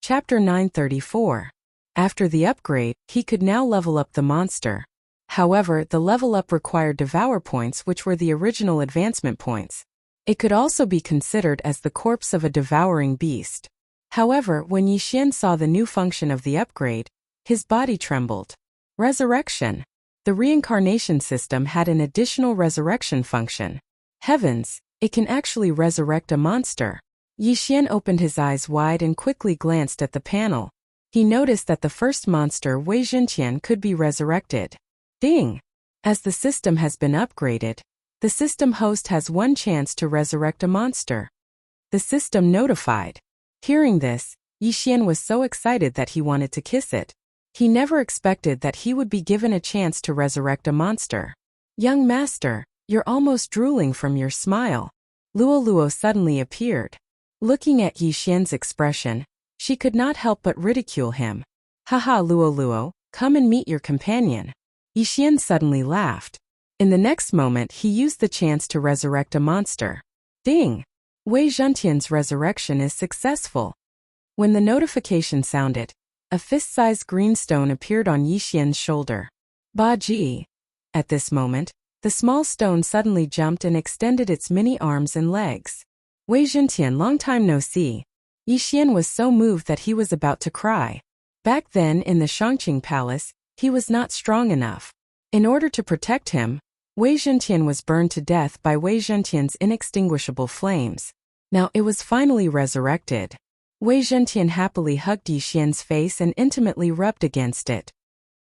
Chapter 934. After the upgrade, he could now level up the monster. However, the level up required devour points, which were the original advancement points. It could also be considered as the corpse of a devouring beast. However, when Yixian saw the new function of the upgrade, his body trembled. Resurrection. The reincarnation system had an additional resurrection function. Heavens, it can actually resurrect a monster. Yixian opened his eyes wide and quickly glanced at the panel. He noticed that the first monster, Wei Zhenqian, could be resurrected. Ding! As the system has been upgraded, the system host has one chance to resurrect a monster. The system notified. Hearing this, Yixian was so excited that he wanted to kiss it. He never expected that he would be given a chance to resurrect a monster. Young master, you're almost drooling from your smile. Luo suddenly appeared. Looking at Yixian's expression, she could not help but ridicule him. Haha, Luo, come and meet your companion. Yixian suddenly laughed. In the next moment, he used the chance to resurrect a monster. Ding! Wei Zhenqian's resurrection is successful. When the notification sounded, a fist-sized green stone appeared on Yixian's shoulder. Ba ji! At this moment, the small stone suddenly jumped and extended its many arms and legs. Wei Zhenqian, long time no see. Yixian was so moved that he was about to cry. Back then in the Shangqing Palace, he was not strong enough. In order to protect him, Wei Zhenqian was burned to death by Wei Zhenqian's inextinguishable flames. Now it was finally resurrected. Wei Zhenqian happily hugged Yixian's face and intimately rubbed against it.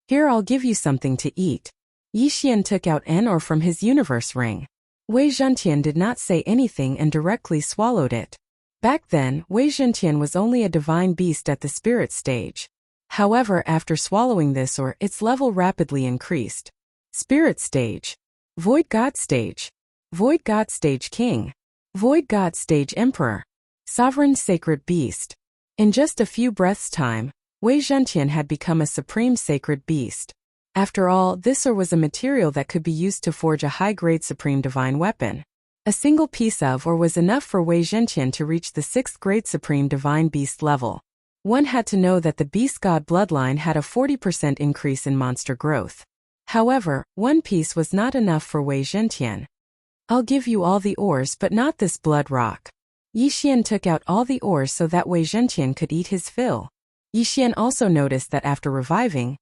Here, I'll give you something to eat. Yixian took out an ore from his universe ring. Wei Zhenqian did not say anything and directly swallowed it. Back then, Wei Zhenqian was only a divine beast at the spirit stage. However, after swallowing this ore, its level rapidly increased. Spirit stage. Void God stage. Void God stage King. Void God stage Emperor. Sovereign sacred beast. In just a few breaths' time, Wei Zhenqian had become a supreme sacred beast. After all, this ore was a material that could be used to forge a high-grade supreme divine weapon. A single piece of ore was enough for Wei Zhenqian to reach the 6th grade supreme divine beast level. One had to know that the beast god bloodline had a 40% increase in monster growth. However, one piece was not enough for Wei Zhenqian. I'll give you all the ores but not this blood rock. Yixian took out all the ores so that Wei Zhenqian could eat his fill. Yixian also noticed that after reviving,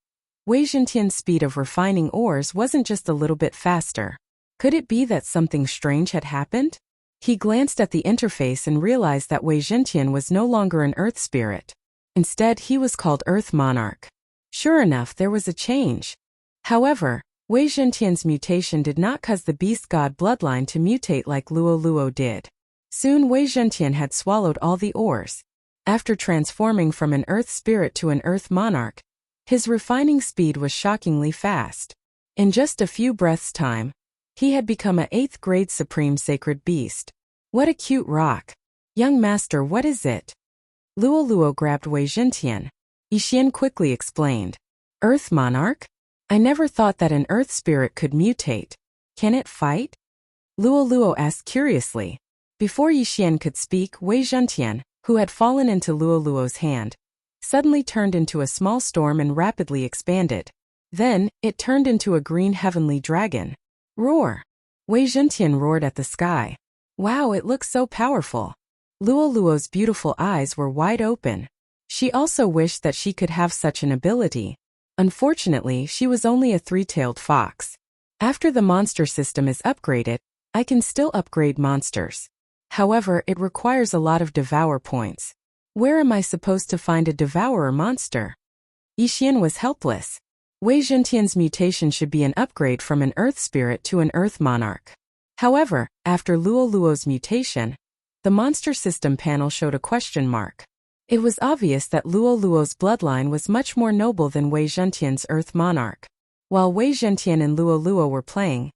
Wei Zhenqian's speed of refining ores wasn't just a little bit faster. Could it be that something strange had happened? He glanced at the interface and realized that Wei Zhenqian was no longer an earth spirit. Instead, he was called Earth Monarch. Sure enough, there was a change. However, Wei Zhenqian's mutation did not cause the beast god bloodline to mutate like Luo did. Soon Wei Zhenqian had swallowed all the ores. After transforming from an earth spirit to an earth monarch, his refining speed was shockingly fast. In just a few breaths' time, he had become a 8th grade supreme sacred beast. What a cute rock. Young master, what is it? Luo grabbed Wei Zhenqian. Yixian quickly explained. Earth monarch? I never thought that an earth spirit could mutate. Can it fight? Luo asked curiously. Before Yixian could speak, Wei Zhenqian, who had fallen into Luo's hand, suddenly turned into a small storm and rapidly expanded. Then, it turned into a green heavenly dragon. Roar! Wei Zhenqian roared at the sky. Wow, it looks so powerful. Luo's beautiful eyes were wide open. She also wished that she could have such an ability. Unfortunately, she was only a 3-tailed fox. After the monster system is upgraded, I can still upgrade monsters. However, it requires a lot of devour points. Where am I supposed to find a devourer monster? Yixian was helpless. Wei Zhenqian's mutation should be an upgrade from an earth spirit to an earth monarch. However, after Luo's mutation, the monster system panel showed a question mark. It was obvious that Luo's bloodline was much more noble than Wei Zhenqian's earth monarch. While Wei Zhenqian and Luo were playing,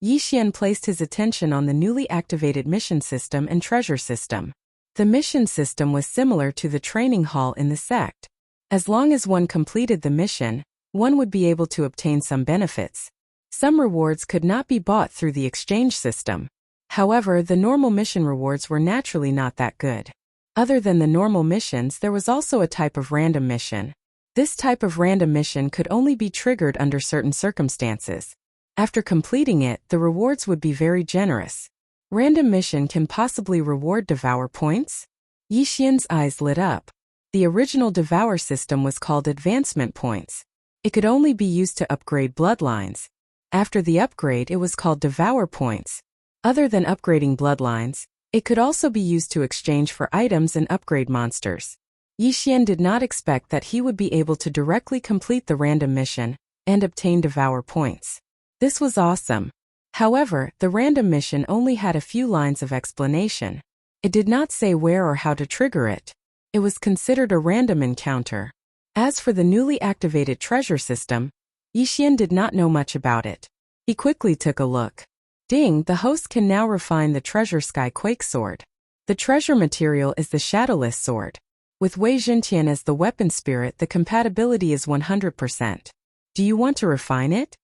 Yixian placed his attention on the newly activated mission system and treasure system. The mission system was similar to the training hall in the sect. As long as one completed the mission, one would be able to obtain some benefits. Some rewards could not be bought through the exchange system. However, the normal mission rewards were naturally not that good. Other than the normal missions, there was also a type of random mission. This type of random mission could only be triggered under certain circumstances. After completing it, the rewards would be very generous. Random mission can possibly reward Devour points? Yixian's eyes lit up. The original Devour system was called advancement points. It could only be used to upgrade bloodlines. After the upgrade, it was called Devour points. Other than upgrading bloodlines, it could also be used to exchange for items and upgrade monsters. Yixian did not expect that he would be able to directly complete the random mission and obtain Devour points. This was awesome. However, the random mission only had a few lines of explanation. It did not say where or how to trigger it. It was considered a random encounter. As for the newly activated treasure system, Yixian did not know much about it. He quickly took a look. Ding, the host can now refine the treasure Sky Quake Sword. The treasure material is the Shadowless Sword. With Wei Zhentian as the weapon spirit, the compatibility is 100%. Do you want to refine it?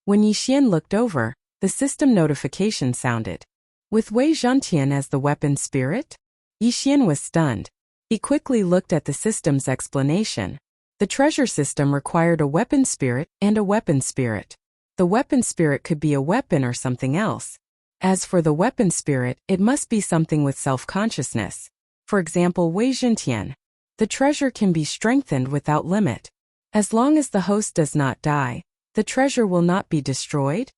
When Yixian looked over, the system notification sounded. With Wei Zhentian as the weapon spirit? Yixian was stunned. He quickly looked at the system's explanation. The treasure system required a weapon spirit and a weapon spirit. The weapon spirit could be a weapon or something else. As for the weapon spirit, it must be something with self-consciousness. For example, Wei Zhentian. The treasure can be strengthened without limit. As long as the host does not die, the treasure will not be destroyed.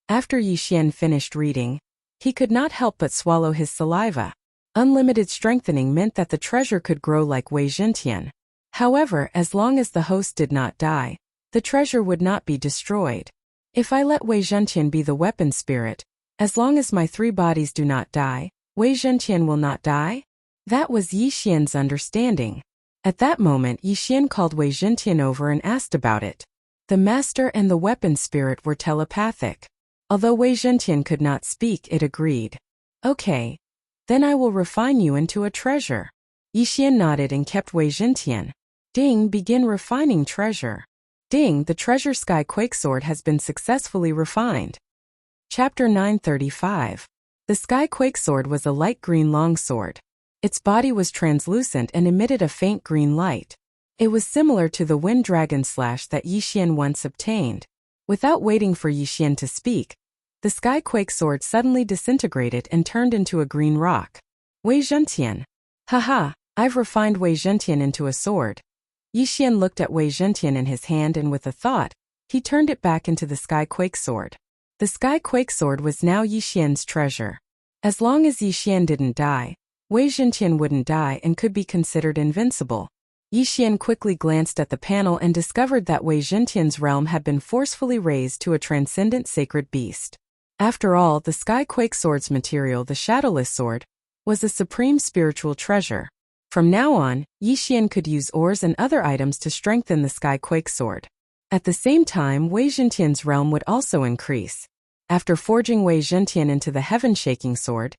After Yixian finished reading, he could not help but swallow his saliva. Unlimited strengthening meant that the treasure could grow like Wei Zhentian. However, as long as the host did not die, the treasure would not be destroyed. If I let Wei Zhentian be the weapon spirit, as long as my 3 bodies do not die, Wei Zhentian will not die? That was Yixian's understanding. At that moment, Yixian called Wei Zhentian over and asked about it. The master and the weapon spirit were telepathic. Although Wei Zhentian could not speak, it agreed. Okay. Then I will refine you into a treasure. Yixian nodded and kept Wei Zhentian. Ding, begin refining treasure. Ding, the treasure Sky Quake Sword has been successfully refined. Chapter 935. The Sky Quake Sword was a light green longsword. Its body was translucent and emitted a faint green light. It was similar to the Wind Dragon Slash that Yixian once obtained. Without waiting for Yixian to speak, the Sky Quake Sword suddenly disintegrated and turned into a green rock. Wei Zhentian. Haha, I've refined Wei Zhentian into a sword. Yixian looked at Wei Zhentian in his hand and with a thought, he turned it back into the Sky Quake Sword. The Sky Quake Sword was now Yixian's treasure. As long as Yixian didn't die, Wei Zhentian wouldn't die and could be considered invincible. Yixian quickly glanced at the panel and discovered that Wei Zhentian's realm had been forcefully raised to a transcendent sacred beast. After all, the Sky Quake Sword's material, the Shadowless Sword, was a supreme spiritual treasure. From now on, Yixian could use ores and other items to strengthen the Sky Quake Sword. At the same time, Wei Zhentian's realm would also increase. After forging Wei Zhentian into the Heaven-Shaking Sword,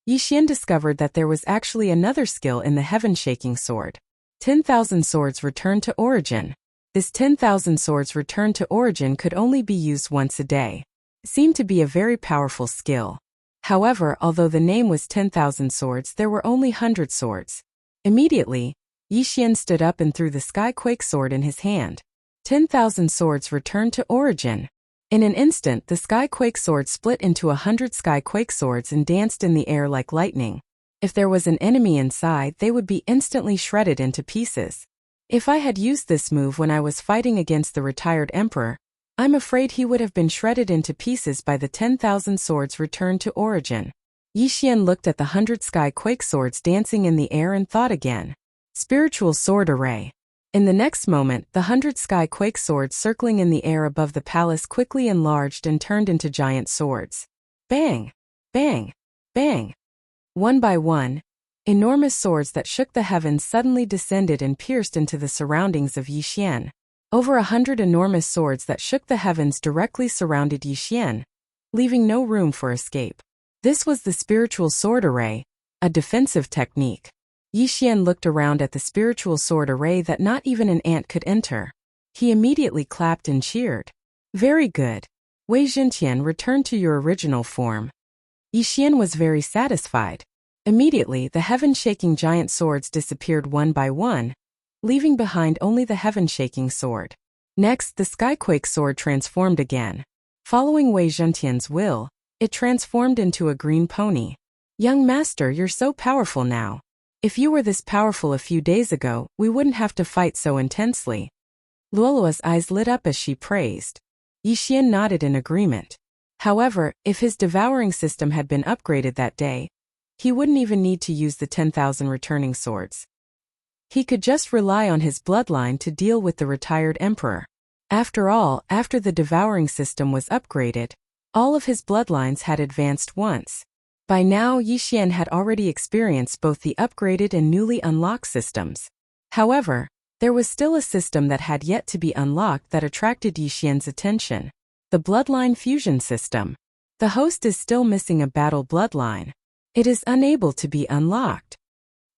Yixian discovered that there was actually another skill in the Heaven-Shaking Sword. 10,000 Swords Return to Origin. This 10,000 Swords Return to Origin could only be used once a day. It seemed to be a very powerful skill. However, although the name was 10,000 Swords, there were only 100 swords. Immediately, Yixian stood up and threw the Sky Quake Sword in his hand. 10,000 Swords Returned to Origin. In an instant, the Sky Quake Sword split into 100 Sky Quake Swords and danced in the air like lightning. If there was an enemy inside, they would be instantly shredded into pieces. If I had used this move when I was fighting against the retired emperor, I'm afraid he would have been shredded into pieces by the 10,000 Swords Returned to Origin. Yixian looked at the 100 Sky Quake Swords dancing in the air and thought again. Spiritual Sword Array. In the next moment, the 100 Sky Quake Swords circling in the air above the palace quickly enlarged and turned into giant swords. Bang! Bang! Bang! One by one, enormous swords that shook the heavens suddenly descended and pierced into the surroundings of Yixian. Over 100 enormous swords that shook the heavens directly surrounded Yixian, leaving no room for escape. This was the Spiritual Sword Array, a defensive technique. Yixian looked around at the Spiritual Sword Array that not even an ant could enter. He immediately clapped and cheered. Very good. Wei Zhentian, returned to your original form. Yixian was very satisfied. Immediately, the heaven-shaking giant swords disappeared one by one, leaving behind only the heaven-shaking sword. Next, the Skyquake sword transformed again. Following Wei Zhentian's will, it transformed into a green pony. Young master, you're so powerful now. If you were this powerful a few days ago, we wouldn't have to fight so intensely. Luoluo's eyes lit up as she praised. Yixian nodded in agreement. However, if his devouring system had been upgraded that day, he wouldn't even need to use the 10,000 returning swords. He could just rely on his bloodline to deal with the retired emperor. After all, after the devouring system was upgraded, all of his bloodlines had advanced once. By now, Yixian had already experienced both the upgraded and newly unlocked systems. However, there was still a system that had yet to be unlocked that attracted Yixian's attention. The bloodline fusion system. The host is still missing a battle bloodline. It is unable to be unlocked.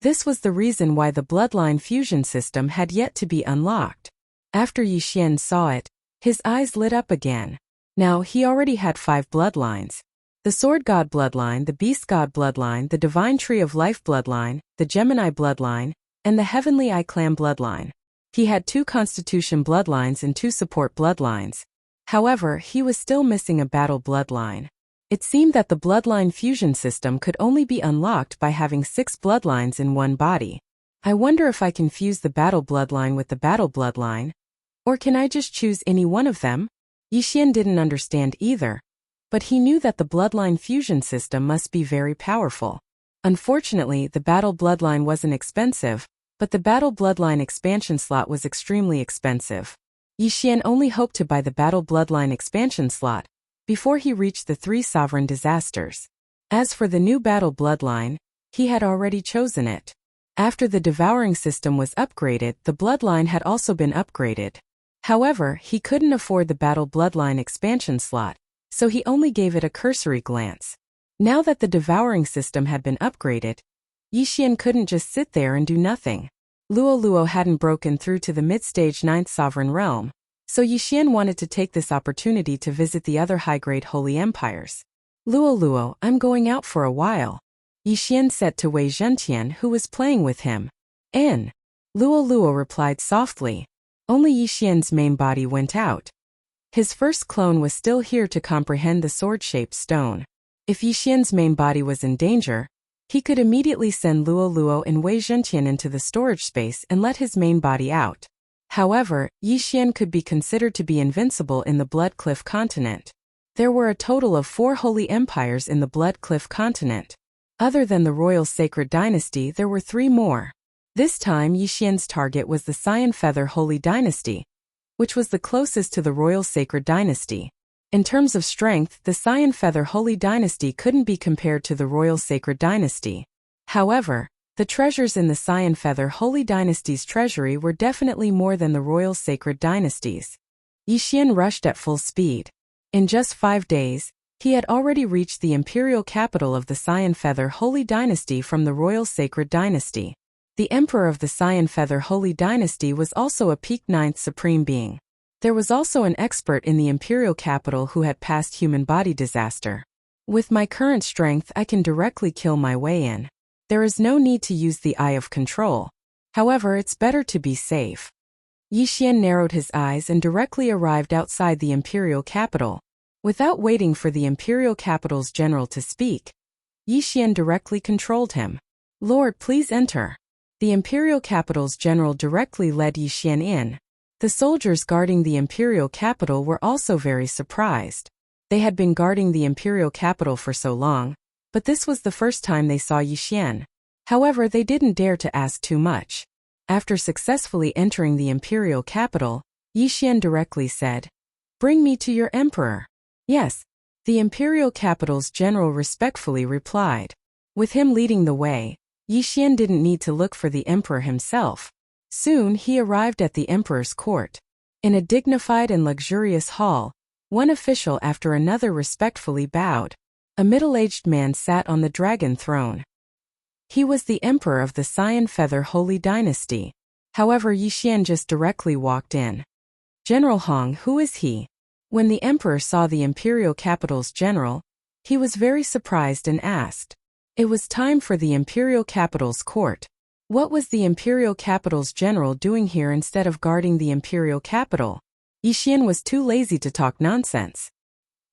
This was the reason why the bloodline fusion system had yet to be unlocked. After Yixian saw it, his eyes lit up again. Now he already had 5 bloodlines. The Sword God bloodline, the Beast God bloodline, the Divine Tree of Life bloodline, the Gemini bloodline, and the Heavenly Eye Clan bloodline. He had 2 Constitution bloodlines and 2 support bloodlines. However, he was still missing a battle bloodline. It seemed that the bloodline fusion system could only be unlocked by having 6 bloodlines in one body. I wonder if I can fuse the battle bloodline with the battle bloodline. Or can I just choose any one of them? Yixian didn't understand either, but he knew that the bloodline fusion system must be very powerful. Unfortunately, the battle bloodline wasn't expensive, but the battle bloodline expansion slot was extremely expensive. Yixian only hoped to buy the battle bloodline expansion slot before he reached the 3 sovereign disasters. As for the new battle bloodline, he had already chosen it. After the devouring system was upgraded, the bloodline had also been upgraded. However, he couldn't afford the battle bloodline expansion slot, so he only gave it a cursory glance. Now that the devouring system had been upgraded, Yixian couldn't just sit there and do nothing. Luoluo hadn't broken through to the mid-stage 9th sovereign realm, so Yixian wanted to take this opportunity to visit the other high-grade holy empires. Luoluo, I'm going out for a while, Yixian said to Wei Zhentian, who was playing with him. Luoluo replied softly. Only Yixian's main body went out. His first clone was still here to comprehend the sword-shaped stone. If Yixian's main body was in danger, he could immediately send Luoluo and Wei Zhentian into the storage space and let his main body out. However, Yixian could be considered to be invincible in the Blood Cliff continent. There were a total of 4 holy empires in the Blood Cliff continent. Other than the Royal Sacred Dynasty, there were 3 more. This time, Yixian's target was the Cyan Feather Holy Dynasty, which was the closest to the Royal Sacred Dynasty. In terms of strength, the Cyan Feather Holy Dynasty couldn't be compared to the Royal Sacred Dynasty. However, the treasures in the Cyan Feather Holy Dynasty's treasury were definitely more than the Royal Sacred Dynasty's. Yixian rushed at full speed. In just 5 days, he had already reached the imperial capital of the Cyan Feather Holy Dynasty from the Royal Sacred Dynasty. The emperor of the Cyan Feather Holy Dynasty was also a peak 9th supreme being. There was also an expert in the imperial capital who had passed human body disaster. With my current strength, I can directly kill my way in. There is no need to use the Eye of Control. However, it's better to be safe. Yixian narrowed his eyes and directly arrived outside the imperial capital. Without waiting for the imperial capital's general to speak, Yixian directly controlled him. Lord, please enter. The imperial capital's general directly led Yixian in. The soldiers guarding the imperial capital were also very surprised. They had been guarding the imperial capital for so long, but this was the first time they saw Yixian. However, they didn't dare to ask too much. After successfully entering the imperial capital, Yixian directly said, "Bring me to your emperor." Yes, the imperial capital's general respectfully replied. With him leading the way, Yixian didn't need to look for the emperor himself. Soon he arrived at the emperor's court. In a dignified and luxurious hall, one official after another respectfully bowed. A middle-aged man sat on the dragon throne. He was the emperor of the Cyan Feather Holy Dynasty. However, Yixian just directly walked in. "General Hong, who is he?" When the emperor saw the imperial capital's general, he was very surprised and asked. It was time for the imperial capital's court. What was the imperial capital's general doing here instead of guarding the imperial capital? Yi Xian was too lazy to talk nonsense.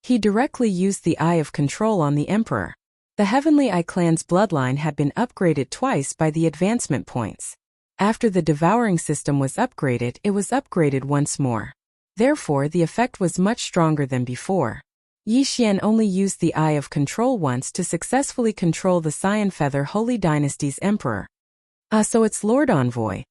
He directly used the Eye of Control on the emperor. The Heavenly Eye clan's bloodline had been upgraded twice by the advancement points. After the Devouring system was upgraded, it was upgraded once more. Therefore, the effect was much stronger than before. Yi Xian only used the Eye of Control once to successfully control the Cyan Feather Holy Dynasty's emperor. So it's Lord Envoy.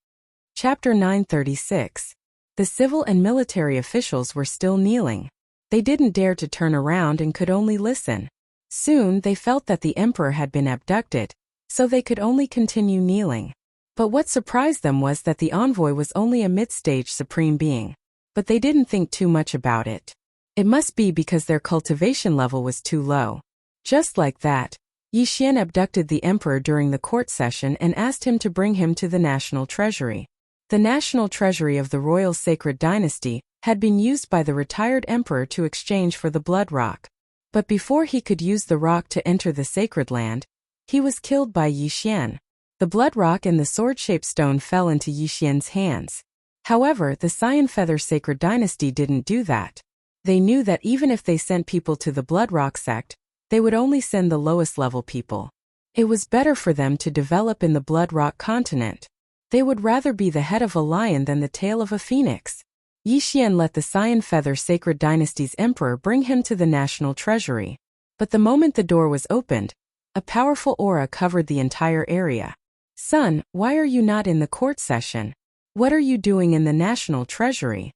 Chapter 936. The civil and military officials were still kneeling. They didn't dare to turn around and could only listen. Soon they felt that the emperor had been abducted, so they could only continue kneeling. But what surprised them was that the envoy was only a mid-stage supreme being. But they didn't think too much about it. It must be because their cultivation level was too low. Just like that, Yi Xian abducted the emperor during the court session and asked him to bring him to the national treasury. The national treasury of the royal sacred dynasty had been used by the retired emperor to exchange for the blood rock. But before he could use the rock to enter the sacred land, he was killed by Yi Xian. The blood rock and the sword-shaped stone fell into Yi Xian's hands. However, the Cyan Feather Sacred Dynasty didn't do that. They knew that even if they sent people to the Blood Rock sect, they would only send the lowest level people. It was better for them to develop in the Blood Rock continent. They would rather be the head of a lion than the tail of a phoenix. Yi Xian let the Cyan Feather Sacred Dynasty's emperor bring him to the national treasury. But the moment the door was opened, a powerful aura covered the entire area. "Son, why are you not in the court session? What are you doing in the national treasury?"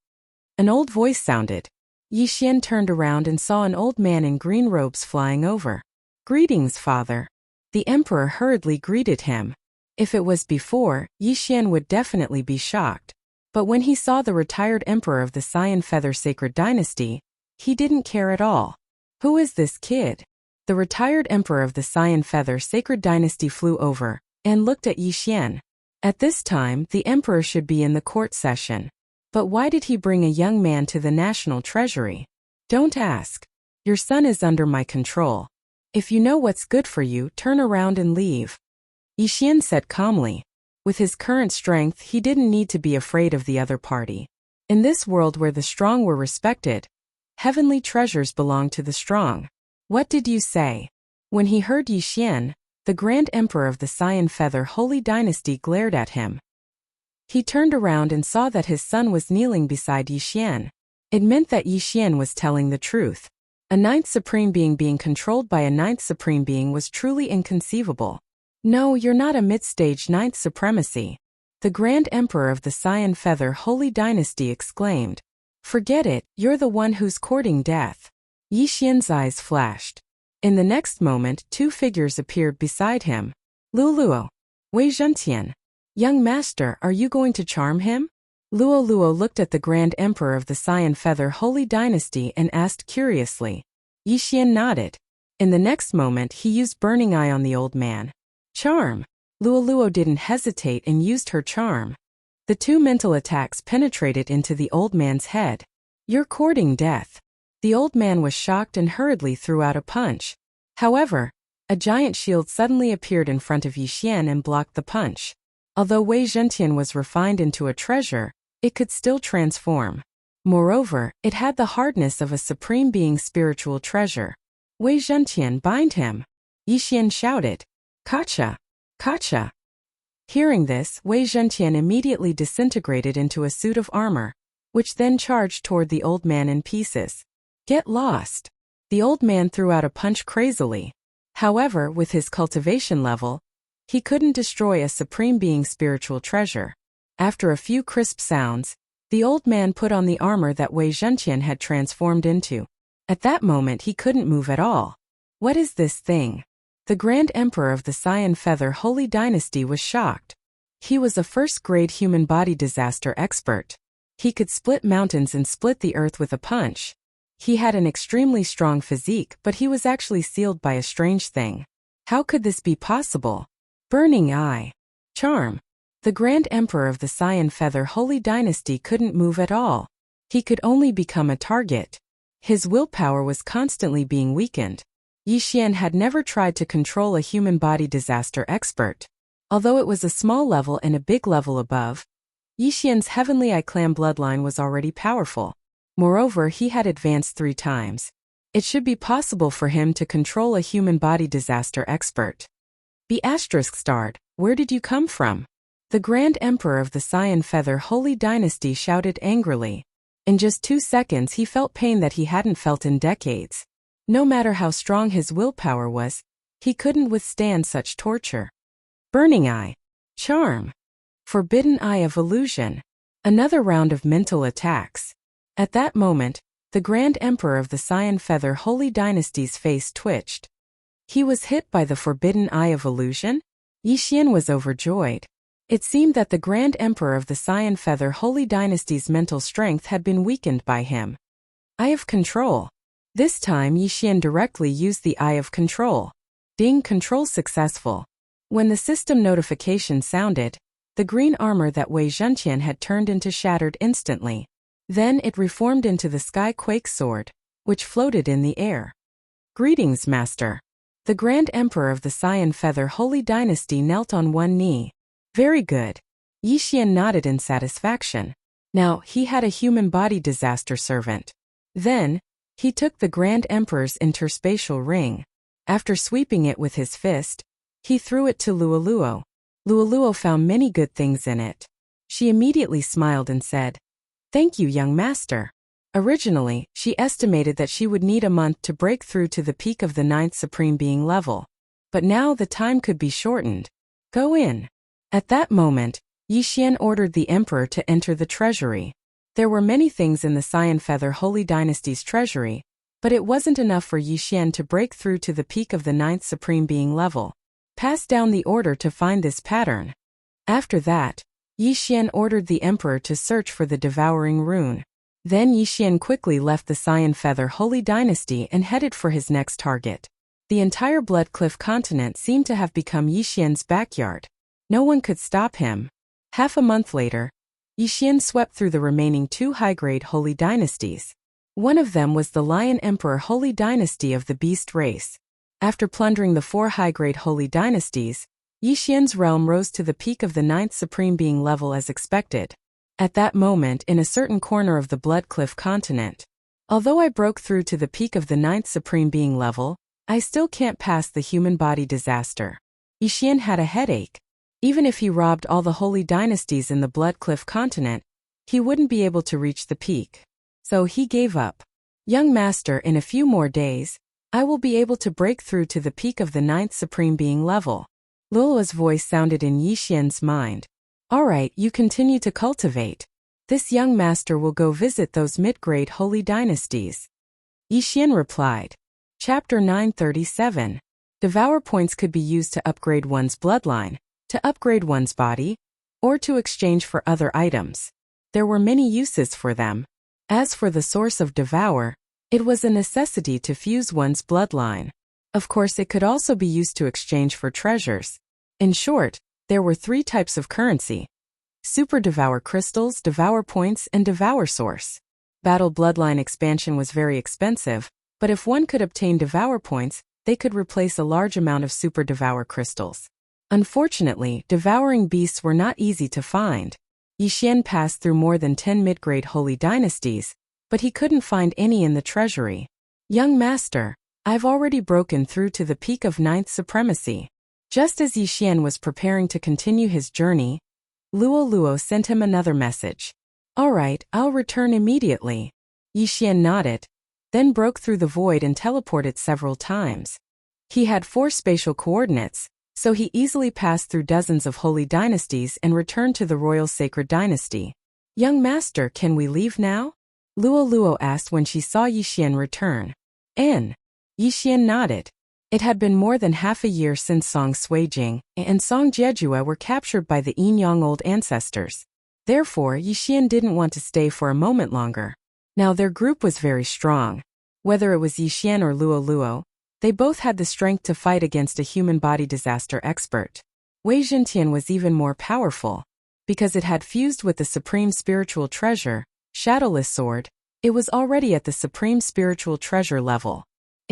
An old voice sounded. Yi Xian turned around and saw an old man in green robes flying over. "Greetings, father." The emperor hurriedly greeted him. If it was before, Yi Xian would definitely be shocked. But when he saw the retired emperor of the Cyan Feather Sacred Dynasty, he didn't care at all. Who is this kid? The retired emperor of the Cyan Feather Sacred Dynasty flew over and looked at Yi Xian. At this time, the emperor should be in the court session. But why did he bring a young man to the national treasury? "Don't ask. Your son is under my control. If you know what's good for you, turn around and leave," Yi Xian said calmly. With his current strength, he didn't need to be afraid of the other party. In this world where the strong were respected, heavenly treasures belong to the strong. "What did you say?" When he heard Yi Xian, the Grand Emperor of the Cyan Feather Holy Dynasty glared at him. He turned around and saw that his son was kneeling beside Yi Xian. It meant that Yi Xian was telling the truth. A ninth supreme being controlled by a ninth supreme being was truly inconceivable. "No, you're not a mid-stage ninth supremacy," the Grand Emperor of the Cyan Feather Holy Dynasty exclaimed. "Forget it, you're the one who's courting death." Yi Xian's eyes flashed. In the next moment, two figures appeared beside him. "Luoluo, Wei Zhentian. Young master, are you going to charm him?" Luoluo looked at the Grand Emperor of the Cyan Feather Holy Dynasty and asked curiously. Yi Xian nodded. In the next moment, he used Burning Eye on the old man. "Charm." Luoluo didn't hesitate and used her charm. The two mental attacks penetrated into the old man's head. "You're courting death." The old man was shocked and hurriedly threw out a punch. However, a giant shield suddenly appeared in front of Yi Xian and blocked the punch. Although Wei Zhentian was refined into a treasure, it could still transform. Moreover, it had the hardness of a supreme being's spiritual treasure. "Wei Zhentian, bind him!" Yi Xian shouted. "Kacha! Kacha!" Hearing this, Wei Zhentian immediately disintegrated into a suit of armor, which then charged toward the old man in pieces. "Get lost!" The old man threw out a punch crazily. However, with his cultivation level, he couldn't destroy a supreme being's spiritual treasure. After a few crisp sounds, the old man put on the armor that Wei Zhentian had transformed into. At that moment he couldn't move at all. "What is this thing?" The Grand Emperor of the Cyan Feather Holy Dynasty was shocked. He was a first-grade human body disaster expert. He could split mountains and split the earth with a punch. He had an extremely strong physique, but he was actually sealed by a strange thing. How could this be possible? Burning Eye. Charm. The Grand Emperor of the Cyan Feather Holy Dynasty couldn't move at all. He could only become a target. His willpower was constantly being weakened. Yixian had never tried to control a human body disaster expert. Although it was a small level and a big level above, Yixian's heavenly I-clan bloodline was already powerful. Moreover, he had advanced 3 times. It should be possible for him to control a human body disaster expert. ***, where did you come from? The Grand Emperor of the Cyan Feather Holy Dynasty shouted angrily. In just 2 seconds he felt pain that he hadn't felt in decades. No matter how strong his willpower was, he couldn't withstand such torture. Burning Eye. Charm. Forbidden Eye of Illusion. Another round of mental attacks. At that moment, the Grand Emperor of the Cyan Feather Holy Dynasty's face twitched. He was hit by the Forbidden Eye of Illusion? Yixian was overjoyed. It seemed that the Grand Emperor of the Cyan Feather Holy Dynasty's mental strength had been weakened by him. Eye of Control. This time Yixian directly used the Eye of Control. Ding, control successful. When the system notification sounded, the green armor that Wei Zhenqian had turned into shattered instantly. Then it reformed into the Sky Quake Sword, which floated in the air. Greetings, Master. The Grand Emperor of the Cyan Feather Holy Dynasty knelt on one knee. Very good. Yixian nodded in satisfaction. Now, he had a human body disaster servant. Then, he took the Grand Emperor's interspatial ring. After sweeping it with his fist, he threw it to Luoluo. Luoluo found many good things in it. She immediately smiled and said, "Thank you, young master." Originally, she estimated that she would need a month to break through to the peak of the 9th Supreme Being level. But now the time could be shortened. Go in. At that moment, Yixian ordered the emperor to enter the treasury. There were many things in the Cyan Feather Holy Dynasty's treasury, but it wasn't enough for Yixian to break through to the peak of the 9th Supreme Being level. Pass down the order to find this pattern. After that, Yixian ordered the emperor to search for the Devouring rune. Then Yixian quickly left the Cyan Feather Holy Dynasty and headed for his next target. The entire Blood Cliff continent seemed to have become Yixian's backyard. No one could stop him. Half a month later, Yixian swept through the remaining 2 high-grade Holy Dynasties. One of them was the Lion Emperor Holy Dynasty of the Beast race. After plundering the 4 high-grade Holy Dynasties, Yixian's realm rose to the peak of the 9th Supreme Being level as expected. At that moment, in a certain corner of the Blood Cliff continent, although I broke through to the peak of the 9th Supreme Being level, I still can't pass the human body disaster. Yixian had a headache. Even if he robbed all the Holy Dynasties in the Blood Cliff continent, he wouldn't be able to reach the peak. So he gave up. Young master, in a few more days, I will be able to break through to the peak of the 9th Supreme Being level. Luoluo's voice sounded in Yixian's mind. All right, you continue to cultivate. This young master will go visit those mid-grade Holy Dynasties. Yixian replied. Chapter 937. Devour points could be used to upgrade one's bloodline, to upgrade one's body, or to exchange for other items. There were many uses for them. As for the source of Devour, it was a necessity to fuse one's bloodline. Of course, it could also be used to exchange for treasures. In short, there were 3 types of currency: Super Devour Crystals, Devour Points, and Devour Source. Battle bloodline expansion was very expensive, but if one could obtain Devour Points, they could replace a large amount of Super Devour Crystals. Unfortunately, devouring beasts were not easy to find. Yixian passed through more than 10 mid-grade Holy Dynasties, but he couldn't find any in the treasury. Young master, I've already broken through to the peak of 9th supremacy. Just as Yixian was preparing to continue his journey, Luoluo sent him another message. All right, I'll return immediately. Yixian nodded, then broke through the void and teleported several times. He had 4 spatial coordinates, so he easily passed through dozens of holy dynasties and returned to the royal sacred dynasty. Young master, can we leave now? Luoluo asked when she saw Yixian return. Yixian nodded. It had been more than half a year since Song Suijing and Song Jiejue were captured by the Yinyang old ancestors. Therefore, Yixian didn't want to stay for a moment longer. Now their group was very strong. Whether it was Yixian or Luoluo, they both had the strength to fight against a human body disaster expert. Wei Zhenqian was even more powerful. Because it had fused with the supreme spiritual treasure, Shadowless Sword, it was already at the supreme spiritual treasure level.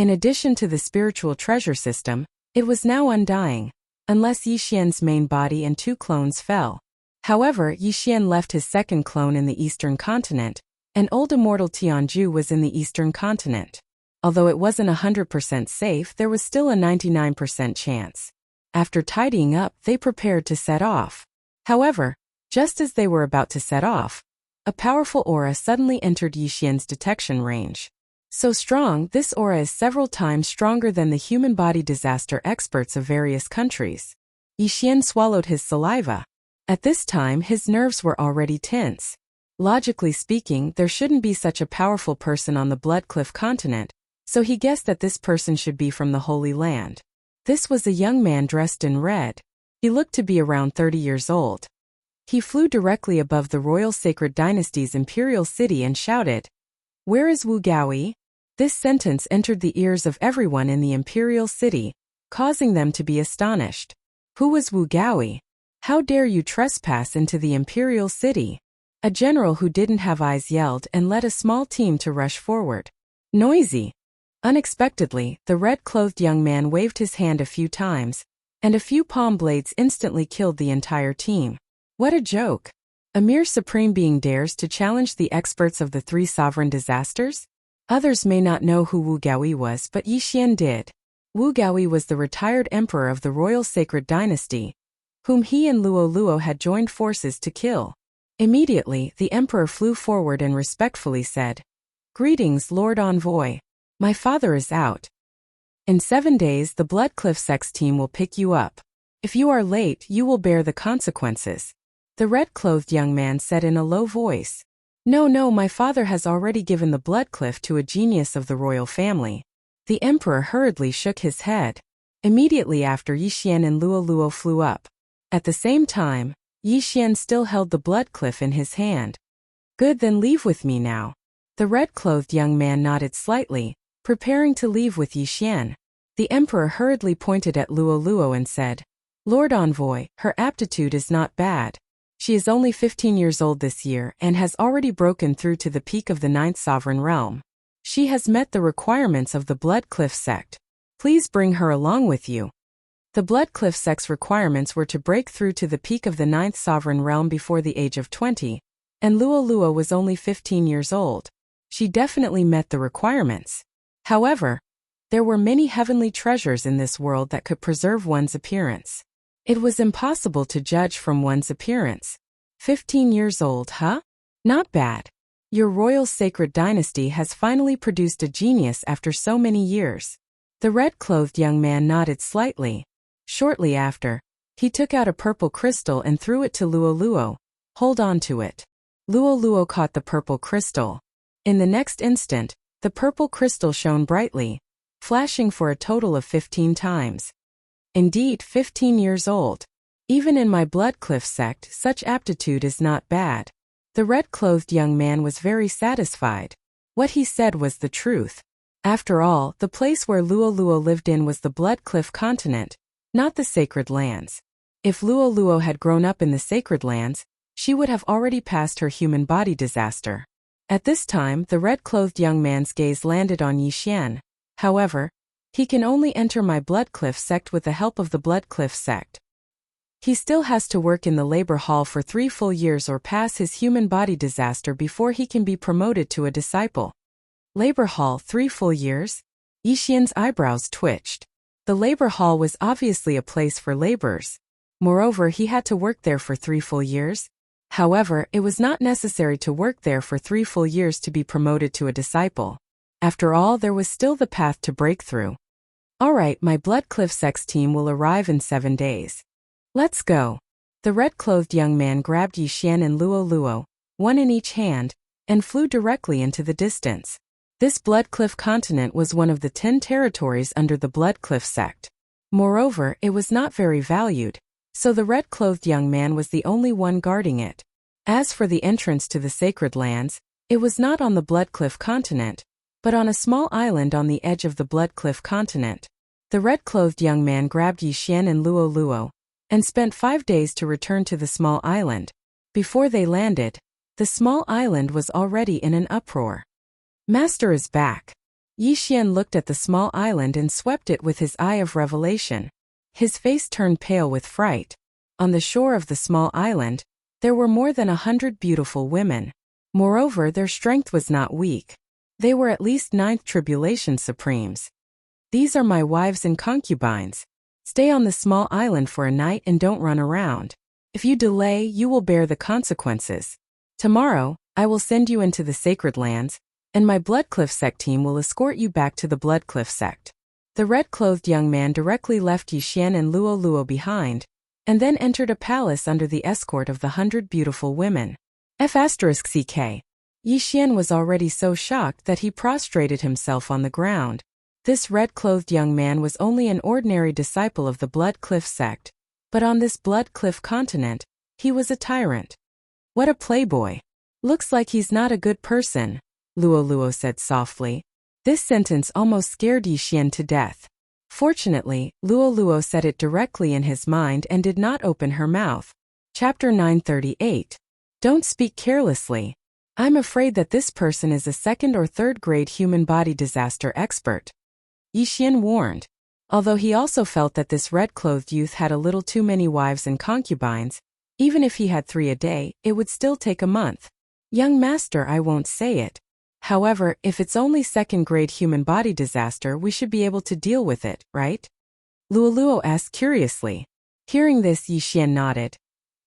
In addition to the spiritual treasure system, it was now undying, unless Yixian's main body and 2 clones fell. However, Yixian left his second clone in the eastern continent, and old immortal Tianju was in the eastern continent. Although it wasn't 100% safe, there was still a 99% chance. After tidying up, they prepared to set off. However, just as they were about to set off, a powerful aura suddenly entered Yixian's detection range. So strong, this aura is several times stronger than the human body disaster experts of various countries. Yixian swallowed his saliva. At this time, his nerves were already tense. Logically speaking, there shouldn't be such a powerful person on the Blood Cliff continent, so he guessed that this person should be from the Holy Land. This was a young man dressed in red. He looked to be around 30 years old. He flew directly above the Royal Sacred Dynasty's imperial city and shouted, "Where is Wu Gaoyi?" This sentence entered the ears of everyone in the imperial city, causing them to be astonished. Who was Wu Gaoyi? How dare you trespass into the imperial city? A general who didn't have eyes yelled and led a small team to rush forward. Noisy. Unexpectedly, the red-clothed young man waved his hand a few times, and a few palm blades instantly killed the entire team. What a joke! A mere supreme being dares to challenge the experts of the 3 sovereign disasters? Others may not know who Wu Gaoyi was, but Yixian did. Wu Gaoyi was the retired emperor of the Royal Sacred Dynasty, whom he and Luo Luo had joined forces to kill. Immediately, the emperor flew forward and respectfully said, "Greetings, Lord Envoy. My father is out. In 7 days, the Blood Cliff Sex team will pick you up. If you are late, you will bear the consequences." The red-clothed young man said in a low voice, No, my father has already given the Blood Cliff to a genius of the royal family." The emperor hurriedly shook his head. Immediately after, Yixian and Luo Luo flew up. At the same time, Yixian still held the Blood Cliff in his hand. "Good, then leave with me now." The red-clothed young man nodded slightly, preparing to leave with Yixian. The emperor hurriedly pointed at Luo Luo and said, "Lord Envoy, her aptitude is not bad. She is only 15 years old this year and has already broken through to the peak of the 9th sovereign realm. She has met the requirements of the Blood Cliff sect. Please bring her along with you." The Blood Cliff sect's requirements were to break through to the peak of the 9th sovereign realm before the age of 20, and Luo Luo was only 15 years old. She definitely met the requirements. However, there were many heavenly treasures in this world that could preserve one's appearance. It was impossible to judge from one's appearance. 15 years old, huh? Not bad. Your Royal Sacred Dynasty has finally produced a genius after so many years. The red-clothed young man nodded slightly. Shortly after, he took out a purple crystal and threw it to Luo Luo. "Hold on to it." Luo Luo caught the purple crystal. In the next instant, the purple crystal shone brightly, flashing for a total of 15 times. Indeed, 15 years old. Even in my Blood Cliff sect, such aptitude is not bad. The red-clothed young man was very satisfied. What he said was the truth. After all, the place where Luo Luo lived in was the Blood Cliff continent, not the Sacred Lands. If Luo Luo had grown up in the Sacred Lands, she would have already passed her human body disaster. At this time, the red-clothed young man's gaze landed on Yixian. However, he can only enter my Blood Cliff sect with the help of the Blood Cliff sect. He still has to work in the labor hall for 3 full years or pass his human body disaster before he can be promoted to a disciple. Labor hall 3 full years? Yixian's eyebrows twitched. The labor hall was obviously a place for laborers. Moreover, he had to work there for 3 full years. However, it was not necessary to work there for 3 full years to be promoted to a disciple. After all, there was still the path to breakthrough. Alright, my Blood Cliff Sex team will arrive in 7 days. Let's go. The red-clothed young man grabbed Yixian and Luo Luo, one in each hand, and flew directly into the distance. This Blood Cliff continent was one of the 10 territories under the Blood Cliff sect. Moreover, it was not very valued, so the red-clothed young man was the only one guarding it. As for the entrance to the Sacred Lands, it was not on the Blood Cliff continent, but on a small island on the edge of the Blood Cliff continent. The red-clothed young man grabbed Yixian and Luo Luo, and spent 5 days to return to the small island. Before they landed, the small island was already in an uproar. "Master is back. Yi Xian looked at the small island and swept it with his eye of revelation. His face turned pale with fright. On the shore of the small island, there were more than 100 beautiful women. Moreover, their strength was not weak. They were at least 9th tribulation supremes. These are my wives and concubines. Stay on the small island for a night and don't run around. If you delay, you will bear the consequences. Tomorrow, I will send you into the sacred lands, and my Bloodcliff sect team will escort you back to the Bloodcliff sect. The red-clothed young man directly left Yi Xian and Luo Luo behind, and then entered a palace under the escort of the 100 beautiful women. F***ck. Yi Xian was already so shocked that he prostrated himself on the ground. This red-clothed young man was only an ordinary disciple of the Bloodcliff sect, but on this Bloodcliff continent, he was a tyrant. What a playboy. Looks like he's not a good person, Luo Luo said softly. This sentence almost scared Yi Xian to death. Fortunately, Luo Luo said it directly in his mind and did not open her mouth. Chapter 938. Don't speak carelessly. I'm afraid that this person is a 2nd or 3rd grade human body disaster expert. Yi Xian warned. Although he also felt that this red-clothed youth had a little too many wives and concubines, even if he had 3 a day, it would still take a month. Young master, I won't say it. However, if it's only 2nd grade human body disaster, we should be able to deal with it, right? Luo Luo asked curiously. Hearing this, Yi Xian nodded.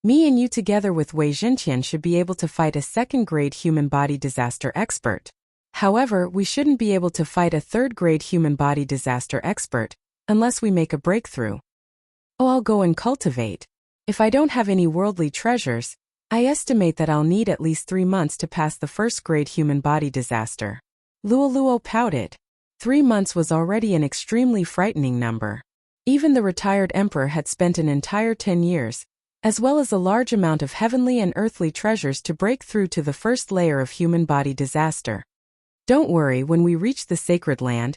Me and you together with Wei Zhenqian should be able to fight a 2nd grade human body disaster expert. However, we shouldn't be able to fight a 3rd grade human body disaster expert, unless we make a breakthrough. Oh, I'll go and cultivate. If I don't have any worldly treasures, I estimate that I'll need at least 3 months to pass the 1st grade human body disaster. Luo Luo pouted. 3 months was already an extremely frightening number. Even the retired emperor had spent an entire 10 years, as well as a large amount of heavenly and earthly treasures to break through to the 1st layer of human body disaster. Don't worry, when we reach the sacred land,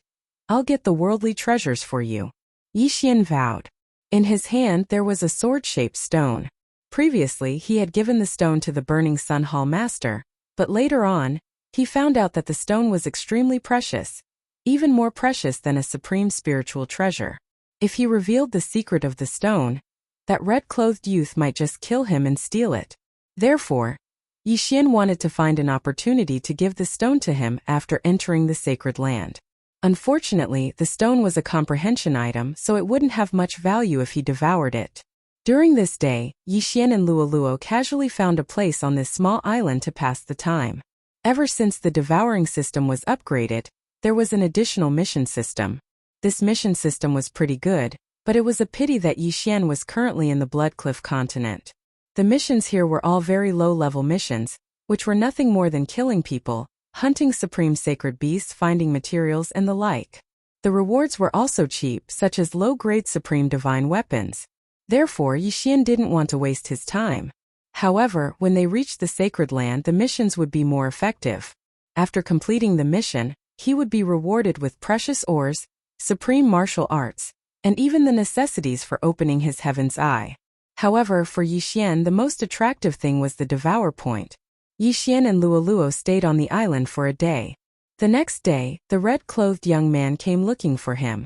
I'll get the worldly treasures for you. Yi Xian vowed. In his hand there was a sword-shaped stone. Previously, he had given the stone to the Burning Sun Hall Master, but later on, he found out that the stone was extremely precious, even more precious than a supreme spiritual treasure. If he revealed the secret of the stone, that red-clothed youth might just kill him and steal it. Therefore, Yi Xian wanted to find an opportunity to give the stone to him after entering the sacred land. Unfortunately, the stone was a comprehension item, so it wouldn't have much value if he devoured it. During this day, Yi Xian and Luo Luo casually found a place on this small island to pass the time. Ever since the devouring system was upgraded, there was an additional mission system. This mission system was pretty good, but it was a pity that Yi Xian was currently in the Bloodcliff continent. The missions here were all very low-level missions, which were nothing more than killing people, hunting supreme sacred beasts, finding materials, and the like. The rewards were also cheap, such as low-grade supreme divine weapons. Therefore, Yi Xian didn't want to waste his time. However, when they reached the sacred land, the missions would be more effective. After completing the mission, he would be rewarded with precious ores, supreme martial arts, and even the necessities for opening his heaven's eye. However, for Yi Xian, the most attractive thing was the devour point. Yi Xian and Luo Luo stayed on the island for a day. The next day, the red-clothed young man came looking for him.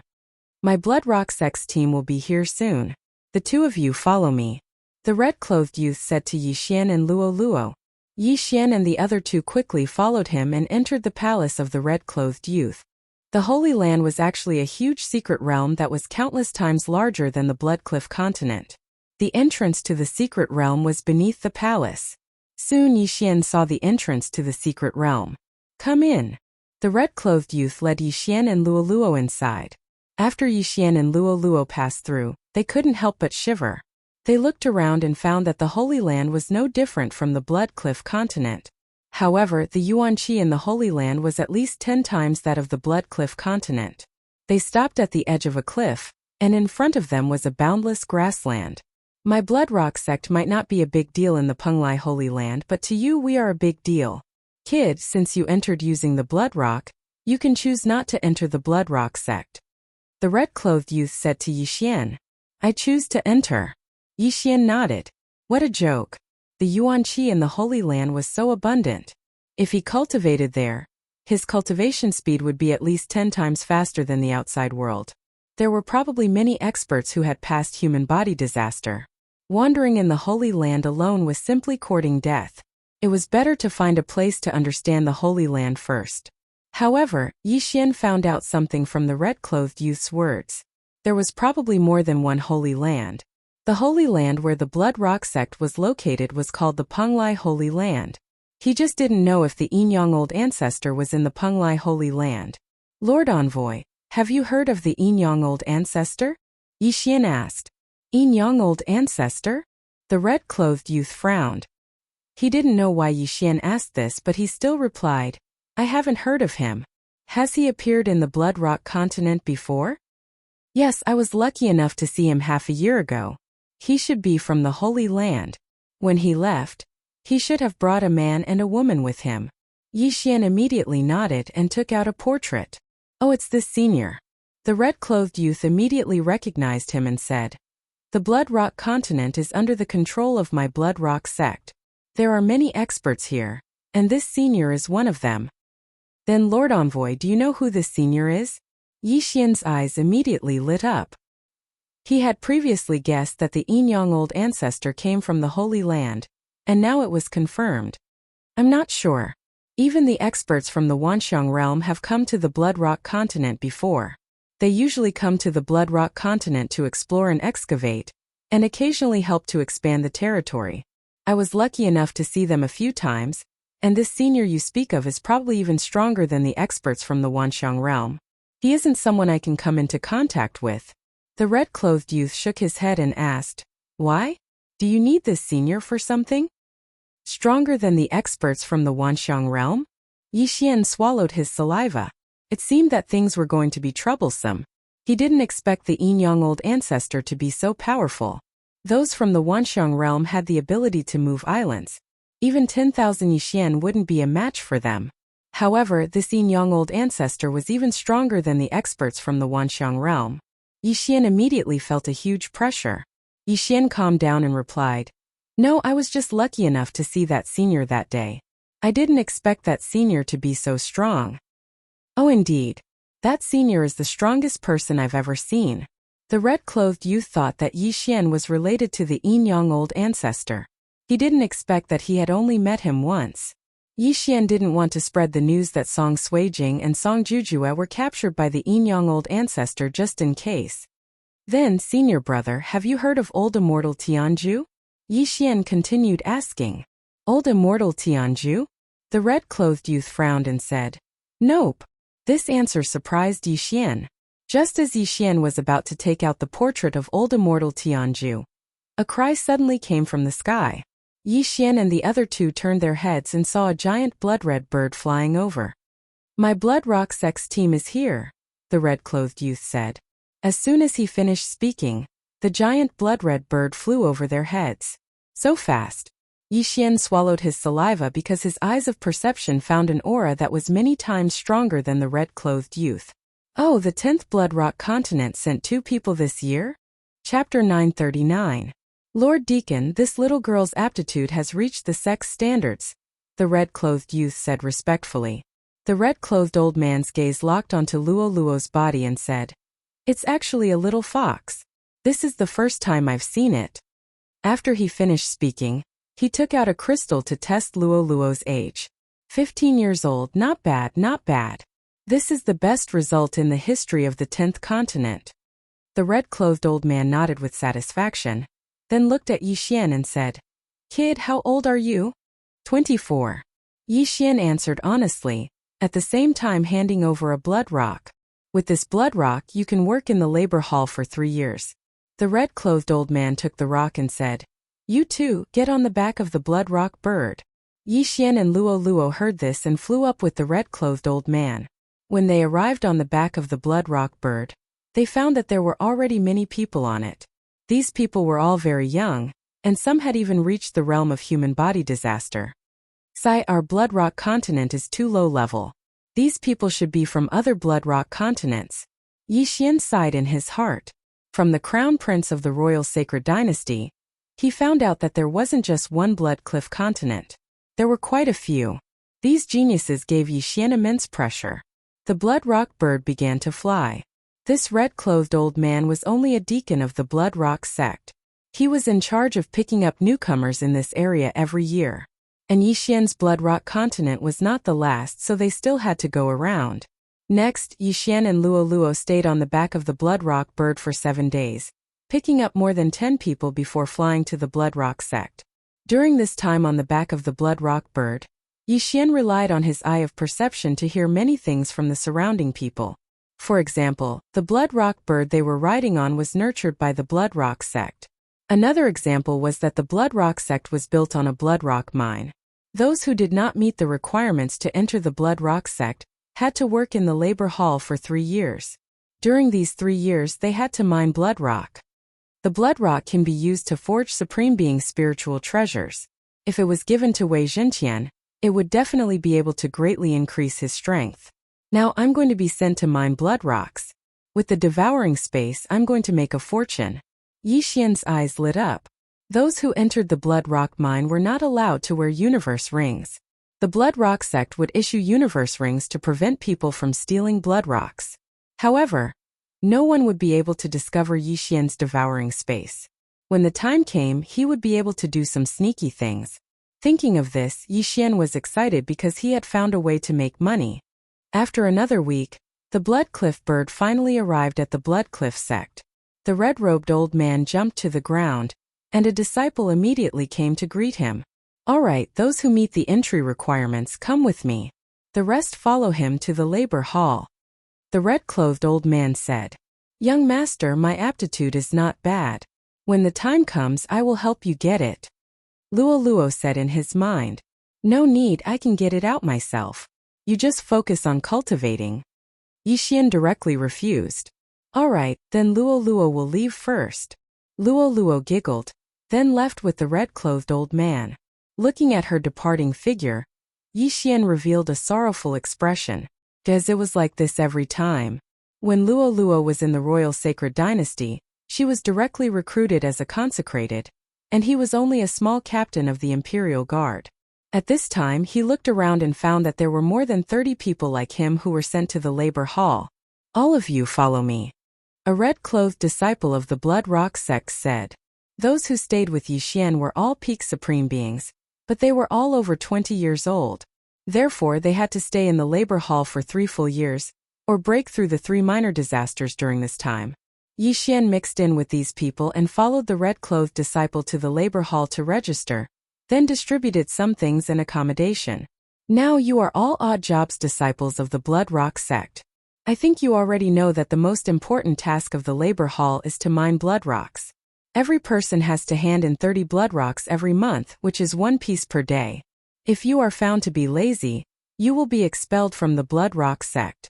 My Blood Rock Sex team will be here soon. The 2 of you follow me. The red-clothed youth said to Yi Xian and Luo Luo. Yi Xian and the other 2 quickly followed him and entered the palace of the red-clothed youth. The Holy Land was actually a huge secret realm that was countless times larger than the Bloodcliff continent. The entrance to the secret realm was beneath the palace. Soon Yi Xian saw the entrance to the secret realm. Come in. The red-clothed youth led Yi Xian and Luo Luo inside. After Yi Xian and Luo Luo passed through, they couldn't help but shiver. They looked around and found that the Holy Land was no different from the Bloodcliff continent. However, the yuan qi in the Holy Land was at least 10 times that of the Bloodcliff continent. They stopped at the edge of a cliff, and in front of them was a boundless grassland. My Blood Rock sect might not be a big deal in the Penglai Holy Land, but to you we are a big deal. Kid, since you entered using the Blood Rock, you can choose not to enter the Blood Rock sect. The red-clothed youth said to Yi Xian. I choose to enter. Yi Xian nodded. What a joke. The yuan qi in the Holy Land was so abundant. If he cultivated there, His cultivation speed would be at least 10 times faster than the outside world. There were probably many experts who had passed human body disaster. Wandering in the Holy Land alone was simply courting death. It was better to find a place to understand the Holy Land first. However, Yi Xian found out something from the red-clothed youth's words. There was probably more than one Holy Land. The Holy Land where the Blood Rock sect was located was called the Penglai Holy Land. He just didn't know if the Yinyang Old Ancestor was in the Penglai Holy Land. Lord Envoy, have you heard of the Yinyang Old Ancestor? Yi Xian asked. Yinyang Old Ancestor? The red-clothed youth frowned. He didn't know why Yi Xian asked this, but he still replied, I haven't heard of him. Has he appeared in the Blood Rock continent before? Yes, I was lucky enough to see him half a year ago. He should be from the Holy Land. When he left, he should have brought a man and a woman with him. Yi Xian immediately nodded and took out a portrait. Oh, it's this senior. The red-clothed youth immediately recognized him and said, The Blood Rock continent is under the control of my Blood Rock sect. There are many experts here, and this senior is one of them. Then Lord Envoy, do you know who this senior is? Yi Xian's eyes immediately lit up. He had previously guessed that the Yinyang Old Ancestor came from the Holy Land, and now it was confirmed. I'm not sure. Even the experts from the Wanxiang realm have come to the Blood Rock continent before. They usually come to the Blood Rock continent to explore and excavate, and occasionally help to expand the territory. I was lucky enough to see them a few times, and this senior you speak of is probably even stronger than the experts from the Wanxiang realm. He isn't someone I can come into contact with. The red-clothed youth shook his head and asked, Why? Do you need this senior for something? Stronger than the experts from the Wanxiang realm? Yi Xian swallowed his saliva. It seemed that things were going to be troublesome. He didn't expect the Yinyang Old Ancestor to be so powerful. Those from the Wanxiang realm had the ability to move islands. Even 10,000 Yi Xian wouldn't be a match for them. However, this Yinyang Old Ancestor was even stronger than the experts from the Wanxiang realm. Yi Xian immediately felt a huge pressure. Yi Xian calmed down and replied, No, I was just lucky enough to see that senior that day. I didn't expect that senior to be so strong. Oh indeed. That senior is the strongest person I've ever seen. The red-clothed youth thought that Yi Xian was related to the Yinyang Old Ancestor. He didn't expect that he had only met him once. Yi Xian didn't want to spread the news that Song Suijing and Song Jujue were captured by the Yinyang Old Ancestor just in case. Then, senior brother, have you heard of old immortal Tianju? Yi Xian continued asking. Old immortal Tianju? The red-clothed youth frowned and said, Nope. This answer surprised Yi Xian. Just as Yi Xian was about to take out the portrait of old immortal Tianju, a cry suddenly came from the sky. Yi Xian and the other two turned their heads and saw a giant blood-red bird flying over. My Blood Rock Sect's team is here, the red-clothed youth said. As soon as he finished speaking, the giant blood-red bird flew over their heads. So fast. Yi Xian swallowed his saliva because his eyes of perception found an aura that was many times stronger than the red-clothed youth. Oh, the 10th Blood Rock continent sent 2 people this year? Chapter 939. Lord Deacon, this little girl's aptitude has reached the sect's standards, the red-clothed youth said respectfully. The red-clothed old man's gaze locked onto Luo Luo's body and said, It's actually a little fox. This is the first time I've seen it. After he finished speaking, he took out a crystal to test Luo Luo's age. 15 years old, not bad, not bad. This is the best result in the history of the 10th continent. The red-clothed old man nodded with satisfaction, then looked at Yi Xian and said, Kid, how old are you? 24. Yi Xian answered honestly, at the same time handing over a blood rock. With this blood rock you can work in the labor hall for 3 years. The red-clothed old man took the rock and said, You too, get on the back of the blood rock bird. Yi Xian and Luo Luo heard this and flew up with the red-clothed old man. When they arrived on the back of the blood rock bird, they found that there were already many people on it. These people were all very young, and some had even reached the realm of human body disaster. Sai, our Blood Rock continent is too low level. These people should be from other Blood Rock continents. Yi Xian sighed in his heart. From the crown prince of the royal sacred dynasty, he found out that there wasn't just one Blood Cliff continent. There were quite a few. These geniuses gave Yixian immense pressure. The blood rock bird began to fly. This red-clothed old man was only a deacon of the blood rock sect. He was in charge of picking up newcomers in this area every year. And Yixian's blood rock continent was not the last, so they still had to go around. Next, Yixian and Luo stayed on the back of the blood rock bird for 7 days, picking up more than 10 people before flying to the blood rock sect. During this time on the back of the blood rock bird, Yixian relied on his eye of perception to hear many things from the surrounding people. For example, the blood rock bird they were riding on was nurtured by the blood rock sect. Another example was that the blood rock sect was built on a blood rock mine. Those who did not meet the requirements to enter the blood rock sect had to work in the labor hall for 3 years. During these 3 years they had to mine blood rock. The blood rock can be used to forge Supreme Being's spiritual treasures. If it was given to Wei Zhenqian, it would definitely be able to greatly increase his strength. Now I'm going to be sent to mine blood rocks. With the devouring space I'm going to make a fortune. Yixian's eyes lit up. Those who entered the blood rock mine were not allowed to wear universe rings. The blood rock sect would issue universe rings to prevent people from stealing blood rocks. However, no one would be able to discover Yixian's devouring space. When the time came, he would be able to do some sneaky things. Thinking of this, Yixian was excited because he had found a way to make money. After another week, the blood cliff bird finally arrived at the blood cliff sect. The red-robed old man jumped to the ground, and a disciple immediately came to greet him. All right, those who meet the entry requirements come with me. The rest follow him to the labor hall. The red-clothed old man said, Young master, my aptitude is not bad. When the time comes, I will help you get it. Luo said in his mind, No need, I can get it out myself. You just focus on cultivating. Yixian directly refused. All right, then Luo will leave first. Luo giggled, then left with the red-clothed old man. Looking at her departing figure, Yixian revealed a sorrowful expression. Guess it was like this every time. When Luo was in the royal sacred dynasty, she was directly recruited as a consecrated, and he was only a small captain of the imperial guard. At this time he looked around and found that there were more than 30 people like him who were sent to the labor hall. All of you follow me. A red-clothed disciple of the blood rock sect said. Those who stayed with Yixian were all peak supreme beings, but they were all over 20 years old. Therefore they had to stay in the labor hall for 3 full years, or break through the 3 minor disasters during this time. Yixian mixed in with these people and followed the red-clothed disciple to the labor hall to register, then distributed some things and accommodation. Now you are all odd jobs disciples of the blood rock sect. I think you already know that the most important task of the labor hall is to mine blood rocks. Every person has to hand in 30 blood rocks every month, which is 1 piece per day. If you are found to be lazy, you will be expelled from the blood rock sect.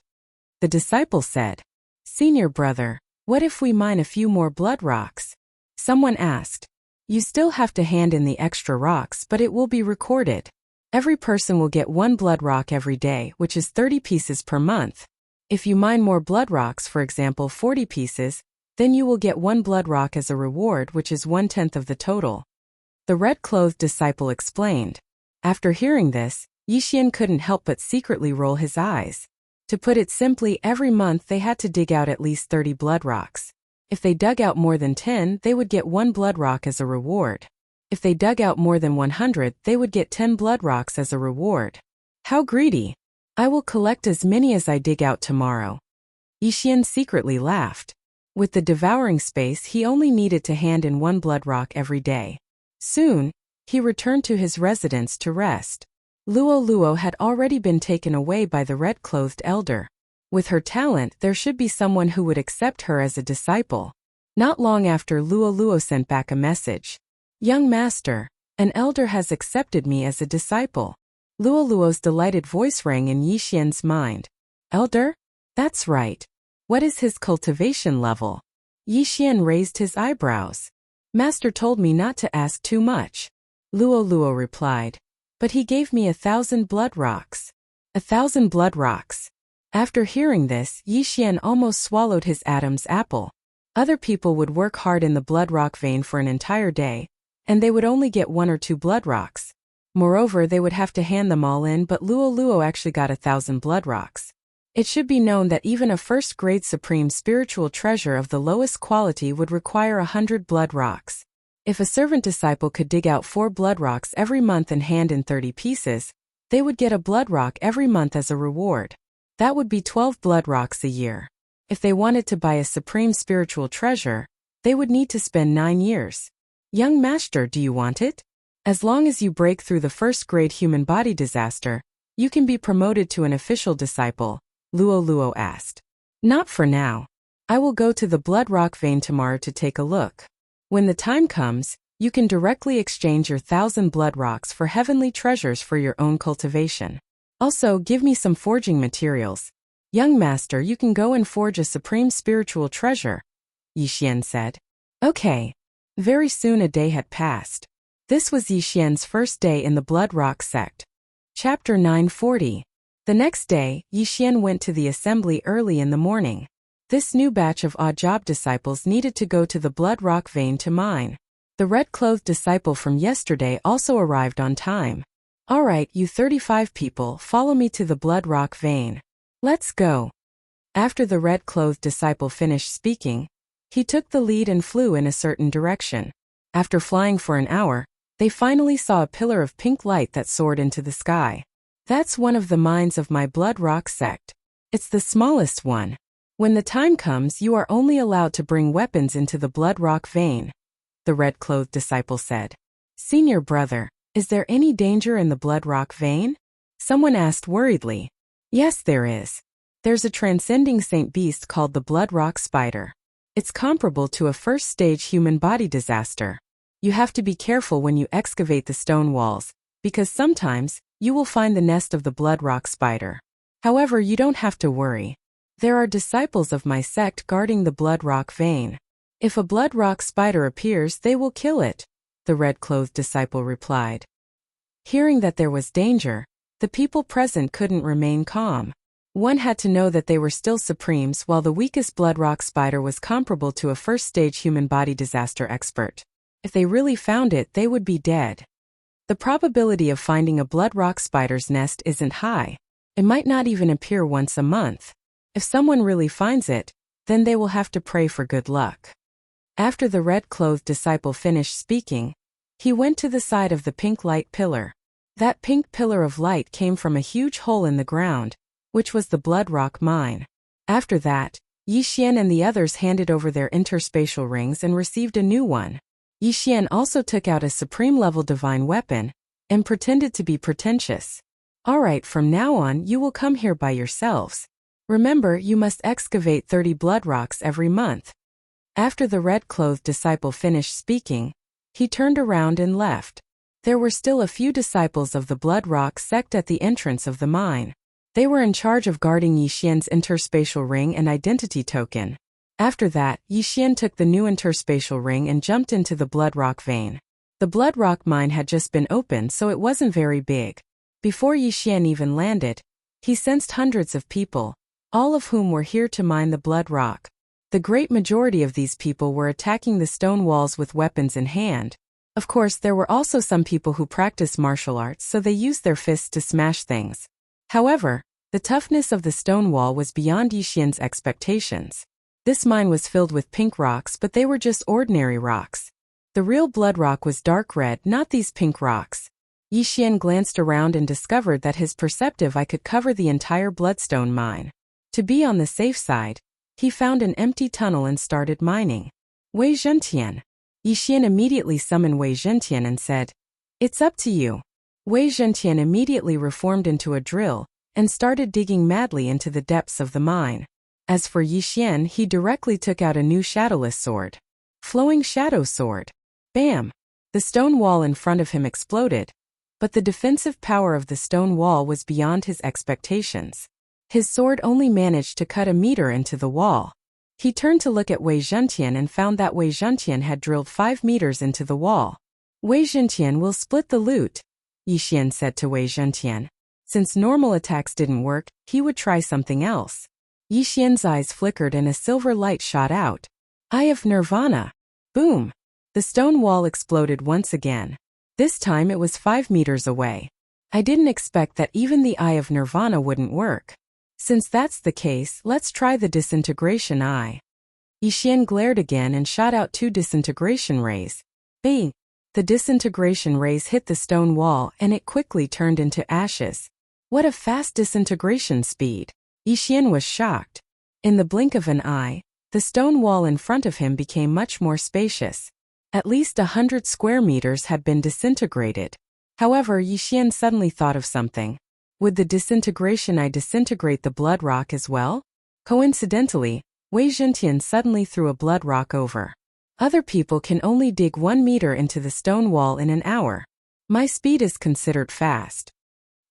The disciple said, Senior brother, what if we mine a few more blood rocks? Someone asked. You still have to hand in the extra rocks, but it will be recorded. Every person will get 1 blood rock every day, which is 30 pieces per month. If you mine more blood rocks, for example 40 pieces, then you will get 1 blood rock as a reward, which is 1/10 of the total. The red-clothed disciple explained. After hearing this, Yixian couldn't help but secretly roll his eyes. To put it simply, every month they had to dig out at least 30 blood rocks. If they dug out more than 10, they would get 1 blood rock as a reward. If they dug out more than 100, they would get 10 blood rocks as a reward. How greedy! I will collect as many as I dig out tomorrow. Yixian secretly laughed. With the devouring space, he only needed to hand in 1 blood rock every day. Soon, he returned to his residence to rest. Luo had already been taken away by the red-clothed elder. With her talent, there should be someone who would accept her as a disciple. Not long after, Luo sent back a message. Young master, an elder has accepted me as a disciple. Luo's delighted voice rang in Yixian's mind. Elder? That's right. What is his cultivation level? Yixian raised his eyebrows. Master told me not to ask too much. Luo replied. But he gave me 1,000 blood rocks. 1,000 blood rocks. After hearing this, Yixian almost swallowed his Adam's apple. Other people would work hard in the blood rock vein for an entire day, and they would only get 1 or 2 blood rocks. Moreover, they would have to hand them all in, but Luo Luo actually got 1,000 blood rocks. It should be known that even a first-grade supreme spiritual treasure of the lowest quality would require 100 blood rocks. If a servant disciple could dig out 4 blood rocks every month and hand in 30 pieces, they would get a blood rock every month as a reward. That would be 12 blood rocks a year. If they wanted to buy a supreme spiritual treasure, they would need to spend 9 years. Young master, do you want it? As long as you break through the first-grade human body disaster, you can be promoted to an official disciple, Luo Luo asked. Not for now. I will go to the blood rock vein tomorrow to take a look. When the time comes, you can directly exchange your 1,000 blood rocks for heavenly treasures for your own cultivation. Also, give me some forging materials. Young master, you can go and forge a supreme spiritual treasure, Yixian said. Okay. Very soon a day had passed. This was Yixian's first day in the Blood Rock sect. Chapter 940. The next day, Yixian went to the assembly early in the morning. This new batch of odd job disciples needed to go to the Blood Rock vein to mine. The red-clothed disciple from yesterday also arrived on time. All right, you 35 people, follow me to the Blood Rock vein. Let's go. After the red-clothed disciple finished speaking, he took the lead and flew in a certain direction. After flying for an hour, they finally saw a pillar of pink light that soared into the sky. That's one of the mines of my Blood Rock sect. It's the smallest one. When the time comes, you are only allowed to bring weapons into the Blood Rock vein, the red-clothed disciple said. Senior brother, is there any danger in the Blood Rock vein? Someone asked worriedly. Yes, there is. There's a transcending saint beast called the Blood Rock Spider. It's comparable to a first-stage human body disaster. You have to be careful when you excavate the stone walls, because sometimes you will find the nest of the Blood Rock Spider. However, you don't have to worry. There are disciples of my sect guarding the Blood Rock vein. If a Blood Rock Spider appears, they will kill it, the red-clothed disciple replied. Hearing that there was danger, the people present couldn't remain calm. One had to know that they were still supremes, while the weakest Blood Rock Spider was comparable to a first-stage human body disaster expert. If they really found it, they would be dead. The probability of finding a Blood Rock Spider's nest isn't high. It might not even appear once a month. If someone really finds it, then they will have to pray for good luck. After the red-clothed disciple finished speaking, he went to the side of the pink light pillar. That pink pillar of light came from a huge hole in the ground, which was the Blood Rock mine. After that, Yixian and the others handed over their interspatial rings and received a new one. Yixian also took out a supreme-level divine weapon and pretended to be pretentious. All right, from now on you will come here by yourselves. Remember, you must excavate 30 blood rocks every month. After the red-clothed disciple finished speaking, he turned around and left. There were still a few disciples of the Blood Rock sect at the entrance of the mine. They were in charge of guarding Yixian's interspatial ring and identity token. After that, Yixian took the new interspatial ring and jumped into the Blood Rock vein. The Blood Rock mine had just been opened, so it wasn't very big. Before Yixian even landed, he sensed hundreds of people, all of whom were here to mine the Blood Rock. The great majority of these people were attacking the stone walls with weapons in hand. Of course, there were also some people who practiced martial arts, so they used their fists to smash things. However, the toughness of the stone wall was beyond Yixian's expectations. This mine was filled with pink rocks, but they were just ordinary rocks. The real blood rock was dark red, not these pink rocks. Yixian glanced around and discovered that his perceptive eye could cover the entire bloodstone mine. To be on the safe side, he found an empty tunnel and started mining. Wei Zhentian. Yixian immediately summoned Wei Zhentian and said, "It's up to you." Wei Zhentian immediately reformed into a drill and started digging madly into the depths of the mine. As for Yixian, he directly took out a new shadowless sword. Flowing shadow sword. Bam! The stone wall in front of him exploded, but the defensive power of the stone wall was beyond his expectations. His sword only managed to cut a meter into the wall. He turned to look at Wei Zhentian and found that Wei Zhentian had drilled 5 meters into the wall. Wei Zhentian will split the loot, Yixian said to Wei Zhentian. Since normal attacks didn't work, he would try something else. Yixian's eyes flickered and a silver light shot out. Eye of Nirvana. Boom! The stone wall exploded once again. This time it was 5 meters away. I didn't expect that even the eye of nirvana wouldn't work. Since that's the case, let's try the disintegration eye. Yixian glared again and shot out 2 disintegration rays. Bang! The disintegration rays hit the stone wall and it quickly turned into ashes. What a fast disintegration speed! Yixian was shocked. In the blink of an eye, the stone wall in front of him became much more spacious. At least 100 square meters had been disintegrated. However, Yixian suddenly thought of something. Would the disintegration eye disintegrate the blood rock as well? Coincidentally, Wei Zhentian suddenly threw a blood rock over. Other people can only dig 1 meter into the stone wall in an hour. My speed is considered fast.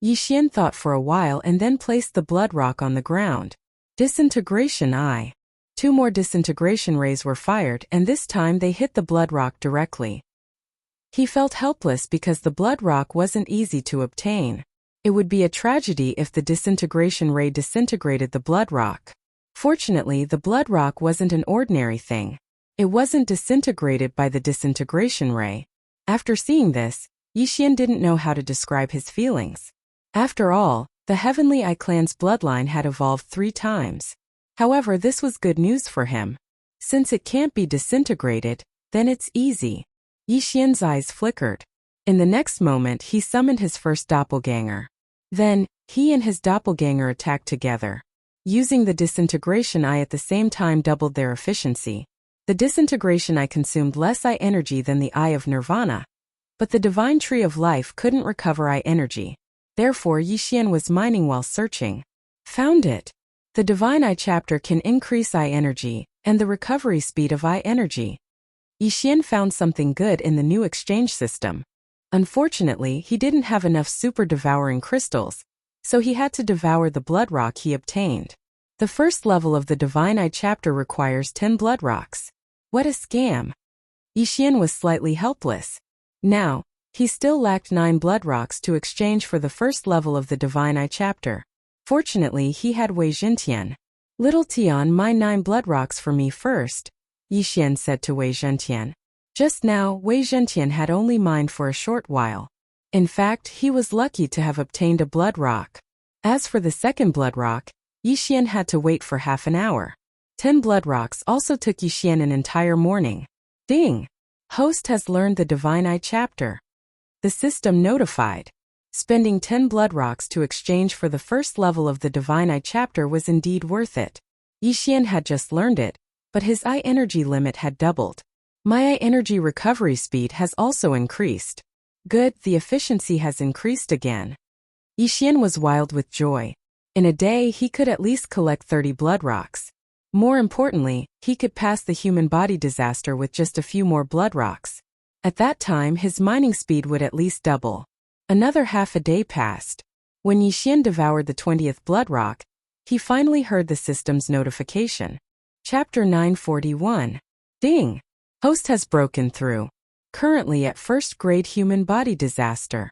Yixian thought for a while and then placed the blood rock on the ground. Disintegration eye. 2 more disintegration rays were fired and this time they hit the blood rock directly. He felt helpless because the blood rock wasn't easy to obtain. It would be a tragedy if the disintegration ray disintegrated the blood rock. Fortunately, the blood rock wasn't an ordinary thing. It wasn't disintegrated by the disintegration ray. After seeing this, Yixian didn't know how to describe his feelings. After all, the Heavenly Eye clan's bloodline had evolved 3 times. However, this was good news for him. Since it can't be disintegrated, then it's easy. Yixian's eyes flickered. In the next moment, he summoned his first doppelganger. Then, he and his doppelganger attacked together. Using the disintegration eye at the same time doubled their efficiency. The disintegration eye consumed less eye energy than the eye of nirvana. But the divine tree of life couldn't recover eye energy. Therefore, Yixian was mining while searching. Found it! The divine eye chapter can increase eye energy, and the recovery speed of eye energy. Yixian found something good in the new exchange system. Unfortunately, he didn't have enough super devouring crystals, so he had to devour the blood rock he obtained. The first level of the Divine Eye chapter requires 10 blood rocks. What a scam! Yixian was slightly helpless. Now, he still lacked 9 blood rocks to exchange for the first level of the Divine Eye chapter. Fortunately, he had Wei Zhentian. Little Tian, mine 9 blood rocks for me first, Yixian said to Wei Zhentian. Just now, Wei Zhentian had only mined for a short while. In fact, he was lucky to have obtained a blood rock. As for the second blood rock, Yixian had to wait for half an hour. 10 blood rocks also took Yixian an entire morning. Ding! Host has learned the Divine Eye chapter. The system notified. Spending 10 blood rocks to exchange for the first level of the Divine Eye chapter was indeed worth it. Yixian had just learned it, but his eye energy limit had doubled. My eye energy recovery speed has also increased. Good, the efficiency has increased again. Yixian was wild with joy. In a day, he could at least collect 30 blood rocks. More importantly, he could pass the human body disaster with just a few more blood rocks. At that time, his mining speed would at least double. Another half a day passed. When Yixian devoured the 20th blood rock, he finally heard the system's notification. Chapter 941. Ding! Host has broken through. Currently at first grade human body disaster.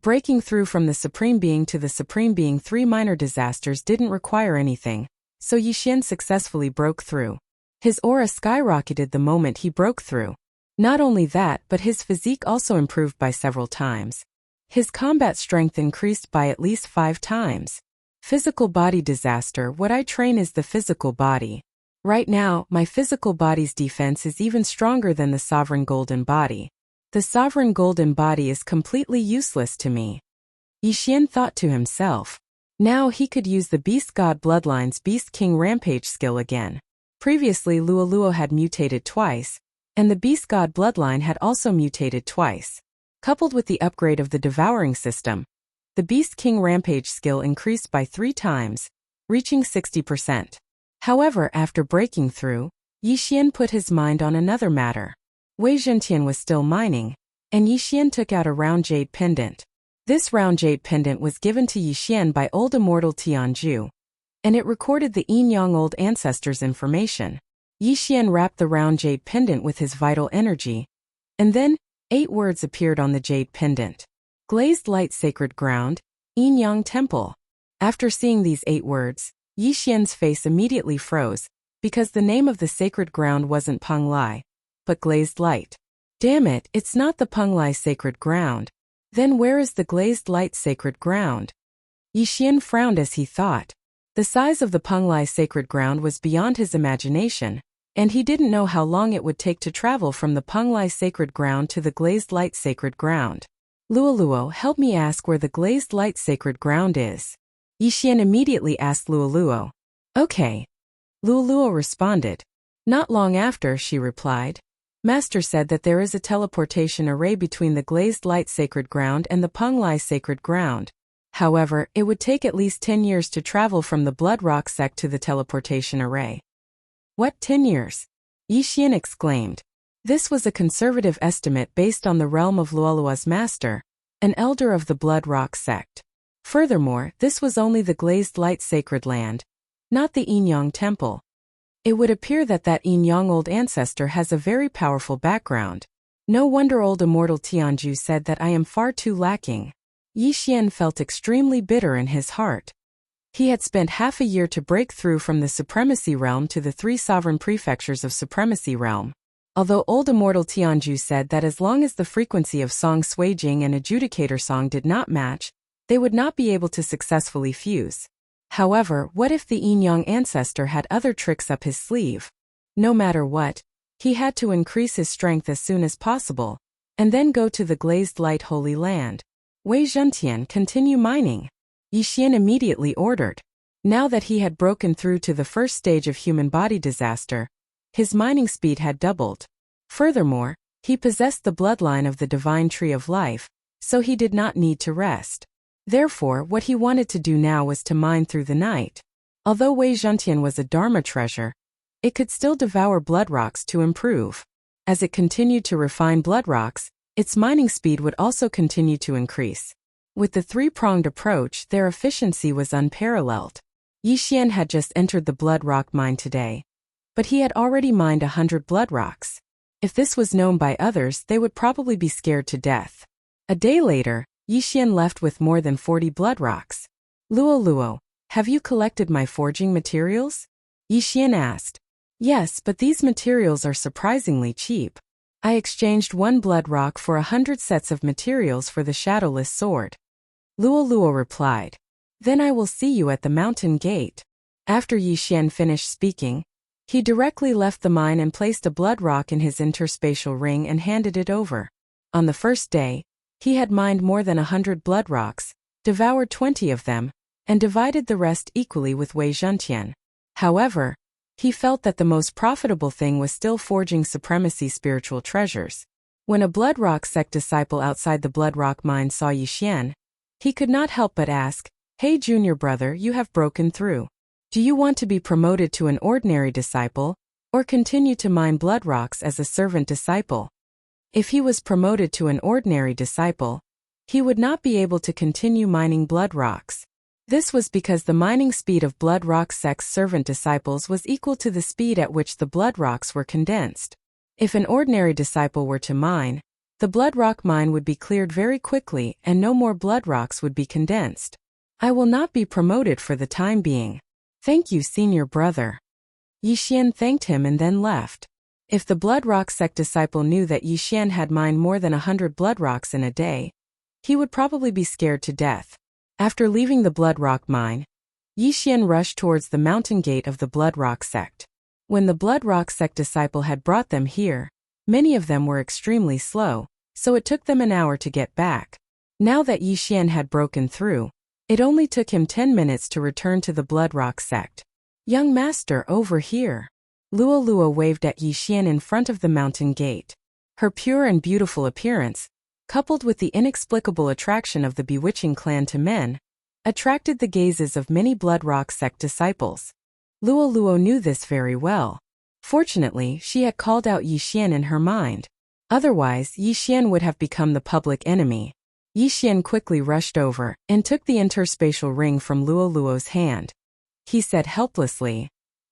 Breaking through from the Supreme Being to the Supreme Being, 3 minor disasters didn't require anything, so Yixian successfully broke through. His aura skyrocketed the moment he broke through. Not only that, but his physique also improved by several times. His combat strength increased by at least 5 times. Physical body disaster. What I train is the physical body. Right now, my physical body's defense is even stronger than the sovereign golden body. The sovereign golden body is completely useless to me. Yixian thought to himself. Now he could use the Beast God Bloodline's Beast King Rampage skill again. Previously, Luoluo had mutated twice, and the Beast God Bloodline had also mutated twice. Coupled with the upgrade of the Devouring system, the Beast King Rampage skill increased by 3 times, reaching 60%. However, after breaking through, Yixian put his mind on another matter. Wei Zhentian was still mining, and Yixian took out a round jade pendant. This round jade pendant was given to Yixian by old immortal Tianju, and it recorded the Yin-Yang old ancestors' information. Yixian wrapped the round jade pendant with his vital energy, and then 8 words appeared on the jade pendant. Glazed light sacred ground, Yin-Yang temple. After seeing these 8 words, Yixian's face immediately froze, because the name of the sacred ground wasn't Peng Lai, but glazed light. Damn it, it's not the Penglai sacred ground. Then where is the glazed light sacred ground? Yixian frowned as he thought. The size of the Penglai sacred ground was beyond his imagination, and he didn't know how long it would take to travel from the Penglai sacred ground to the glazed light sacred ground. Luoluo, help me ask where the glazed light sacred ground is. Yixian immediately asked Luoluo. Okay. Luoluo responded. Not long after, she replied. Master said that there is a teleportation array between the glazed light sacred ground and the Penglai sacred ground. However, it would take at least 10 years to travel from the Blood Rock sect to the teleportation array. What, 10 years? Yixian exclaimed. This was a conservative estimate based on the realm of Luoluo's master, an elder of the Blood Rock sect. Furthermore, this was only the glazed light sacred land, not the Yinyang temple. It would appear that Yinyang old ancestor has a very powerful background. No wonder old immortal Tianju said that I am far too lacking. Yixian felt extremely bitter in his heart. He had spent half a year to break through from the Supremacy Realm to the 3 sovereign prefectures of Supremacy Realm. Although old immortal Tianju said that as long as the frequency of Song Suijing and Adjudicator Song did not match, they would not be able to successfully fuse. However, what if the Yinyang ancestor had other tricks up his sleeve? No matter what, he had to increase his strength as soon as possible, and then go to the glazed light holy land. Wei Zhentian, continue mining. Yixian immediately ordered. Now that he had broken through to the first stage of human body disaster, his mining speed had doubled. Furthermore, he possessed the bloodline of the divine tree of life, so he did not need to rest. Therefore, what he wanted to do now was to mine through the night. Although Wei Zhentian was a Dharma treasure, it could still devour blood rocks to improve. As it continued to refine blood rocks, its mining speed would also continue to increase. With the 3-pronged approach, their efficiency was unparalleled. Yixian had just entered the blood rock mine today, but he had already mined 100 blood rocks. If this was known by others, they would probably be scared to death. A day later, Yixian left with more than 40 blood rocks. Luoluo, have you collected my forging materials? Yixian asked. Yes, but these materials are surprisingly cheap. I exchanged 1 blood rock for 100 sets of materials for the shadowless sword. Luoluo replied. Then I will see you at the mountain gate. After Yixian finished speaking, he directly left the mine and placed a blood rock in his interspatial ring and handed it over. On the first day, he had mined more than 100 blood rocks, devoured 20 of them, and divided the rest equally with Wei Zhentian. However, he felt that the most profitable thing was still forging supremacy spiritual treasures. When a blood rock sect disciple outside the blood rock mine saw Yixian, he could not help but ask, Hey junior brother, you have broken through. Do you want to be promoted to an ordinary disciple, or continue to mine blood rocks as a servant disciple? If he was promoted to an ordinary disciple, he would not be able to continue mining blood rocks. This was because the mining speed of blood rock sect's servant disciples was equal to the speed at which the blood rocks were condensed. If an ordinary disciple were to mine, the blood rock mine would be cleared very quickly and no more blood rocks would be condensed. I will not be promoted for the time being. Thank you, senior brother. Yixian thanked him and then left. If the blood rock sect disciple knew that Yixian had mined more than 100 blood rocks in a day, he would probably be scared to death. After leaving the blood rock mine, Yixian rushed towards the mountain gate of the blood rock sect. When the blood rock sect disciple had brought them here, many of them were extremely slow, so it took them an hour to get back. Now that Yixian had broken through, it only took him 10 minutes to return to the blood rock sect. Young master, over here. Luoluo waved at Yixian in front of the mountain gate. Her pure and beautiful appearance, coupled with the inexplicable attraction of the bewitching clan to men, attracted the gazes of many blood rock sect disciples. Luoluo knew this very well. Fortunately, she had called out Yixian in her mind. Otherwise, Yixian would have become the public enemy. Yixian quickly rushed over and took the interspatial ring from Luoluo's hand. He said helplessly,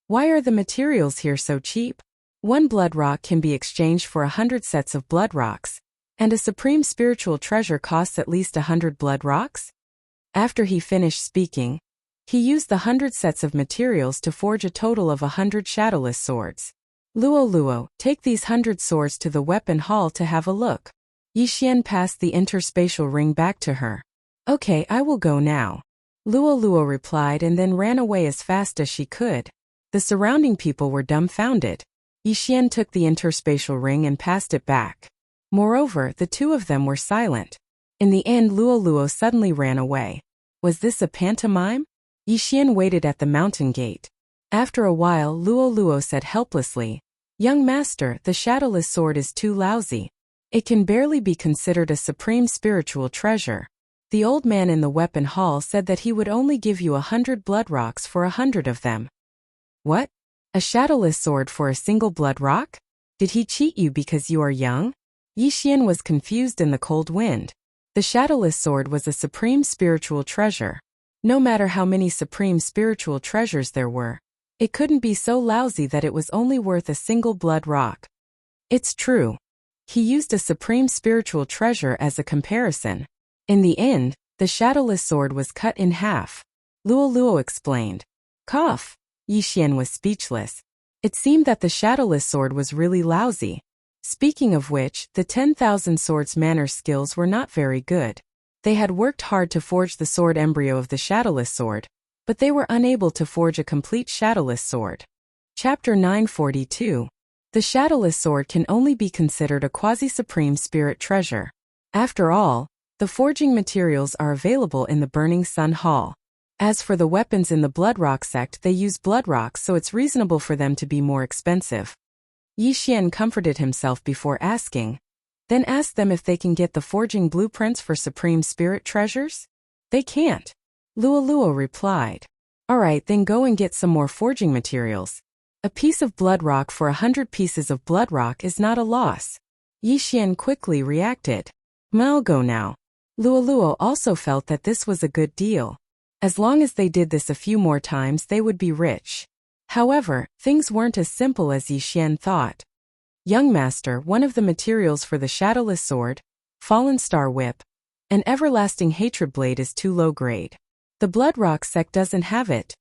Why are the materials here so cheap? 1 blood rock can be exchanged for 100 sets of blood rocks, and a supreme spiritual treasure costs at least 100 blood rocks? After he finished speaking, he used the 100 sets of materials to forge a total of 100 shadowless swords. Luo Luo, take these 100 swords to the weapon hall to have a look. Yixian passed the interspatial ring back to her. Okay, I will go now. Luo Luo replied and then ran away as fast as she could. The surrounding people were dumbfounded. Yixian took the interspatial ring and passed it back. Moreover, the two of them were silent. In the end, Luo Luo suddenly ran away. Was this a pantomime? Yixian waited at the mountain gate. After a while, Luo Luo said helplessly, "Young master, the shadowless sword is too lousy. It can barely be considered a supreme spiritual treasure." The old man in the weapon hall said that he would only give you 100 blood rocks for 100 of them. What? A shadowless sword for a single blood rock? Did he cheat you because you are young? Yixian was confused in the cold wind. The shadowless sword was a supreme spiritual treasure. No matter how many supreme spiritual treasures there were, it couldn't be so lousy that it was only worth a single blood rock. It's true. He used a supreme spiritual treasure as a comparison. In the end, the shadowless sword was cut in half. Luo Luo explained. Cough. Yixian was speechless. It seemed that the shadowless sword was really lousy. Speaking of which, the 10,000 swords manner skills were not very good. They had worked hard to forge the sword embryo of the shadowless sword, but they were unable to forge a complete shadowless sword. Chapter 942. The shadowless sword can only be considered a quasi-supreme spirit treasure. After all, the forging materials are available in the Burning Sun Hall. As for the weapons in the Bloodrock sect, they use bloodrock, so it's reasonable for them to be more expensive. Yixian comforted himself before asking. Then ask them if they can get the forging blueprints for supreme spirit treasures? They can't. Luo Luo replied. Alright, then go and get some more forging materials. A piece of bloodrock for 100 pieces of bloodrock is not a loss. Yixian quickly reacted. I'll go now. Luo Luo also felt that this was a good deal. As long as they did this a few more times, they would be rich. However, things weren't as simple as Yixian thought. Young master, one of the materials for the shadowless sword, fallen star whip, an everlasting hatred blade is too low grade. The Bloodrock sect doesn't have it.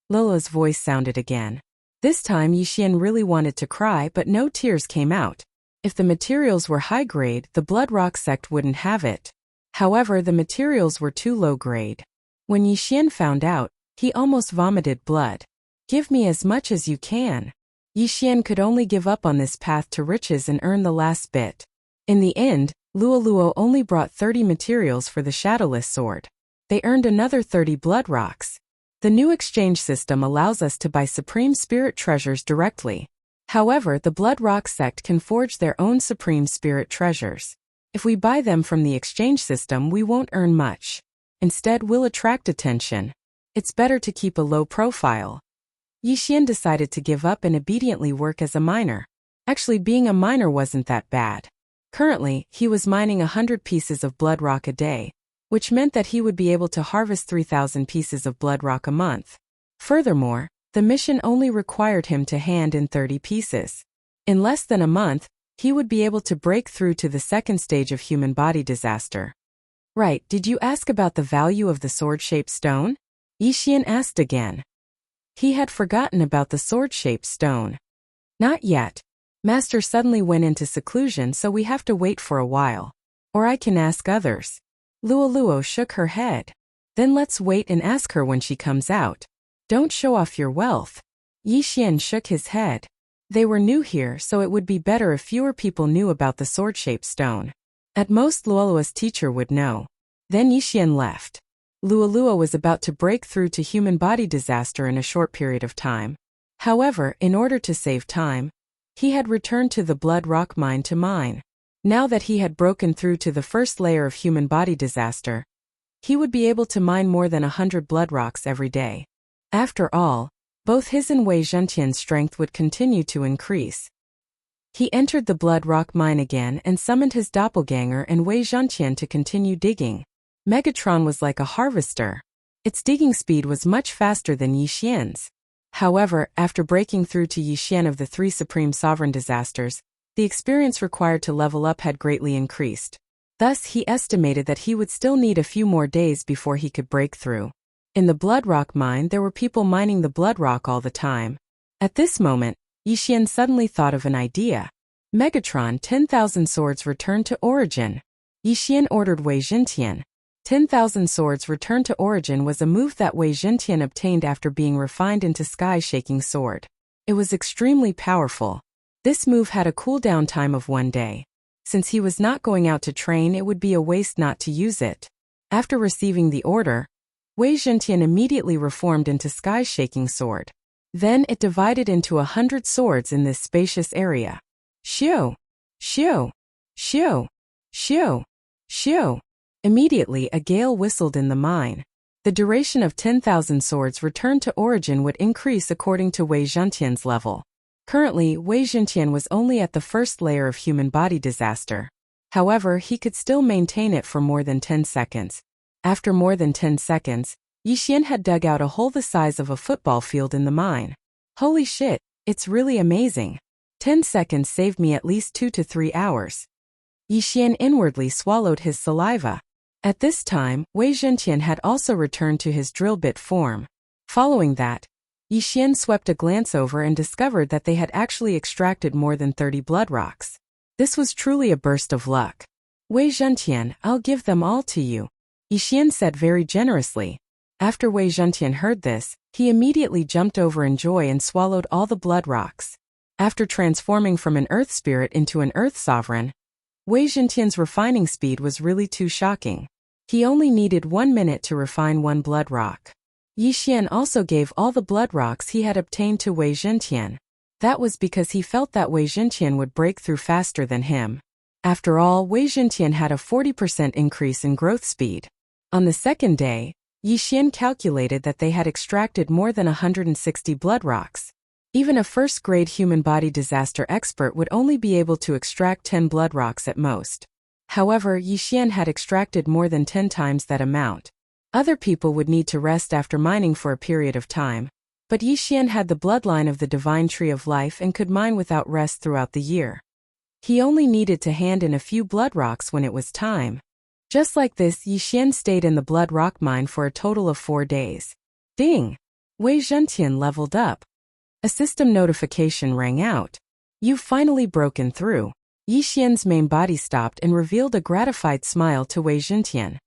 Lola's voice sounded again. This time Yixian really wanted to cry, but no tears came out. If the materials were high grade, the Bloodrock sect wouldn't have it. However, the materials were too low grade. When Yixian found out, he almost vomited blood. Give me as much as you can. Yixian could only give up on this path to riches and earn the last bit. In the end, Luo Luo only brought 30 materials for the shadowless sword. They earned another 30 blood rocks. The new exchange system allows us to buy supreme spirit treasures directly. However, the Bloodrock sect can forge their own supreme spirit treasures. If we buy them from the exchange system, we won't earn much. Instead, we'll attract attention. It's better to keep a low profile. Yixian decided to give up and obediently work as a miner. Actually, being a miner wasn't that bad. Currently, he was mining 100 pieces of bloodrock a day, which meant that he would be able to harvest 3,000 pieces of bloodrock a month. Furthermore, the mission only required him to hand in 30 pieces. In less than a month, he would be able to break through to the second stage of human body disaster. Right, did you ask about the value of the sword-shaped stone? Yixian asked again. He had forgotten about the sword-shaped stone. Not yet. Master suddenly went into seclusion, so we have to wait for a while. Or I can ask others. Luo Luo shook her head. Then let's wait and ask her when she comes out. Don't show off your wealth. Yixian shook his head. They were new here, so it would be better if fewer people knew about the sword-shaped stone. At most, Luolua's teacher would know. Then Yixian left. Luo Luo was about to break through to human body disaster in a short period of time. However, in order to save time, he had returned to the Bloodrock mine to mine. Now that he had broken through to the first layer of human body disaster, he would be able to mine more than 100 bloodrocks every day. After all, both his and Wei Zhentian's strength would continue to increase. He entered the Bloodrock mine again and summoned his doppelganger and Wei Zhentian to continue digging. Megatron was like a harvester. Its digging speed was much faster than Yixian's. However, after breaking through to Yixian of the 3 supreme sovereign disasters, the experience required to level up had greatly increased. Thus, he estimated that he would still need a few more days before he could break through. In the Bloodrock mine, there were people mining the bloodrock all the time. At this moment, Yixian suddenly thought of an idea. Megatron 10,000 swords return to origin. Yixian ordered Wei Jintian. 10,000 swords return to origin was a move that Wei Jintian obtained after being refined into sky-shaking sword. It was extremely powerful. This move had a cooldown time of 1 day. Since he was not going out to train, it would be a waste not to use it. After receiving the order, Wei Jintian immediately reformed into sky-shaking sword. Then it divided into 100 swords in this spacious area. Xiu! Xiu! Xiu! Xiu! Xiu! Immediately a gale whistled in the mine. The duration of 10,000 swords returned to origin would increase according to Wei Jintian's level. Currently, Wei Jintian was only at the first layer of human body disaster. However, he could still maintain it for more than 10 seconds. After more than 10 seconds, Yixian had dug out a hole the size of a football field in the mine. Holy shit, it's really amazing. 10 seconds saved me at least 2 to 3 hours. Yixian inwardly swallowed his saliva. At this time, Wei Jintian had also returned to his drill bit form. Following that, Yixian swept a glance over and discovered that they had actually extracted more than 30 blood rocks. This was truly a burst of luck. Wei Jintian, I'll give them all to you, Yixian said very generously. After Wei Jintian heard this, he immediately jumped over in joy and swallowed all the blood rocks. After transforming from an earth spirit into an earth sovereign, Wei Jintian's refining speed was really too shocking. He only needed 1 minute to refine 1 blood rock. Yixian also gave all the blood rocks he had obtained to Wei Jintian. That was because he felt that Wei Jintian would break through faster than him. After all, Wei Jintian had a 40% increase in growth speed. On the second day, Yixian calculated that they had extracted more than 160 blood rocks. Even a first-grade human body disaster expert would only be able to extract 10 blood rocks at most. However, Yixian had extracted more than 10 times that amount. Other people would need to rest after mining for a period of time, but Yixian had the bloodline of the divine tree of life and could mine without rest throughout the year. He only needed to hand in a few blood rocks when it was time. Just like this, Yixian stayed in the blood rock mine for a total of 4 days. Ding! Wei Jintian leveled up. A system notification rang out. You've finally broken through. Yixian's main body stopped and revealed a gratified smile to Wei Jintian.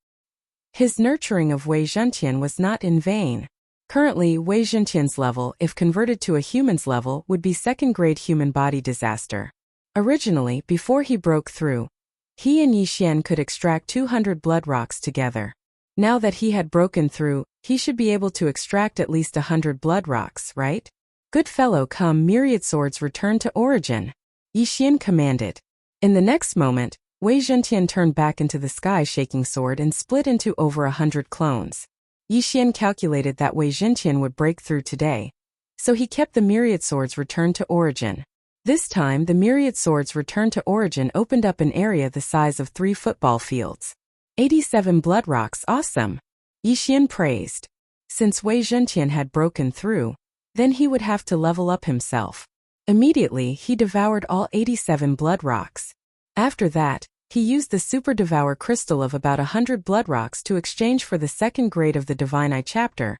His nurturing of Wei Jintian was not in vain. Currently, Wei Jintian's level, if converted to a human's level, would be second-grade human body disaster. Originally, before he broke through, he and Yixian could extract 200 blood rocks together. Now that he had broken through, he should be able to extract at least 100 blood rocks, right? Good fellow, come, myriad swords return to origin, Yixian commanded. In the next moment, Wei Jintian turned back into the sky-shaking sword and split into over 100 clones. Yixian calculated that Wei Jintian would break through today, so he kept the myriad swords returned to origin. This time, the myriad swords returned to origin opened up an area the size of 3 football fields. 87 blood rocks, awesome! Yixian praised. Since Wei Jintian had broken through, then he would have to level up himself. Immediately, he devoured all 87 blood rocks. After that, he used the Super Devour crystal of about 100 blood rocks to exchange for the second grade of the Divine Eye chapter,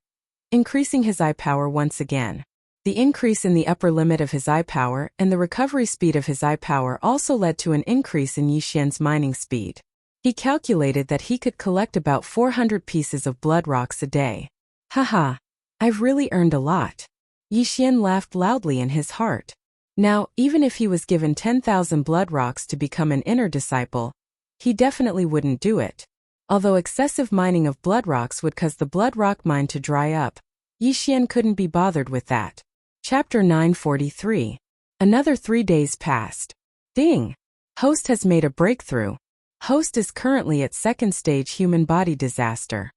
increasing his eye power once again. The increase in the upper limit of his eye power and the recovery speed of his eye power also led to an increase in Yixian's mining speed. He calculated that he could collect about 400 pieces of blood rocks a day. Haha, I've really earned a lot. Yixian laughed loudly in his heart. Now, even if he was given 10,000 blood rocks to become an inner disciple, he definitely wouldn't do it. Although excessive mining of blood rocks would cause the blood rock mine to dry up, Yixian couldn't be bothered with that. Chapter 943. Another 3 days passed. Ding! Host has made a breakthrough. Host is currently at second stage human body disaster.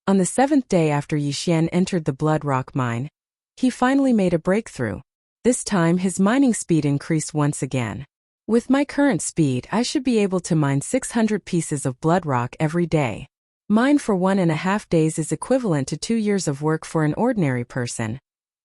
On the 7th day after Yixian entered the blood rock mine, he finally made a breakthrough. This time his mining speed increased once again. With my current speed, I should be able to mine 600 pieces of blood rock every day. Mine for 1.5 days is equivalent to 2 years of work for an ordinary person.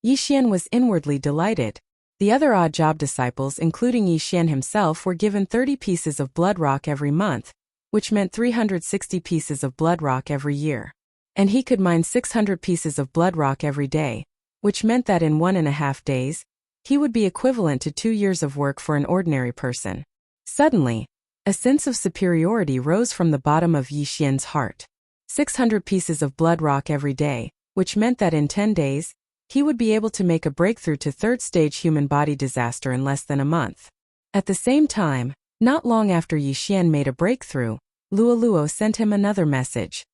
Yixian was inwardly delighted. The other odd job disciples, including Yixian himself, were given 30 pieces of blood rock every month, which meant 360 pieces of blood rock every year. And he could mine 600 pieces of blood rock every day, which meant that in 1.5 days, he would be equivalent to 2 years of work for an ordinary person. Suddenly, a sense of superiority rose from the bottom of Yi Xian's heart. 600 pieces of blood rock every day, which meant that in 10 days, he would be able to make a breakthrough to third-stage human body disaster in less than a month. At the same time, not long after Yi Xian made a breakthrough, Luoluo sent him another message.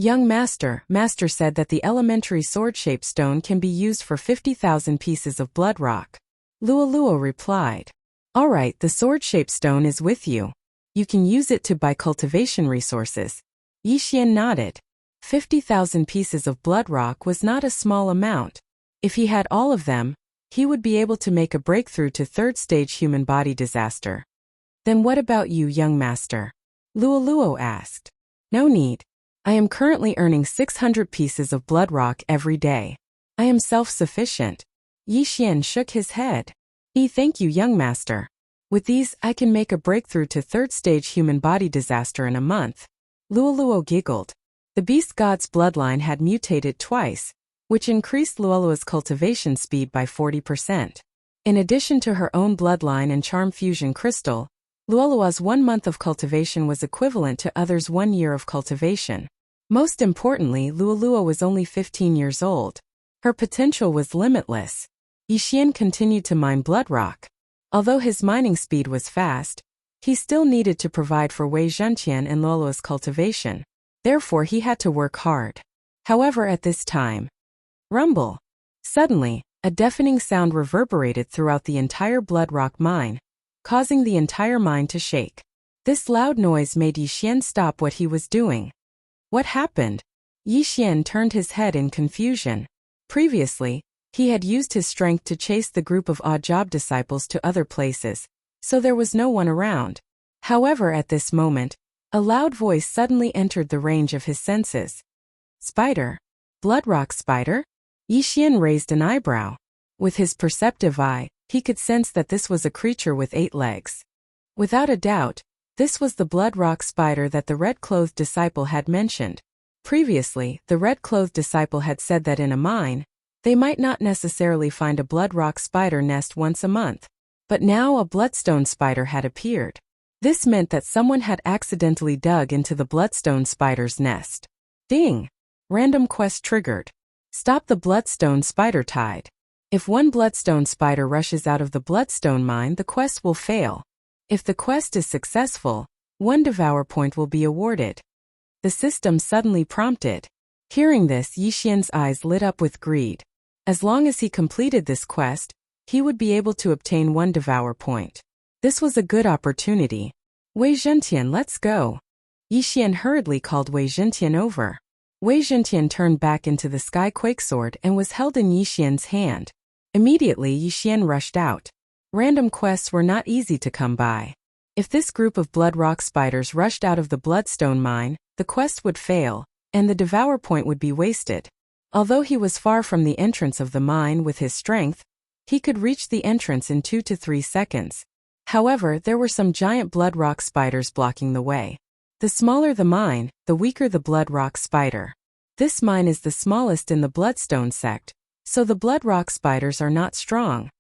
Young master, master said that the elementary sword-shaped stone can be used for 50,000 pieces of blood rock. Luoluo replied, "All right, the sword-shaped stone is with you. You can use it to buy cultivation resources." Yi Xian nodded. 50,000 pieces of blood rock was not a small amount. If he had all of them, he would be able to make a breakthrough to third-stage human body disaster. "Then what about you, young master?" Luoluo asked. "No need. I am currently earning 600 pieces of blood rock every day. I am self-sufficient." Yi Xian shook his head. Thank you, young master. With these, I can make a breakthrough to third-stage human body disaster in a month." Luoluo giggled. The beast god's bloodline had mutated twice, which increased Luoluo's cultivation speed by 40%. In addition to her own bloodline and charm fusion crystal, Luoluo's 1 month of cultivation was equivalent to others' 1 year of cultivation. Most importantly, Luoluo was only 15 years old. Her potential was limitless. Yi Xian continued to mine blood rock. Although his mining speed was fast, he still needed to provide for Wei Zhentian and Luoluo's cultivation. Therefore, he had to work hard. However, at this time, rumble. Suddenly, a deafening sound reverberated throughout the entire blood rock mine, causing the entire mine to shake. This loud noise made Yi Xian stop what he was doing. What happened? Yi Xian turned his head in confusion. Previously, he had used his strength to chase the group of odd job disciples to other places, so there was no one around. However, at this moment, a loud voice suddenly entered the range of his senses. "Spider? Bloodrock spider?" Yi Xian raised an eyebrow. With his perceptive eye, he could sense that this was a creature with 8 legs. Without a doubt, this was the bloodrock spider that the red-clothed disciple had mentioned. Previously, the red-clothed disciple had said that in a mine, they might not necessarily find a bloodrock spider nest once a month. But now a bloodstone spider had appeared. This meant that someone had accidentally dug into the bloodstone spider's nest. Ding! Random quest triggered. Stop the bloodstone spider tide. If one bloodstone spider rushes out of the bloodstone mine, the quest will fail. If the quest is successful, 1 devour point will be awarded. The system suddenly prompted. Hearing this, Yi Xian's eyes lit up with greed. As long as he completed this quest, he would be able to obtain 1 devour point. This was a good opportunity. "Wei Zhentian, let's go." Yi Xian hurriedly called Wei Zhentian over. Wei Zhentian turned back into the sky quake sword and was held in Yi Xian's hand. Immediately, Yi Xian rushed out. Random quests were not easy to come by. If this group of bloodrock spiders rushed out of the bloodstone mine, the quest would fail, and the devour point would be wasted. Although he was far from the entrance of the mine with his strength, he could reach the entrance in 2 to 3 seconds. However, there were some giant bloodrock spiders blocking the way. The smaller the mine, the weaker the bloodrock spider. This mine is the smallest in the bloodstone sect, so the bloodrock spiders are not strong.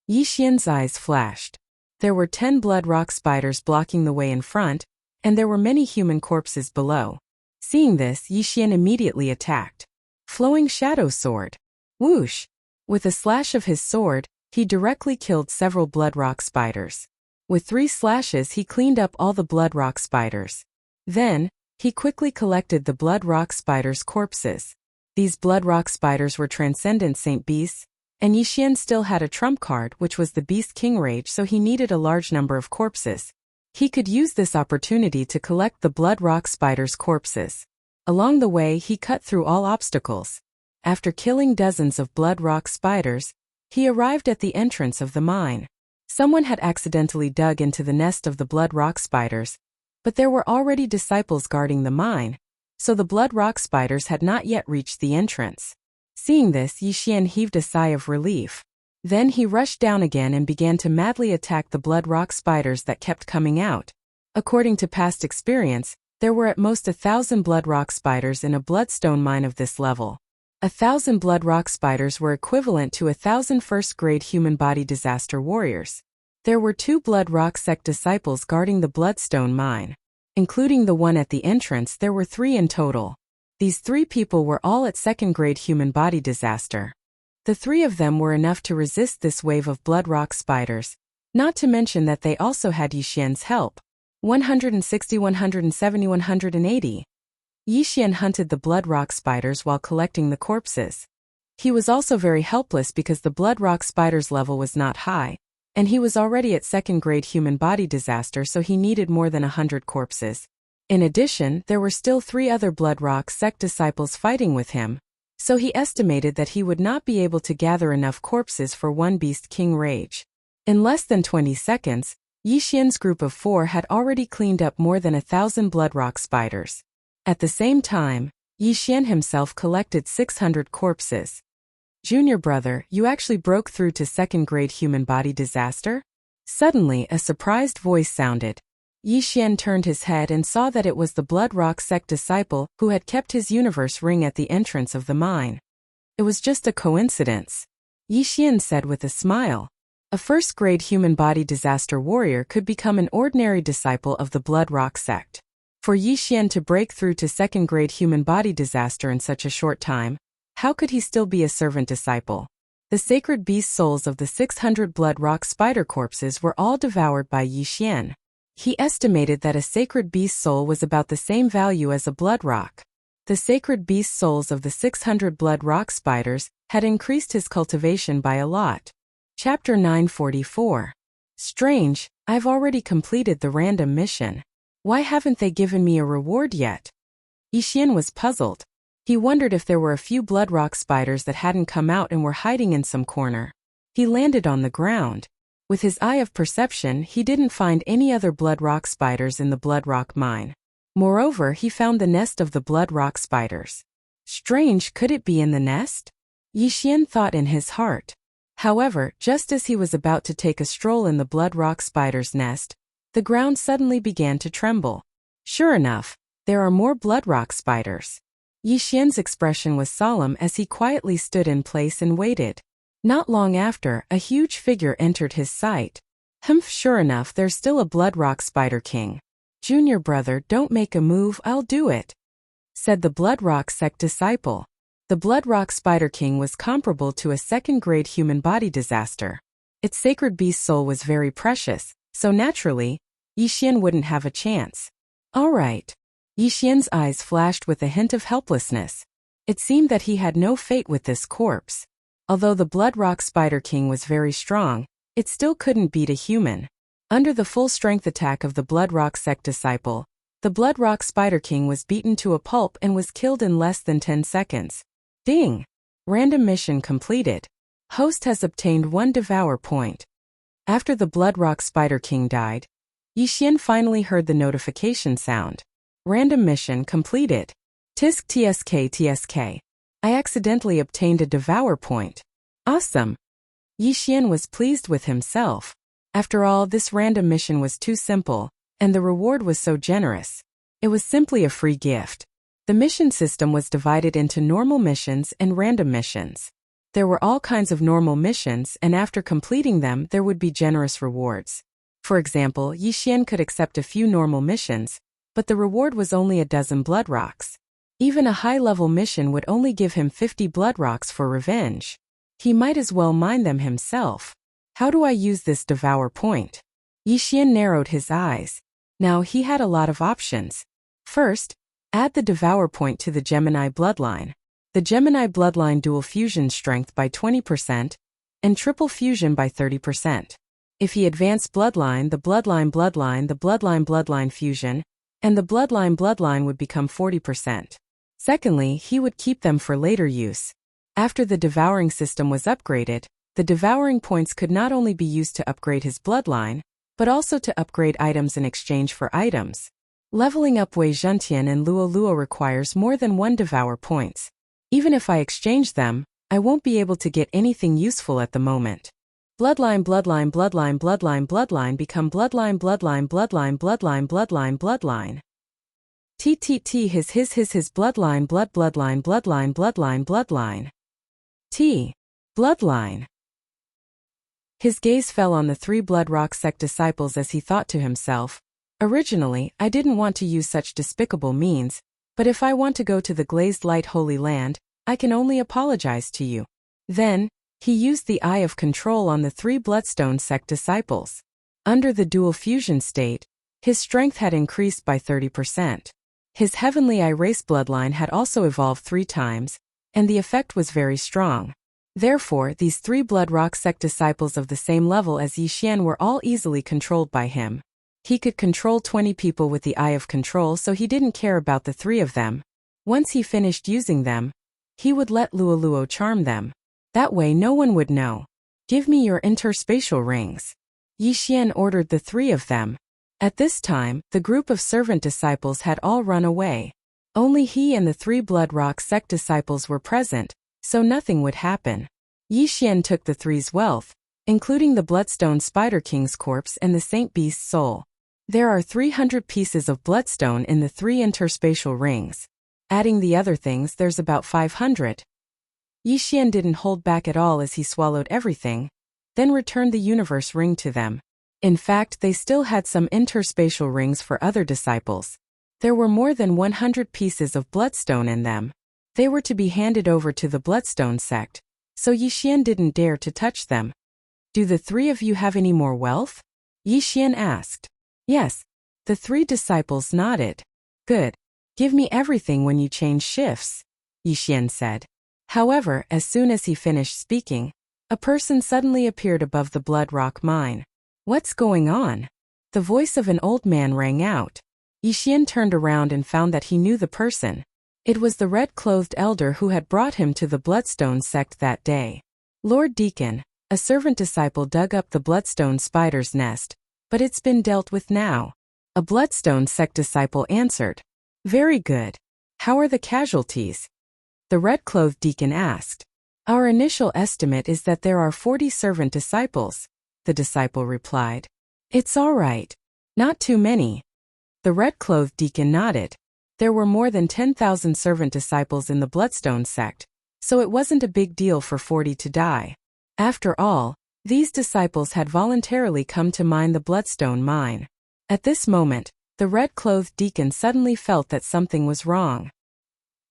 Yi Xian's eyes flashed. There were 10 bloodrock spiders blocking the way in front, and there were many human corpses below. Seeing this, Yi Xian immediately attacked. Flowing shadow sword. Whoosh! With a slash of his sword, he directly killed several bloodrock spiders. With 3 slashes, he cleaned up all the bloodrock spiders. Then, he quickly collected the bloodrock spiders' corpses. These bloodrock spiders were transcendent saint beasts, and Yi Xian still had a trump card, which was the Beast King Rage, so he needed a large number of corpses. He could use this opportunity to collect the bloodrock spiders' corpses. Along the way, he cut through all obstacles. After killing dozens of bloodrock spiders, he arrived at the entrance of the mine. Someone had accidentally dug into the nest of the bloodrock spiders, but there were already disciples guarding the mine, so the bloodrock spiders had not yet reached the entrance. Seeing this, Yi Xian heaved a sigh of relief. Then he rushed down again and began to madly attack the bloodrock spiders that kept coming out. According to past experience, there were at most 1,000 bloodrock spiders in a bloodstone mine of this level. 1,000 blood rock spiders were equivalent to 1,000 first-grade human body disaster warriors. There were 2 blood rock sect disciples guarding the Bloodstone mine. Including the one at the entrance, there were 3 in total. These 3 people were all at 2nd-grade human body disaster. The 3 of them were enough to resist this wave of blood rock spiders, not to mention that they also had Yixian's help. 160, 170, 180. Yixian hunted the blood rock spiders while collecting the corpses. He was also very helpless because the blood rock spider's level was not high, and he was already at 2nd-grade human body disaster, so he needed more than 100 corpses. In addition, there were still 3 other blood rock sect disciples fighting with him, so he estimated that he would not be able to gather enough corpses for one Beast King rage. In less than 20 seconds, Yixian's group of 4 had already cleaned up more than 1,000 blood rock spiders. At the same time, Yixian himself collected 600 corpses. Junior brother, you actually broke through to 2nd-grade human body disaster? Suddenly, a surprised voice sounded. Yixian turned his head and saw that it was the blood rock sect disciple who had kept his universe ring at the entrance of the mine. It was just a coincidence, Yixian said with a smile. A 1st-grade human body disaster warrior could become an ordinary disciple of the blood rock sect. For Yixian to break through to 2nd-grade human body disaster in such a short time, how could he still be a servant disciple? The sacred beast souls of the 600 blood rock spider corpses were all devoured by Yixian. He estimated that a sacred beast soul was about the same value as a blood rock. The sacred beast souls of the 600 blood rock spiders had increased his cultivation by a lot. Chapter 944. Strange, I've already completed the random mission. Why haven't they given me a reward yet? Yixian was puzzled. He wondered if there were a few blood rock spiders that hadn't come out and were hiding in some corner. He landed on the ground. With his eye of perception, he didn't find any other blood rock spiders in the blood rock mine. Moreover, he found the nest of the blood rock spiders. Strange, could it be in the nest? Yixian thought in his heart. However, just as he was about to take a stroll in the blood rock spider's nest, the ground suddenly began to tremble. Sure enough, there are more blood rock spiders. Yixian's expression was solemn as he quietly stood in place and waited. Not long after, a huge figure entered his sight. Humph, sure enough, there's still a blood rock spider king. Junior brother, don't make a move, I'll do it, said the blood rock sect disciple. The blood rock spider king was comparable to a 2nd-grade human body disaster. Its sacred beast soul was very precious, so naturally, Yixian wouldn't have a chance. All right. Yixian's eyes flashed with a hint of helplessness. It seemed that he had no fate with this corpse. Although the blood rock spider king was very strong, it still couldn't beat a human. Under the full strength attack of the blood rock sect disciple, the blood rock spider king was beaten to a pulp and was killed in less than 10 seconds. Ding! Random mission completed. Host has obtained 1 devour point. After the blood rock spider king died, Yixian finally heard the notification sound. Random mission completed. Tisk tsk tsk. I accidentally obtained a devour point. Awesome! Yixian was pleased with himself. After all, this random mission was too simple, and the reward was so generous. It was simply a free gift. The mission system was divided into normal missions and random missions. There were all kinds of normal missions, and after completing them, there would be generous rewards. For example, Yixian could accept a few normal missions, but the reward was only a dozen blood rocks. Even a high-level mission would only give him 50 blood rocks for revenge. He might as well mine them himself. How do I use this devour point? Yixian narrowed his eyes. Now he had a lot of options. First, add the devour point to the Gemini bloodline. The Gemini bloodline dual fusion strength by 20% and triple fusion by 30%. If he advanced bloodline, the bloodline fusion, and the bloodline would become 40%. Secondly, he would keep them for later use. After the devouring system was upgraded, the devouring points could not only be used to upgrade his bloodline, but also to upgrade items in exchange for items. Leveling up Wei Zhentian and Luo Luo requires more than 1 devour points. Even if I exchange them, I won't be able to get anything useful at the moment. Bloodline become bloodline. His bloodline bloodline. Bloodline. His gaze fell on the 3 Blood Rock sect disciples as he thought to himself, originally, I didn't want to use such despicable means, but if I want to go to the glazed light Holy Land, I can only apologize to you. Then, he used the Eye of Control on the 3 Bloodstone sect disciples. Under the dual fusion state, his strength had increased by 30%. His heavenly eye race bloodline had also evolved 3 times, and the effect was very strong. Therefore, these 3 Blood Rock sect disciples of the same level as Yi Xian were all easily controlled by him. He could control 20 people with the Eye of Control, so he didn't care about the 3 of them. Once he finished using them, he would let Luoluo charm them. That way no one would know. Give me your interspatial rings. Yi Xian ordered the 3 of them. At this time, the group of servant disciples had all run away. Only he and the 3 Blood Rock sect disciples were present, so nothing would happen. Yi Xian took the 3's wealth, including the Bloodstone Spider King's corpse and the Saint Beast's soul. There are 300 pieces of bloodstone in the 3 interspatial rings. Adding the other things, there's about 500. Yi Xian didn't hold back at all as he swallowed everything, then returned the universe ring to them. In fact, they still had some interspatial rings for other disciples. There were more than 100 pieces of bloodstone in them. They were to be handed over to the Bloodstone sect, so Yi Xian didn't dare to touch them. Do the 3 of you have any more wealth? Yi Xian asked. Yes. The 3 disciples nodded. Good. Give me everything when you change shifts, Yi Xian said. However, as soon as he finished speaking, a person suddenly appeared above the Blood Rock mine. What's going on? The voice of an old man rang out. Yi Xian turned around and found that he knew the person. It was the red-clothed elder who had brought him to the Bloodstone sect that day. Lord Deacon, a servant disciple dug up the Bloodstone spider's nest, but it's been dealt with now. A Bloodstone sect disciple answered. Very good. How are the casualties? The red-clothed deacon asked. Our initial estimate is that there are 40 servant disciples, the disciple replied. It's all right. Not too many. The red-clothed deacon nodded. There were more than 10,000 servant disciples in the Bloodstone sect, so it wasn't a big deal for 40 to die. After all, these disciples had voluntarily come to mine the Bloodstone mine. At this moment, the red-clothed deacon suddenly felt that something was wrong.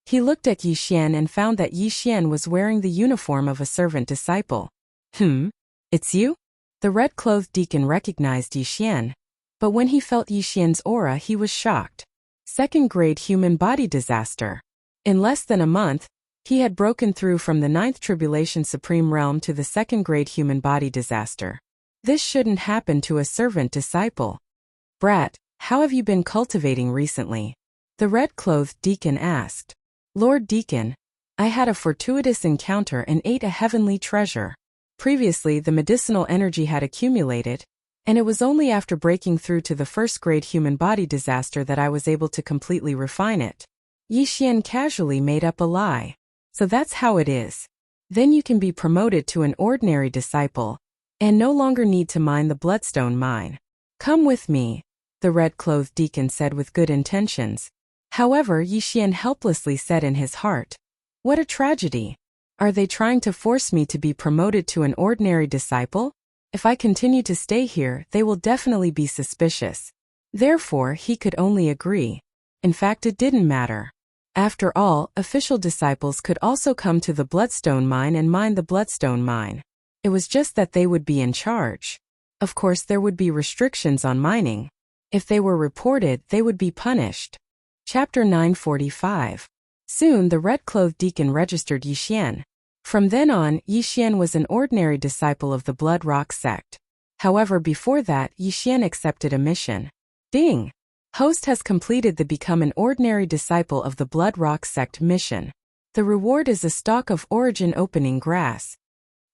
He looked at Yi Xian and found that Yi Xian was wearing the uniform of a servant disciple. It's you? The red-clothed deacon recognized Yi Xian, but when he felt Yi Xian's aura he was shocked. 2nd-grade human body disaster. In less than a month, he had broken through from the 9th Tribulation Supreme Realm to the 2nd-grade human body disaster. This shouldn't happen to a servant disciple. Brat, how have you been cultivating recently? The red-clothed deacon asked. Lord Deacon, I had a fortuitous encounter and ate a heavenly treasure. Previously the medicinal energy had accumulated, and it was only after breaking through to the 1st-grade human body disaster that I was able to completely refine it. Yi Xian casually made up a lie. So that's how it is. Then you can be promoted to an ordinary disciple, and no longer need to mine the Bloodstone mine. Come with me, the red-clothed deacon said with good intentions. However, Yi Xian helplessly said in his heart, what a tragedy. Are they trying to force me to be promoted to an ordinary disciple? If I continue to stay here, they will definitely be suspicious. Therefore, he could only agree. In fact, it didn't matter. After all, official disciples could also come to the Bloodstone mine and mine the Bloodstone mine. It was just that they would be in charge. Of course, there would be restrictions on mining. If they were reported, they would be punished. Chapter 945. Soon the red-clothed deacon registered Yi Xian. From then on, Yi Xian was an ordinary disciple of the Blood Rock sect. However, before that, Yi Xian accepted a mission. Ding! Host has completed the Become an Ordinary Disciple of the Blood Rock sect mission. The reward is a stalk of origin opening grass.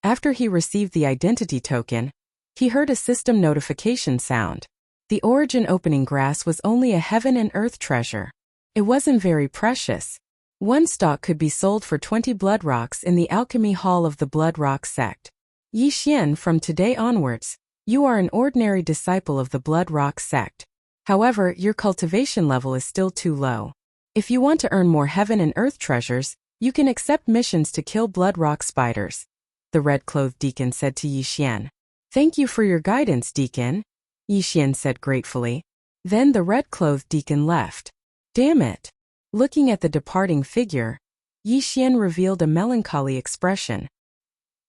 After he received the identity token, he heard a system notification sound. The origin opening grass was only a heaven and earth treasure. It wasn't very precious. One stalk could be sold for 20 blood rocks in the alchemy hall of the Blood Rock sect. Yi Xian, from today onwards, you are an ordinary disciple of the Blood Rock sect. However, your cultivation level is still too low. If you want to earn more heaven and earth treasures, you can accept missions to kill blood rock spiders," the red-clothed deacon said to Yi Xian. "Thank you for your guidance, deacon," Yi Xian said gratefully. Then the red-clothed deacon left. Damn it! Looking at the departing figure, Yi Xian revealed a melancholy expression.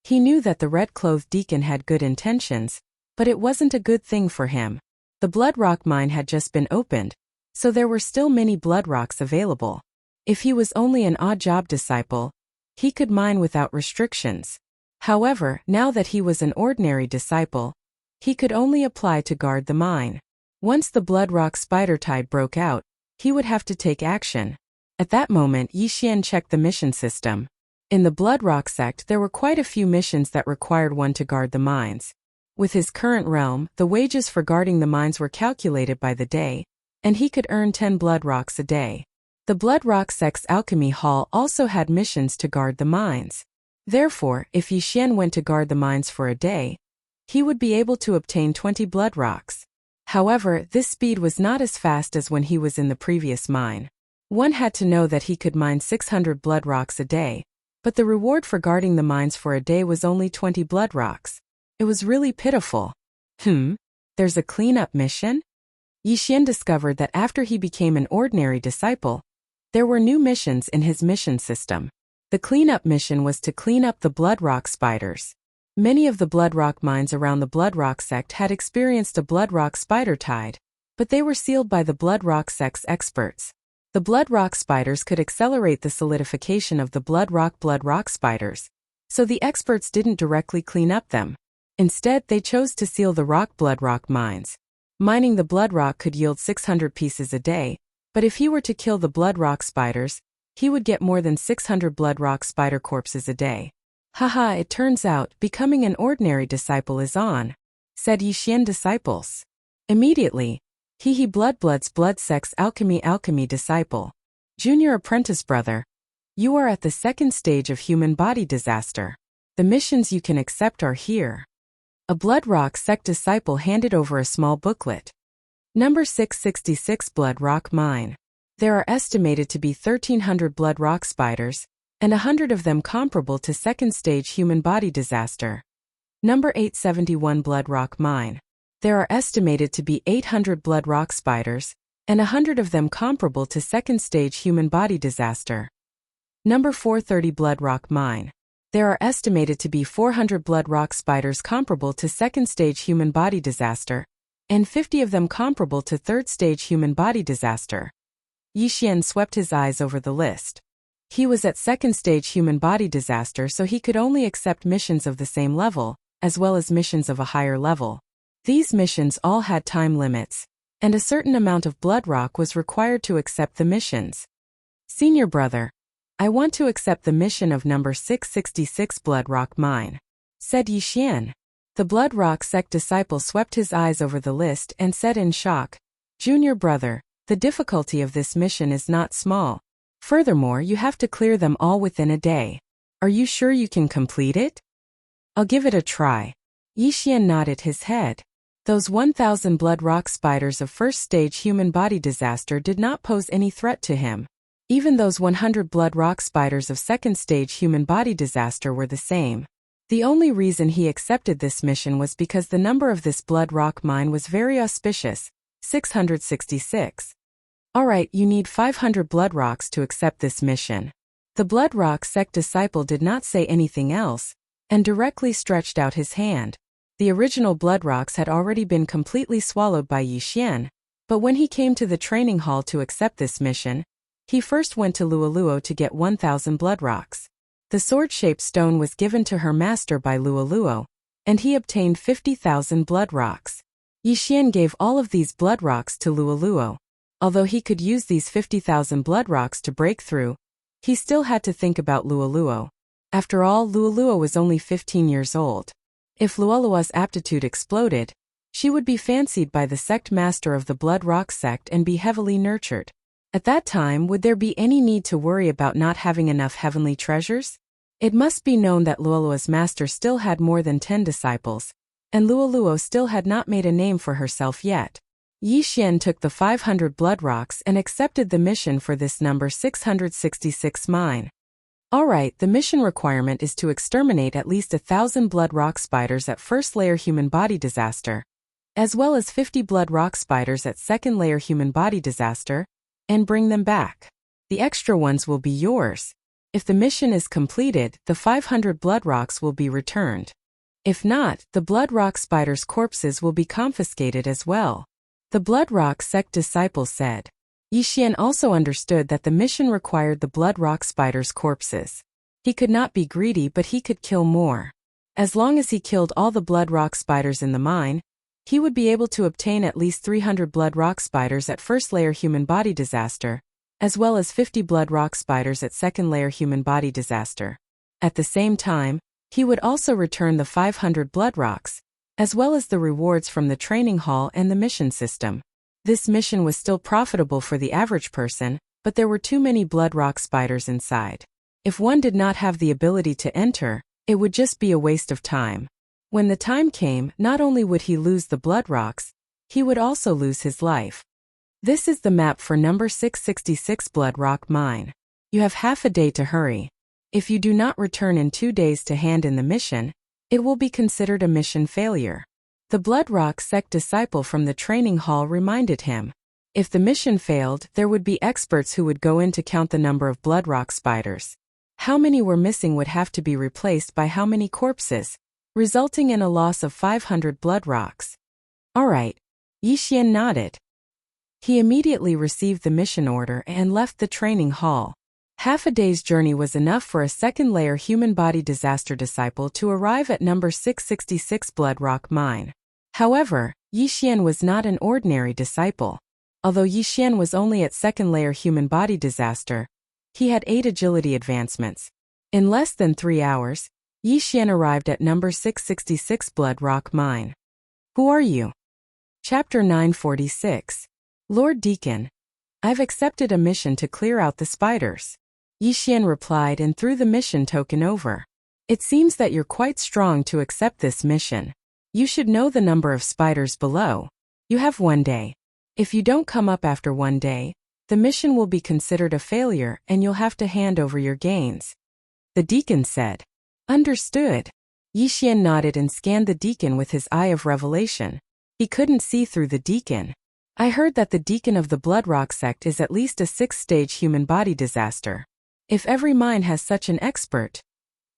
He knew that the red-clothed deacon had good intentions, but it wasn't a good thing for him. The blood rock mine had just been opened, so there were still many blood rocks available. If he was only an odd job disciple, he could mine without restrictions. However, now that he was an ordinary disciple, he could only apply to guard the mine. Once the blood rock spider tide broke out, he would have to take action. At that moment, Yi Xian checked the mission system. In the blood rock sect, there were quite a few missions that required one to guard the mines. With his current realm, the wages for guarding the mines were calculated by the day, and he could earn 10 blood rocks a day. The blood rock sect's alchemy hall also had missions to guard the mines. Therefore, if Yi Xian went to guard the mines for a day, he would be able to obtain 20 blood rocks. However, this speed was not as fast as when he was in the previous mine. One had to know that he could mine 600 blood rocks a day, but the reward for guarding the mines for a day was only 20 blood rocks. It was really pitiful. There's a cleanup mission? Yi Xian discovered that after he became an ordinary disciple, there were new missions in his mission system. The cleanup mission was to clean up the blood rock spiders. Many of the blood rock mines around the blood rock sect had experienced a blood rock spider tide, but they were sealed by the blood rock sect's experts. The blood rock spiders could accelerate the solidification of the blood rock spiders, so the experts didn't directly clean up them. Instead, they chose to seal the blood rock mines. Mining the blood rock could yield 600 pieces a day, but if he were to kill the blood rock spiders, he would get more than 600 blood rock spider corpses a day. Haha, it turns out becoming an ordinary disciple is on, said Yi Xian disciples. Immediately, he blood sect's alchemy disciple. Junior apprentice brother, you are at the second stage of human body disaster. The missions you can accept are here. A blood rock sect disciple handed over a small booklet. Number 666 Blood Rock Mine. There are estimated to be 1,300 blood rock spiders, and 100 of them comparable to second stage human body disaster. Number 871 Blood Rock Mine. There are estimated to be 800 blood rock spiders, and 100 of them comparable to second stage human body disaster. Number 430 Blood Rock Mine. There are estimated to be 400 blood rock spiders comparable to second stage human body disaster, and 50 of them comparable to third stage human body disaster. Yi Xian swept his eyes over the list. He was at second stage human body disaster, so he could only accept missions of the same level, as well as missions of a higher level. These missions all had time limits, and a certain amount of blood rock was required to accept the missions. Senior brother, I want to accept the mission of number 666 Blood Rock Mine, said Yi Xian. The blood rock sect disciple swept his eyes over the list and said in shock, Junior brother, the difficulty of this mission is not small. Furthermore, you have to clear them all within a day. Are you sure you can complete it? I'll give it a try. Yi Xian nodded his head. Those 1,000 blood rock spiders of first stage human body disaster did not pose any threat to him. Even those 100 blood rock spiders of second stage human body disaster were the same. The only reason he accepted this mission was because the number of this blood rock mine was very auspicious, 666. Alright, you need 500 blood rocks to accept this mission. The blood rock sect disciple did not say anything else, and directly stretched out his hand. The original blood rocks had already been completely swallowed by Yi Xian, but when he came to the training hall to accept this mission, he first went to Luoluo to get 1,000 blood rocks. The sword-shaped stone was given to her master by Luoluo, and he obtained 50,000 blood rocks. Yi Xian gave all of these blood rocks to Luoluo. Although he could use these 50,000 blood rocks to break through, he still had to think about Luoluo. After all, Luoluo was only 15 years old. If Luoluo's aptitude exploded, she would be fancied by the sect master of the blood rock sect and be heavily nurtured. At that time, would there be any need to worry about not having enough heavenly treasures? It must be known that Luoluo's master still had more than 10 disciples, and Luoluo still had not made a name for herself yet. Yi Xian took the 500 blood rocks and accepted the mission for this number 666 mine. Alright, the mission requirement is to exterminate at least 1,000 blood rock spiders at first layer human body disaster, as well as 50 blood rock spiders at second layer human body disaster, and bring them back. The extra ones will be yours. If the mission is completed, the 500 blood rocks will be returned. If not, the blood rock spiders' corpses will be confiscated as well. The blood rock sect disciple said. Yi Xian also understood that the mission required the blood rock spiders' corpses. He could not be greedy, but he could kill more. As long as he killed all the blood rock spiders in the mine, he would be able to obtain at least 300 blood rock spiders at first layer human body disaster, as well as 50 blood rock spiders at second layer human body disaster. At the same time, he would also return the 500 blood rocks, as well as the rewards from the training hall and the mission system. This mission was still profitable for the average person, but there were too many blood rock spiders inside. If one did not have the ability to enter, it would just be a waste of time. When the time came, not only would he lose the blood rocks, he would also lose his life. This is the map for number 666 blood rock mine. You have half a day to hurry. If you do not return in 2 days to hand in the mission, it will be considered a mission failure. The blood rock sect disciple from the training hall reminded him. If the mission failed, there would be experts who would go in to count the number of blood rock spiders. How many were missing would have to be replaced by how many corpses, resulting in a loss of 500 blood rocks. Alright. Yi Xian nodded. He immediately received the mission order and left the training hall. Half a day's journey was enough for a second layer human body disaster disciple to arrive at number 666 blood rock mine. However, Yi Xian was not an ordinary disciple. Although Yi Xian was only at second layer human body disaster, he had 8 agility advancements. In less than 3 hours, Yi Xian arrived at number 666 blood rock mine. Who are you? Chapter 946. Lord Deacon. I've accepted a mission to clear out the spiders. Yi Xian replied and threw the mission token over. It seems that you're quite strong to accept this mission. You should know the number of spiders below. You have 1 day. If you don't come up after 1 day, the mission will be considered a failure and you'll have to hand over your gains. The deacon said. Understood. Yi Xian nodded and scanned the deacon with his eye of revelation. He couldn't see through the deacon. I heard that the deacon of the blood rock sect is at least a 6th-stage human body disaster. If every mine has such an expert.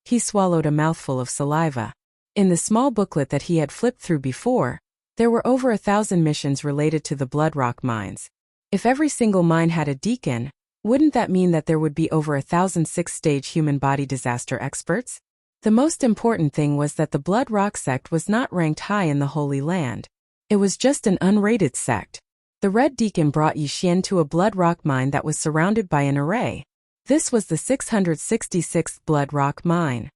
He swallowed a mouthful of saliva. In the small booklet that he had flipped through before, there were over 1,000 missions related to the blood rock mines. If every single mine had a deacon, wouldn't that mean that there would be over 1,000 6th-stage human body disaster experts? The most important thing was that the blood rock sect was not ranked high in the Holy Land. It was just an unrated sect. The Red Deacon brought Yi Xian to a blood rock mine that was surrounded by an array. This was the 666th blood rock mine.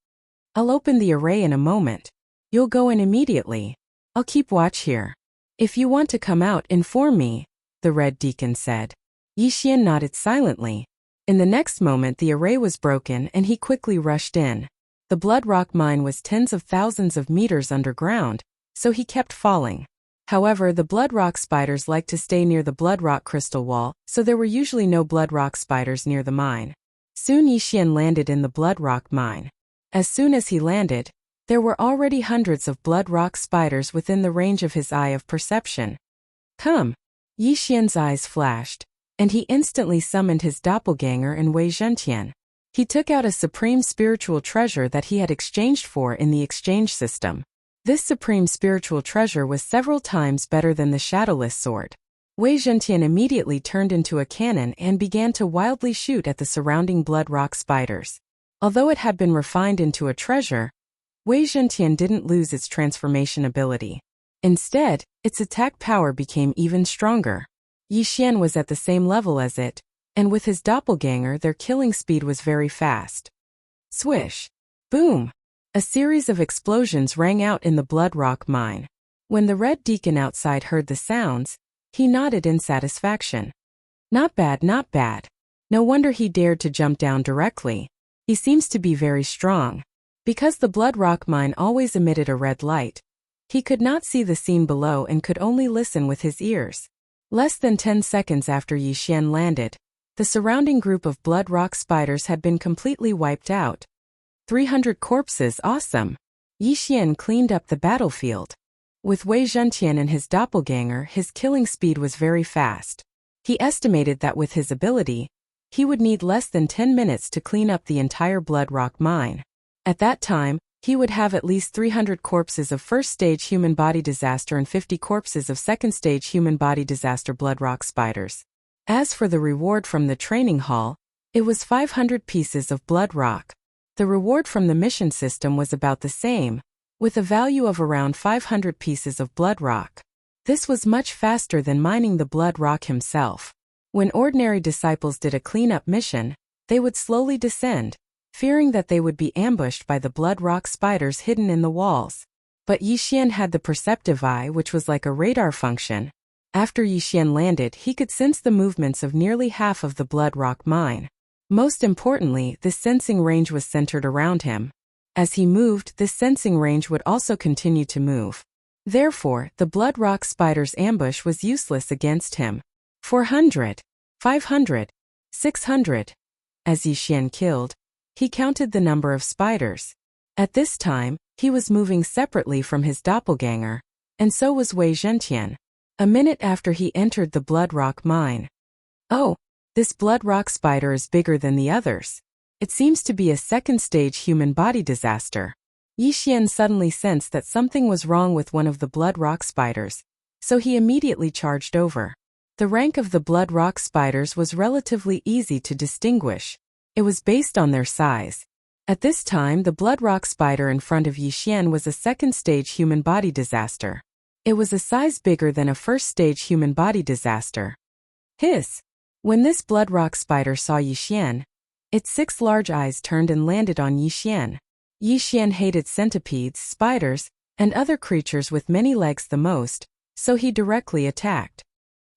I'll open the array in a moment. You'll go in immediately. I'll keep watch here. If you want to come out, inform me, the Red Deacon said. Yi Xian nodded silently. In the next moment the array was broken and he quickly rushed in. The blood rock mine was tens of thousands of meters underground, so he kept falling. However, the blood rock spiders liked to stay near the blood rock crystal wall, so there were usually no blood rock spiders near the mine. Soon Yi Xian landed in the blood rock mine. As soon as he landed, there were already hundreds of blood rock spiders within the range of his eye of perception. Come! Yi Xian's eyes flashed, and he instantly summoned his doppelganger in Wei Zhentian. He took out a supreme spiritual treasure that he had exchanged for in the exchange system. This supreme spiritual treasure was several times better than the shadowless sword. Wei Zhentian immediately turned into a cannon and began to wildly shoot at the surrounding blood rock spiders. Although it had been refined into a treasure, Wei Zhentian didn't lose its transformation ability. Instead, its attack power became even stronger. Yi Xian was at the same level as it, and with his doppelganger their killing speed was very fast. Swish! Boom! A series of explosions rang out in the blood rock mine. When the Red Deacon outside heard the sounds, he nodded in satisfaction. Not bad, not bad. No wonder he dared to jump down directly. He seems to be very strong. Because the blood rock mine always emitted a red light, he could not see the scene below and could only listen with his ears. Less than 10 seconds after Yi Xian landed, the surrounding group of blood rock spiders had been completely wiped out. 300 corpses, awesome! Yi Xian cleaned up the battlefield. With Wei Zhentian and his doppelganger, his killing speed was very fast. He estimated that with his ability, he would need less than 10 minutes to clean up the entire blood rock mine. At that time, he would have at least 300 corpses of first-stage human body disaster and 50 corpses of second-stage human body disaster blood rock spiders. As for the reward from the training hall, it was 500 pieces of blood rock. The reward from the mission system was about the same, with a value of around 500 pieces of blood rock. This was much faster than mining the blood rock himself. When ordinary disciples did a cleanup mission, they would slowly descend, fearing that they would be ambushed by the blood rock spiders hidden in the walls. But Yi Xian had the perceptive eye, which was like a radar function. After Yi Xian landed, he could sense the movements of nearly half of the blood rock mine. Most importantly, this sensing range was centered around him. As he moved, this sensing range would also continue to move. Therefore, the blood rock spider's ambush was useless against him. 400, 500, 600. As Yi Xian killed, he counted the number of spiders. At this time, he was moving separately from his doppelganger, and so was Wei Zhentian. A minute after he entered the blood rock mine. Oh, this blood rock spider is bigger than the others. It seems to be a second-stage human body disaster. Yi Xian suddenly sensed that something was wrong with one of the blood rock spiders, so he immediately charged over. The rank of the blood rock spiders was relatively easy to distinguish. It was based on their size. At this time, the blood rock spider in front of Yi Xian was a second-stage human body disaster. It was a size bigger than a first-stage human body disaster. Hiss! When this blood rock spider saw Yi Xian, its 6 large eyes turned and landed on Yi Xian. Yi Xian hated centipedes, spiders, and other creatures with many legs the most, so he directly attacked.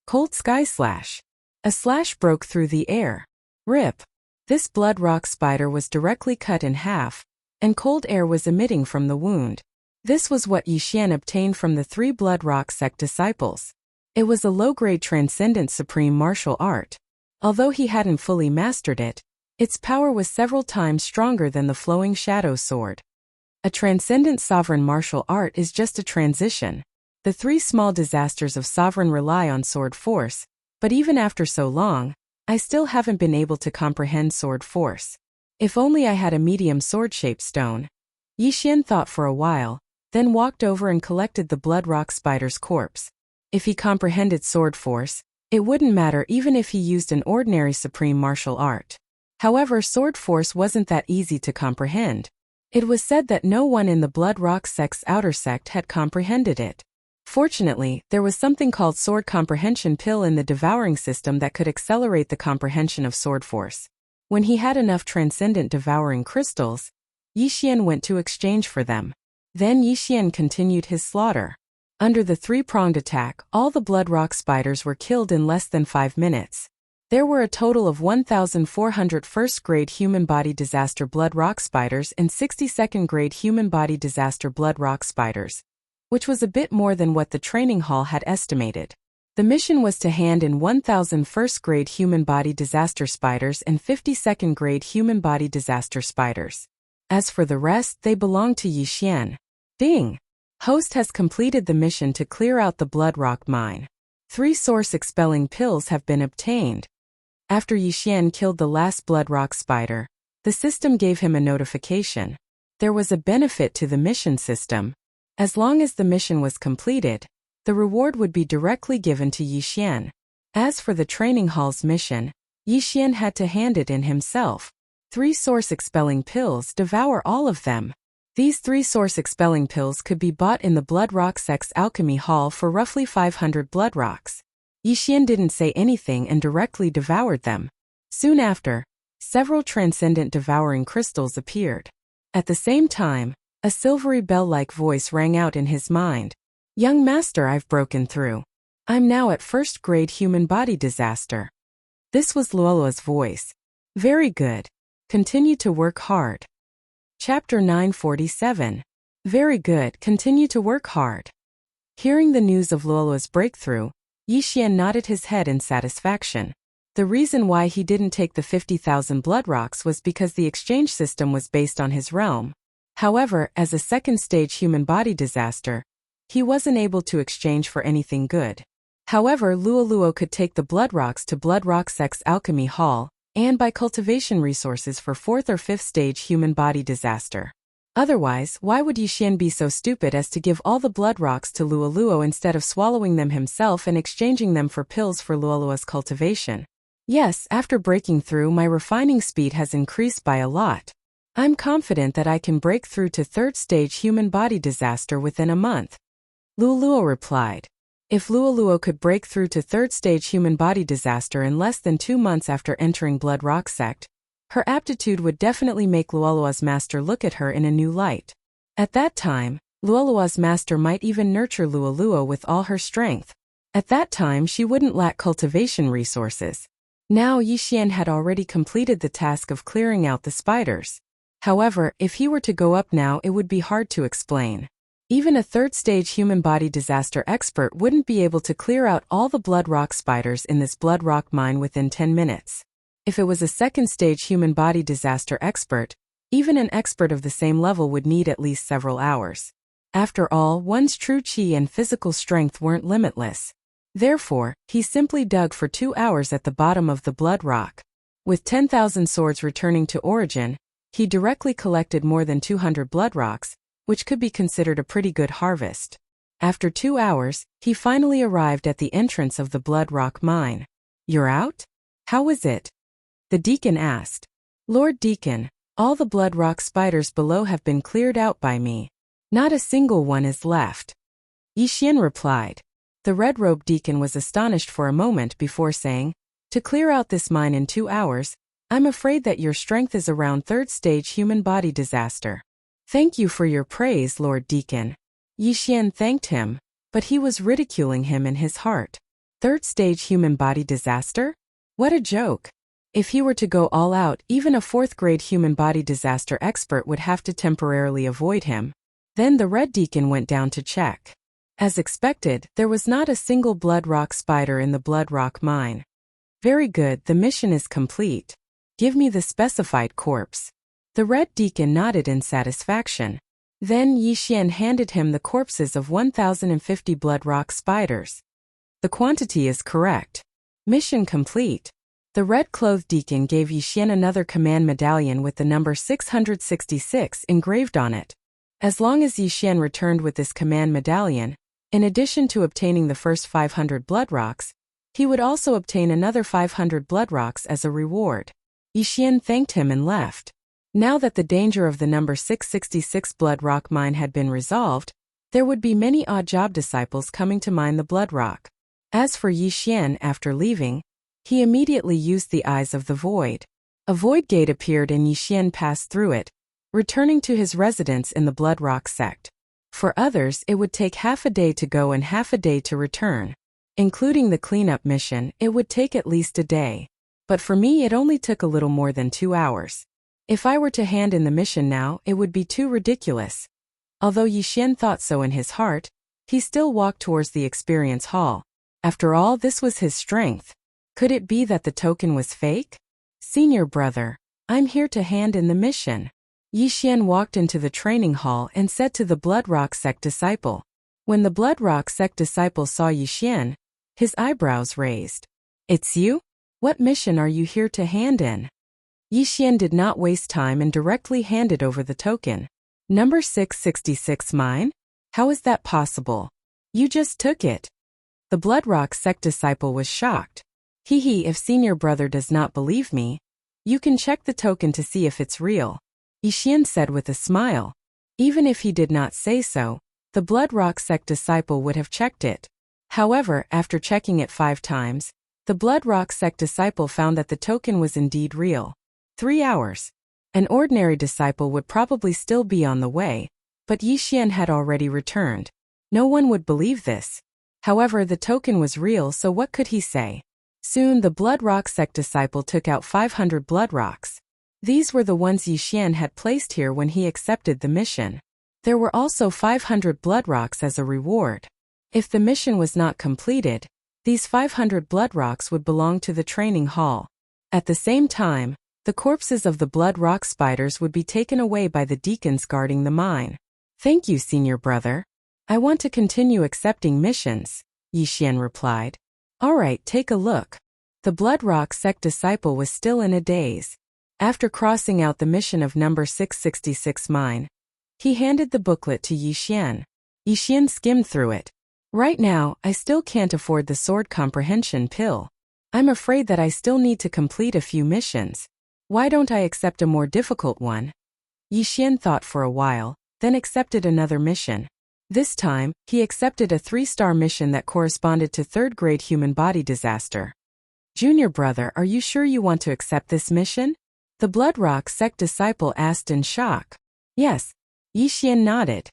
Cold Sky Slash. A slash broke through the air. Rip! This blood rock spider was directly cut in half, and cold air was emitting from the wound. This was what Yi Xian obtained from the 3 blood rock sect disciples. It was a low-grade transcendent supreme martial art. Although he hadn't fully mastered it, its power was several times stronger than the flowing shadow sword. A transcendent sovereign martial art is just a transition. The 3 small disasters of sovereign rely on sword force, but even after so long, I still haven't been able to comprehend sword force. If only I had a medium sword-shaped stone. Yi Xian thought for a while, then walked over and collected the blood rock spider's corpse. If he comprehended sword force, it wouldn't matter even if he used an ordinary supreme martial art. However, sword force wasn't that easy to comprehend. It was said that no one in the blood rock sect's outer sect had comprehended it. Fortunately, there was something called sword comprehension pill in the devouring system that could accelerate the comprehension of sword force. When he had enough transcendent devouring crystals, Yi Xian went to exchange for them. Then Yi Xian continued his slaughter. Under the 3-pronged attack, all the blood rock spiders were killed in less than 5 minutes. There were a total of 1,400 first-grade human body disaster blood rock spiders and 62nd-grade human body disaster blood rock spiders, which was a bit more than what the training hall had estimated. The mission was to hand in 1,000 first-grade human body disaster spiders and 52nd-grade human body disaster spiders. As for the rest, they belonged to Yi Xian. Ding! Host has completed the mission to clear out the blood rock mine. 3 source-expelling pills have been obtained. After Yi Xian killed the last blood rock spider, the system gave him a notification. There was a benefit to the mission system. As long as the mission was completed, the reward would be directly given to Yi Xian. As for the training hall's mission, Yi Xian had to hand it in himself. 3 source-expelling pills, devour all of them. These 3 source-expelling pills could be bought in the Blood Rock Sect's alchemy hall for roughly 500 blood rocks. Yi Xian didn't say anything and directly devoured them. Soon after, several transcendent devouring crystals appeared. At the same time, a silvery bell-like voice rang out in his mind. Young master, I've broken through. I'm now at first-grade human body disaster. This was Luola's voice. Very good. Continue to work hard. Chapter 947. Very good, continue to work hard. Hearing the news of Luola's breakthrough, Yixian nodded his head in satisfaction. The reason why he didn't take the 50,000 blood rocks was because the exchange system was based on his realm. However, as a second-stage human body disaster, he wasn't able to exchange for anything good. However, Luoluo could take the blood rocks to Blood Rock Sect's Alchemy Hall and buy cultivation resources for 4th or 5th stage human body disaster. Otherwise, why would Yixian be so stupid as to give all the blood rocks to Luoluo instead of swallowing them himself and exchanging them for pills for Luoluo's cultivation? Yes, after breaking through, my refining speed has increased by a lot. I'm confident that I can break through to 3rd stage human body disaster within a month. Luoluo replied. If Luoluo could break through to 3rd stage human body disaster in less than 2 months after entering Blood Rock Sect, her aptitude would definitely make Luoluo's master look at her in a new light. At that time, Luoluo's master might even nurture Luoluo with all her strength. At that time, she wouldn't lack cultivation resources. Now Yixian had already completed the task of clearing out the spiders. However, if he were to go up now, it would be hard to explain. Even a 3rd stage human body disaster expert wouldn't be able to clear out all the blood rock spiders in this blood rock mine within 10 minutes. If it was a 2nd stage human body disaster expert, even an expert of the same level would need at least several hours. After all, one's true chi and physical strength weren't limitless. Therefore, he simply dug for 2 hours at the bottom of the blood rock. With 10,000 swords returning to origin, he directly collected more than 200 blood rocks, which could be considered a pretty good harvest. After 2 hours, he finally arrived at the entrance of the blood rock mine. "You're out? How was it?" the deacon asked. "Lord Deacon, all the blood rock spiders below have been cleared out by me. Not a single one is left," Yixian replied. The red-robed deacon was astonished for a moment before saying, "To clear out this mine in 2 hours, I'm afraid that your strength is around 3rd stage human body disaster." "Thank you for your praise, Lord Deacon." Yixian thanked him, but he was ridiculing him in his heart. 3rd stage human body disaster? What a joke. If he were to go all out, even a 4th-grade human body disaster expert would have to temporarily avoid him. Then the red deacon went down to check. As expected, there was not a single blood rock spider in the blood rock mine. "Very good, the mission is complete. Give me the specified corpse." The red deacon nodded in satisfaction. Then Yixian handed him the corpses of 1,050 blood rock spiders. "The quantity is correct. Mission complete." The red-clothed deacon gave Yixian another command medallion with the number 666 engraved on it. As long as Yixian returned with this command medallion, in addition to obtaining the first 500 blood rocks, he would also obtain another 500 blood rocks as a reward. Yixian thanked him and left. Now that the danger of the number 666 blood rock mine had been resolved, there would be many odd job disciples coming to mine the blood rock. As for Yixian, after leaving, he immediately used the Eyes of the Void. A void gate appeared and Yixian passed through it, returning to his residence in the Blood Rock Sect. For others, it would take half a day to go and half a day to return. Including the cleanup mission, it would take at least a day. But for me, it only took a little more than 2 hours. If I were to hand in the mission now, it would be too ridiculous. Although Yixian thought so in his heart, he still walked towards the experience hall. After all, this was his strength. Could it be that the token was fake? "Senior brother, I'm here to hand in the mission." Yixian walked into the training hall and said to the Blood Rock Sect disciple. When the Blood Rock Sect disciple saw Yixian, his eyebrows raised. "It's you? What mission are you here to hand in?" Yixian did not waste time and directly handed over the token. "Number 666 mine? How is that possible? You just took it." The Blood Rock Sect disciple was shocked. "Hee, if senior brother does not believe me, you can check the token to see if it's real," Yixian said with a smile. Even if he did not say so, the Blood Rock Sect disciple would have checked it. However, after checking it 5 times, the Blood Rock Sect disciple found that the token was indeed real. 3 hours. An ordinary disciple would probably still be on the way, but Yixian had already returned. No one would believe this. However, the token was real, so what could he say? Soon the Blood Rock Sect disciple took out 500 blood rocks. These were the ones Yixian had placed here when he accepted the mission. There were also 500 blood rocks as a reward. If the mission was not completed, These 500 blood rocks would belong to the training hall. At the same time, the corpses of the blood rock spiders would be taken away by the deacons guarding the mine. Thank you, senior brother. I want to continue accepting missions, Yixian replied. All right, take a look. The blood rock sect disciple was still in a daze. After crossing out the mission of number 666 mine, he handed the booklet to Yixian. Yixian skimmed through it. Right now, I still can't afford the sword comprehension pill. I'm afraid that I still need to complete a few missions. Why don't I accept a more difficult one? Yixian thought for a while, then accepted another mission. This time, he accepted a 3-star mission that corresponded to 3rd-grade human body disaster. Junior brother, are you sure you want to accept this mission? The blood rock sect disciple asked in shock. Yes. Yixian nodded.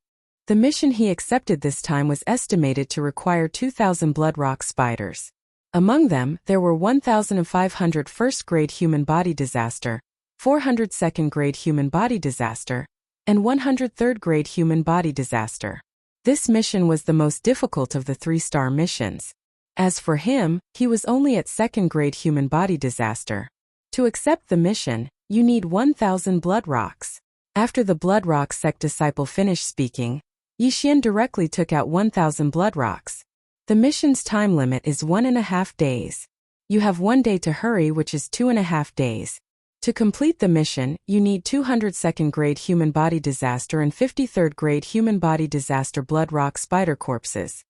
The mission he accepted this time was estimated to require 2,000 blood rock spiders. Among them, there were 1,500 1st-grade human body disaster, 400 2nd-grade human body disaster, and 100 3rd-grade human body disaster. This mission was the most difficult of the 3-star missions. As for him, he was only at 2nd-grade human body disaster. To accept the mission, you need 1,000 blood rocks. After the blood rock sect disciple finished speaking, Yixian directly took out 1,000 blood rocks. The mission's time limit is 1.5 days. You have 1 day to hurry, which is 2.5 days. To complete the mission, you need 200 2nd-grade human body disaster and 50 3rd-grade human body disaster blood rock spider corpses.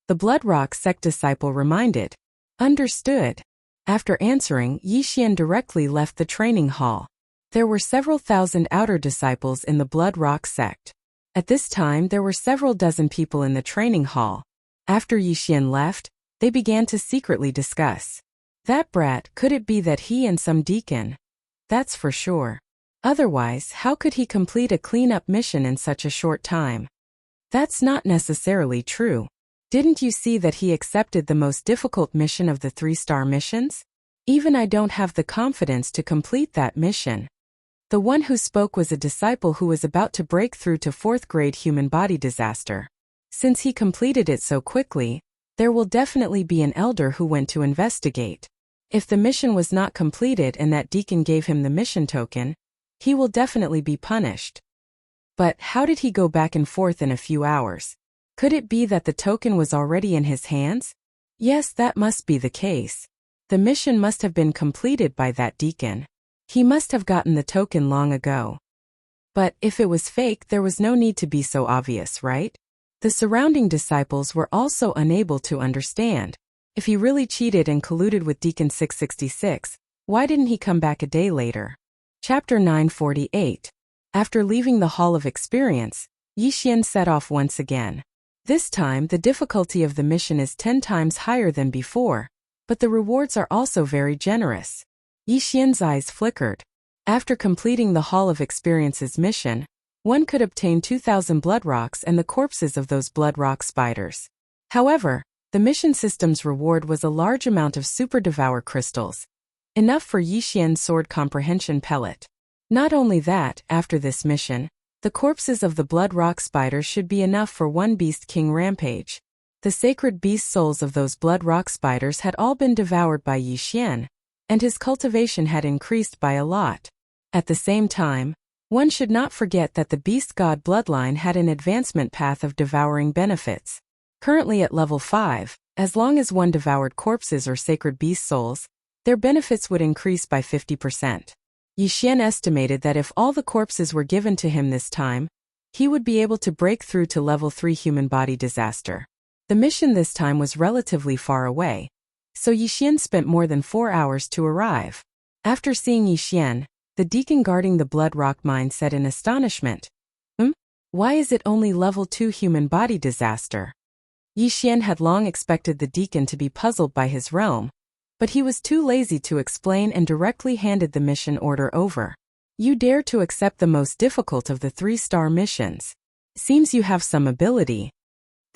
The blood rock sect disciple reminded. Understood. After answering, Yixian directly left the training hall. There were several thousand outer disciples in the blood rock sect. At this time, there were several dozen people in the training hall. After Yixian left, they began to secretly discuss. That brat, could it be that he and some deacon? That's for sure. Otherwise, how could he complete a cleanup mission in such a short time? That's not necessarily true. Didn't you see that he accepted the most difficult mission of the 3-star missions? Even I don't have the confidence to complete that mission. The one who spoke was a disciple who was about to break through to 4th-grade human body disaster. Since he completed it so quickly, there will definitely be an elder who went to investigate. If the mission was not completed and that deacon gave him the mission token, he will definitely be punished. But how did he go back and forth in a few hours? Could it be that the token was already in his hands? Yes, that must be the case. The mission must have been completed by that deacon. He must have gotten the token long ago. But if it was fake, there was no need to be so obvious, right? The surrounding disciples were also unable to understand. If he really cheated and colluded with Deacon 666, why didn't he come back a day later? Chapter 948. After leaving the Hall of Experience, Yixian set off once again. This time, the difficulty of the mission is 10 times higher than before, but the rewards are also very generous. Yixian's eyes flickered. After completing the Hall of Experience's mission, one could obtain 2,000 blood rocks and the corpses of those blood rock spiders. However, the mission system's reward was a large amount of super devour crystals, enough for Yixian's sword comprehension pellet. Not only that, after this mission, the corpses of the blood rock spiders should be enough for one Beast King rampage. The sacred beast souls of those blood rock spiders had all been devoured by Yixian, and his cultivation had increased by a lot. At the same time, one should not forget that the beast god bloodline had an advancement path of devouring benefits. Currently at level 5, as long as one devoured corpses or sacred beast souls, their benefits would increase by 50%. Yixian estimated that if all the corpses were given to him this time, he would be able to break through to level 3 human body disaster. The mission this time was relatively far away, so Yixian spent more than 4 hours to arrive. After seeing Yixian, the deacon guarding the blood rock mine said in astonishment, Why is it only level 2 human body disaster? Yixian had long expected the deacon to be puzzled by his realm, but he was too lazy to explain and directly handed the mission order over. You dare to accept the most difficult of the 3-star missions. Seems you have some ability.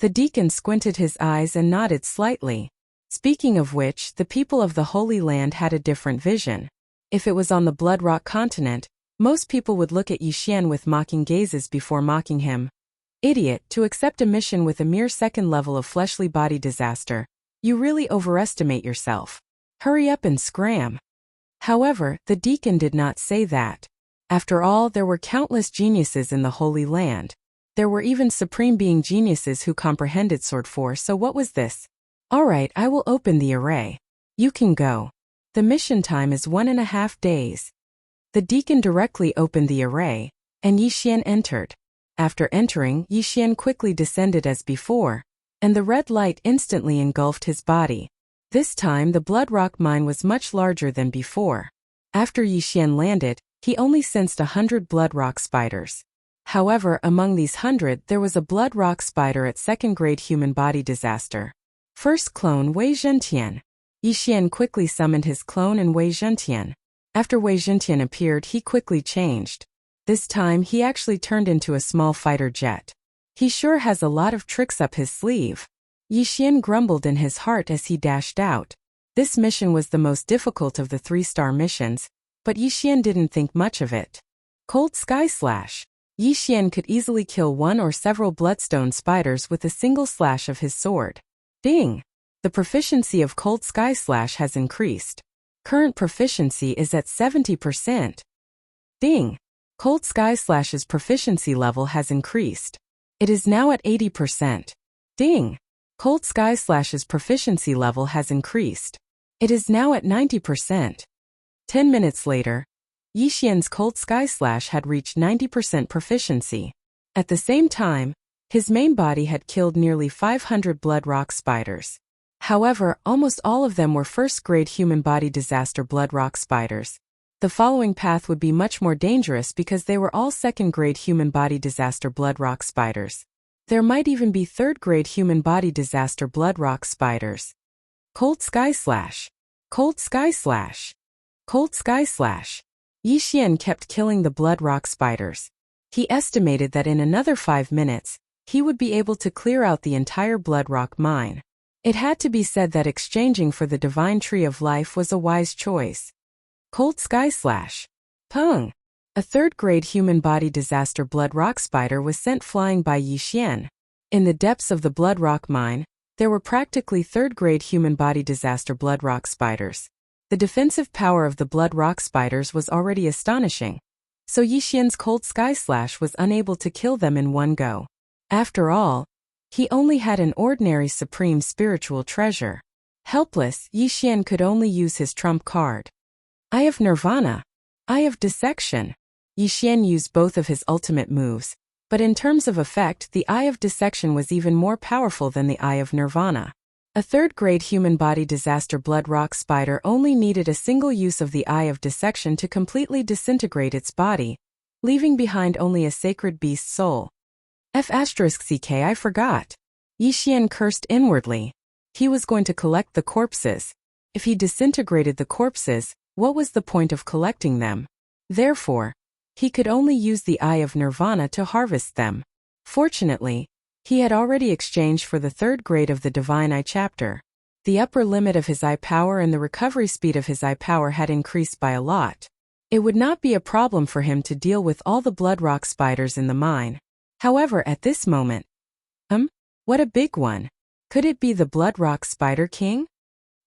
The deacon squinted his eyes and nodded slightly. Speaking of which, the people of the Holy Land had a different vision. If it was on the Blood Rock continent, most people would look at Yixian with mocking gazes before mocking him. Idiot, to accept a mission with a mere 2nd level of fleshly body disaster. You really overestimate yourself. Hurry up and scram. However, the deacon did not say that. After all, there were countless geniuses in the Holy Land. There were even supreme being geniuses who comprehended sword force, so what was this? Alright, I will open the array. You can go. The mission time is 1.5 days. The deacon directly opened the array, and Yi Xian entered. After entering, Yi Xian quickly descended as before, and the red light instantly engulfed his body. This time the blood rock mine was much larger than before. After Yi Xian landed, he only sensed 100 blood rock spiders. However, among these 100 there was a blood rock spider at second-grade human body disaster. First clone Wei Zhentian. Yi Xian quickly summoned his clone and Wei Zhentian. After Wei Zhentian appeared, he quickly changed. This time he actually turned into a small fighter jet. He sure has a lot of tricks up his sleeve. Yi Xian grumbled in his heart as he dashed out. This mission was the most difficult of the 3-star missions, but Yi Xian didn't think much of it. Cold Sky Slash. Yi Xian could easily kill one or several bloodstone spiders with a single slash of his sword. Ding! The proficiency of Cold Sky Slash has increased. Current proficiency is at 70%. Ding! Cold Sky Slash's proficiency level has increased. It is now at 80%. Ding! Cold Sky Slash's proficiency level has increased. It is now at 90%. 10 minutes later, Yi Xian's Cold Sky Slash had reached 90% proficiency. At the same time, his main body had killed nearly 500 blood rock spiders. However, almost all of them were first-grade human body disaster blood rock spiders. The following path would be much more dangerous because they were all second-grade human body disaster blood rock spiders. There might even be third-grade human body disaster blood rock spiders. Cold Sky Slash. Cold Sky Slash. Cold Sky Slash. Yi Xian kept killing the blood rock spiders. He estimated that in another 5 minutes, he would be able to clear out the entire blood rock mine. It had to be said that exchanging for the divine tree of life was a wise choice. Cold Sky Slash. Pung! A third-grade human body disaster blood rock spider was sent flying by Yi Xian. In the depths of the blood rock mine, there were practically third-grade human body disaster blood rock spiders. The defensive power of the blood rock spiders was already astonishing, so Yi Xian's Cold Sky Slash was unable to kill them in one go. After all, he only had an ordinary supreme spiritual treasure. Helpless, Yi Xian could only use his trump card. Eye of Nirvana. Eye of Dissection. Yi Xian used both of his ultimate moves, but in terms of effect, the Eye of Dissection was even more powerful than the Eye of Nirvana. A third-grade human body disaster blood rock spider only needed a single use of the Eye of Dissection to completely disintegrate its body, leaving behind only a sacred beast soul. F***ck, I forgot. Yi Xian cursed inwardly. He was going to collect the corpses. If he disintegrated the corpses, what was the point of collecting them? Therefore, he could only use the Eye of Nirvana to harvest them. Fortunately, he had already exchanged for the 3rd grade of the Divine Eye chapter. The upper limit of his eye power and the recovery speed of his eye power had increased by a lot. It would not be a problem for him to deal with all the blood rock spiders in the mine. However, at this moment, what a big one. Could it be the blood rock spider king?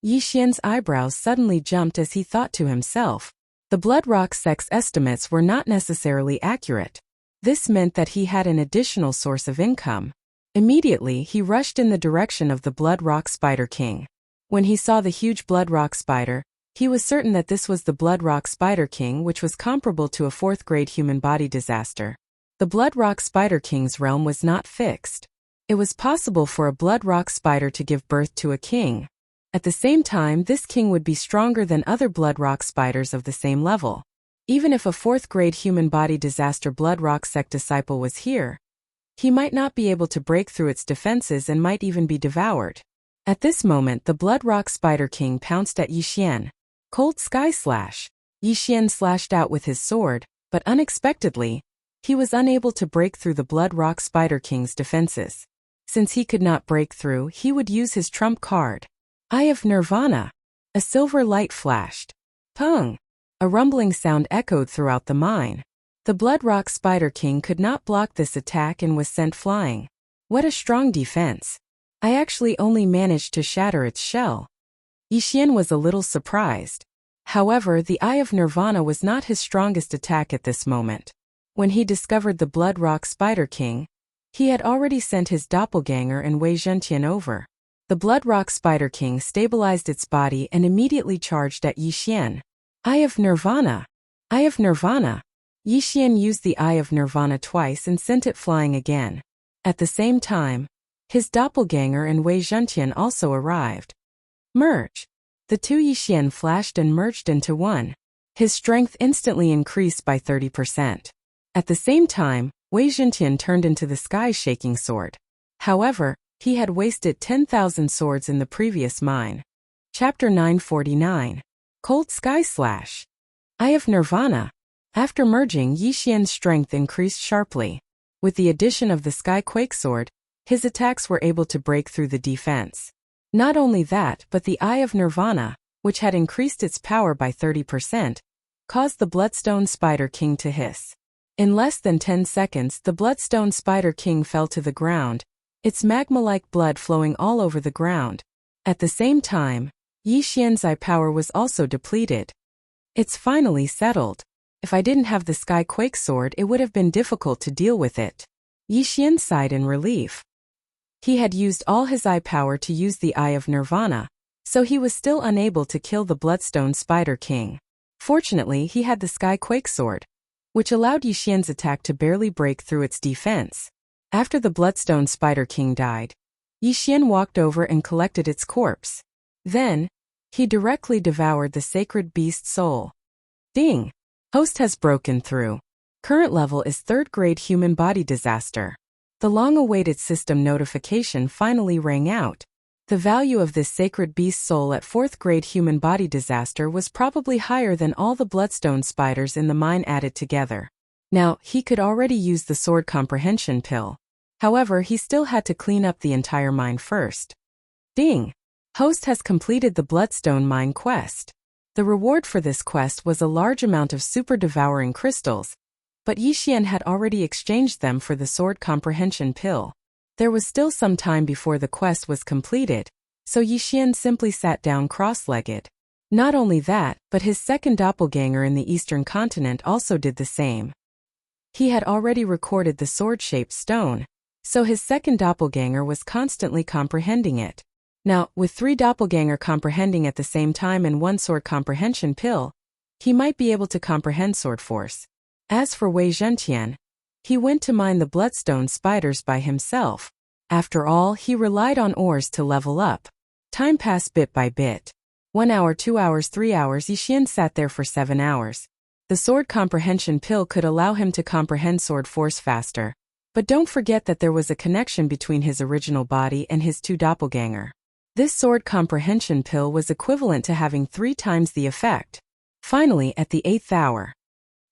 Yi Xian's eyebrows suddenly jumped as he thought to himself. The blood rock sex estimates were not necessarily accurate. This meant that he had an additional source of income. Immediately, he rushed in the direction of the blood rock spider king. When he saw the huge blood rock spider, he was certain that this was the blood rock spider king, which was comparable to a 4th-grade human body disaster. The blood rock spider king's realm was not fixed. It was possible for a blood rock spider to give birth to a king. At the same time, this king would be stronger than other blood rock spiders of the same level. Even if a 4th-grade human body disaster blood rock sect disciple was here, he might not be able to break through its defenses and might even be devoured. At this moment, the blood rock spider king pounced at Yi Xian. Cold Sky Slash. Yi Xian slashed out with his sword, but unexpectedly, he was unable to break through the blood rock spider king's defenses. Since he could not break through, he would use his trump card. Eye of Nirvana. A silver light flashed. Pung! A rumbling sound echoed throughout the mine. The blood rock spider king could not block this attack and was sent flying. What a strong defense. I actually only managed to shatter its shell. Yixian was a little surprised. However, the Eye of Nirvana was not his strongest attack at this moment. When he discovered the Blood Rock Spider King, he had already sent his doppelganger and Wei Zhentian over. The Blood Rock Spider King stabilized its body and immediately charged at Yixian. Eye of Nirvana! Eye of Nirvana! Yixian used the Eye of Nirvana twice and sent it flying again. At the same time, his doppelganger and Wei Zhentian also arrived. Merge! The two Yixian flashed and merged into one. His strength instantly increased by 30%. At the same time, Wei Zhentian turned into the sky-shaking sword. However, he had wasted 10,000 swords in the previous mine. Chapter 949. Cold Sky Slash. Eye of Nirvana. After merging, Yixian's strength increased sharply. With the addition of the Sky Quake Sword, his attacks were able to break through the defense. Not only that, but the Eye of Nirvana, which had increased its power by 30%, caused the Bloodstone Spider King to hiss. In less than 10 seconds, the Bloodstone Spider King fell to the ground, its magma-like blood flowing all over the ground. At the same time, Yixian's eye power was also depleted. It's finally settled. If I didn't have the Sky Quake Sword, it would have been difficult to deal with it. Yixian sighed in relief. He had used all his eye power to use the Eye of Nirvana, so he was still unable to kill the Bloodstone Spider King. Fortunately, he had the Sky Quake Sword, which allowed Yixian's attack to barely break through its defense. After the Bloodstone Spider King died, Yixian walked over and collected its corpse. Then, he directly devoured the sacred beast's soul. Ding! Host has broken through. Current level is 3rd grade human body disaster. The long-awaited system notification finally rang out. The value of this sacred beast soul at 4th grade human body disaster was probably higher than all the bloodstone spiders in the mine added together. Now, he could already use the sword comprehension pill. However, he still had to clean up the entire mine first. Ding! Host has completed the Bloodstone Mine quest. The reward for this quest was a large amount of super devouring crystals, but Yixian had already exchanged them for the sword comprehension pill. There was still some time before the quest was completed, so Yixian simply sat down cross-legged. Not only that, but his second doppelganger in the eastern continent also did the same. He had already recorded the sword-shaped stone, so his second doppelganger was constantly comprehending it. Now, with 3 doppelganger comprehending at the same time and 1 sword comprehension pill, he might be able to comprehend sword force. As for Wei Zhentian, he went to mine the bloodstone spiders by himself. After all, he relied on ores to level up. Time passed bit by bit. 1 hour, 2 hours, 3 hours. Yixian sat there for 7 hours. The sword comprehension pill could allow him to comprehend sword force faster. But don't forget that there was a connection between his original body and his 2 doppelganger. This sword comprehension pill was equivalent to having 3 times the effect. Finally, at the 8th hour.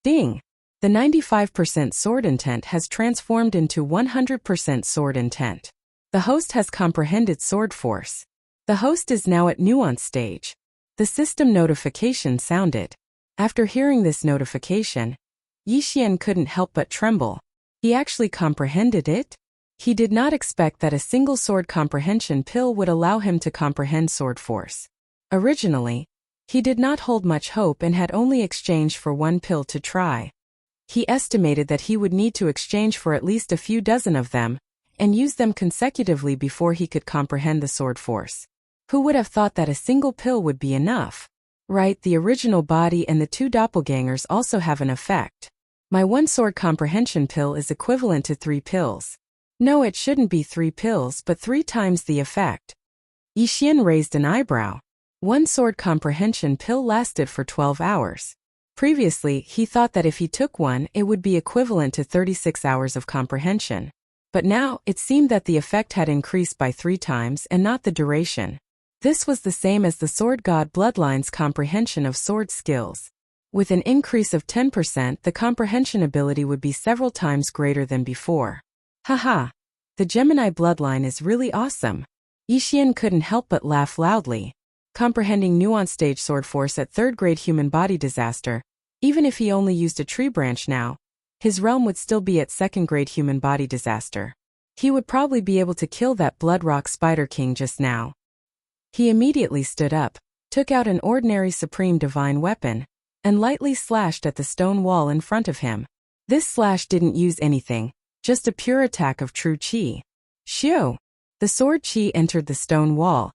Ding! The 95% sword intent has transformed into 100% sword intent. The host has comprehended sword force. The host is now at nuance stage. The system notification sounded. After hearing this notification, Yixian couldn't help but tremble. He actually comprehended it? He did not expect that a single sword comprehension pill would allow him to comprehend sword force. Originally, he did not hold much hope and had only exchanged for 1 pill to try. He estimated that he would need to exchange for at least a few dozen of them, and use them consecutively before he could comprehend the sword force. Who would have thought that a single pill would be enough? Right, the original body and the 2 doppelgangers also have an effect. My 1 sword comprehension pill is equivalent to 3 pills. No, it shouldn't be 3 pills, but 3 times the effect. Yixian raised an eyebrow. 1 sword comprehension pill lasted for 12 hours. Previously, he thought that if he took one, it would be equivalent to 36 hours of comprehension. But now, it seemed that the effect had increased by 3 times and not the duration. This was the same as the Sword God Bloodline's comprehension of sword skills. With an increase of 10%, the comprehension ability would be several times greater than before. Haha! The Gemini bloodline is really awesome. Yixian couldn't help but laugh loudly. Comprehending nuance stage sword force at 3rd grade human body disaster, even if he only used a tree branch now, his realm would still be at 2nd grade human body disaster. He would probably be able to kill that Bloodrock Spider King just now. He immediately stood up, took out an ordinary supreme divine weapon, and lightly slashed at the stone wall in front of him. This slash didn't use anything, just a pure attack of true chi. Shio! The sword chi entered the stone wall,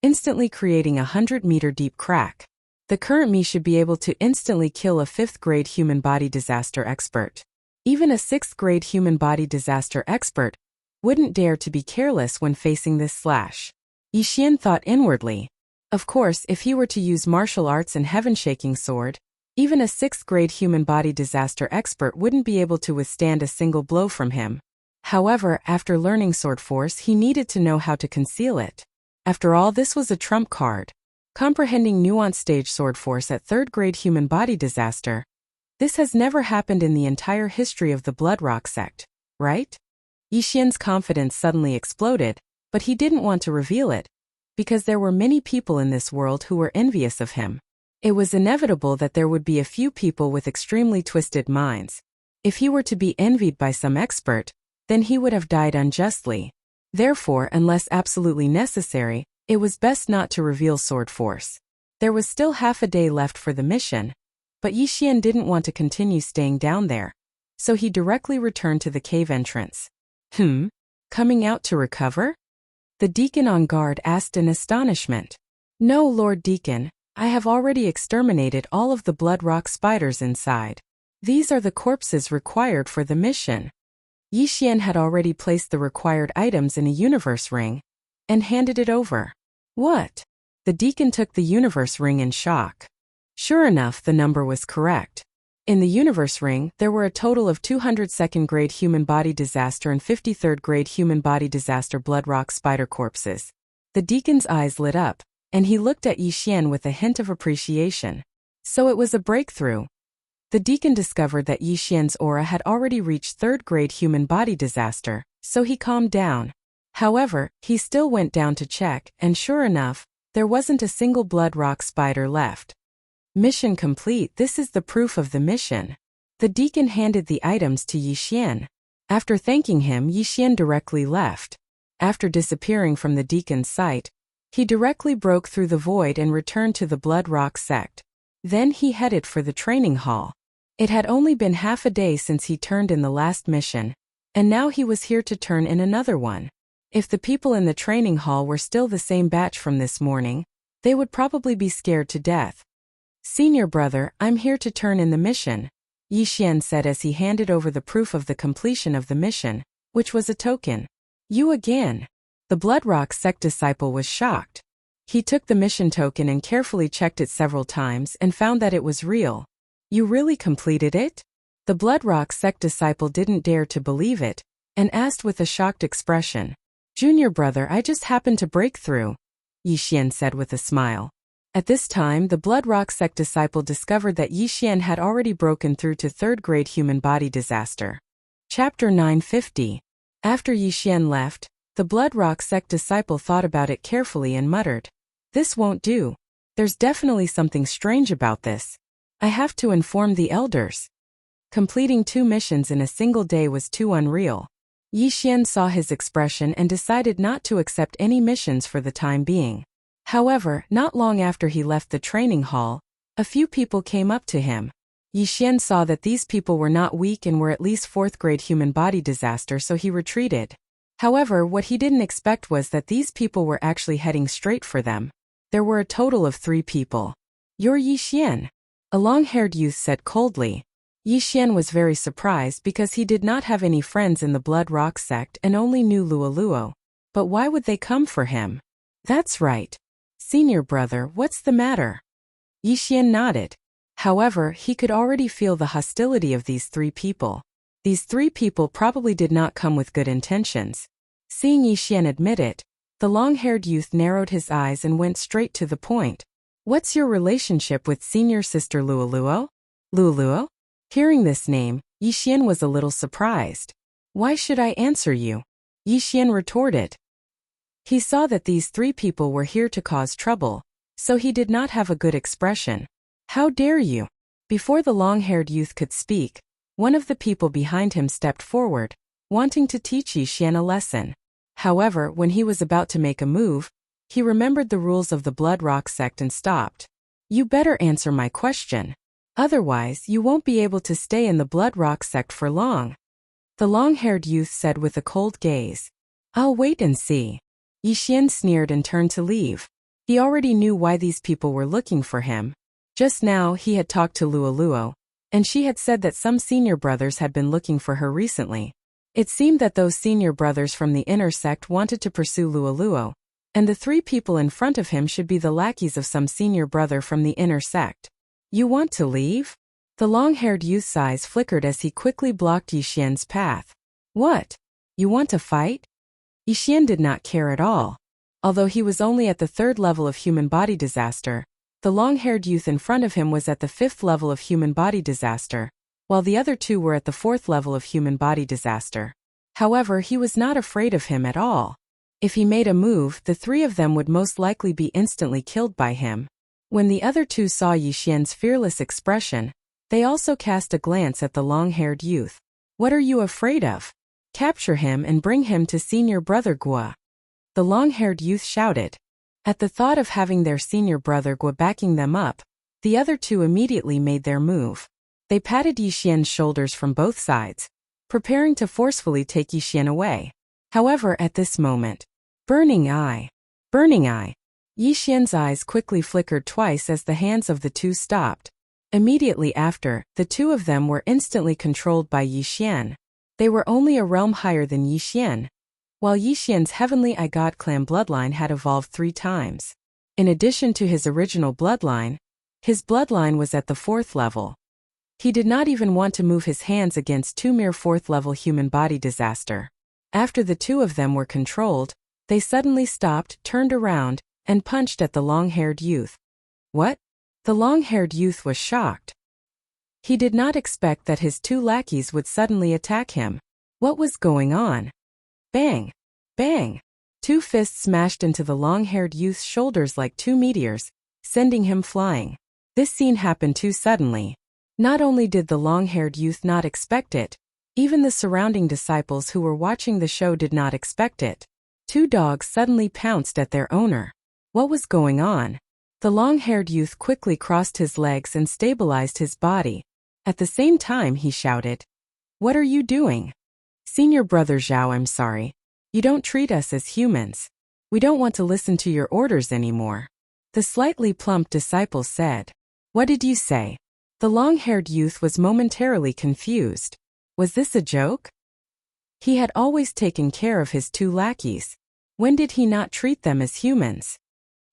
instantly creating a 100-meter deep crack. The current me should be able to instantly kill a 5th-grade human body disaster expert. Even a 6th-grade human body disaster expert wouldn't dare to be careless when facing this slash. Yi Xian thought inwardly. Of course, if he were to use martial arts and heaven-shaking sword, even a 6th-grade human body disaster expert wouldn't be able to withstand a single blow from him. However, after learning sword force, he needed to know how to conceal it. After all, this was a trump card. Comprehending nuanced stage sword force at 3rd-grade human body disaster. This has never happened in the entire history of the Bloodrock sect, right? Yi Xian's confidence suddenly exploded, but he didn't want to reveal it, because there were many people in this world who were envious of him. It was inevitable that there would be a few people with extremely twisted minds. If he were to be envied by some expert, then he would have died unjustly. Therefore, unless absolutely necessary, it was best not to reveal sword force. There was still half a day left for the mission, but Yi Xian didn't want to continue staying down there, so he directly returned to the cave entrance. Coming out to recover? The deacon on guard asked in astonishment. No, Lord Deacon, I have already exterminated all of the Bloodrock spiders inside. These are the corpses required for the mission. Yi Xian had already placed the required items in a universe ring and handed it over. What? The deacon took the universe ring in shock. Sure enough, the number was correct. In the universe ring, there were a total of 202nd-grade human body disaster and 53rd-grade human body disaster Bloodrock spider corpses. The deacon's eyes lit up, and he looked at Yi Xian with a hint of appreciation. So it was a breakthrough. The deacon discovered that Yi Xian's aura had already reached 3rd-grade human body disaster, so he calmed down. However, he still went down to check, and sure enough, there wasn't a single Bloodrock spider left. Mission complete. This is the proof of the mission. The deacon handed the items to Yi Xian. After thanking him, Yi Xian directly left. After disappearing from the deacon's sight, he directly broke through the void and returned to the Bloodrock sect. Then he headed for the training hall. It had only been half a day since he turned in the last mission, and now he was here to turn in another one. If the people in the training hall were still the same batch from this morning, they would probably be scared to death. Senior brother, I'm here to turn in the mission, Yi Xian said as he handed over the proof of the completion of the mission, which was a token. You again? The Bloodrock sect disciple was shocked. He took the mission token and carefully checked it several times and found that it was real. You really completed it? The Bloodrock sect disciple didn't dare to believe it, and asked with a shocked expression. Junior brother, I just happened to break through, Yi Xian said with a smile. At this time, the Bloodrock sect disciple discovered that Yi Xian had already broken through to 3rd-grade human body disaster. Chapter 950. After Yi Xian left, the Bloodrock sect disciple thought about it carefully and muttered, This won't do. There's definitely something strange about this. I have to inform the elders. Completing 2 missions in a single day was too unreal. Yi Xian saw his expression and decided not to accept any missions for the time being. However, not long after he left the training hall, a few people came up to him. Yi Xian saw that these people were not weak and were at least 4th-grade human body disaster, so he retreated. However, what he didn't expect was that these people were actually heading straight for them. There were a total of 3 people. You're Yi Xian? A long-haired youth said coldly. Yi Xian was very surprised because he did not have any friends in the Bloodrock sect and only knew Luoluo. But why would they come for him? That's right. Senior brother, what's the matter? Yi Xian nodded. However, he could already feel the hostility of these 3 people. These 3 people probably did not come with good intentions. Seeing Yi Xian admit it, the long-haired youth narrowed his eyes and went straight to the point. What's your relationship with senior sister Luoluo? Luoluo? Hearing this name, Yi Xian was a little surprised. Why should I answer you? Yi Xian retorted. He saw that these 3 people were here to cause trouble, so he did not have a good expression. How dare you? Before the long-haired youth could speak, one of the people behind him stepped forward. wanting to teach Yixian a lesson. However, when he was about to make a move, he remembered the rules of the Blood Rock sect and stopped. You better answer my question. Otherwise, you won't be able to stay in the Blood Rock sect for long. The long-haired youth said with a cold gaze. I'll wait and see. Yixian sneered and turned to leave. He already knew why these people were looking for him. Just now he had talked to Luoluo, and she had said that some senior brothers had been looking for her recently. It seemed that those senior brothers from the inner sect wanted to pursue Luoluo, and the three people in front of him should be the lackeys of some senior brother from the inner sect. You want to leave? The long-haired youth's eyes flickered as he quickly blocked Yixian's path. What? You want to fight? Yixian did not care at all. Although he was only at the 3rd level of human body disaster, the long-haired youth in front of him was at the 5th level of human body disaster, while the other two were at the 4th level of human body disaster. However, he was not afraid of him at all. If he made a move, the three of them would most likely be instantly killed by him. When the other two saw Yixian's fearless expression, they also cast a glance at the long-haired youth. What are you afraid of? Capture him and bring him to senior brother Gua. The long-haired youth shouted. At the thought of having their senior brother Gua backing them up, the other two immediately made their move. They patted Yixian's shoulders from both sides, preparing to forcefully take Yixian away. However, at this moment, burning eye. Yixian's eyes quickly flickered twice as the hands of the two stopped. Immediately after, the two of them were instantly controlled by Yixian. They were only a realm higher than Yixian, while Yixian's Heavenly I God clan bloodline had evolved 3 times. In addition to his original bloodline, his bloodline was at the 4th level. He did not even want to move his hands against 2 mere 4th level human body disaster. After the two of them were controlled, they suddenly stopped, turned around, and punched at the long-haired youth. What? The long-haired youth was shocked. He did not expect that his 2 lackeys would suddenly attack him. What was going on? Bang! Bang! 2 fists smashed into the long-haired youth's shoulders like 2 meteors, sending him flying. This scene happened too suddenly. Not only did the long-haired youth not expect it, even the surrounding disciples who were watching the show did not expect it. 2 dogs suddenly pounced at their owner. What was going on? The long-haired youth quickly crossed his legs and stabilized his body. At the same time, he shouted, What are you doing? Senior brother Zhao, I'm sorry. You don't treat us as humans. We don't want to listen to your orders anymore. The slightly plump disciple said. What did you say? The long-haired youth was momentarily confused. Was this a joke? He had always taken care of his 2 lackeys. When did he not treat them as humans?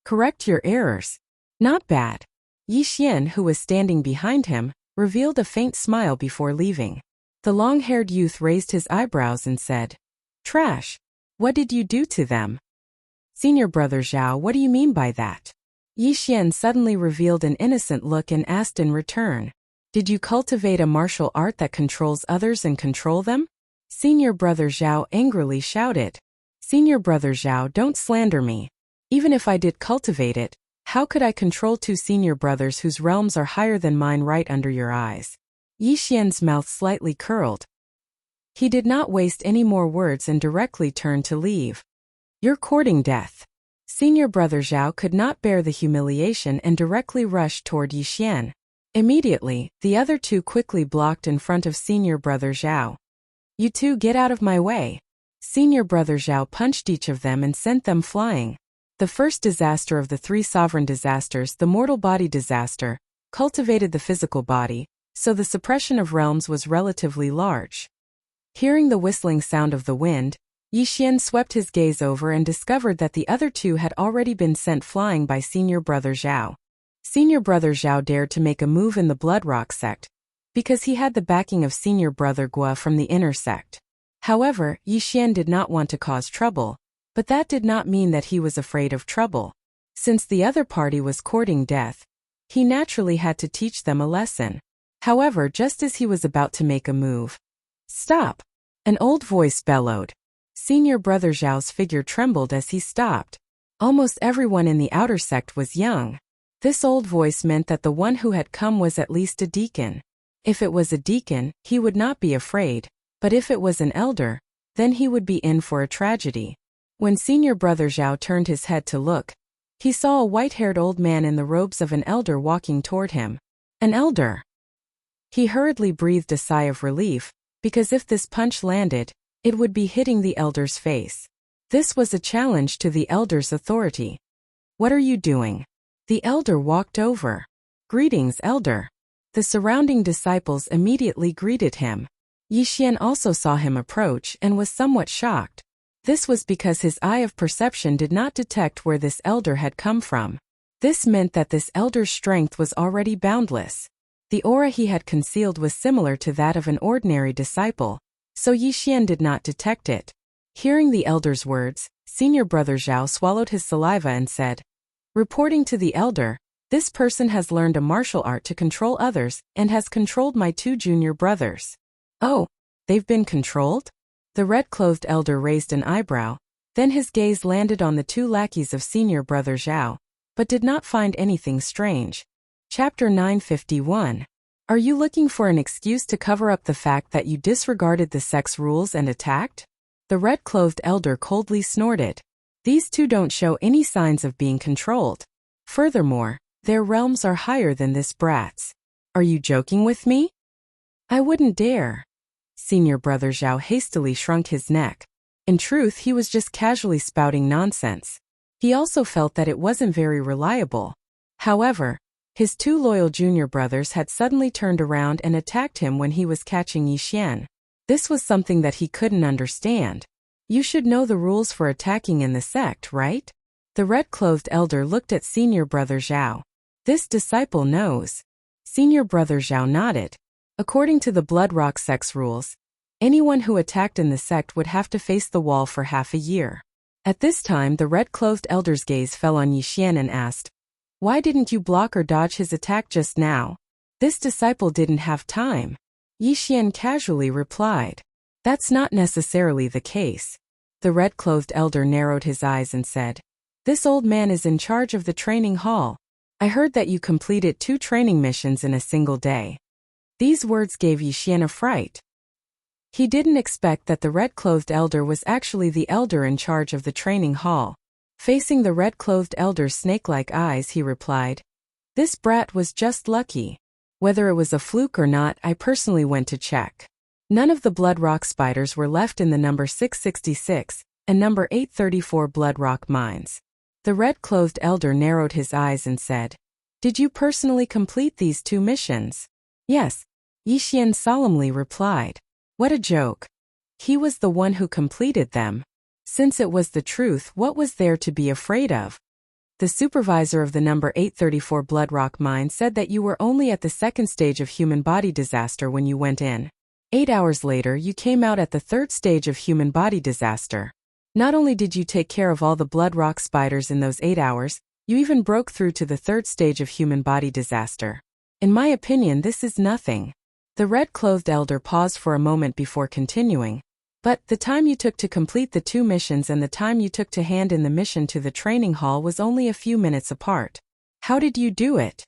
Correct your errors. Not bad. Yixian, who was standing behind him, revealed a faint smile before leaving. The long-haired youth raised his eyebrows and said, Trash. What did you do to them? Senior brother Zhao, what do you mean by that? Yixian suddenly revealed an innocent look and asked in return, Did you cultivate a martial art that controls others and control them? Senior brother Zhao angrily shouted. Senior brother Zhao, don't slander me. Even if I did cultivate it, how could I control 2 senior brothers whose realms are higher than mine right under your eyes? Yixian's mouth slightly curled. He did not waste any more words and directly turned to leave. You're courting death. Senior brother Zhao could not bear the humiliation and directly rushed toward Yixian. Immediately, the other 2 quickly blocked in front of senior brother Zhao. You 2 get out of my way. Senior brother Zhao punched each of them and sent them flying. The first disaster of the 3 sovereign disasters, the mortal body disaster, cultivated the physical body, so the suppression of realms was relatively large. Hearing the whistling sound of the wind, Yixian swept his gaze over and discovered that the other 2 had already been sent flying by senior brother Zhao. Senior brother Zhao dared to make a move in the Blood Rock sect, because he had the backing of senior brother Gua from the inner sect. However, Yixian did not want to cause trouble, but that did not mean that he was afraid of trouble. Since the other party was courting death, he naturally had to teach them a lesson. However, just as he was about to make a move, Stop! An old voice bellowed. Senior brother Zhao's figure trembled as he stopped. Almost everyone in the outer sect was young. This old voice meant that the one who had come was at least a deacon. If it was a deacon, he would not be afraid, but if it was an elder, then he would be in for a tragedy. When senior brother Zhao turned his head to look, he saw a white-haired old man in the robes of an elder walking toward him. An elder! He hurriedly breathed a sigh of relief, because if this punch landed, it would be hitting the elder's face. This was a challenge to the elder's authority. What are you doing? The elder walked over. Greetings, elder. The surrounding disciples immediately greeted him. Yixian also saw him approach and was somewhat shocked. This was because his eye of perception did not detect where this elder had come from. This meant that this elder's strength was already boundless. The aura he had concealed was similar to that of an ordinary disciple, so Yixian did not detect it. Hearing the elder's words, senior brother Zhao swallowed his saliva and said, "Reporting to the elder, this person has learned a martial art to control others and has controlled my 2 junior brothers." "Oh, they've been controlled?" The red-clothed elder raised an eyebrow, then his gaze landed on the 2 lackeys of senior brother Zhao, but did not find anything strange. Chapter 951. Are you looking for an excuse to cover up the fact that you disregarded the sex rules and attacked? The red-clothed elder coldly snorted. These 2 don't show any signs of being controlled. Furthermore, their realms are higher than this brat's. Are you joking with me? I wouldn't dare. Senior brother Zhao hastily shrunk his neck. In truth, he was just casually spouting nonsense. He also felt that it wasn't very reliable. However, his 2 loyal junior brothers had suddenly turned around and attacked him when he was catching Yixian. This was something that he couldn't understand. You should know the rules for attacking in the sect, right? The red-clothed elder looked at senior brother Zhao. This disciple knows. Senior brother Zhao nodded. According to the Blood Rock sect's rules, anyone who attacked in the sect would have to face the wall for half a year. At this time, the red-clothed elder's gaze fell on Yixian and asked, "Why didn't you block or dodge his attack just now?" This disciple didn't have time. Yixian casually replied, "That's not necessarily the case." The red-clothed elder narrowed his eyes and said, "This old man is in charge of the training hall. I heard that you completed 2 training missions in a single day." These words gave Yixian a fright. He didn't expect that the red-clothed elder was actually the elder in charge of the training hall. Facing the red-clothed elder's snake-like eyes, he replied, "This brat was just lucky. Whether it was a fluke or not, I personally went to check. None of the Blood Rock spiders were left in the number 666 and number 834 Blood Rock mines." The red-clothed elder narrowed his eyes and said, "Did you personally complete these 2 missions?" "Yes," Yixian solemnly replied. What a joke. He was the one who completed them. Since it was the truth, what was there to be afraid of? The supervisor of the number 834 Blood Rock mine said that you were only at the 2nd stage of human body disaster when you went in. 8 hours later, you came out at the 3rd stage of human body disaster. Not only did you take care of all the Blood Rock spiders in those 8 hours, you even broke through to the 3rd stage of human body disaster. In my opinion, this is nothing. The red-clothed elder paused for a moment before continuing. But the time you took to complete the 2 missions and the time you took to hand in the mission to the training hall was only a few minutes apart. How did you do it?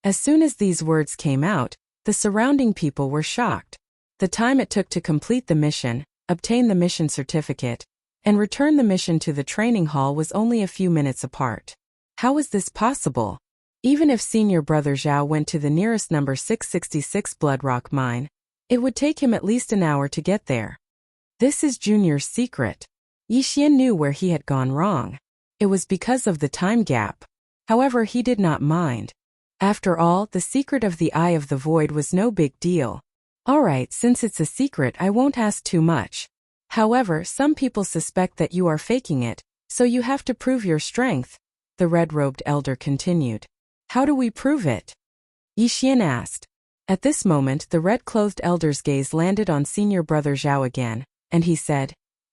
As soon as these words came out, the surrounding people were shocked. The time it took to complete the mission, obtain the mission certificate, and return the mission to the training hall was only a few minutes apart. How was this possible? Even if senior brother Zhao went to the nearest number 666 Blood Rock mine, it would take him at least an hour to get there. This is Junior's secret. Yixian knew where he had gone wrong. It was because of the time gap. However, he did not mind. After all, the secret of the Eye of the Void was no big deal. Alright, since it's a secret, I won't ask too much. However, some people suspect that you are faking it, so you have to prove your strength, the red-robed elder continued. How do we prove it? Yixian asked. At this moment, the red-clothed elder's gaze landed on senior brother Zhao again, and he said,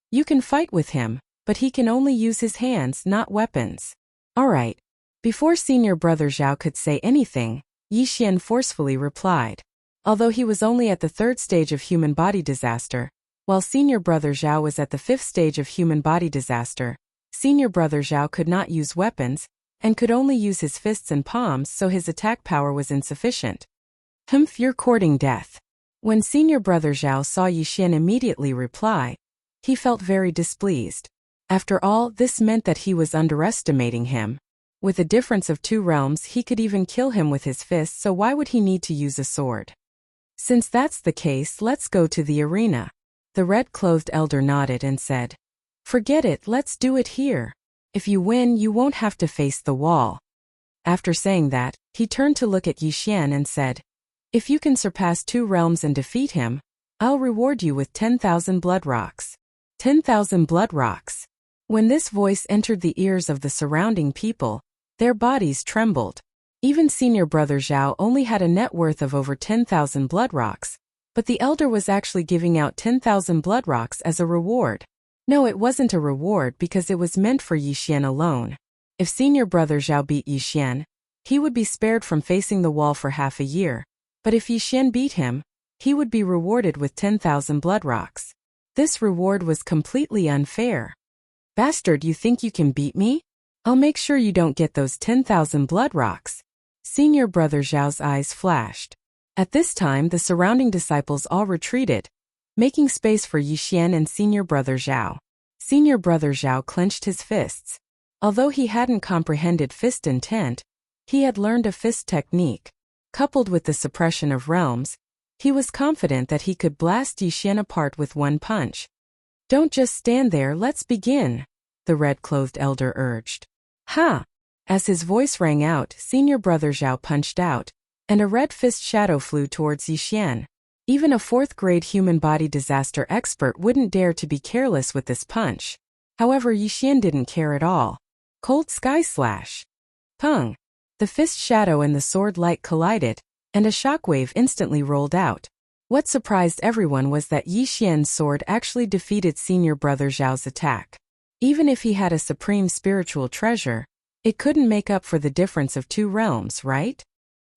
"You can fight with him, but he can only use his hands, not weapons." Alright. Before senior brother Zhao could say anything, Yixian forcefully replied. Although he was only at the 3rd stage of human body disaster, while senior brother Zhao was at the 5th stage of human body disaster, senior brother Zhao could not use weapons, and could only use his fists and palms, so his attack power was insufficient. You're courting death. When senior brother Zhao saw Yixian immediately reply, He felt very displeased. After all, this meant that he was underestimating him. With a difference of 2 realms, he could even kill him with his fists, so why would he need to use a sword? Since that's the case, let's go to the arena. The red-clothed elder nodded and said, "Forget it, let's do it here. If you win, you won't have to face the wall." After saying that, he turned to look at Yi Xian and said, "If you can surpass 2 realms and defeat him, I'll reward you with 10,000 blood rocks." 10,000 blood rocks. When this voice entered the ears of the surrounding people, their bodies trembled. Even senior brother Zhao only had a net worth of over 10,000 blood rocks, but the elder was actually giving out 10,000 blood rocks as a reward. No, it wasn't a reward because it was meant for Yi Xian alone. If senior brother Zhao beat Yi Xian, he would be spared from facing the wall for half a year, but if Yi Xian beat him, he would be rewarded with 10,000 blood rocks. This reward was completely unfair. "Bastard, you think you can beat me? I'll make sure you don't get those 10,000 blood rocks." Senior brother Zhao's eyes flashed. At this time, the surrounding disciples all retreated, making space for Yi Xian and senior brother Zhao. Senior brother Zhao clenched his fists. Although he hadn't comprehended fist intent, he had learned a fist technique. Coupled with the suppression of realms, he was confident that he could blast Yi Xian apart with one punch. "Don't just stand there, let's begin," the red-clothed elder urged. "Ha!" As his voice rang out, senior brother Zhao punched out, and a red fist shadow flew towards Yi Xian. Even a 4th-grade human body disaster expert wouldn't dare to be careless with this punch. However, Yi Xian didn't care at all. Cold Sky Slash. Pung! The fist shadow and the sword light collided, and a shockwave instantly rolled out. What surprised everyone was that Yi Xian's sword actually defeated senior brother Zhao's attack. Even if he had a supreme spiritual treasure, it couldn't make up for the difference of 2 realms, right?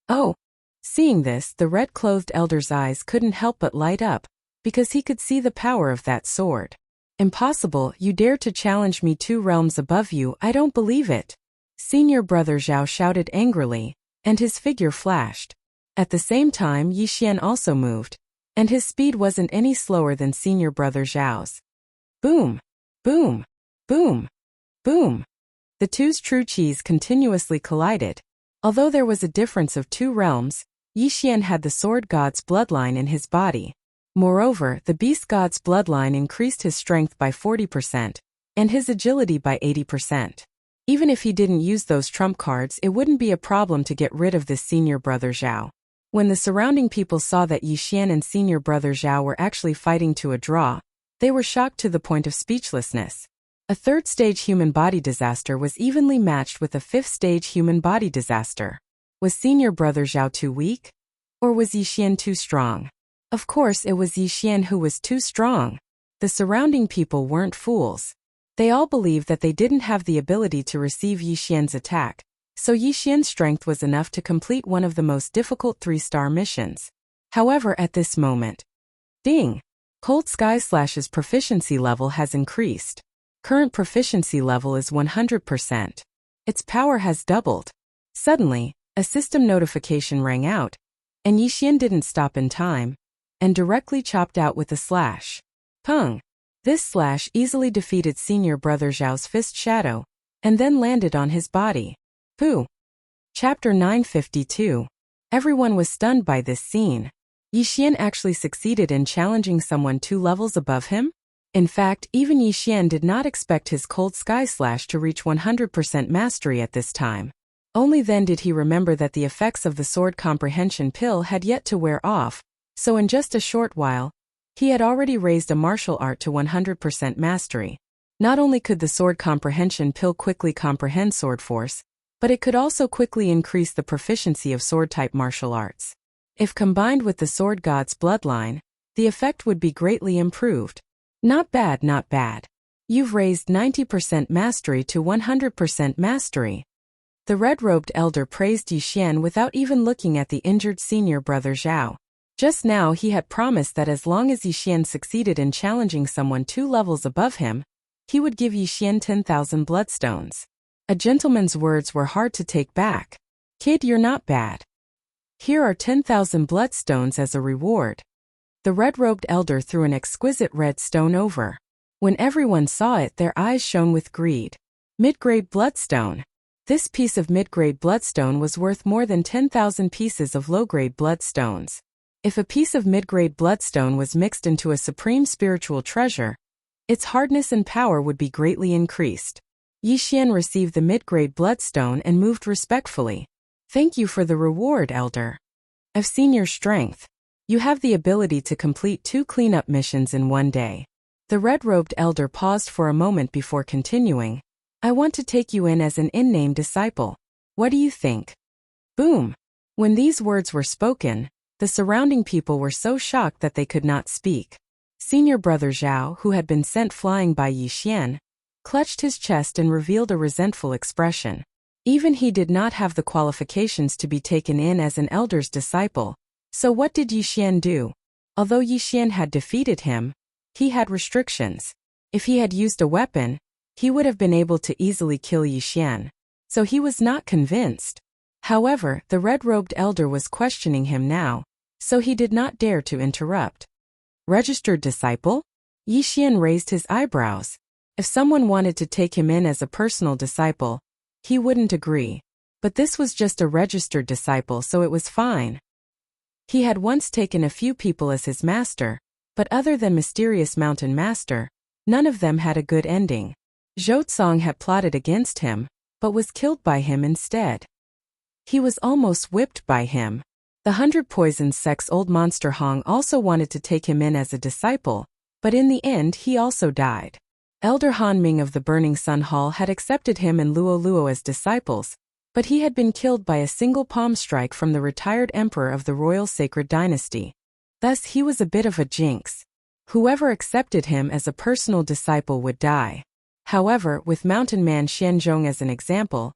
Oh! Seeing this, the red-clothed elder's eyes couldn't help but light up, because he could see the power of that sword. "Impossible, you dare to challenge me 2 realms above you, I don't believe it." Senior brother Zhao shouted angrily, and his figure flashed. At the same time, Yi Xian also moved, and his speed wasn't any slower than senior brother Zhao's. Boom! Boom! Boom! Boom! The two's true qis continuously collided. Although there was a difference of 2 realms, Yi Xian had the sword god's bloodline in his body. Moreover, the beast god's bloodline increased his strength by 40%, and his agility by 80%. Even if he didn't use those trump cards, it wouldn't be a problem to get rid of this senior brother Zhao. When the surrounding people saw that Yi Xian and senior brother Zhao were actually fighting to a draw, they were shocked to the point of speechlessness. A 3rd-stage human body disaster was evenly matched with a 5th-stage human body disaster. Was senior brother Zhao too weak? Or was Yi Xian too strong? Of course it was Yi Xian who was too strong. The surrounding people weren't fools. They all believed that they didn't have the ability to receive Yi Xian's attack, so Yi Xian's strength was enough to complete one of the most difficult 3-star missions. However, at this moment, ding! Cold Sky Slash's proficiency level has increased. Current proficiency level is 100%. Its power has doubled. Suddenly, a system notification rang out, and Yi Xian didn't stop in time, and directly chopped out with a slash. Pung! This slash easily defeated senior brother Zhao's fist shadow, and then landed on his body. Pooh! Chapter 952. Everyone was stunned by this scene. Yi Xian actually succeeded in challenging someone 2 levels above him? In fact, even Yi Xian did not expect his Cold Sky Slash to reach 100% mastery at this time. Only then did he remember that the effects of the sword comprehension pill had yet to wear off, so in just a short while, he had already raised a martial art to 100% mastery. Not only could the sword comprehension pill quickly comprehend sword force, but it could also quickly increase the proficiency of sword-type martial arts. If combined with the sword god's bloodline, the effect would be greatly improved. Not bad, not bad. You've raised 90% mastery to 100% mastery. The red-robed elder praised Yi Xian without even looking at the injured senior brother Zhao. Just now he had promised that as long as Yi Xian succeeded in challenging someone 2 levels above him, he would give Yi Xian 10,000 bloodstones. A gentleman's words were hard to take back. Kid, you're not bad. Here are 10,000 bloodstones as a reward. The red-robed elder threw an exquisite red stone over. When everyone saw it, their eyes shone with greed. Mid-grade bloodstone. This piece of mid-grade bloodstone was worth more than 10,000 pieces of low-grade bloodstones. If a piece of mid-grade bloodstone was mixed into a supreme spiritual treasure, its hardness and power would be greatly increased. Yi Xian received the mid-grade bloodstone and moved respectfully. Thank you for the reward, Elder. I've seen your strength. You have the ability to complete 2 cleanup missions in one day. The red-robed elder paused for a moment before continuing. I want to take you in as an in-name disciple. What do you think? Boom! When these words were spoken, the surrounding people were so shocked that they could not speak. Senior brother Zhao, who had been sent flying by Yi Xian, clutched his chest and revealed a resentful expression. Even he did not have the qualifications to be taken in as an elder's disciple. So what did Yi Xian do? Although Yi Xian had defeated him, he had restrictions. If he had used a weapon, he would have been able to easily kill Yi Xian. So he was not convinced. However, the red-robed elder was questioning him now, so he did not dare to interrupt. Registered disciple? Yi Xian raised his eyebrows. If someone wanted to take him in as a personal disciple, he wouldn't agree. But this was just a registered disciple, so it was fine. He had once taken a few people as his master, but other than Mysterious Mountain Master, none of them had a good ending. Zhou Tsong had plotted against him, but was killed by him instead. He was almost whipped by him. The 100 Poisons Sect's old monster Hong also wanted to take him in as a disciple, but in the end he also died. Elder Han Ming of the Burning Sun Hall had accepted him and Luo Luo as disciples, but he had been killed by a single palm strike from the retired emperor of the Royal Sacred Dynasty. Thus he was a bit of a jinx. Whoever accepted him as a personal disciple would die. However, with Mountain Man Xianzhong as an example,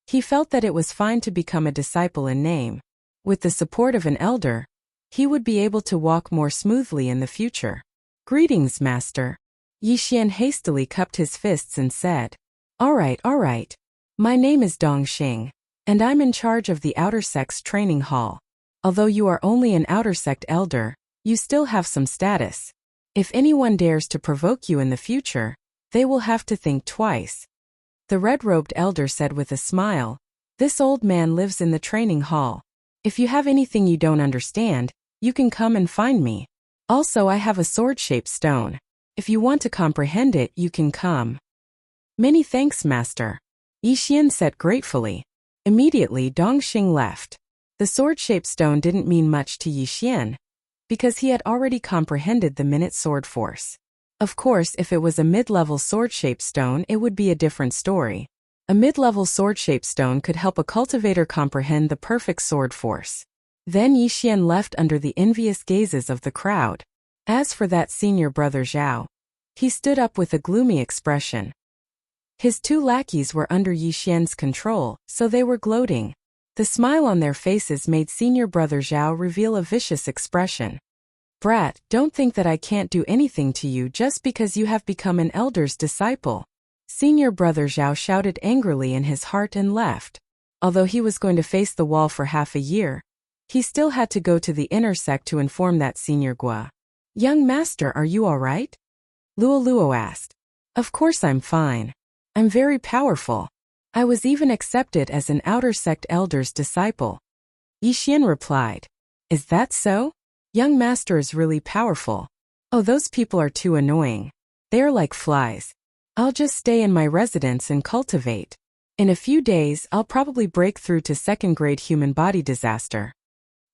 he felt that it was fine to become a disciple in name. With the support of an elder, he would be able to walk more smoothly in the future. Greetings, Master. Yi Xian hastily cupped his fists and said, All right. My name is Dong Xing, and I'm in charge of the Outer Sect's training hall. Although you are only an Outer Sect elder, you still have some status. If anyone dares to provoke you in the future, they will have to think twice. The red-robed elder said with a smile, This old man lives in the training hall. If you have anything you don't understand, you can come and find me. Also, I have a sword-shaped stone. If you want to comprehend it, you can come. Many thanks, Master. Yi Xian said gratefully. Immediately, Dong Xing left. The sword-shaped stone didn't mean much to Yi Xian, because he had already comprehended the minute sword force. Of course, if it was a mid-level sword-shaped stone, it would be a different story. A mid-level sword-shaped stone could help a cultivator comprehend the perfect sword force. Then Yi Xian left under the envious gazes of the crowd. As for that senior brother Zhao, he stood up with a gloomy expression. His 2 lackeys were under Yi Xian's control, so they were gloating. The smile on their faces made senior brother Zhao reveal a vicious expression. Brat, don't think that I can't do anything to you just because you have become an elder's disciple. Senior brother Zhao shouted angrily in his heart and left. Although he was going to face the wall for half a year, he still had to go to the inner sect to inform that senior Gua. Young master, are you all right? Luo Luo asked. Of course I'm fine. I'm very powerful. I was even accepted as an outer sect elder's disciple. Yi Xian replied. Is that so? Young master is really powerful. Oh, those people are too annoying. They are like flies. I'll just stay in my residence and cultivate. In a few days, I'll probably break through to 2nd-grade human body disaster.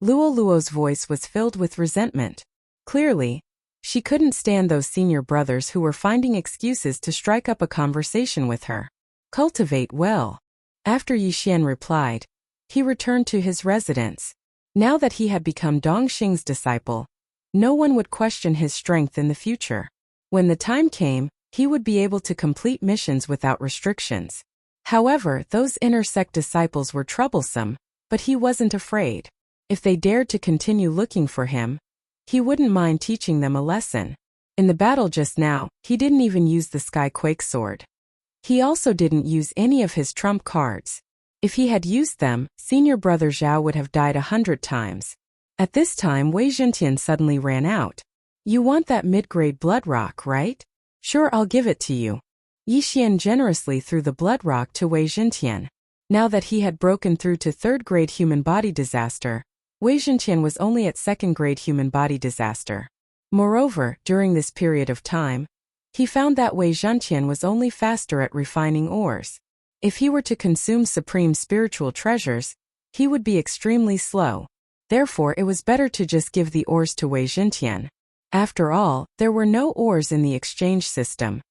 Luo Luo's voice was filled with resentment. Clearly, she couldn't stand those senior brothers who were finding excuses to strike up a conversation with her. Cultivate well. After Yi Xian replied, he returned to his residence. Now that he had become Dong Xing's disciple, no one would question his strength in the future. When the time came, he would be able to complete missions without restrictions. However, those inner sect disciples were troublesome, but he wasn't afraid. If they dared to continue looking for him, he wouldn't mind teaching them a lesson. In the battle just now, he didn't even use the Sky Quake sword. He also didn't use any of his trump cards. If he had used them, senior brother Zhao would have died 100 times. At this time, Wei Zhentian suddenly ran out. You want that mid-grade blood rock, right? Sure, I'll give it to you. Yixian generously threw the blood rock to Wei Zhentian. Now that he had broken through to third-grade human body disaster, Wei Zhentian was only at second-grade human body disaster. Moreover, during this period of time, he found that Wei Zhentian was only faster at refining ores. If he were to consume supreme spiritual treasures, he would be extremely slow. Therefore, it was better to just give the ores to Wei Zhentian. After all, there were no ores in the exchange system.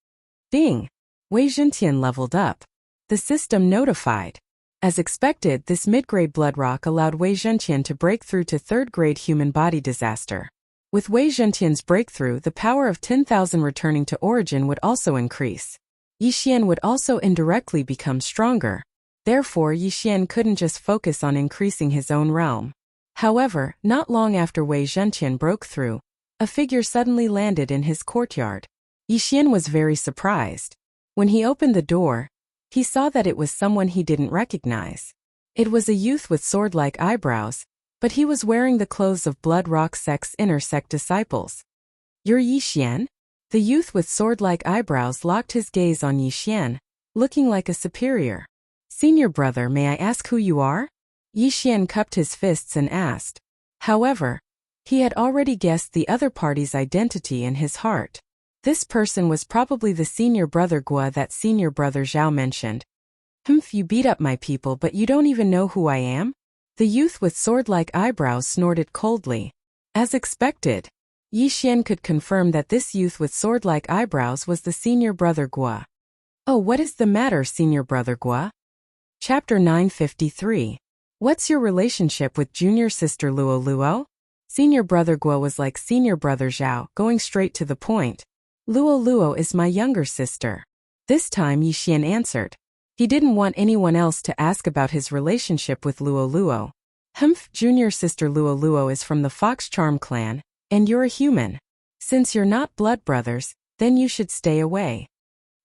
Ding! Wei Zhentian leveled up. The system notified. As expected, this mid-grade blood rock allowed Wei Zhentian to break through to third-grade human body disaster. With Wei Zhentian's breakthrough, the power of 10,000 returning to origin would also increase. Yixian would also indirectly become stronger. Therefore, Yixian couldn't just focus on increasing his own realm. However, not long after Wei Zhentian broke through, a figure suddenly landed in his courtyard. Yixian was very surprised. When he opened the door, he saw that it was someone he didn't recognize. It was a youth with sword-like eyebrows, but he was wearing the clothes of Blood Rock Sect's inner sect disciples. You're Yixian? The youth with sword-like eyebrows locked his gaze on Yixian, looking like a superior. Senior brother, may I ask who you are? Yixian cupped his fists and asked. However, he had already guessed the other party's identity in his heart. This person was probably the senior brother Gua that senior brother Zhao mentioned. Humph, you beat up my people but you don't even know who I am? The youth with sword-like eyebrows snorted coldly. As expected, Yixian could confirm that this youth with sword-like eyebrows was the senior brother Gua. Oh, what is the matter, senior brother Gua? Chapter 953. What's your relationship with junior sister Luo Luo? Senior brother Gua was like senior brother Zhao, going straight to the point. Luo Luo is my younger sister. This time Yixian answered. He didn't want anyone else to ask about his relationship with Luo Luo. Humph, junior sister Luo Luo is from the Fox Charm clan, and you're a human. Since you're not blood brothers, then you should stay away.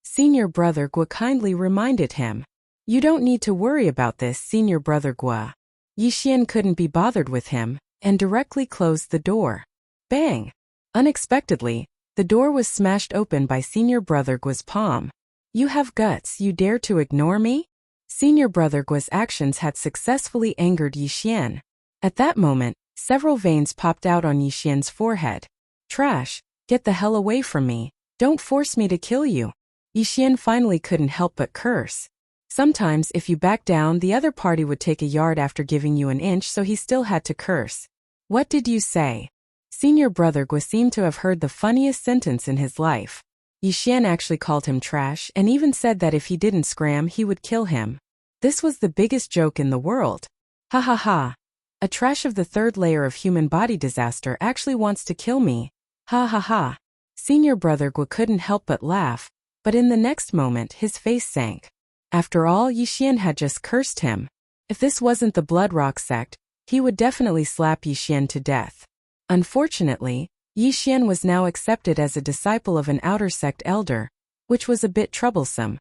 Senior brother Gua kindly reminded him. You don't need to worry about this, senior brother Gua. Yixian couldn't be bothered with him, and directly closed the door. Bang! Unexpectedly, the door was smashed open by senior brother Gua's palm. You have guts, you dare to ignore me? Senior brother Gua's actions had successfully angered Yixian. At that moment, several veins popped out on Yixian's forehead. Trash, get the hell away from me. Don't force me to kill you. Yixian finally couldn't help but curse. Sometimes if you back down, the other party would take a yard after giving you an inch, so he still had to curse. What did you say? Senior brother Gua seemed to have heard the funniest sentence in his life. Yixian actually called him trash and even said that if he didn't scram he would kill him. This was the biggest joke in the world. Ha ha ha. A trash of the third layer of human body disaster actually wants to kill me. Ha ha ha. Senior brother Gua couldn't help but laugh, but in the next moment his face sank. After all, Yixian had just cursed him. If this wasn't the Blood Rock sect, he would definitely slap Yixian to death. Unfortunately, Yixian was now accepted as a disciple of an outer sect elder, which was a bit troublesome.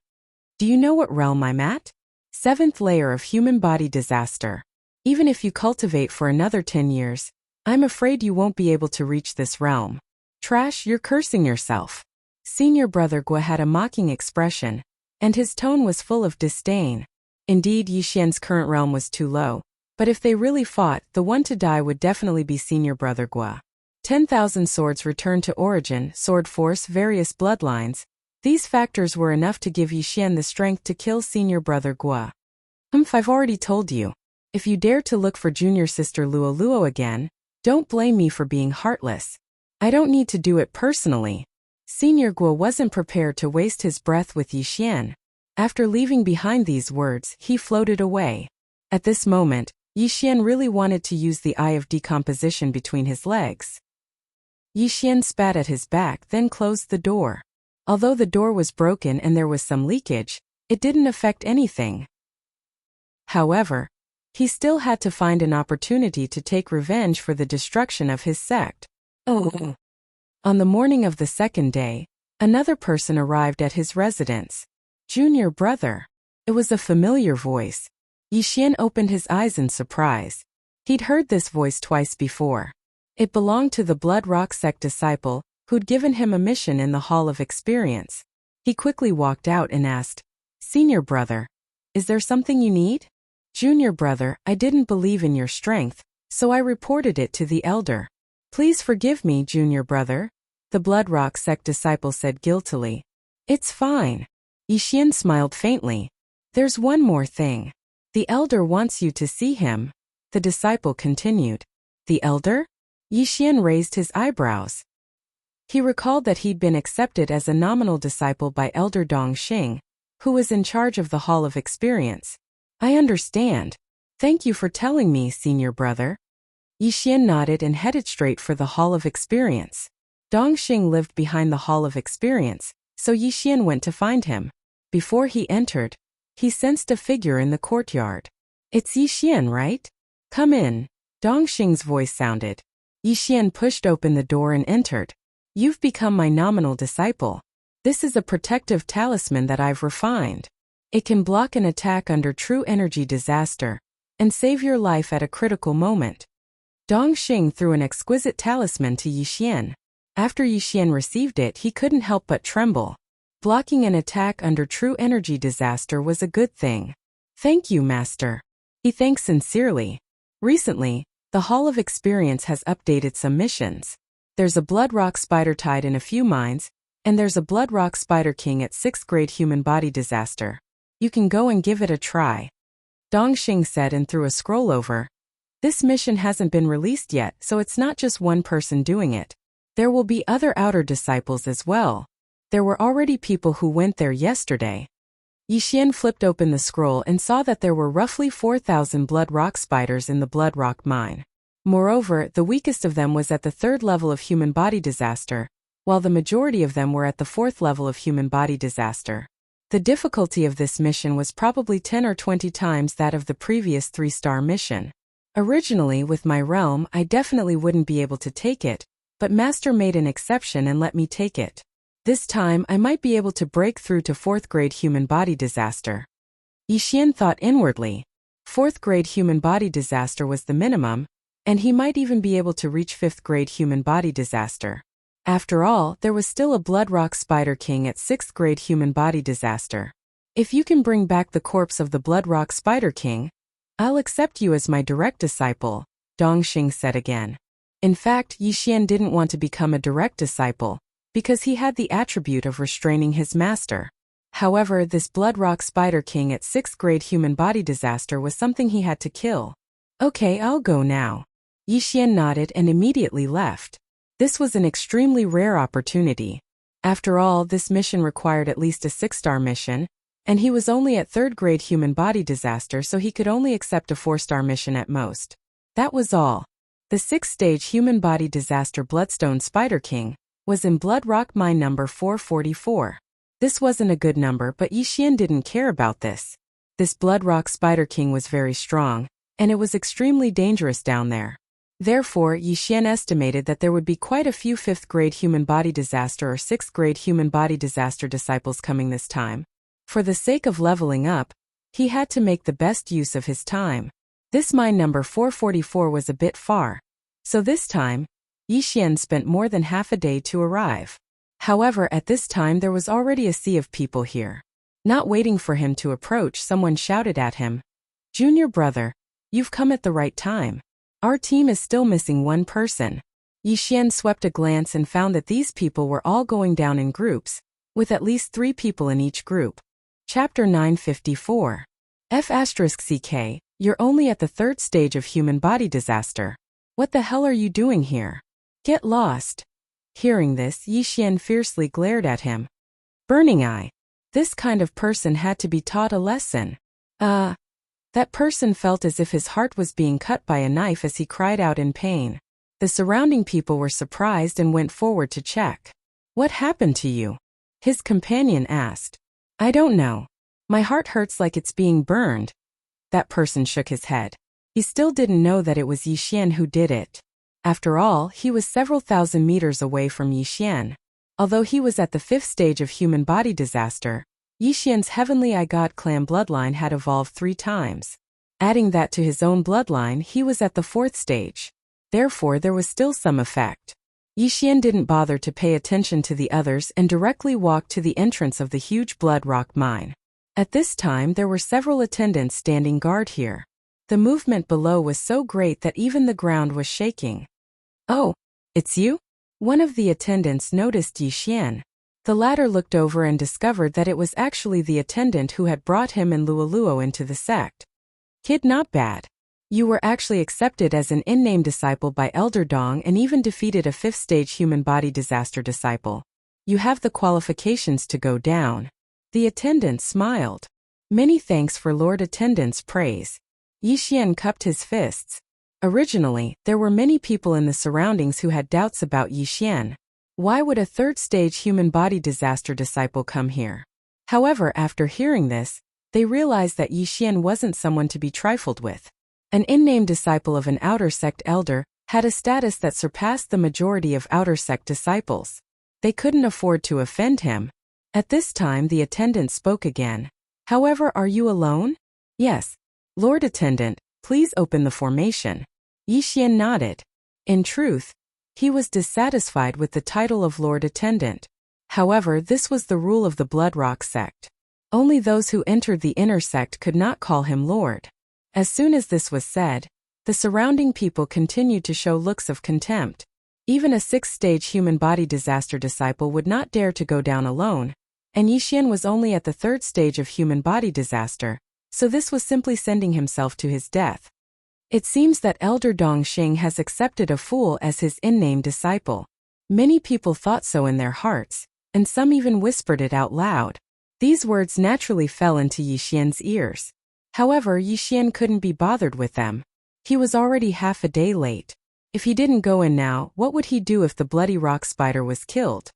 Do you know what realm I'm at? 7th layer of human body disaster. Even if you cultivate for another 10 years, I'm afraid you won't be able to reach this realm. Trash, you're cursing yourself. Senior brother Gua had a mocking expression, and his tone was full of disdain. Indeed, Yixian's current realm was too low, but if they really fought, the one to die would definitely be senior brother Gua. 10,000 swords returned to origin, sword force, various bloodlines. These factors were enough to give Yixian the strength to kill senior brother Gua. Humph, I've already told you. If you dare to look for junior sister Luo Luo again, don't blame me for being heartless. I don't need to do it personally. Senior Gua wasn't prepared to waste his breath with Yixian. After leaving behind these words, he floated away. At this moment, Yixian really wanted to use the eye of decomposition between his legs. Yixian spat at his back, then closed the door. Although the door was broken and there was some leakage, it didn't affect anything. However, he still had to find an opportunity to take revenge for the destruction of his sect. Oh. On the morning of the second day, another person arrived at his residence. Junior brother. It was a familiar voice. Yixian opened his eyes in surprise. He'd heard this voice twice before. It belonged to the Blood Rock sect disciple, who'd given him a mission in the Hall of Experience. He quickly walked out and asked, "Senior brother, is there something you need?" "Junior brother, I didn't believe in your strength, so I reported it to the elder. Please forgive me, junior brother," the Bloodrock sect disciple said guiltily. "It's fine." Yixian smiled faintly. "There's one more thing. The elder wants you to see him," the disciple continued. "The elder?" Yixian raised his eyebrows. He recalled that he'd been accepted as a nominal disciple by Elder Dongxing, who was in charge of the Hall of Experience. "I understand. Thank you for telling me, senior brother." Yixian nodded and headed straight for the Hall of Experience. Dongxing lived behind the Hall of Experience, so Yixian went to find him. Before he entered, he sensed a figure in the courtyard. "It's Yixian, right? Come in," Dongxing's voice sounded. Yixian pushed open the door and entered. "You've become my nominal disciple. This is a protective talisman that I've refined. It can block an attack under true energy disaster and save your life at a critical moment." Dongxing threw an exquisite talisman to Yixian. After Yixian received it, he couldn't help but tremble. Blocking an attack under true energy disaster was a good thing. "Thank you, Master." He thanked sincerely. Recently, the Hall of Experience has updated some missions. There's a Bloodrock Spider Tide in a few mines, and there's a Bloodrock Spider King at 6th grade human body disaster. You can go and give it a try, Dongxing said and threw a scroll over. This mission hasn't been released yet, so it's not just one person doing it. There will be other outer disciples as well. There were already people who went there yesterday. Yixian flipped open the scroll and saw that there were roughly 4,000 blood rock spiders in the blood rock mine. Moreover, the weakest of them was at the 3rd level of human body disaster, while the majority of them were at the 4th level of human body disaster. The difficulty of this mission was probably 10 or 20 times that of the previous 3-star mission. Originally, with my realm, I definitely wouldn't be able to take it, but Master made an exception and let me take it. This time, I might be able to break through to 4th grade human body disaster. Yixian thought inwardly. 4th grade human body disaster was the minimum, and he might even be able to reach 5th grade human body disaster. After all, there was still a Bloodrock Spider King at 6th grade human body disaster. If you can bring back the corpse of the Bloodrock Spider King, I'll accept you as my direct disciple, Dongxing said again. In fact, Yixian didn't want to become a direct disciple, because he had the attribute of restraining his master. However, this Bloodrock Spider King at 6th grade human body disaster was something he had to kill. "Okay, I'll go now." Yixian nodded and immediately left. This was an extremely rare opportunity. After all, this mission required at least a 6-star mission, and he was only at 3rd grade human body disaster, so he could only accept a 4-star mission at most. That was all. The 6th stage human body disaster Bloodstone Spider King was in Blood Rock Mine number 444. This wasn't a good number, but Yixian didn't care about this. This Blood Rock Spider King was very strong, and it was extremely dangerous down there. Therefore, Yixian estimated that there would be quite a few 5th grade human body disaster or 6th grade human body disaster disciples coming this time. For the sake of leveling up, he had to make the best use of his time. This mine number 444 was a bit far, so this time, Yixian spent more than half a day to arrive. However, at this time there was already a sea of people here. Not waiting for him to approach, someone shouted at him, "Junior brother, you've come at the right time. Our team is still missing one person." Yixian swept a glance and found that these people were all going down in groups, with at least 3 people in each group. Chapter 954. F*CK, you're only at the 3rd stage of human body disaster. What the hell are you doing here? Get lost. Hearing this, Yixian fiercely glared at him. Burning eye. This kind of person had to be taught a lesson. That person felt as if his heart was being cut by a knife as he cried out in pain. The surrounding people were surprised and went forward to check. "What happened to you?" his companion asked. "I don't know. My heart hurts like it's being burned." That person shook his head. He still didn't know that it was Yixian who did it. After all, he was several thousand meters away from Yixian. Although he was at the 5th stage of human body disaster, Yixian's Heavenly I God clan bloodline had evolved 3 times. Adding that to his own bloodline, he was at the 4th stage. Therefore, there was still some effect. Yixian didn't bother to pay attention to the others and directly walked to the entrance of the huge blood rock mine. At this time there were several attendants standing guard here. The movement below was so great that even the ground was shaking. "Oh, it's you?" One of the attendants noticed Yixian. The latter looked over and discovered that it was actually the attendant who had brought him and Luoluo into the sect. "Kid, not bad. You were actually accepted as an in-name disciple by Elder Dong and even defeated a 5th-stage human body disaster disciple. You have the qualifications to go down." The attendant smiled. "Many thanks for Lord Attendant's praise." Yixian cupped his fists. Originally, there were many people in the surroundings who had doubts about Yixian. Why would a 3rd-stage human body disaster disciple come here? However, after hearing this, they realized that Yixian wasn't someone to be trifled with. An in-name disciple of an outer sect elder had a status that surpassed the majority of outer sect disciples. They couldn't afford to offend him. At this time the attendant spoke again. "However, are you alone?" "Yes. Lord Attendant, please open the formation." Yixian nodded. In truth, he was dissatisfied with the title of Lord Attendant. However, this was the rule of the Blood Rock sect. Only those who entered the inner sect could not call him Lord. As soon as this was said, the surrounding people continued to show looks of contempt. Even a 6th-stage human body disaster disciple would not dare to go down alone, and Yixian was only at the 3rd stage of human body disaster, so this was simply sending himself to his death. It seems that Elder Dongxing has accepted a fool as his in-name disciple. Many people thought so in their hearts, and some even whispered it out loud. These words naturally fell into Yixian's ears. However, Yixian couldn't be bothered with them. He was already half a day late. If he didn't go in now, what would he do if the bloody rock spider was killed?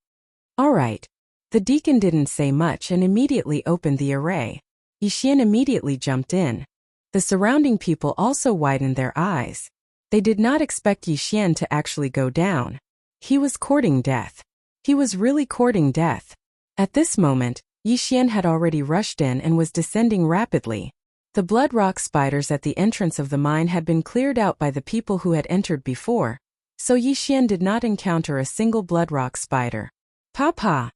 "All right." The deacon didn't say much and immediately opened the array. Yixian immediately jumped in. The surrounding people also widened their eyes. They did not expect Yixian to actually go down. He was courting death. He was really courting death. At this moment, Yixian had already rushed in and was descending rapidly. The blood rock spiders at the entrance of the mine had been cleared out by the people who had entered before, so Yixian did not encounter a single blood rock spider. "Papa!"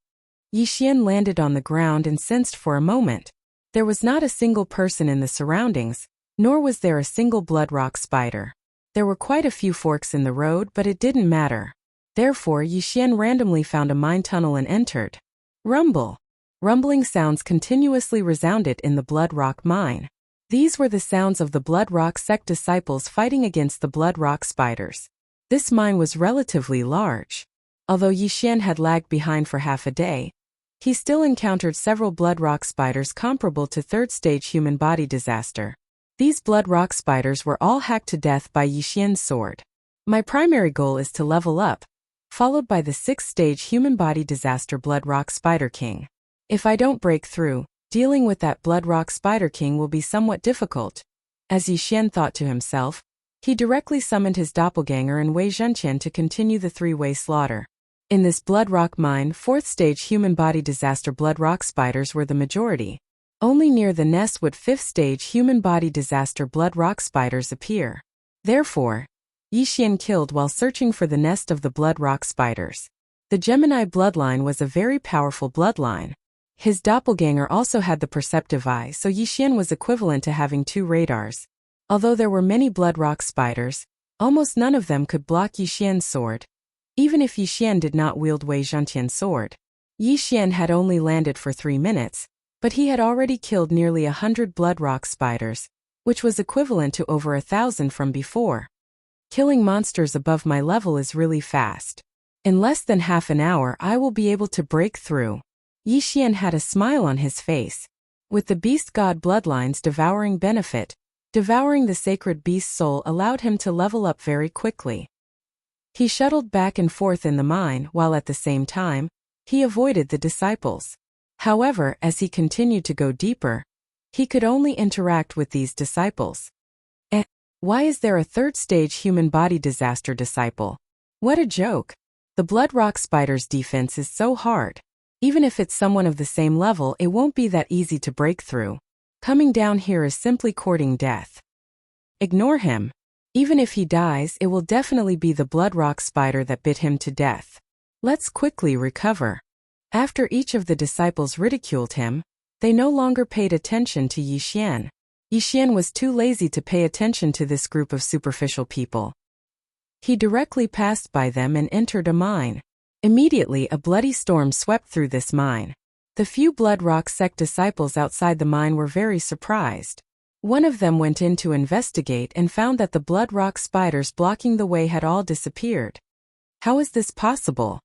Yixian landed on the ground and sensed for a moment. There was not a single person in the surroundings, nor was there a single blood rock spider. There were quite a few forks in the road, but it didn't matter. Therefore, Yixian randomly found a mine tunnel and entered. Rumble! Rumbling sounds continuously resounded in the blood rock mine. These were the sounds of the Blood Rock sect disciples fighting against the Blood Rock spiders. This mine was relatively large. Although Yixian had lagged behind for half a day, he still encountered several Blood Rock spiders comparable to 3rd-stage human body disaster. These Blood Rock spiders were all hacked to death by Yixian's sword. My primary goal is to level up, followed by the 6th-stage human body disaster Blood Rock Spider King. If I don't break through, dealing with that Blood Rock Spider King will be somewhat difficult. As Yixian thought to himself, he directly summoned his doppelganger and Wei Zhenqian to continue the 3-way slaughter. In this Blood Rock mine, 4th-stage human body disaster Blood Rock spiders were the majority. Only near the nest would 5th-stage human body disaster Blood Rock spiders appear. Therefore, Yixian killed while searching for the nest of the Blood Rock spiders. The Gemini bloodline was a very powerful bloodline. His doppelganger also had the perceptive eye, so Yixian was equivalent to having 2 radars. Although there were many blood rock spiders, almost none of them could block Yixian's sword. Even if Yixian did not wield Wei Zhenqian's sword. Yixian had only landed for 3 minutes, but he had already killed nearly 100 blood rock spiders, which was equivalent to over 1,000 from before. Killing monsters above my level is really fast. In less than half an hour I will be able to break through. Yixian had a smile on his face. With the beast god bloodline's devouring benefit, devouring the sacred beast's soul allowed him to level up very quickly. He shuttled back and forth in the mine while at the same time, he avoided the disciples. However, as he continued to go deeper, he could only interact with these disciples. Why is there a 3rd-stage human body disaster disciple? What a joke. The blood rock spider's defense is so hard. Even if it's someone of the same level, it won't be that easy to break through. Coming down here is simply courting death. Ignore him. Even if he dies, it will definitely be the blood rock spider that bit him to death. Let's quickly recover. After each of the disciples ridiculed him, they no longer paid attention to Yi Xian. Yi Xian was too lazy to pay attention to this group of superficial people. He directly passed by them and entered a mine. Immediately a bloody storm swept through this mine. The few Blood Rock sect disciples outside the mine were very surprised. One of them went in to investigate and found that the Blood Rock spiders blocking the way had all disappeared. How is this possible?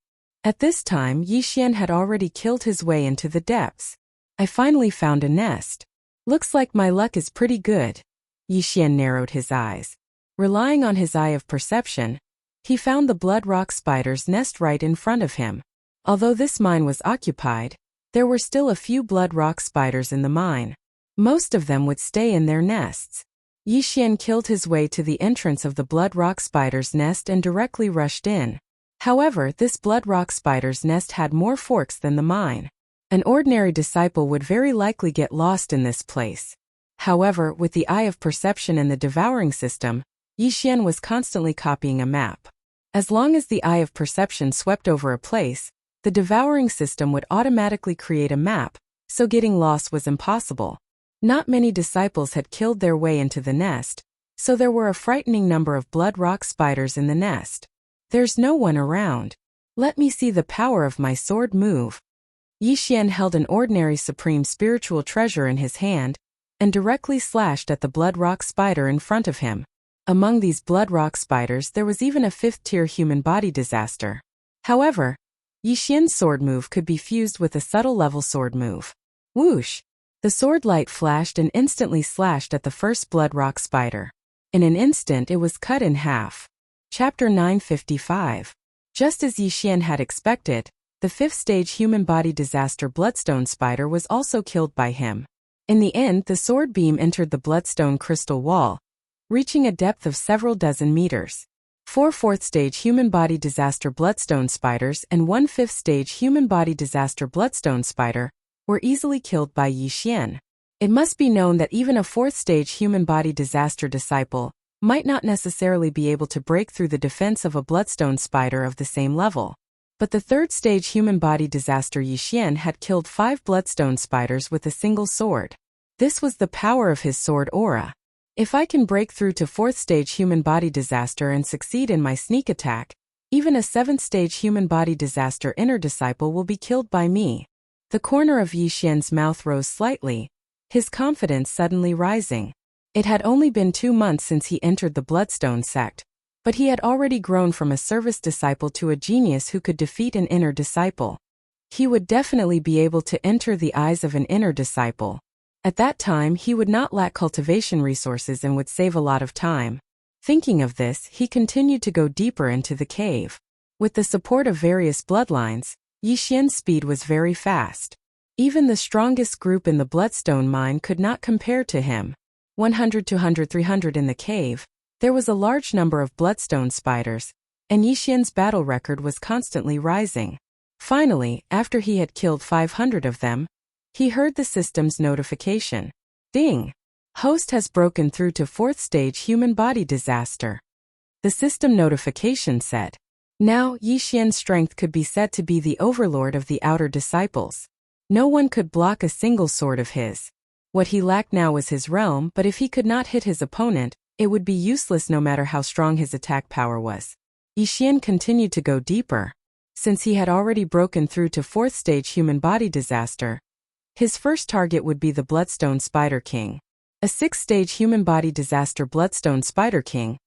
At this time, Yi Xian had already killed his way into the depths. I finally found a nest. Looks like my luck is pretty good. Yi Xian narrowed his eyes. Relying on his eye of perception, he found the Blood Rock spider's nest right in front of him. Although this mine was occupied, there were still a few Blood Rock spiders in the mine. Most of them would stay in their nests. Yi Xian killed his way to the entrance of the Blood Rock spider's nest and directly rushed in. However, this Blood Rock spider's nest had more forks than the mine. An ordinary disciple would very likely get lost in this place. However, with the eye of perception and the devouring system, Yi Xian was constantly copying a map. As long as the eye of perception swept over a place, the devouring system would automatically create a map, so getting lost was impossible. Not many disciples had killed their way into the nest, so there were a frightening number of Blood Rock spiders in the nest. There's no one around. Let me see the power of my sword move. Yi Xian held an ordinary supreme spiritual treasure in his hand, and directly slashed at the Blood Rock spider in front of him. Among these Blood Rock spiders there was even a 5th-tier human body disaster. However, Yi Xian's sword move could be fused with a subtle level sword move. Whoosh! The sword light flashed and instantly slashed at the first Blood Rock spider. In an instant it was cut in half. Chapter 955. Just as Yi Xian had expected, the 5th stage human body disaster Bloodstone spider was also killed by him. In the end, the sword beam entered the Bloodstone crystal wall, reaching a depth of several dozen meters. 4 4th stage human body disaster Bloodstone spiders and 1 5th stage human body disaster Bloodstone spider were easily killed by Yi Xian. It must be known that even a 4th stage human body disaster disciple might not necessarily be able to break through the defense of a Bloodstone spider of the same level. But the 3rd stage human body disaster Yi Xian had killed 5 Bloodstone spiders with a single sword. This was the power of his sword aura. If I can break through to 4th stage human body disaster and succeed in my sneak attack, even a 7th stage human body disaster inner disciple will be killed by me. The corner of Yi Xian's mouth rose slightly, his confidence suddenly rising. It had only been 2 months since he entered the Bloodstone sect, but he had already grown from a service disciple to a genius who could defeat an inner disciple. He would definitely be able to enter the eyes of an inner disciple. At that time he would not lack cultivation resources and would save a lot of time. Thinking of this, he continued to go deeper into the cave. With the support of various bloodlines, Yi Xian's speed was very fast. Even the strongest group in the Bloodstone mine could not compare to him. 100, 200, 300 in the cave, there was a large number of Bloodstone spiders, and Yi Xian's battle record was constantly rising. Finally, after he had killed 500 of them, he heard the system's notification. Ding! Host has broken through to 4th stage human body disaster. The system notification said. Now, Yi Xian's strength could be said to be the overlord of the outer disciples. No one could block a single sword of his. What he lacked now was his realm, but if he could not hit his opponent, it would be useless no matter how strong his attack power was. Yi Xian continued to go deeper. Since he had already broken through to 4th stage human body disaster, his first target would be the Bloodstone Spider King. A 6th stage human body disaster Bloodstone Spider King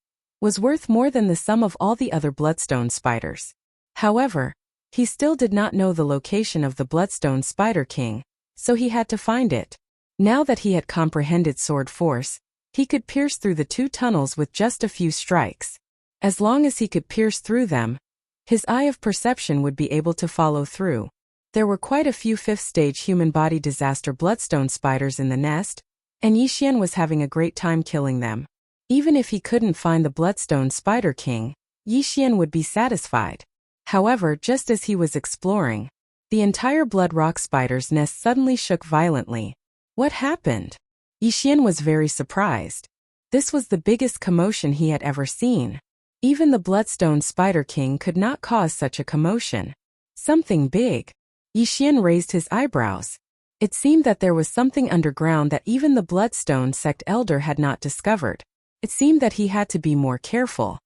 was worth more than the sum of all the other Bloodstone spiders. However, he still did not know the location of the Bloodstone Spider King, so he had to find it. Now that he had comprehended sword force, he could pierce through the 2 tunnels with just a few strikes. As long as he could pierce through them, his eye of perception would be able to follow through. There were quite a few 5th stage human body disaster Bloodstone spiders in the nest, and Yi Xian was having a great time killing them. Even if he couldn't find the Bloodstone Spider King, Yi Xian would be satisfied. However, just as he was exploring, the entire Blood Rock spider's nest suddenly shook violently. What happened? Yi Xian was very surprised. This was the biggest commotion he had ever seen. Even the Bloodstone Spider King could not cause such a commotion. Something big. Yixian raised his eyebrows. It seemed that there was something underground that even the Bloodstone sect elder had not discovered. It seemed that he had to be more careful.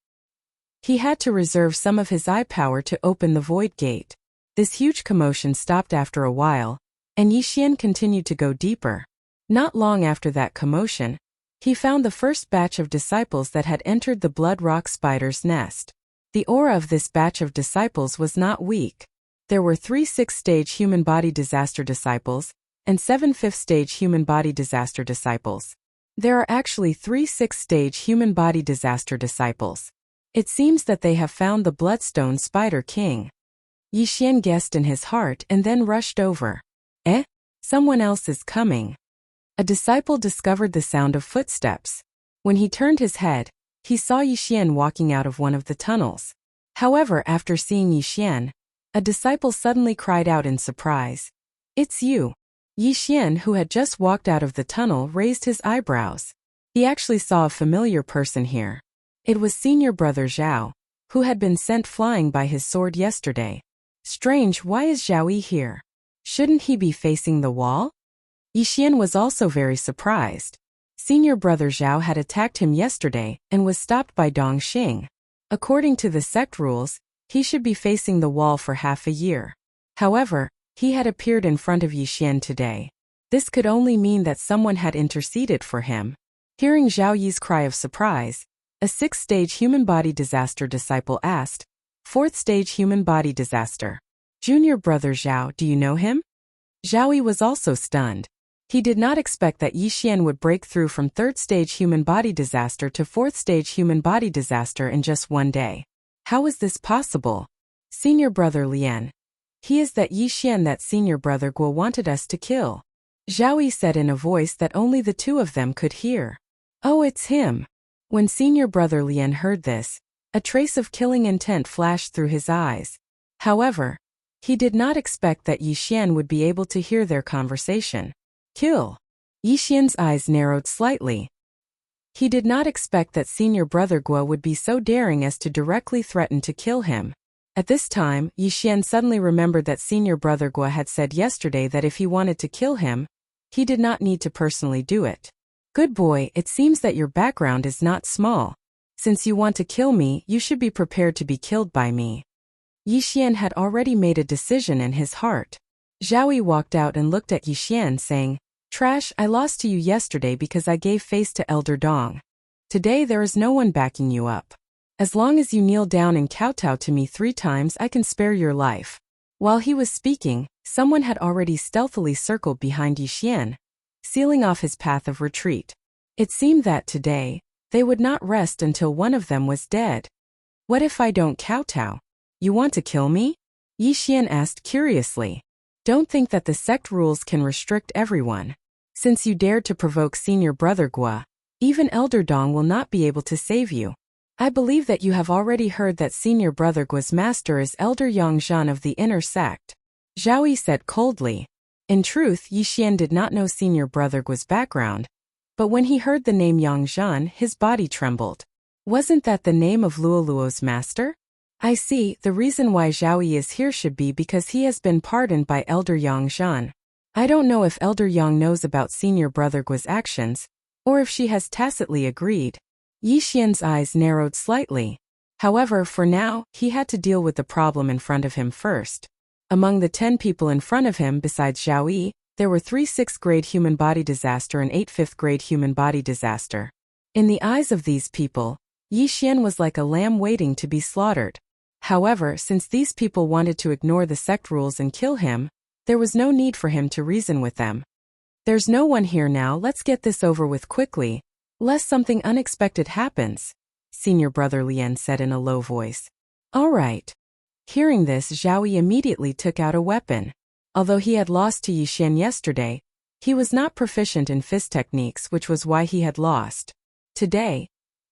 He had to reserve some of his eye power to open the void gate. This huge commotion stopped after a while, and Yixian continued to go deeper. Not long after that commotion, he found the first batch of disciples that had entered the Blood Rock Spider's nest. The aura of this batch of disciples was not weak. There were 3 6th-stage human body disaster disciples, and 7 5th-stage human body disaster disciples. There are actually 3 6th-stage human body disaster disciples. It seems that they have found the Bloodstone Spider King. Yixian guessed in his heart and then rushed over. Someone else is coming. A disciple discovered the sound of footsteps. When he turned his head, he saw Yixian walking out of one of the tunnels. However, after seeing Yixian, a disciple suddenly cried out in surprise. "It's you." Yixian, who had just walked out of the tunnel, raised his eyebrows. He actually saw a familiar person here. It was Senior Brother Zhao, who had been sent flying by his sword yesterday. Strange, why is Zhao Yi here? Shouldn't he be facing the wall? Yixian was also very surprised. Senior Brother Zhao had attacked him yesterday and was stopped by Dong Xing. According to the sect rules, he should be facing the wall for half a year. However, he had appeared in front of Yixian today. This could only mean that someone had interceded for him. Hearing Zhao Yi's cry of surprise, a 6th-stage human body disaster disciple asked, 4th-stage human body disaster. Junior Brother Zhao, do you know him? Zhao Yi was also stunned. He did not expect that Yixian would break through from 3rd-stage human body disaster to 4th-stage human body disaster in just one day. How is this possible? Senior Brother Lian. He is that Yixian that Senior Brother Guo wanted us to kill. Zhao Yi said in a voice that only the two of them could hear. Oh, it's him. When Senior Brother Lian heard this, a trace of killing intent flashed through his eyes. However, he did not expect that Yixian would be able to hear their conversation. Kill. Yixian's eyes narrowed slightly. He did not expect that Senior Brother Guo would be so daring as to directly threaten to kill him. At this time, Yixian suddenly remembered that Senior Brother Guo had said yesterday that if he wanted to kill him, he did not need to personally do it. Good boy, it seems that your background is not small. Since you want to kill me, you should be prepared to be killed by me. Yixian had already made a decision in his heart. Zhao Yi walked out and looked at Yixian saying, Trash, I lost to you yesterday because I gave face to Elder Dong. Today there is no one backing you up. As long as you kneel down and kowtow to me 3 times, I can spare your life. While he was speaking, someone had already stealthily circled behind Yixian, sealing off his path of retreat. It seemed that today, they would not rest until one of them was dead. What if I don't kowtow? You want to kill me? Yixian asked curiously. Don't think that the sect rules can restrict everyone. Since you dared to provoke Senior Brother Guo, even Elder Dong will not be able to save you. I believe that you have already heard that Senior Brother Guo's master is Elder Yongzhan of the inner sect. Zhao Yi said coldly. In truth, Yixian did not know Senior Brother Guo's background, but when he heard the name Yongzhan, his body trembled. Wasn't that the name of Luoluo's master? I see, the reason why Zhao Yi is here should be because he has been pardoned by Elder Yongzhan. I don't know if Elder Yang knows about Senior Brother Guo's actions, or if she has tacitly agreed. Yixian's eyes narrowed slightly. However, for now, he had to deal with the problem in front of him first. Among the 10 people in front of him besides Zhao Yi, there were 3 6th-grade human body disaster and 8 5th-grade human body disaster. In the eyes of these people, Yixian was like a lamb waiting to be slaughtered. However, since these people wanted to ignore the sect rules and kill him, there was no need for him to reason with them. There's no one here now, let's get this over with quickly, lest something unexpected happens, Senior Brother Lian said in a low voice. All right. Hearing this, Zhao Yi immediately took out a weapon. Although he had lost to Yixian yesterday, he was not proficient in fist techniques, which was why he had lost. Today,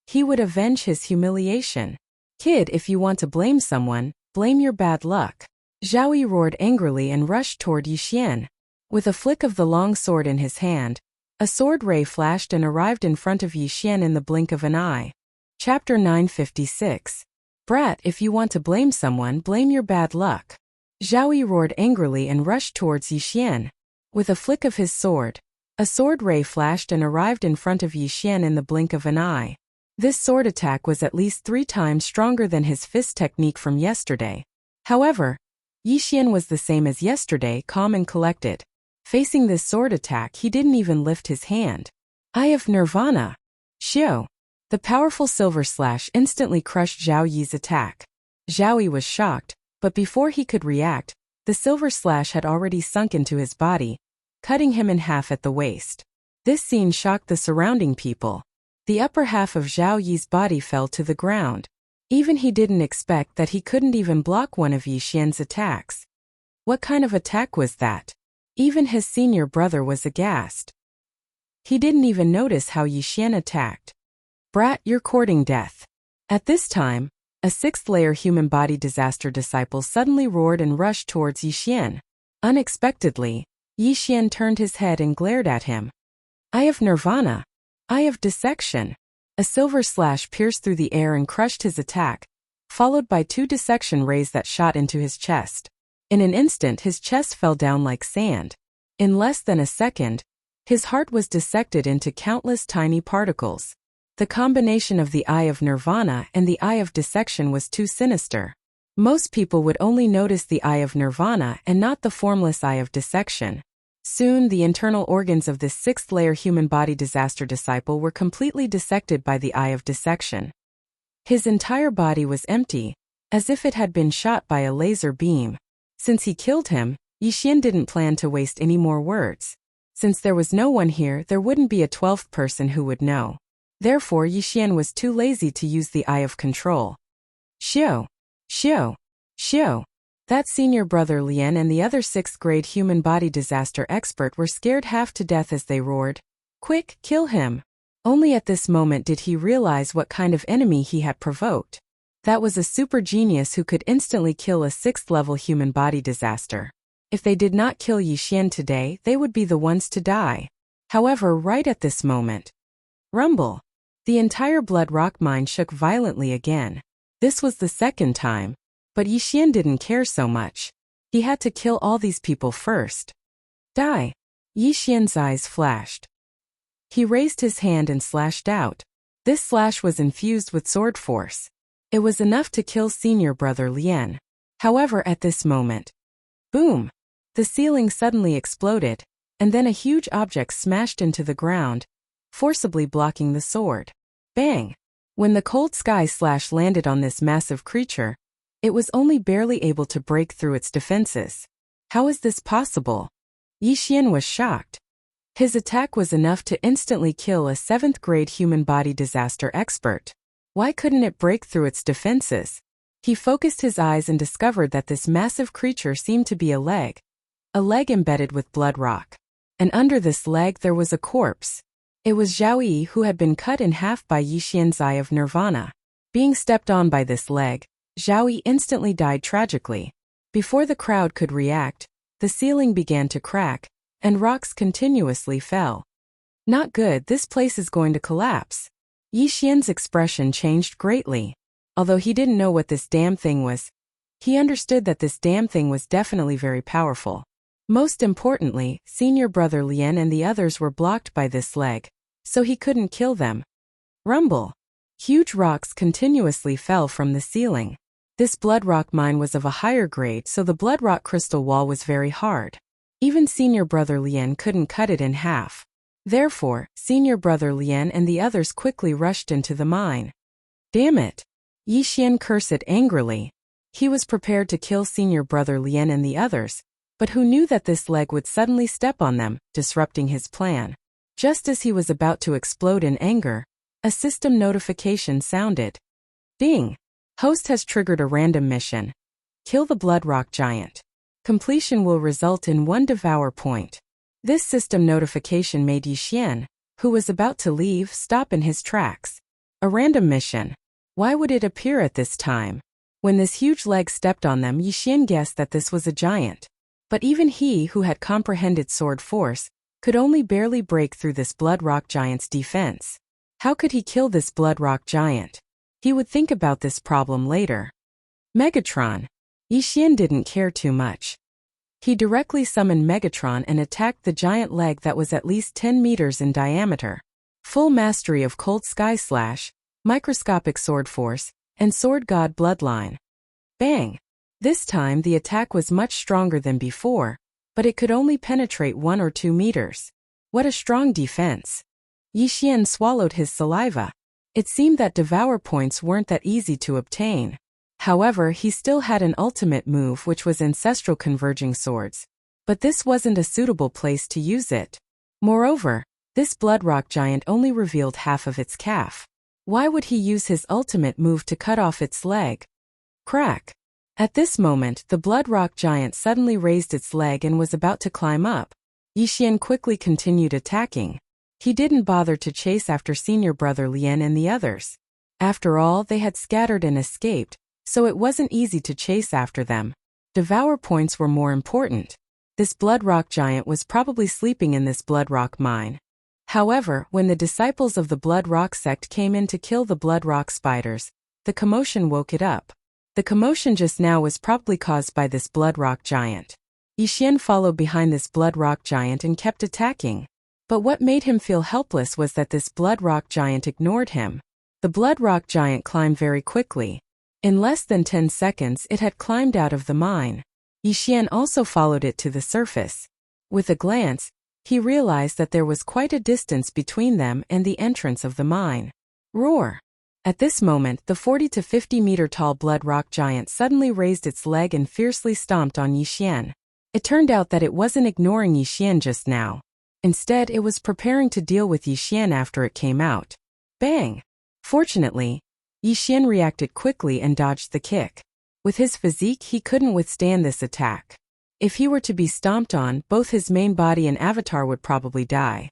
he would avenge his humiliation. Kid, if you want to blame someone, blame your bad luck. Zhao Yi roared angrily and rushed toward Yixian. With a flick of the long sword in his hand, A sword ray flashed and arrived in front of Yi Xian in the blink of an eye. Chapter 956. Brat, if you want to blame someone, blame your bad luck. Zhao Yi roared angrily and rushed towards Yi Xian. With a flick of his sword, a sword ray flashed and arrived in front of Yi Xian in the blink of an eye. This sword attack was at least 3 times stronger than his fist technique from yesterday. However, Yi Xian was the same as yesterday, calm and collected. Facing this sword attack, he didn't even lift his hand. Eye of Nirvana. Xiao. The powerful silver slash instantly crushed Zhao Yi's attack. Zhao Yi was shocked, but before he could react, the silver slash had already sunk into his body, cutting him in half at the waist. This scene shocked the surrounding people. The upper half of Zhao Yi's body fell to the ground. Even he didn't expect that he couldn't even block one of Yi Xian's attacks. What kind of attack was that? Even his senior brother was aghast. He didn't even notice how Yi Xian attacked. Brat, you're courting death. At this time, a 6th-layer human body disaster disciple suddenly roared and rushed towards Yi Xian. Unexpectedly, Yi Xian turned his head and glared at him. Eye of Nirvana. Eye of Dissection. A silver slash pierced through the air and crushed his attack, followed by 2 dissection rays that shot into his chest. In an instant, his chest fell down like sand. In less than a second, his heart was dissected into countless tiny particles. The combination of the Eye of Nirvana and the Eye of Dissection was too sinister. Most people would only notice the Eye of Nirvana and not the formless Eye of Dissection. Soon, the internal organs of this 6th-layer human body disaster disciple were completely dissected by the Eye of Dissection. His entire body was empty, as if it had been shot by a laser beam. Since he killed him, Yi Xian didn't plan to waste any more words. Since there was no one here, there wouldn't be a 12th person who would know. Therefore, Yi Xian was too lazy to use the Eye of Control. Xiao! Xiao! Xiao! That senior brother Lian and the other 6th-grade human body disaster expert were scared half to death as they roared, "Quick, kill him!" Only at this moment did he realize what kind of enemy he had provoked. That was a super genius who could instantly kill a 6th-level human body disaster. If they did not kill Yi Xian today, they would be the ones to die. However, right at this moment, rumble! The entire blood rock mine shook violently again. This was the 2nd time. But Yi Xian didn't care so much. He had to kill all these people first. Die! Yi Xian's eyes flashed. He raised his hand and slashed out. This slash was infused with sword force. It was enough to kill senior brother Lian. However, at this moment, boom! The ceiling suddenly exploded, and then a huge object smashed into the ground, forcibly blocking the sword. Bang! When the cold sky slash landed on this massive creature, it was only barely able to break through its defenses. How is this possible? Yi Xian was shocked. His attack was enough to instantly kill a 7th-grade human body disaster expert. Why couldn't it break through its defenses? He focused his eyes and discovered that this massive creature seemed to be a leg embedded with blood rock. And under this leg there was a corpse. It was Zhao Yi, who had been cut in half by Yi Xian's Eye of Nirvana. Being stepped on by this leg, Zhao Yi instantly died tragically. Before the crowd could react, the ceiling began to crack, and rocks continuously fell. Not good, this place is going to collapse. Yi Xian's expression changed greatly. Although he didn't know what this damn thing was, he understood that this damn thing was definitely very powerful. Most importantly, senior brother Lian and the others were blocked by this leg, so he couldn't kill them. Rumble! Huge rocks continuously fell from the ceiling. This blood rock mine was of a higher grade, so the blood rock crystal wall was very hard. Even senior brother Lian couldn't cut it in half. Therefore, senior brother Lian and the others quickly rushed into the mine. Damn it! Yi Xian cursed angrily. He was prepared to kill senior brother Lian and the others, but who knew that this leg would suddenly step on them, disrupting his plan. Just as he was about to explode in anger, a system notification sounded. Ding! Host has triggered a random mission. Kill the blood rock giant. Completion will result in 1 devour point. This system notification made Yi Xian, who was about to leave, stop in his tracks. A random mission. Why would it appear at this time? When this huge leg stepped on them, Yi Xian guessed that this was a giant. But even he, who had comprehended sword force, could only barely break through this blood rock giant's defense. How could he kill this blood rock giant? He would think about this problem later. Megatron. Yi Xian didn't care too much. He directly summoned Megatron and attacked the giant leg that was at least 10 meters in diameter. Full mastery of Cold Sky Slash, Microscopic Sword Force, and Sword God Bloodline. Bang! This time the attack was much stronger than before, but it could only penetrate 1 or 2 meters. What a strong defense! Yi Xian swallowed his saliva. It seemed that devour points weren't that easy to obtain. However, he still had an ultimate move, which was Ancestral Converging Swords. But this wasn't a suitable place to use it. Moreover, this blood rock giant only revealed half of its calf. Why would he use his ultimate move to cut off its leg? Crack! At this moment, the blood rock giant suddenly raised its leg and was about to climb up. Yi Xian quickly continued attacking. He didn't bother to chase after senior brother Lien and the others. After all, they had scattered and escaped, so it wasn't easy to chase after them. Devour points were more important. This blood rock giant was probably sleeping in this blood rock mine. However, when the disciples of the blood rock sect came in to kill the blood rock spiders, the commotion woke it up. The commotion just now was probably caused by this blood rock giant. Yi Xian followed behind this blood rock giant and kept attacking. But what made him feel helpless was that this blood rock giant ignored him. The blood rock giant climbed very quickly. In less than 10 seconds it had climbed out of the mine. Yi Xian also followed it to the surface. With a glance, he realized that there was quite a distance between them and the entrance of the mine. Roar! At this moment, the 40 to 50 meter tall blood rock giant suddenly raised its leg and fiercely stomped on Yi Xian. It turned out that it wasn't ignoring Yi Xian just now. Instead, it was preparing to deal with Yi Xian after it came out. Bang! Fortunately, Yi Xian reacted quickly and dodged the kick. With his physique, he couldn't withstand this attack. If he were to be stomped on, both his main body and avatar would probably die.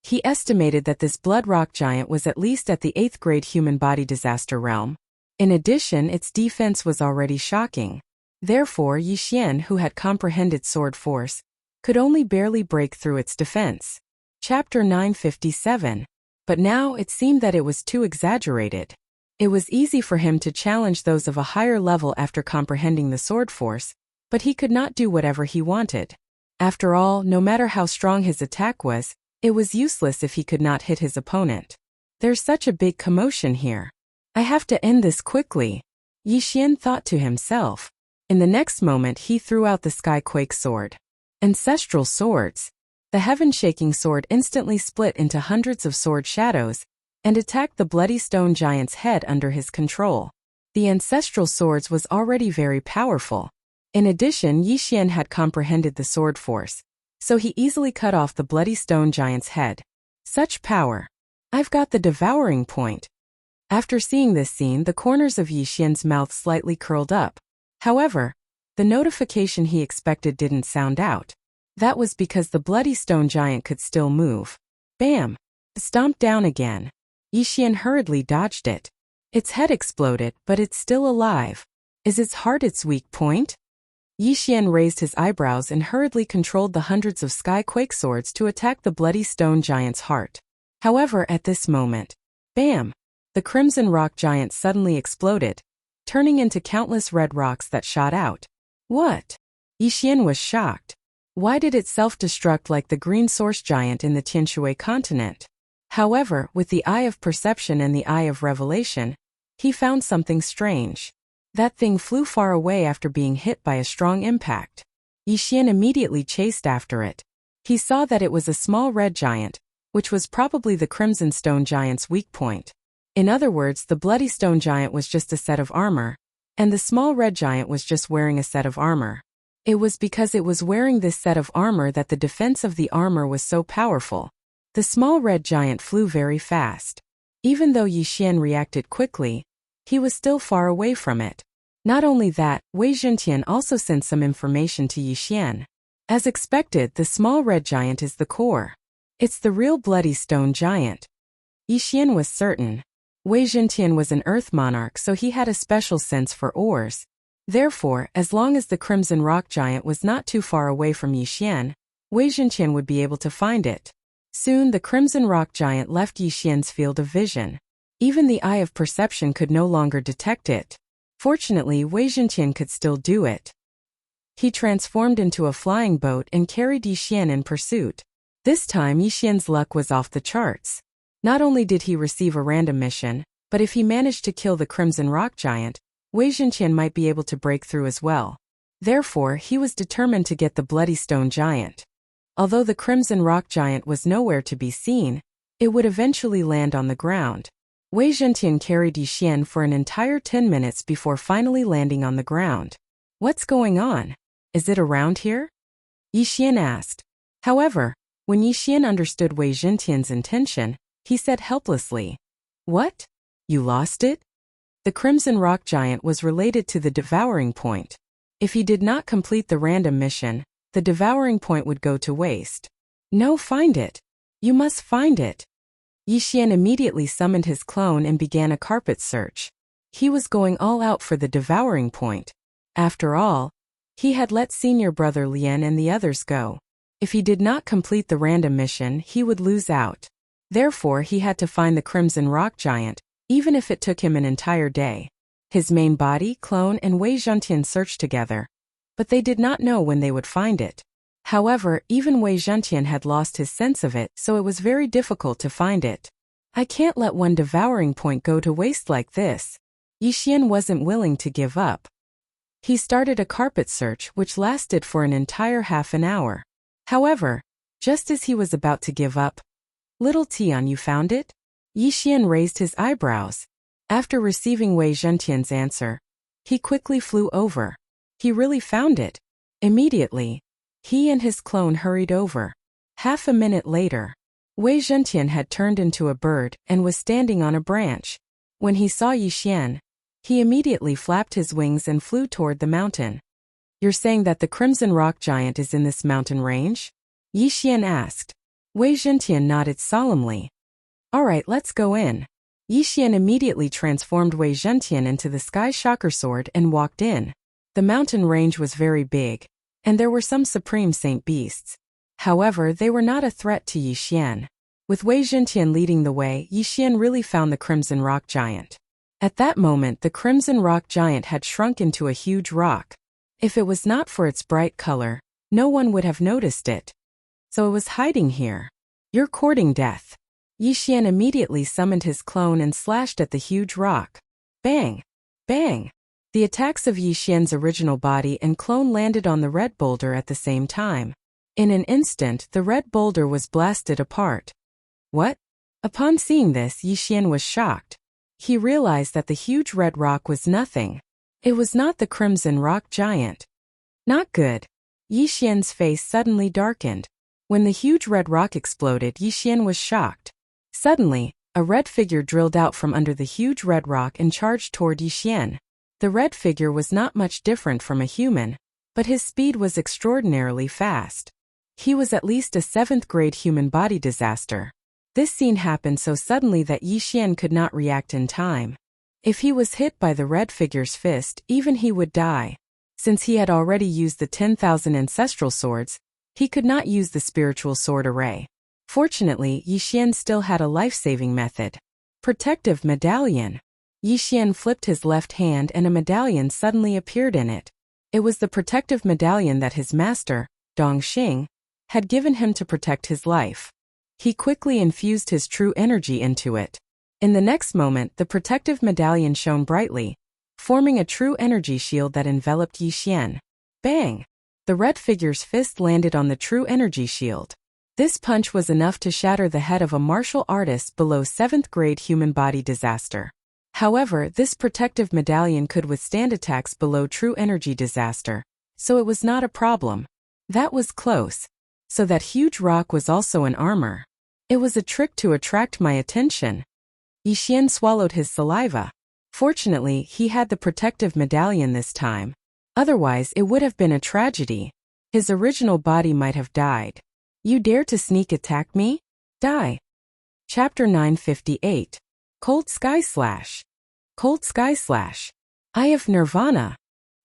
He estimated that this blood rock giant was at least at the 8th grade human body disaster realm. In addition, its defense was already shocking. Therefore, Yi Xian, who had comprehended sword force, could only barely break through its defense. Chapter 957. But now it seemed that it was too exaggerated. It was easy for him to challenge those of a higher level after comprehending the sword force, but he could not do whatever he wanted. After all, no matter how strong his attack was, it was useless if he could not hit his opponent. There's such a big commotion here. I have to end this quickly, Yi Xian thought to himself. In the next moment he threw out the Skyquake sword. Ancestral swords. The heaven-shaking sword instantly split into hundreds of sword shadows, and attacked the bloody stone giant's head under his control. The ancestral swords was already very powerful. In addition, Yi Xian had comprehended the sword force, so he easily cut off the bloody stone giant's head. Such power! I've got the devouring point. After seeing this scene, the corners of Yi Xian's mouth slightly curled up. However, the notification he expected didn't sound out. That was because the bloody stone giant could still move. Bam! Stomped down again. Yi Xian hurriedly dodged it. Its head exploded, but it's still alive. Is its heart its weak point? Yi Xian raised his eyebrows and hurriedly controlled the hundreds of Skyquake swords to attack the bloody stone giant's heart. However, at this moment, bam! The crimson rock giant suddenly exploded, turning into countless red rocks that shot out. What? Yi Xian was shocked. Why did it self-destruct like the green source giant in the Tianshui continent? However, with the eye of perception and the eye of revelation, he found something strange. That thing flew far away after being hit by a strong impact. Yi Xian immediately chased after it. He saw that it was a small red giant, which was probably the crimson stone giant's weak point. In other words, the bloody stone giant was just a set of armor, and the small red giant was just wearing a set of armor. It was because it was wearing this set of armor that the defense of the armor was so powerful. The small red giant flew very fast. Even though Yi Xian reacted quickly, he was still far away from it. Not only that, Wei Zhentian also sent some information to Yi Xian. As expected, the small red giant is the core. It's the real bloody stone giant. Yi Xian was certain. Wei Zhentian was an earth monarch, so he had a special sense for ores. Therefore, as long as the crimson rock giant was not too far away from Yi Xian, Wei Zhenqian would be able to find it. Soon the Crimson Rock Giant left Yi Xian's field of vision. Even the eye of perception could no longer detect it. Fortunately, Wei Zhenqian could still do it. He transformed into a flying boat and carried Yi Xian in pursuit. This time Yi Xian's luck was off the charts. Not only did he receive a random mission, but if he managed to kill the Crimson Rock Giant, Wei Zhenqian might be able to break through as well. Therefore, he was determined to get the Bloody Stone Giant. Although the Crimson Rock Giant was nowhere to be seen, it would eventually land on the ground. Wei Zhenqian carried Yi Xian for an entire 10 minutes before finally landing on the ground. What's going on? Is it around here? Yi Xian asked. However, when Yi Xian understood Wei Zhenqian's intention, he said helplessly, "What? You lost it?" The Crimson Rock Giant was related to the Devouring point. If he did not complete the random mission, the Devouring point would go to waste. No, find it. You must find it. Yi Xian immediately summoned his clone and began a carpet search. He was going all out for the Devouring point. After all, he had let senior brother Lian and the others go. If he did not complete the random mission, he would lose out. Therefore, he had to find the Crimson Rock Giant, even if it took him an entire day. His main body, clone, and Wei Zhenqian searched together, but they did not know when they would find it. However, even Wei Zhenqian had lost his sense of it, so it was very difficult to find it. I can't let one Devouring point go to waste like this. Yi Xian wasn't willing to give up. He started a carpet search which lasted for an entire half an hour. However, just as he was about to give up, "Little Tian, you found it?" Yi Xian raised his eyebrows. After receiving Wei Zhenqian's answer, he quickly flew over. He really found it. Immediately, he and his clone hurried over. Half a minute later, Wei Zhenqian had turned into a bird and was standing on a branch. When he saw Yi Xian, he immediately flapped his wings and flew toward the mountain. "You're saying that the Crimson Rock Giant is in this mountain range?" Yi Xian asked. Wei Zhenqian nodded solemnly. "All right, let's go in." Yi Xian immediately transformed Wei Zhenqian into the Sky Shocker Sword and walked in. The mountain range was very big, and there were some supreme saint beasts. However, they were not a threat to Yi Xian. With Wei Zhenqian leading the way, Yi Xian really found the Crimson Rock Giant. At that moment, the Crimson Rock Giant had shrunk into a huge rock. If it was not for its bright color, no one would have noticed it. So it was hiding here. "You're courting death." Yi Xian immediately summoned his clone and slashed at the huge rock. Bang! Bang! The attacks of Yi Xian's original body and clone landed on the red boulder at the same time. In an instant, the red boulder was blasted apart. What? Upon seeing this, Yi Xian was shocked. He realized that the huge red rock was nothing. It was not the Crimson Rock Giant. Not good. Yi Xian's face suddenly darkened. When the huge red rock exploded, Yi Xian was shocked. Suddenly, a red figure drilled out from under the huge red rock and charged toward Yi Xian. The red figure was not much different from a human, but his speed was extraordinarily fast. He was at least a 7th-grade human body disaster. This scene happened so suddenly that Yi Xian could not react in time. If he was hit by the red figure's fist, even he would die. Since he had already used the 10,000 ancestral swords, he could not use the spiritual sword array. Fortunately, Yi Xian still had a life-saving method. Protective medallion. Yi Xian flipped his left hand and a medallion suddenly appeared in it. It was the protective medallion that his master, Dong Xing, had given him to protect his life. He quickly infused his true energy into it. In the next moment, the protective medallion shone brightly, forming a true energy shield that enveloped Yi Xian. Bang! The red figure's fist landed on the true energy shield. This punch was enough to shatter the head of a martial artist below 7th-grade human body disaster. However, this protective medallion could withstand attacks below true energy disaster, so it was not a problem. That was close. So that huge rock was also an armor. It was a trick to attract my attention. Yi Xian swallowed his saliva. Fortunately, he had the protective medallion this time. Otherwise, it would have been a tragedy. His original body might have died. "You dare to sneak attack me? Die." Chapter 958. Cold Sky Slash. Cold Sky Slash. Eye of Nirvana.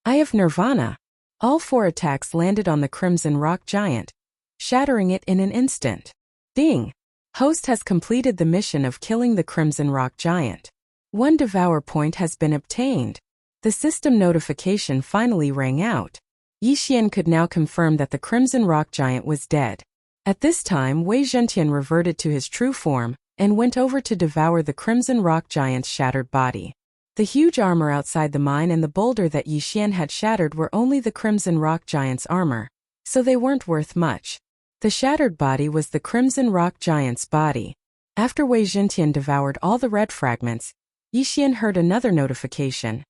Eye of Nirvana. All 4 attacks landed on the Crimson Rock Giant. shattering it in an instant. Ding! Host has completed the mission of killing the Crimson Rock Giant. 1 Devour point has been obtained. The system notification finally rang out. Yixian could now confirm that the Crimson Rock Giant was dead. At this time, Wei Zhentian reverted to his true form and went over to devour the Crimson Rock Giant's shattered body. The huge armor outside the mine and the boulder that Yixian had shattered were only the Crimson Rock Giant's armor, so they weren't worth much. The shattered body was the Crimson Rock Giant's body. After Wei Zhentian devoured all the red fragments, Yixian heard another notification.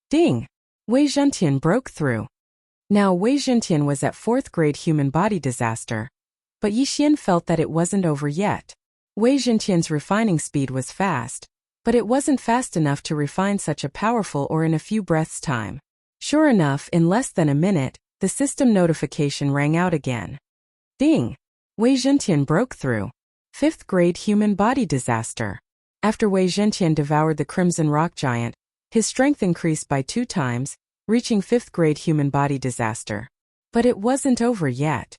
Ding! Wei Zhentian broke through. Now Wei Zhentian was at 4th grade human body disaster. But Yixian felt that it wasn't over yet. Wei Zhentian's refining speed was fast, but it wasn't fast enough to refine such a powerful ore in a few breaths' time. Sure enough, in less than a minute, the system notification rang out again. Ding! Wei Zhentian broke through. 5th grade human body disaster. After Wei Zhentian devoured the Crimson Rock Giant, his strength increased by 2 times, reaching 5th grade human body disaster. But it wasn't over yet.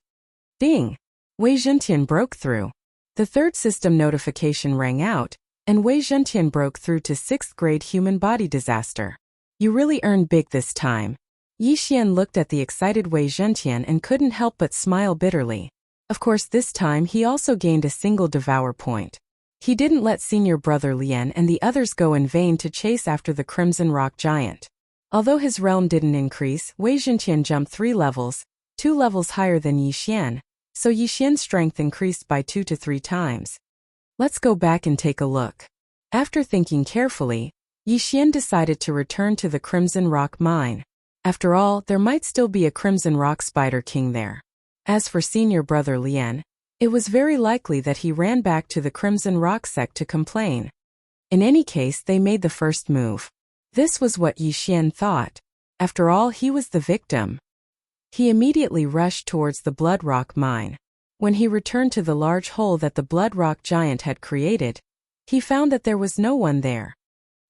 Ding! Wei Zhentian broke through. The 3rd system notification rang out, and Wei Zhentian broke through to 6th grade human body disaster. You really earned big this time. Yixian looked at the excited Wei Zhentian and couldn't help but smile bitterly. Of course, this time he also gained a single devour point. He didn't let senior brother Lian and the others go in vain to chase after the Crimson Rock Giant. Although his realm didn't increase, Wei Zhentian jumped 3 levels, 2 levels higher than Yixian, so Yixian's strength increased by 2 to 3 times. Let's go back and take a look. After thinking carefully, Yixian decided to return to the Crimson Rock Mine. After all, there might still be a Crimson Rock Spider King there. As for senior brother Lian, it was very likely that he ran back to the Crimson Rock sect to complain. In any case, they made the first move. This was what Yixian thought. After all, he was the victim. He immediately rushed towards the Blood Rock Mine. When he returned to the large hole that the Blood Rock Giant had created, he found that there was no one there.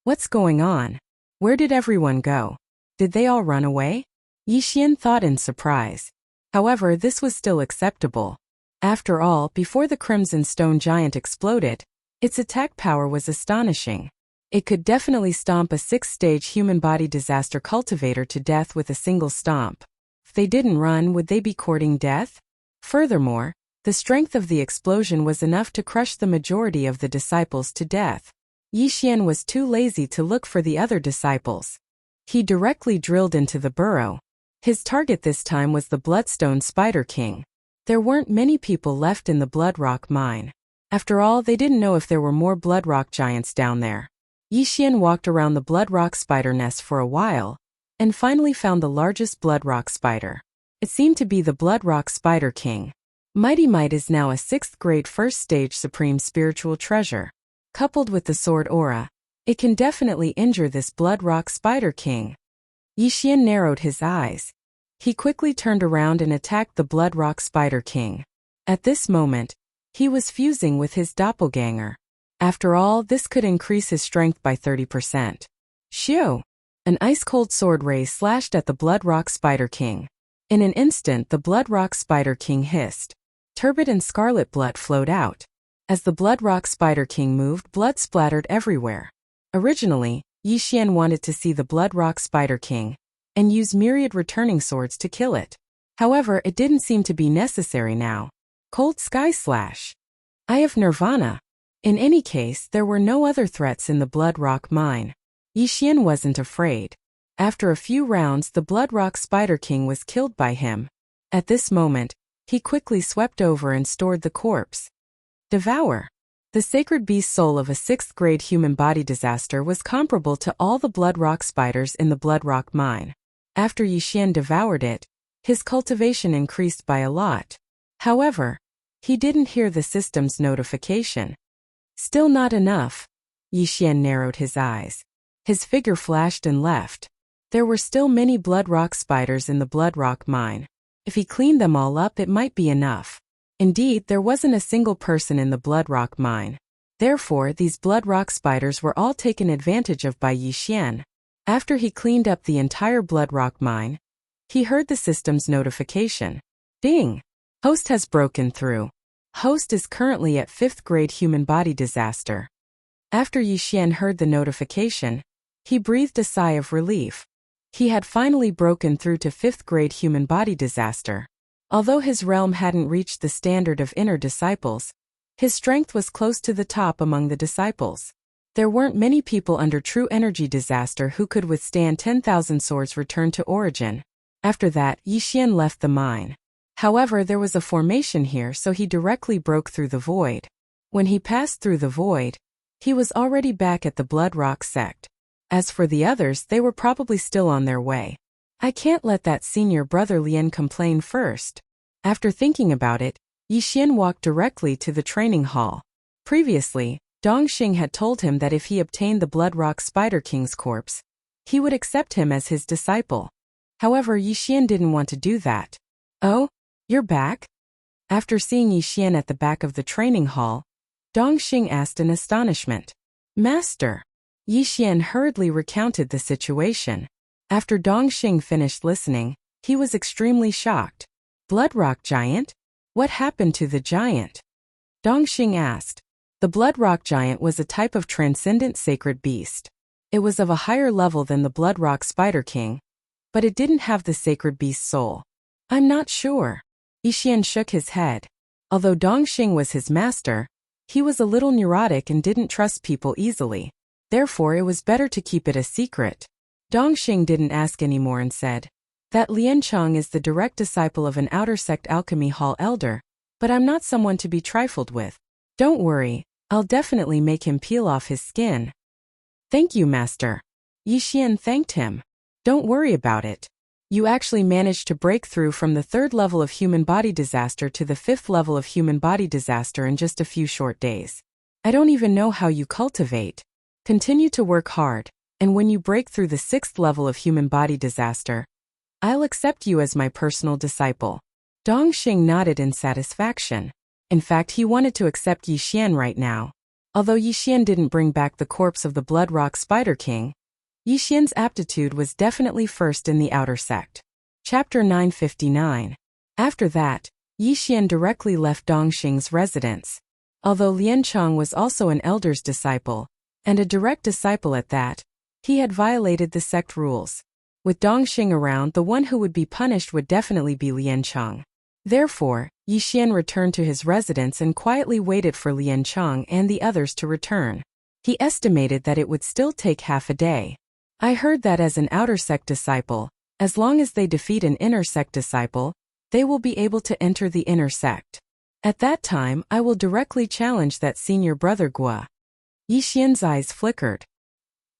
What's going on? Where did everyone go? Did they all run away? Yixian thought in surprise. However, this was still acceptable. After all, before the Crimson Stone Giant exploded, its attack power was astonishing. It could definitely stomp a 6th-stage human body disaster cultivator to death with a single stomp. If they didn't run, would they be courting death? Furthermore, the strength of the explosion was enough to crush the majority of the disciples to death. Yixian was too lazy to look for the other disciples. He directly drilled into the burrow. His target this time was the Bloodstone Spider King. There weren't many people left in the Blood Rock Mine. After all, they didn't know if there were more Blood Rock Giants down there. Yixian walked around the Blood Rock Spider nest for a while, and finally found the largest Blood Rock Spider. It seemed to be the Blood Rock Spider King. Mighty Might is now a 6th grade 1st stage supreme spiritual treasure. Coupled with the sword aura, it can definitely injure this Blood Rock Spider King. Yixian narrowed his eyes. He quickly turned around and attacked the Blood Rock Spider King. At this moment, he was fusing with his doppelganger. After all, this could increase his strength by 30%. Shoo! An ice-cold sword ray slashed at the Blood Rock Spider King. In an instant, the Blood Rock Spider King hissed. Turbid and scarlet blood flowed out. As the Blood Rock Spider King moved, blood splattered everywhere. Originally, Yixian wanted to see the Blood Rock Spider King and use myriad returning swords to kill it. However, it didn't seem to be necessary now. Cold Sky Slash. Eye of Nirvana. In any case, there were no other threats in the Blood Rock Mine. Yixian wasn't afraid. After a few rounds, the Blood Rock Spider King was killed by him. At this moment, he quickly swept over and stored the corpse. Devour. The sacred beast soul of a 6th grade human body disaster was comparable to all the Blood Rock spiders in the Blood Rock Mine. After Yixian devoured it, his cultivation increased by a lot. However, he didn't hear the system's notification. Still not enough. Yixian narrowed his eyes. His figure flashed and left. There were still many Blood Rock spiders in the Blood Rock Mine. If he cleaned them all up, it might be enough. Indeed, there wasn't a single person in the Blood Rock Mine. Therefore, these Blood Rock spiders were all taken advantage of by Yixian. After he cleaned up the entire Blood Rock Mine, he heard the system's notification. Ding! Host has broken through. Host is currently at 5th grade human body disaster. After Yixian heard the notification, he breathed a sigh of relief. He had finally broken through to 5th grade human body disaster. Although his realm hadn't reached the standard of inner disciples, his strength was close to the top among the disciples. There weren't many people under true energy disaster who could withstand 10,000 swords return to origin. After that, Yixian left the mine. However, there was a formation here, so he directly broke through the void. When he passed through the void, he was already back at the Blood Rock sect. As for the others, they were probably still on their way. I can't let that senior brother Lien complain first. After thinking about it, Yixian walked directly to the training hall. Previously, Dongxing had told him that if he obtained the Blood Rock Spider King's corpse, he would accept him as his disciple. However, Yixian didn't want to do that. "Oh, you're back?" After seeing Yixian at the back of the training hall, Dongxing asked in astonishment. "Master." Yixian hurriedly recounted the situation. After Dongxing finished listening, he was extremely shocked. "Blood Rock Giant? What happened to the giant?" Dongxing asked. The Blood Rock Giant was a type of transcendent sacred beast. It was of a higher level than the Blood Rock Spider King, but it didn't have the sacred beast soul. "I'm not sure." Yixian shook his head. Although Dongxing was his master, he was a little neurotic and didn't trust people easily. Therefore, it was better to keep it a secret. Dongxing didn't ask anymore and said, "That Liancheng is the direct disciple of an outer sect alchemy hall elder, but I'm not someone to be trifled with. Don't worry, I'll definitely make him peel off his skin." "Thank you, master." Yixian thanked him. "Don't worry about it. You actually managed to break through from the 3rd level of human body disaster to the 5th level of human body disaster in just a few short days. I don't even know how you cultivate. Continue to work hard, and when you break through the 6th level of human body disaster, I'll accept you as my personal disciple." Dongxing nodded in satisfaction. In fact, he wanted to accept Yixian right now. Although Yixian didn't bring back the corpse of the Blood Rock Spider King, Yixian's aptitude was definitely first in the outer sect. Chapter 959. After that, Yixian directly left Dongxing's residence. Although Liancheng was also an elder's disciple, and a direct disciple at that, he had violated the sect rules. With Dongxing around, the one who would be punished would definitely be Liancheng. Therefore, Yixian returned to his residence and quietly waited for Liancheng and the others to return. He estimated that it would still take half a day. I heard that as an outer sect disciple, as long as they defeat an inner sect disciple, they will be able to enter the inner sect. At that time, I will directly challenge that senior brother Gua. Yixian's eyes flickered.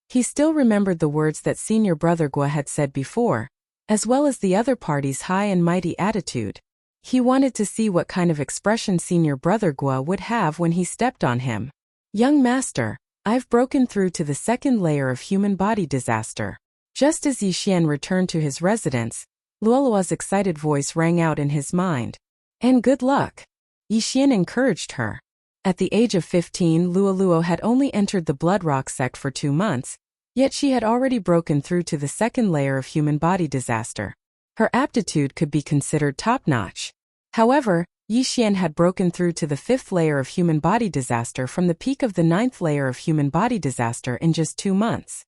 He still remembered the words that senior brother Gua had said before, as well as the other party's high and mighty attitude. He wanted to see what kind of expression senior brother Gua would have when he stepped on him. "Young master, I've broken through to the 2nd layer of human body disaster." Just as Yixian returned to his residence, Luoluo's excited voice rang out in his mind. "And good luck." Yixian encouraged her. At the age of 15, Luoluo had only entered the Blood Rock sect for 2 months, yet she had already broken through to the 2nd layer of human body disaster. Her aptitude could be considered top-notch. However, Yixian had broken through to the 5th layer of human body disaster from the peak of the 9th layer of human body disaster in just 2 months.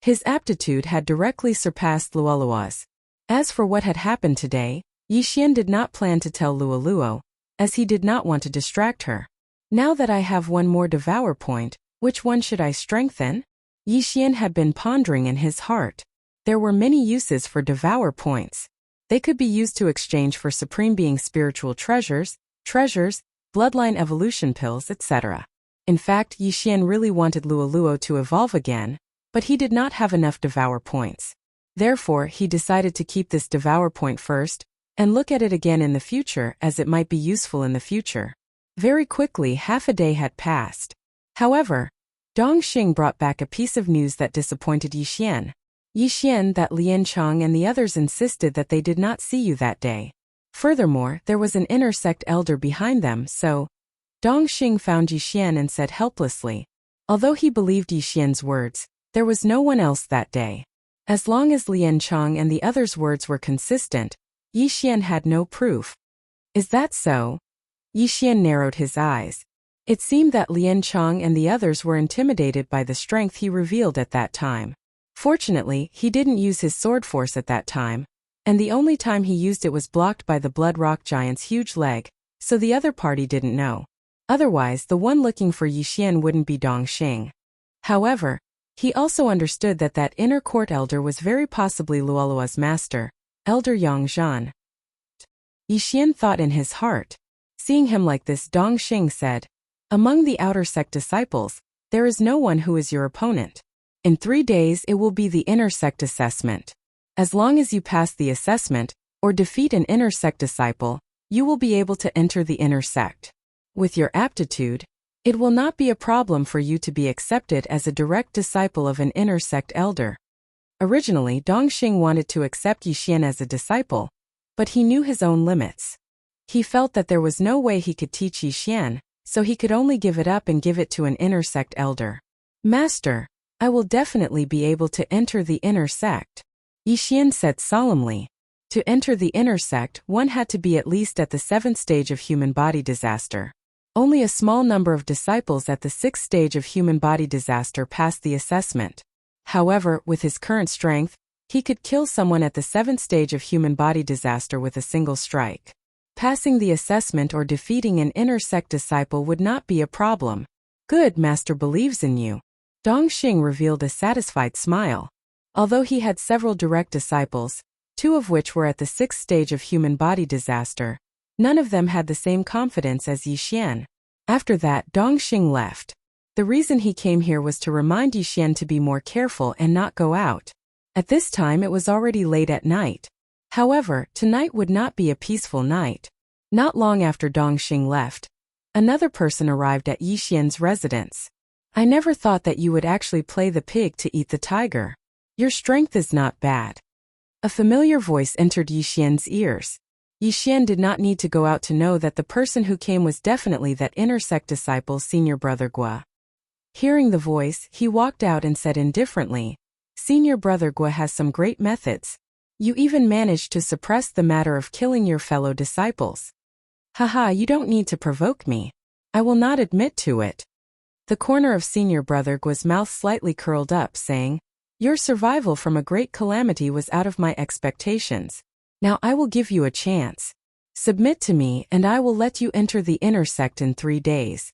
His aptitude had directly surpassed Luoluo's. As for what had happened today, Yixian did not plan to tell Luoluo, as he did not want to distract her. "Now that I have one more devour point, which one should I strengthen?" Yixian had been pondering in his heart. There were many uses for devour points. They could be used to exchange for Supreme Being spiritual treasures, bloodline evolution pills, etc. In fact, Yixian really wanted Luoluo to evolve again, but he did not have enough devour points. Therefore, he decided to keep this devour point first, and look at it again in the future as it might be useful in the future. Very quickly, half a day had passed. However, Dongxing brought back a piece of news that disappointed Yixian. "Yixian, that Liancheng and the others insisted that they did not see you that day. Furthermore, there was an inner sect elder behind them, so..." Dongxing found Yixian and said helplessly. Although he believed Yixian's words, there was no one else that day. As long as Liancheng and the others' words were consistent, Yixian had no proof. Is that so? Yixian narrowed his eyes. It seemed that Lian Chong and the others were intimidated by the strength he revealed at that time. Fortunately, he didn't use his sword force at that time, and the only time he used it was blocked by the Blood Rock Giant's huge leg, so the other party didn't know. Otherwise, the one looking for Yixian wouldn't be Dongxing. However, he also understood that that inner court elder was very possibly Luolua's master, Elder Yang Zhan. Yixian thought in his heart. Seeing him like this, Dongxing said, "Among the outer sect disciples, there is no one who is your opponent. In 3 days it will be the inner sect assessment. As long as you pass the assessment, or defeat an inner sect disciple, you will be able to enter the inner sect. With your aptitude, it will not be a problem for you to be accepted as a direct disciple of an inner sect elder." Originally, Dongxing wanted to accept Yixian as a disciple, but he knew his own limits. He felt that there was no way he could teach Yixian, so he could only give it up and give it to an inner sect elder. "Master, I will definitely be able to enter the inner sect," Yixian said solemnly. To enter the inner sect, one had to be at least at the 7th stage of human body disaster. Only a small number of disciples at the 6th stage of human body disaster passed the assessment. However, with his current strength, he could kill someone at the 7th stage of human body disaster with a single strike. Passing the assessment or defeating an inner sect disciple would not be a problem. "Good, Master believes in you." Dongxing revealed a satisfied smile. Although he had several direct disciples, 2 of which were at the 6th stage of human body disaster, none of them had the same confidence as Yixian. After that, Dongxing left. The reason he came here was to remind Yixian to be more careful and not go out. At this time it was already late at night. However, tonight would not be a peaceful night. Not long after Dongxing left, another person arrived at Yixian's residence. "I never thought that you would actually play the pig to eat the tiger. Your strength is not bad." A familiar voice entered Yixian's ears. Yixian did not need to go out to know that the person who came was definitely that inner sect disciple, Senior Brother Gua. Hearing the voice, he walked out and said indifferently, "Senior Brother Gua has some great methods. You even managed to suppress the matter of killing your fellow disciples. Haha, you don't need to provoke me. I will not admit to it." The corner of Senior Brother Gua's mouth slightly curled up, saying, "Your survival from a great calamity was out of my expectations. Now I will give you a chance. Submit to me and I will let you enter the inner sect in 3 days.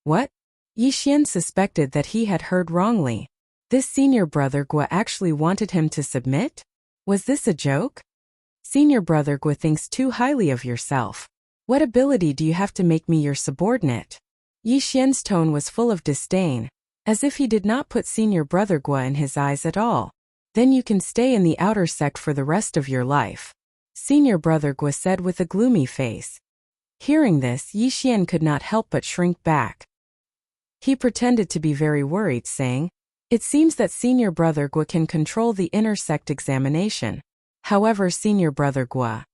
"What? Yixian suspected that he had heard wrongly. This Senior Brother Gua actually wanted him to submit? Was this a joke? Senior Brother Gua thinks too highly of yourself. What ability do you have to make me your subordinate?" Yixian's tone was full of disdain, as if he did not put Senior Brother Gua in his eyes at all. "Then you can stay in the outer sect for the rest of your life," Senior Brother Gua said with a gloomy face. Hearing this, Yixian could not help but shrink back. He pretended to be very worried, saying, "It seems that Senior Brother Gua can control the inner sect examination. However, Senior Brother Gua,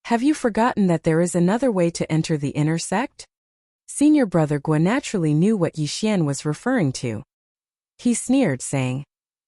have you forgotten that there is another way to enter the inner sect?" Senior Brother Gua naturally knew what Yixian was referring to. He sneered, saying,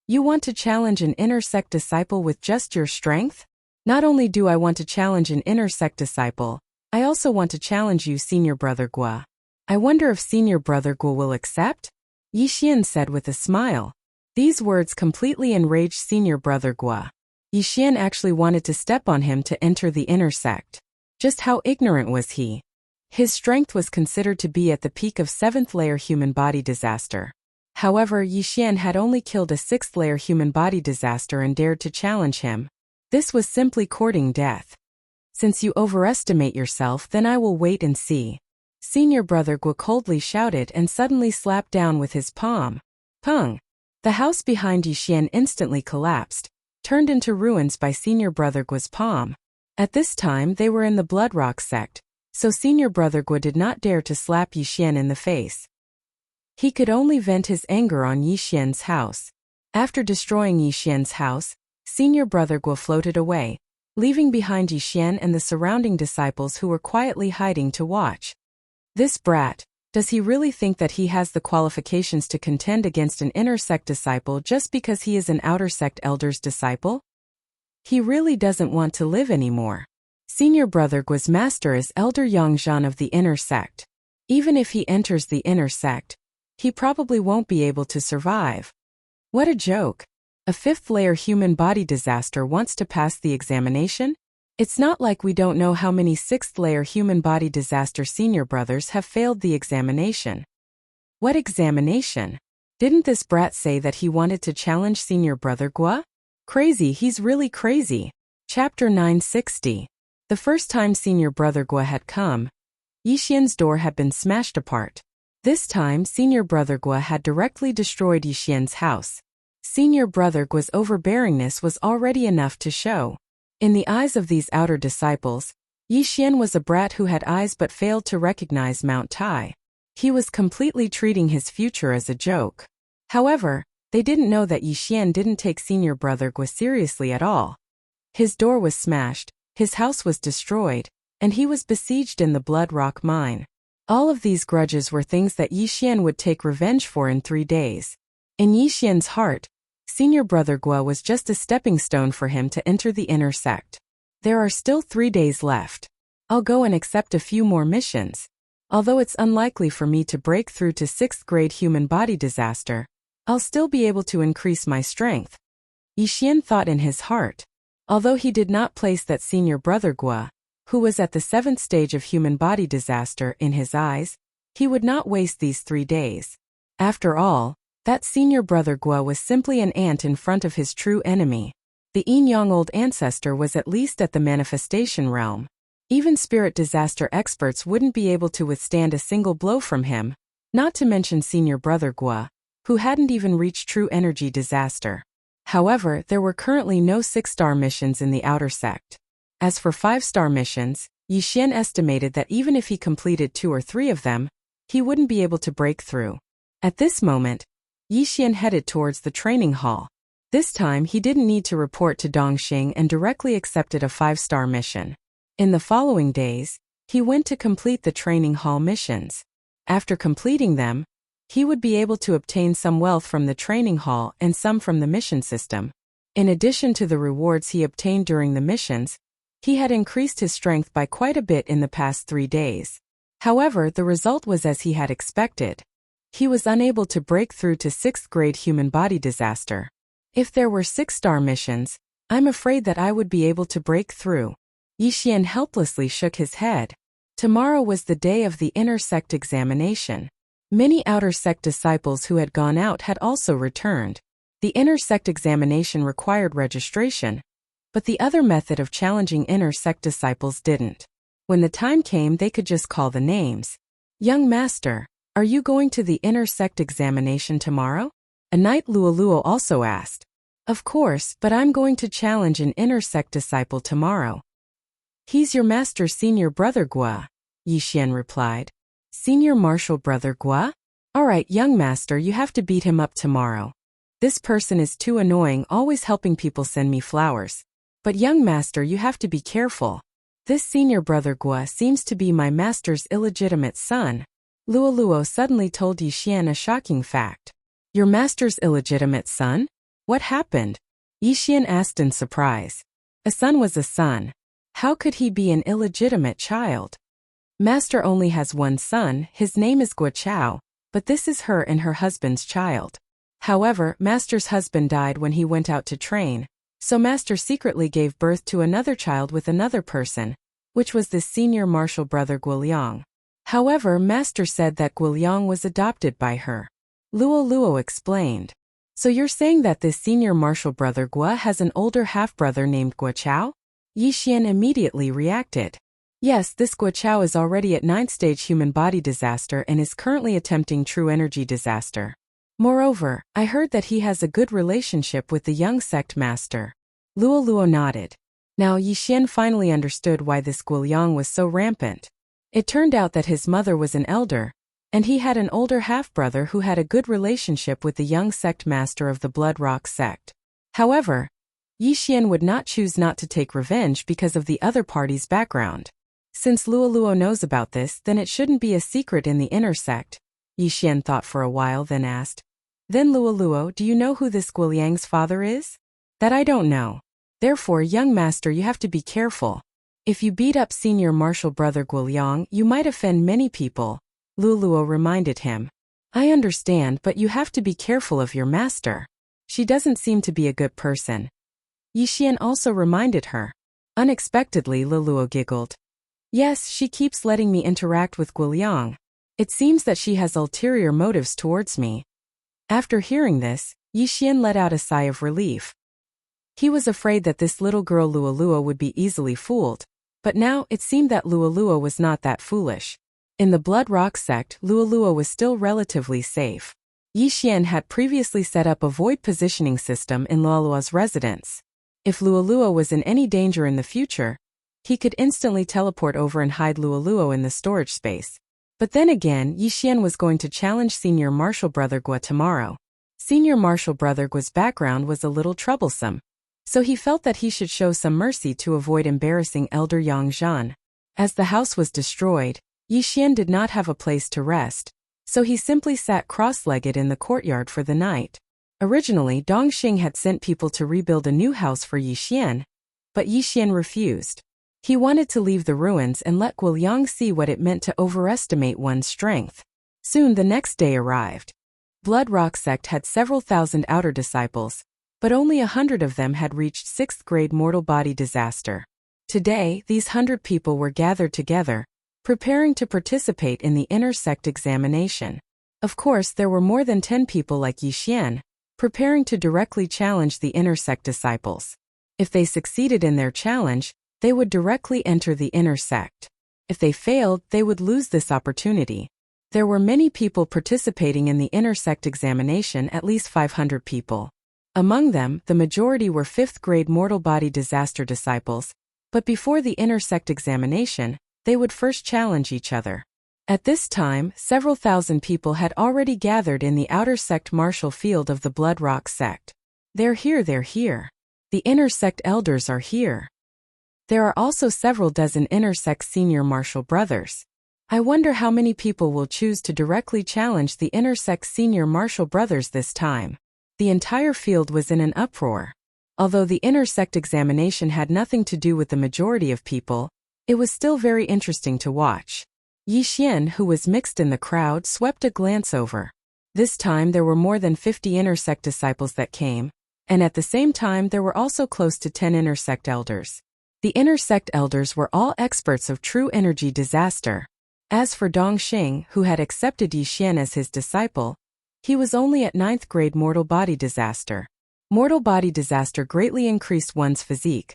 "You want to challenge an inner sect disciple with just your strength? Not only do I want to challenge an inner sect disciple, I also want to challenge you, Senior Brother Gua. I wonder if Senior Brother Gua will accept?" Yixian said with a smile. These words completely enraged Senior Brother Gua. Yixian actually wanted to step on him to enter the inner sect. Just how ignorant was he? His strength was considered to be at the peak of 7th layer human body disaster. However, Yixian had only killed a 6th layer human body disaster and dared to challenge him. This was simply courting death. "Since you overestimate yourself, then I will wait and see." Senior Brother Gua coldly shouted and suddenly slapped down with his palm. Pung! The house behind Yixian instantly collapsed, turned into ruins by Senior Brother Gua's palm. At this time they were in the Blood Rock sect, so Senior Brother Gua did not dare to slap Yixian in the face. He could only vent his anger on Yixian's house. After destroying Yixian's house, Senior Brother Gua floated away, leaving behind Yixian and the surrounding disciples who were quietly hiding to watch. This brat, does he really think that he has the qualifications to contend against an inner sect disciple just because he is an outer sect elder's disciple? He really doesn't want to live anymore. Senior brother Gua's master is Elder Yongzhan of the inner sect. Even if he enters the inner sect, he probably won't be able to survive. What a joke. A fifth-layer human body disaster wants to pass the examination? It's not like we don't know how many sixth-layer human body disaster senior brothers have failed the examination. What examination? Didn't this brat say that he wanted to challenge senior brother Gua? Crazy, he's really crazy. Chapter 960. The first time senior brother Gua had come, Yixian's door had been smashed apart. This time, senior brother Gua had directly destroyed Yixian's house. Senior brother Gua's overbearingness was already enough to show. In the eyes of these outer disciples, Yixian was a brat who had eyes but failed to recognize Mount Tai. He was completely treating his future as a joke. However, they didn't know that Yixian didn't take senior brother Gua seriously at all. His door was smashed, his house was destroyed, and he was besieged in the Blood Rock mine. All of these grudges were things that Yixian would take revenge for in 3 days. In Yixian's heart, senior brother Gua was just a stepping stone for him to enter the inner sect. There are still 3 days left. I'll go and accept a few more missions. Although it's unlikely for me to break through to 6th grade human body disaster, I'll still be able to increase my strength. Yixian thought in his heart. Although he did not place that senior brother Gua, who was at the 7th stage of human body disaster, in his eyes, he would not waste these 3 days. After all, that senior brother Gua was simply an ant in front of his true enemy. The Yin-Yang old ancestor was at least at the manifestation realm. Even spirit disaster experts wouldn't be able to withstand a single blow from him, not to mention senior brother Gua, who hadn't even reached true energy disaster. However, there were currently no 6-star missions in the outer sect. As for 5-star missions, Yixian estimated that even if he completed 2 or 3 of them, he wouldn't be able to break through. At this moment, Yixian headed towards the training hall. This time he didn't need to report to Dongxing and directly accepted a 5-star mission. In the following days, he went to complete the training hall missions. After completing them, he would be able to obtain some wealth from the training hall and some from the mission system. In addition to the rewards he obtained during the missions, he had increased his strength by quite a bit in the past 3 days. However, the result was as he had expected. He was unable to break through to 6th grade human body disaster. If there were 6-star missions, I'm afraid that I would be able to break through. Yixian helplessly shook his head. Tomorrow was the day of the inner sect examination. Many outer sect disciples who had gone out had also returned. The inner sect examination required registration, but the other method of challenging inner sect disciples didn't. When the time came, they could just call the names. Young master, are you going to the inner sect examination tomorrow? A knight Luoluo also asked. Of course, but I'm going to challenge an inner sect disciple tomorrow. He's your master's senior brother Gua, Yixian replied. Senior martial brother Gua? Alright, young master, you have to beat him up tomorrow. This person is too annoying, always helping people send me flowers. But young master, you have to be careful. This senior brother Gua seems to be my master's illegitimate son. Luoluo suddenly told Yixian a shocking fact. Your master's illegitimate son? What happened? Yixian asked in surprise. A son was a son. How could he be an illegitimate child? Master only has one son, his name is Guo, but this is her and her husband's child. However, Master's husband died when he went out to train, so Master secretly gave birth to another child with another person, which was this senior martial brother Guoliang. However, Master said that Guoliang was adopted by her. Luoluo explained. So you're saying that this senior martial brother Gua has an older half-brother named Guo? Yixian immediately reacted. Yes, this Guo is already at 9th stage human body disaster and is currently attempting true energy disaster. Moreover, I heard that he has a good relationship with the young sect master. Luoluo nodded. Now Yixian finally understood why this Guoliang was so rampant. It turned out that his mother was an elder, and he had an older half-brother who had a good relationship with the young sect master of the Blood Rock sect. However, Yixian would not choose not to take revenge because of the other party's background. Since Luoluo knows about this, then it shouldn't be a secret in the inner sect. Yixian thought for a while, then asked. Then Luoluo, do you know who this Guoliang's father is? That I don't know. Therefore, young master, you have to be careful. If you beat up senior martial brother Guiliang, you might offend many people, Luluo reminded him. I understand, but you have to be careful of your master. She doesn't seem to be a good person. Yixian also reminded her. Unexpectedly, Luluo giggled. Yes, she keeps letting me interact with Guiliang. It seems that she has ulterior motives towards me. After hearing this, Yixian let out a sigh of relief. He was afraid that this little girl Luoluo would be easily fooled, but now it seemed that Luoluo was not that foolish. In the Blood Rock sect, Luoluo was still relatively safe. Yixian had previously set up a void positioning system in Luoluo's residence. If Luoluo was in any danger in the future, he could instantly teleport over and hide Luoluo in the storage space. But then again, Yixian was going to challenge Senior Martial Brother Gua tomorrow. Senior Martial Brother Gua's background was a little troublesome, so he felt that he should show some mercy to avoid embarrassing Elder Yang Zhan. As the house was destroyed, Yixian did not have a place to rest, so he simply sat cross-legged in the courtyard for the night. Originally, Dongxing had sent people to rebuild a new house for Yixian, but Yixian refused. He wanted to leave the ruins and let Guiliang see what it meant to overestimate one's strength. Soon the next day arrived. Blood Rock sect had several thousand outer disciples, but only 100 of them had reached 6th grade mortal body disaster. Today, these 100 people were gathered together, preparing to participate in the inner sect examination. Of course, there were more than 10 people like Yixian, preparing to directly challenge the inner sect disciples. If they succeeded in their challenge, they would directly enter the inner sect. If they failed, they would lose this opportunity. There were many people participating in the inner sect examination, at least 500 people. Among them, the majority were 5th grade mortal body disaster disciples, but before the inner sect examination, they would first challenge each other. At this time, several thousand people had already gathered in the outer sect martial field of the Blood Rock sect. They're here. The inner sect elders are here. There are also several dozen inner sect senior martial brothers. I wonder how many people will choose to directly challenge the inner sect senior martial brothers this time. The entire field was in an uproar. Although the inner sect examination had nothing to do with the majority of people, it was still very interesting to watch. Yixian, who was mixed in the crowd, swept a glance over. This time there were more than 50 inner sect disciples that came, and at the same time there were also close to 10 inner sect elders. The inner sect elders were all experts of true energy disaster. As for Dongxing, who had accepted Yixian as his disciple, he was only at 9th grade mortal body disaster. Mortal body disaster greatly increased one's physique,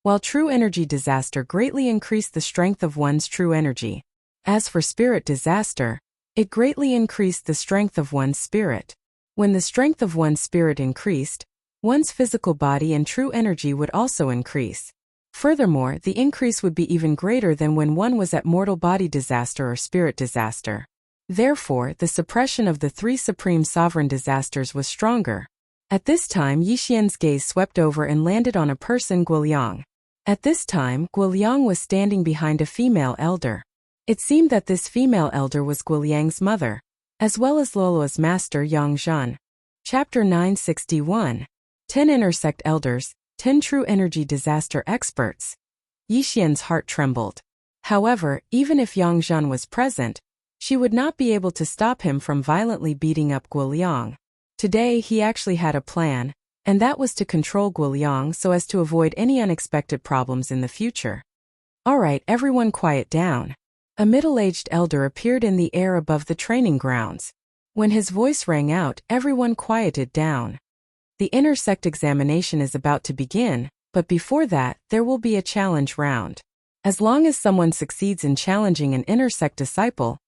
while true energy disaster greatly increased the strength of one's true energy. As for spirit disaster, it greatly increased the strength of one's spirit. When the strength of one's spirit increased, one's physical body and true energy would also increase. Furthermore, the increase would be even greater than when one was at mortal body disaster or spirit disaster. Therefore, the suppression of the 3 supreme sovereign disasters was stronger. At this time, Yixian's gaze swept over and landed on a person, Guiliang. At this time, Guiliang was standing behind a female elder. It seemed that this female elder was Guiliang's mother, as well as Luoluo's master Yang Zhan. Chapter 961. 10 Inner Sect Elders, 10 True Energy Disaster Experts. Yixian's heart trembled. However, even if Yang Zhan was present, she would not be able to stop him from violently beating up Guiliang. Today he actually had a plan, and that was to control Guiliang so as to avoid any unexpected problems in the future. Alright, everyone quiet down. A middle-aged elder appeared in the air above the training grounds. When his voice rang out, everyone quieted down. The inner sect examination is about to begin, but before that, there will be a challenge round. As long as someone succeeds in challenging an inner sect disciple,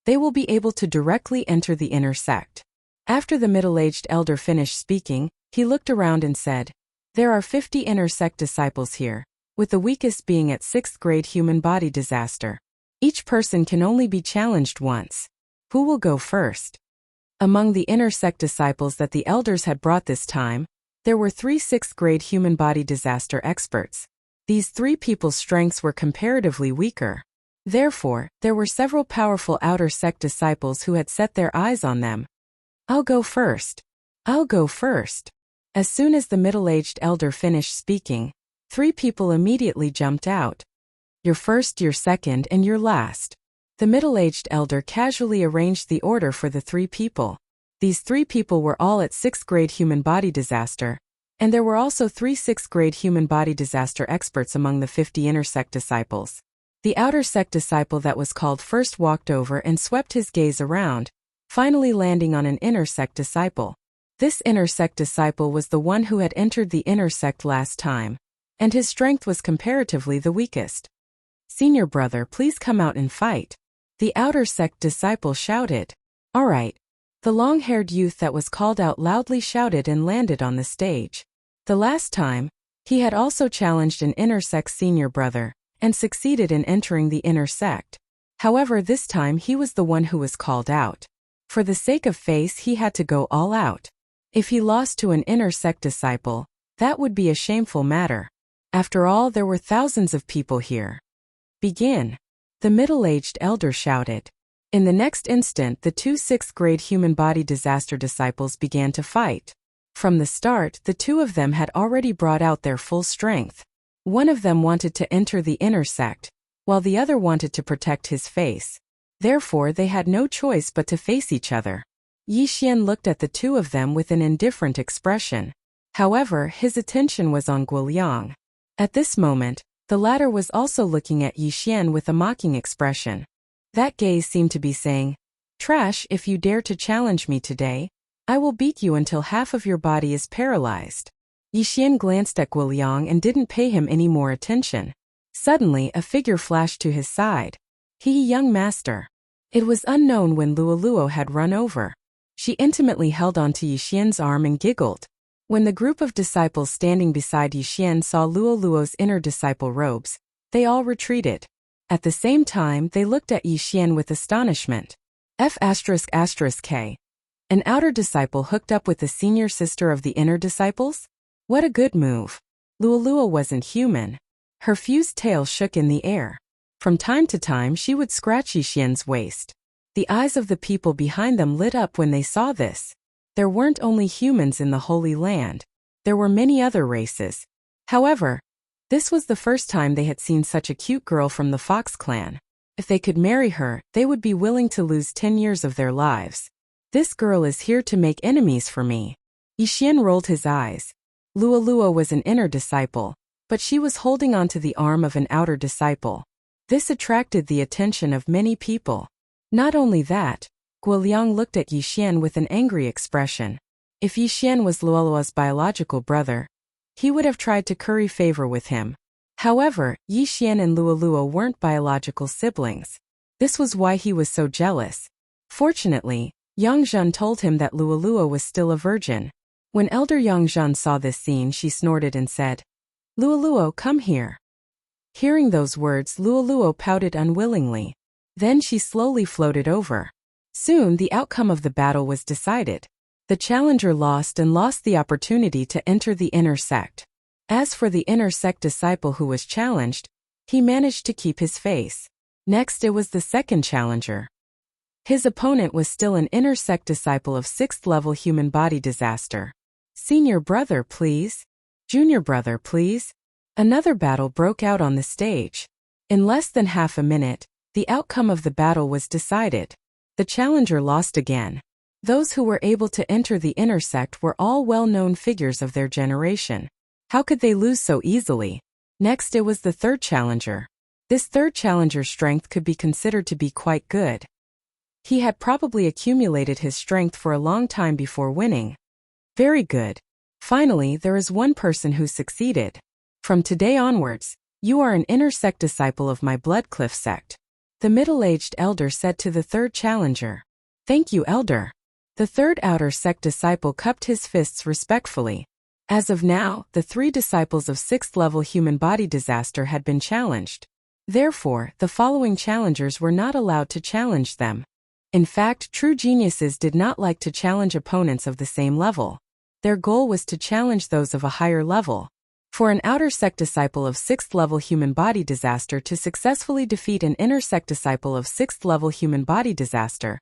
they will be able to directly enter the inner sect. After the middle-aged elder finished speaking, he looked around and said, "There are 50 inner sect disciples here, with the weakest being at 6th grade human body disaster. Each person can only be challenged once. Who will go first?" Among the inner sect disciples that the elders had brought this time, there were 3 6th grade human body disaster experts. These 3 people's strengths were comparatively weaker. Therefore, there were several powerful outer sect disciples who had set their eyes on them. "I'll go first. I'll go first." As soon as the middle-aged elder finished speaking, 3 people immediately jumped out. Your first, your second, and your last. The middle-aged elder casually arranged the order for the 3 people. These 3 people were all at 6th grade human body disaster, and there were also 3 6th grade human body disaster experts among the 50 inner sect disciples. The outer sect disciple that was called first walked over and swept his gaze around, finally landing on an inner sect disciple. This inner sect disciple was the one who had entered the inner sect last time, and his strength was comparatively the weakest. Senior brother, please come out and fight. The outer sect disciple shouted. All right. The long-haired youth that was called out loudly shouted and landed on the stage. The last time, he had also challenged an inner sect senior brother, and succeeded in entering the inner sect. However, this time he was the one who was called out. For the sake of face, he had to go all out. If he lost to an inner sect disciple, that would be a shameful matter. After all, there were thousands of people here. Begin. The middle-aged elder shouted. In the next instant, the 2 6th grade human body disaster disciples began to fight. From the start, the 2 of them had already brought out their full strength. One of them wanted to enter the inner sect, while the other wanted to protect his face. Therefore, they had no choice but to face each other. Yi Xian looked at the 2 of them with an indifferent expression. However, his attention was on Guoliang. At this moment, the latter was also looking at Yi Xian with a mocking expression. That gaze seemed to be saying, "Trash, if you dare to challenge me today, I will beat you until half of your body is paralyzed." Yi Xian glanced at Guoliang and didn't pay him any more attention. Suddenly, a figure flashed to his side. Young master. It was unknown when Luoluo had run over. She intimately held onto Yi Xian's arm and giggled. When the group of disciples standing beside Yi Xian saw Luoluo's inner disciple robes, they all retreated. At the same time, they looked at Yi Xian with astonishment. F***K. An outer disciple hooked up with the senior sister of the inner disciples? What a good move. Luoluo wasn't human. Her fused tail shook in the air. From time to time, she would scratch Yi Xian's waist. The eyes of the people behind them lit up when they saw this. There weren't only humans in the Holy Land. There were many other races. However, this was the first time they had seen such a cute girl from the Fox clan. If they could marry her, they would be willing to lose 10 years of their lives. This girl is here to make enemies for me. Yi Xian rolled his eyes. Luoluo was an inner disciple, but she was holding onto the arm of an outer disciple. This attracted the attention of many people. Not only that, Guoliang looked at Yi Xian with an angry expression. If Yi Xian was Luoluo's biological brother, he would have tried to curry favor with him. However, Yi Xian and Luoluo weren't biological siblings. This was why he was so jealous. Fortunately, Yang Zhen told him that Luoluo was still a virgin. When elder Yang Zhen saw this scene, she snorted and said, "Luoluo, come here." Hearing those words, Luoluo pouted unwillingly. Then she slowly floated over. Soon the outcome of the battle was decided. The challenger lost and lost the opportunity to enter the inner sect. As for the inner sect disciple who was challenged, he managed to keep his face. Next, it was the second challenger. His opponent was still an inner sect disciple of 6th level human body disaster. Senior brother, please. Junior brother, please. Another battle broke out on the stage. In less than half a minute, the outcome of the battle was decided. The challenger lost again. Those who were able to enter the inner sect were all well-known figures of their generation. How could they lose so easily? Next, it was the third challenger. This third challenger's strength could be considered to be quite good. He had probably accumulated his strength for a long time before winning. Very good. Finally, there is one person who succeeded. From today onwards, you are an inner sect disciple of my Bloodcliff sect. The middle-aged elder said to the third challenger. Thank you, elder. The third outer sect disciple cupped his fists respectfully. As of now, the 3 disciples of 6th level human body disaster had been challenged. Therefore, the following challengers were not allowed to challenge them. In fact, true geniuses did not like to challenge opponents of the same level. Their goal was to challenge those of a higher level. For an outer sect disciple of 6th level human body disaster to successfully defeat an inner sect disciple of 6th level human body disaster,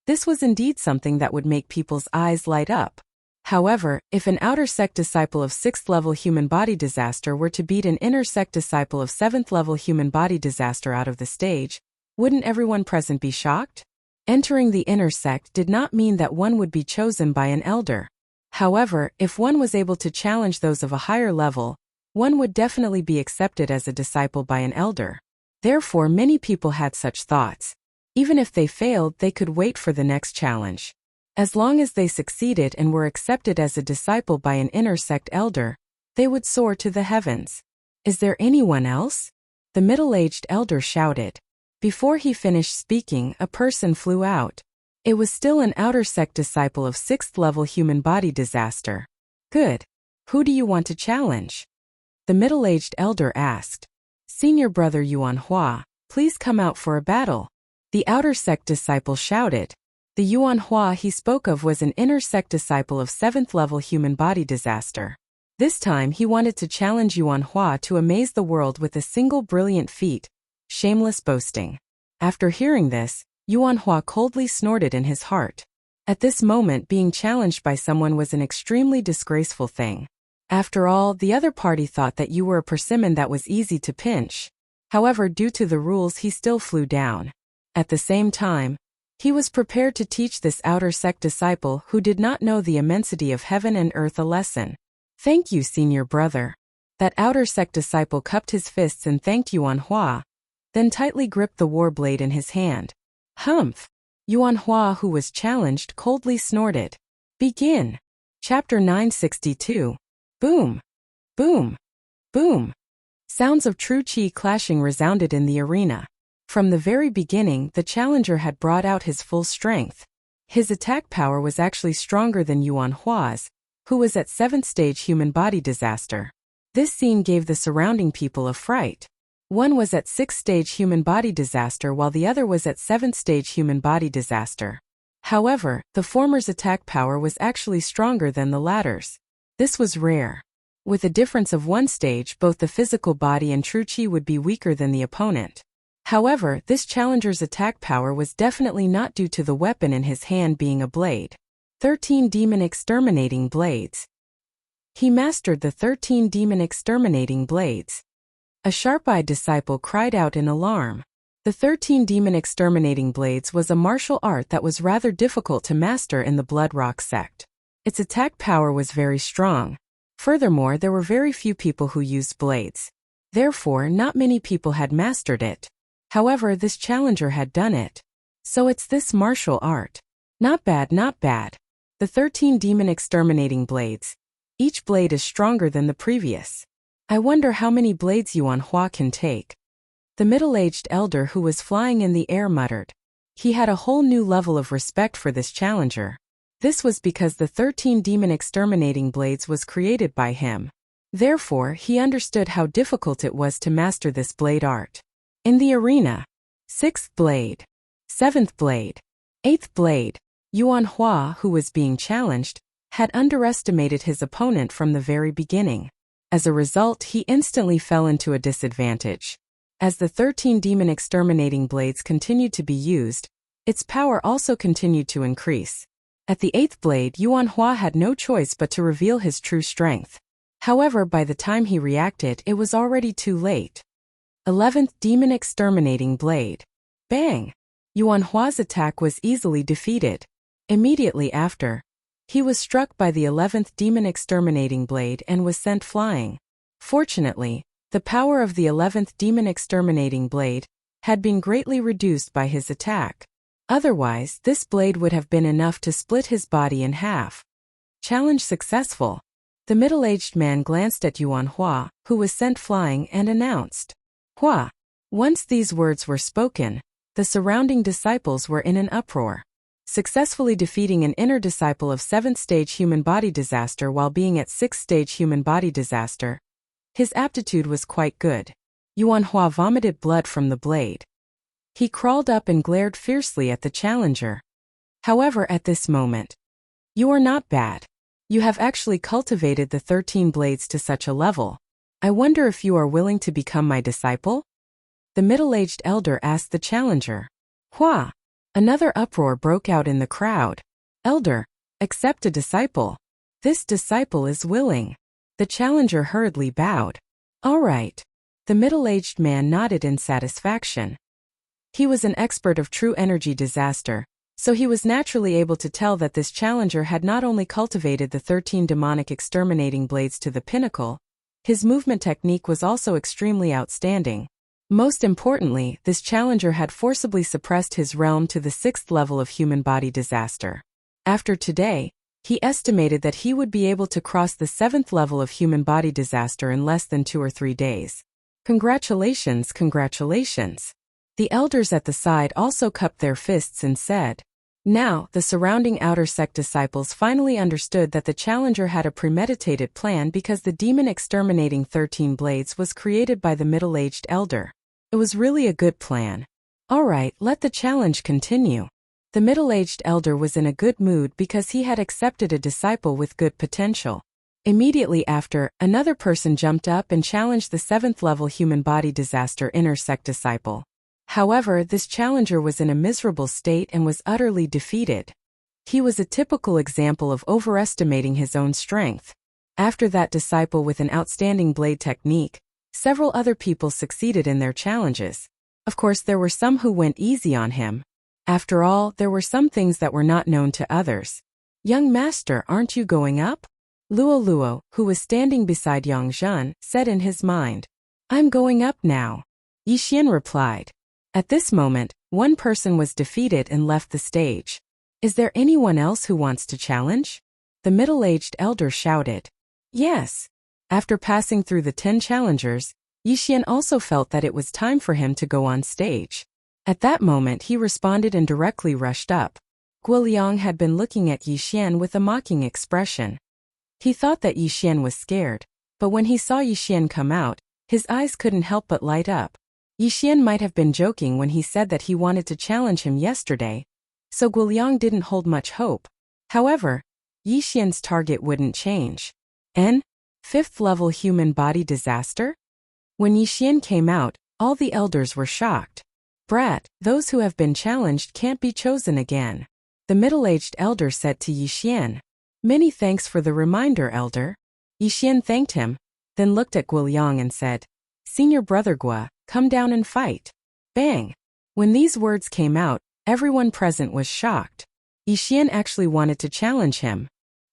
this was indeed something that would make people's eyes light up. However, if an outer sect disciple of 6th level human body disaster were to beat an inner sect disciple of 7th level human body disaster out of the stage, wouldn't everyone present be shocked? Entering the inner sect did not mean that one would be chosen by an elder. However, if one was able to challenge those of a higher level, one would definitely be accepted as a disciple by an elder. Therefore, many people had such thoughts. Even if they failed, they could wait for the next challenge. As long as they succeeded and were accepted as a disciple by an inner sect elder, they would soar to the heavens. Is there anyone else? The middle-aged elder shouted. Before he finished speaking, a person flew out. It was still an outer sect disciple of 6th level human body disaster. Good. Who do you want to challenge? The middle-aged elder asked. Senior brother Yuan Hua, please come out for a battle. The outer sect disciple shouted. The Yuan Hua he spoke of was an inner sect disciple of 7th level human body disaster. This time he wanted to challenge Yuan Hua to amaze the world with a single brilliant feat, shameless boasting. After hearing this, Yuan Hua coldly snorted in his heart. At this moment, being challenged by someone was an extremely disgraceful thing. After all, the other party thought that you were a persimmon that was easy to pinch. However, due to the rules, he still flew down. At the same time, he was prepared to teach this outer sect disciple who did not know the immensity of heaven and earth a lesson. Thank you, senior brother. That outer sect disciple cupped his fists and thanked Yuan Hua, then tightly gripped the war blade in his hand. Humph! Yuan Hua, who was challenged, coldly snorted. Begin. Chapter 962. Boom! Boom! Boom! Sounds of true qi clashing resounded in the arena. From the very beginning, the challenger had brought out his full strength. His attack power was actually stronger than Yuan Hua's, who was at 7th stage human body disaster. This scene gave the surrounding people a fright. One was at 6th stage human body disaster while the other was at 7th stage human body disaster. However, the former's attack power was actually stronger than the latter's. This was rare. With a difference of 1 stage, both the physical body and true qi would be weaker than the opponent. However, this challenger's attack power was definitely not due to the weapon in his hand being a blade. 13 Demon Exterminating Blades. He mastered the 13 Demon Exterminating Blades. A sharp-eyed disciple cried out in alarm. The 13 Demon Exterminating Blades was a martial art that was rather difficult to master in the Blood Rock sect. Its attack power was very strong. Furthermore, there were very few people who used blades. Therefore, not many people had mastered it. However, this challenger had done it. So it's this martial art. Not bad, not bad. The 13 Demon Exterminating Blades. Each blade is stronger than the previous. I wonder how many blades Yuan Hua can take. The middle-aged elder who was flying in the air muttered. He had a whole new level of respect for this challenger. This was because the 13 Demon Exterminating Blades was created by him. Therefore, he understood how difficult it was to master this blade art. In the arena, 6th blade, 7th blade, 8th blade, Yuan Hua, who was being challenged, had underestimated his opponent from the very beginning. As a result, he instantly fell into a disadvantage. As the 13 Demon Exterminating Blades continued to be used, its power also continued to increase. At the 8th blade, Yuan Hua had no choice but to reveal his true strength. However, by the time he reacted, it was already too late. 11th Demon Exterminating Blade. Bang! Yuan Hua's attack was easily defeated. Immediately after, he was struck by the 11th Demon Exterminating Blade and was sent flying. Fortunately, the power of the 11th Demon Exterminating Blade had been greatly reduced by his attack. Otherwise, this blade would have been enough to split his body in half. Challenge successful. The middle-aged man glanced at Yuan Hua, who was sent flying, and announced, Hua. Once these words were spoken, the surrounding disciples were in an uproar. Successfully defeating an inner disciple of 7th stage human body disaster while being at 6th stage human body disaster. His aptitude was quite good. Yuan Hua vomited blood from the blade. He crawled up and glared fiercely at the challenger. However, at this moment, you are not bad. You have actually cultivated the 13 blades to such a level. I wonder if you are willing to become my disciple? The middle-aged elder asked the challenger. Hua! Another uproar broke out in the crowd. Elder, accept a disciple. This disciple is willing. The challenger hurriedly bowed. All right. The middle-aged man nodded in satisfaction. He was an expert of true energy disaster, so he was naturally able to tell that this challenger had not only cultivated the 13 demonic exterminating blades to the pinnacle, his movement technique was also extremely outstanding. Most importantly, this challenger had forcibly suppressed his realm to the 6th level of human body disaster. After today, he estimated that he would be able to cross the 7th level of human body disaster in less than 2 or 3 days. Congratulations, congratulations. The elders at the side also cupped their fists and said. Now, the surrounding outer sect disciples finally understood that the challenger had a premeditated plan because the demon exterminating 13 blades was created by the middle-aged elder. It was really a good plan. All right, let the challenge continue. The middle-aged elder was in a good mood because he had accepted a disciple with good potential. Immediately after, another person jumped up and challenged the 7th level human body disaster inner sect disciple. However, this challenger was in a miserable state and was utterly defeated. He was a typical example of overestimating his own strength. After that disciple with an outstanding blade technique, several other people succeeded in their challenges. Of course, there were some who went easy on him. After all, there were some things that were not known to others. Young master, aren't you going up? Luo Luo, who was standing beside Yang Zhen, said in his mind. I'm going up now. Yixian replied. At this moment, one person was defeated and left the stage. Is there anyone else who wants to challenge? The middle-aged elder shouted. Yes. After passing through the 10 challengers, Yixian also felt that it was time for him to go on stage. At that moment he responded and directly rushed up. Guoliang had been looking at Yixian with a mocking expression. He thought that Yixian was scared, but when he saw Yixian come out, his eyes couldn't help but light up. Yixian might have been joking when he said that he wanted to challenge him yesterday, so Guoliang didn't hold much hope. However, Yixian's target wouldn't change. 5th level human body disaster? When Yixian came out, all the elders were shocked. Brat, those who have been challenged can't be chosen again. The middle-aged elder said to Yixian. Many thanks for the reminder, elder. Yixian thanked him, then looked at Guoliang and said, Senior brother Gua, come down and fight. Bang! When these words came out, everyone present was shocked. Yixian actually wanted to challenge him.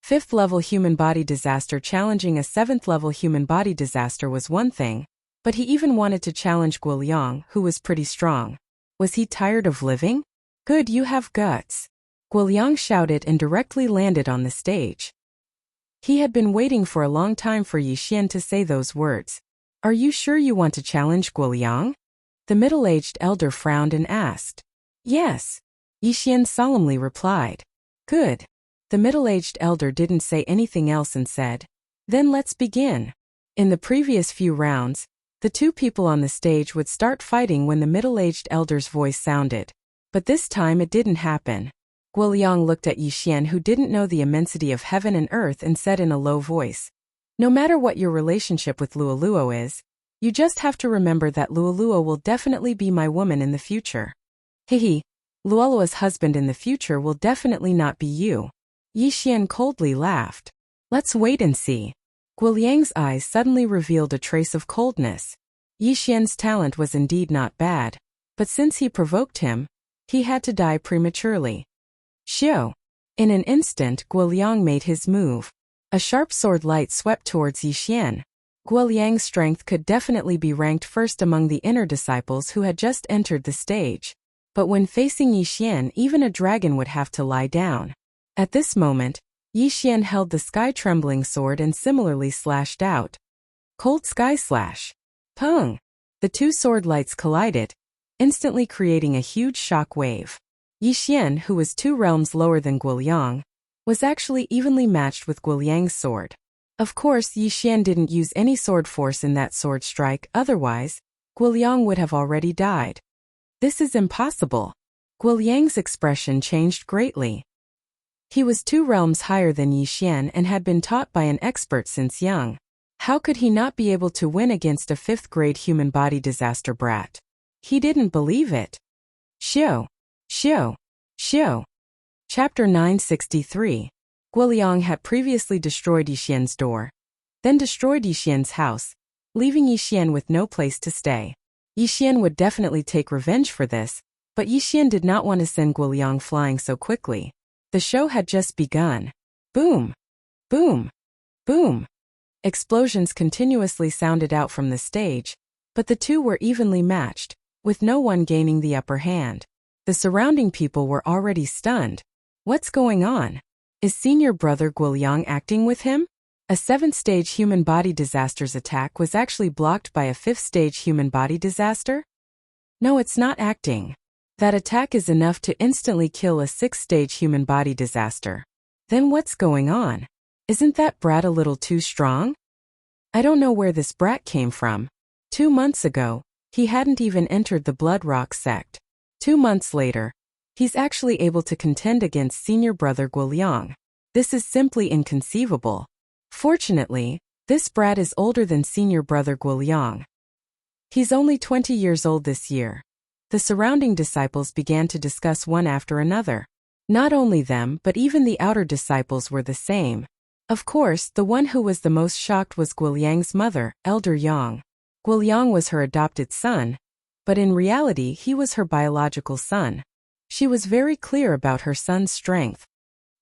5th level human body disaster challenging a 7th level human body disaster was one thing, but he even wanted to challenge Guoliang, who was pretty strong. Was he tired of living? Good, you have guts. Guoliang shouted and directly landed on the stage. He had been waiting for a long time for Yixian to say those words. Are you sure you want to challenge Guoliang? The middle-aged elder frowned and asked. Yes. Yixian solemnly replied. Good. The middle-aged elder didn't say anything else and said, Then let's begin. In the previous few rounds, the two people on the stage would start fighting when the middle-aged elder's voice sounded. But this time it didn't happen. Guoliang looked at Yixian, who didn't know the immensity of heaven and earth, and said in a low voice, No matter what your relationship with Luoluo is, you just have to remember that Luoluo will definitely be my woman in the future. Hihi, Luoluo's husband in the future will definitely not be you. Yixian coldly laughed. Let's wait and see. Guoliang's eyes suddenly revealed a trace of coldness. Yixian's talent was indeed not bad, but since he provoked him, he had to die prematurely. Xiu. In an instant, Guoliang made his move. A sharp sword light swept towards Yixian. Guoliang's strength could definitely be ranked first among the inner disciples who had just entered the stage. But when facing Yixian, even a dragon would have to lie down. At this moment, Yixian held the sky-trembling sword and similarly slashed out. Cold Sky Slash. Pung! The two sword lights collided, instantly creating a huge shock wave. Yixian, who was 2 realms lower than Guoliang, was actually evenly matched with Guoliang's sword. Of course, Yixian didn't use any sword force in that sword strike, otherwise, Guoliang would have already died. This is impossible. Guoliang's expression changed greatly. He was 2 realms higher than Yixian and had been taught by an expert since young. How could he not be able to win against a 5th-grade human body disaster brat? He didn't believe it. Xiu. Xiu. Xiu. Chapter 963. Guoliang had previously destroyed Yixian's door, then destroyed Yixian's house, leaving Yixian with no place to stay. Yixian would definitely take revenge for this, but Yixian did not want to send Guoliang flying so quickly. The show had just begun. Boom! Boom! Boom! Explosions continuously sounded out from the stage, but the two were evenly matched, with no one gaining the upper hand. The surrounding people were already stunned. What's going on? Is senior brother Guoliang acting with him? A 7th-stage human body disaster's attack was actually blocked by a 5th-stage human body disaster? No, it's not acting. That attack is enough to instantly kill a 6th-stage human body disaster. Then what's going on? Isn't that brat a little too strong? I don't know where this brat came from. 2 months ago, he hadn't even entered the Blood Rock sect. 2 months later, he's actually able to contend against senior brother Guoliang. This is simply inconceivable. Fortunately, this brat is older than senior brother Guoliang. He's only 20 years old this year. The surrounding disciples began to discuss one after another. Not only them but even the outer disciples were the same. Of course, the one who was the most shocked was Guoliang's mother, Elder Yang. Guoliang was her adopted son, but in reality he was her biological son. She was very clear about her son's strength.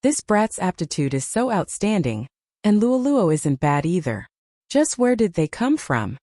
This brat's aptitude is so outstanding, and Luoluo isn't bad either. Just where did they come from?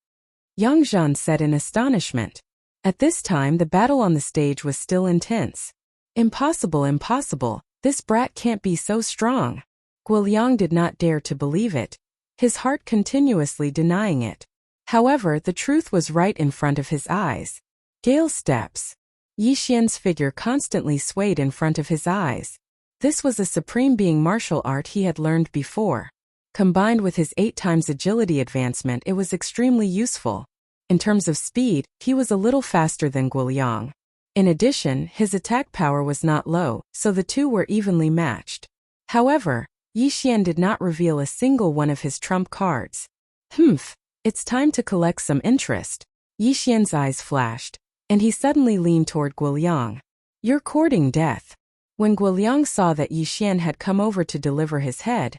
Yang Zhan said in astonishment. At this time the battle on the stage was still intense. Impossible, impossible, this brat can't be so strong. Guoliang did not dare to believe it, his heart continuously denying it. However, the truth was right in front of his eyes. Gale steps. Yixian's figure constantly swayed in front of his eyes. This was a supreme being martial art he had learned before. Combined with his 8 times agility advancement, it was extremely useful. In terms of speed, he was a little faster than Guoliang. In addition, his attack power was not low, so the two were evenly matched. However, Yixian did not reveal a single one of his trump cards. It's time to collect some interest. Yixian's eyes flashed, and he suddenly leaned toward Guoliang. You're courting death. When Guoliang saw that Yixian had come over to deliver his head,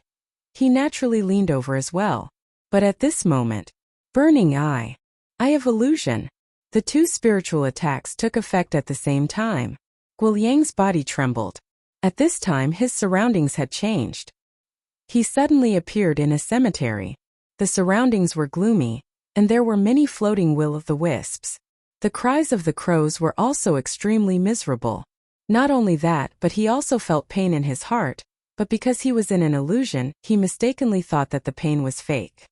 he naturally leaned over as well. But at this moment, burning eye of illusion. The 2 spiritual attacks took effect at the same time. Guoliang's body trembled. At this time his surroundings had changed. He suddenly appeared in a cemetery. The surroundings were gloomy, and there were many floating will-o'-the-wisps. The cries of the crows were also extremely miserable. Not only that, but he also felt pain in his heart, but because he was in an illusion, he mistakenly thought that the pain was fake.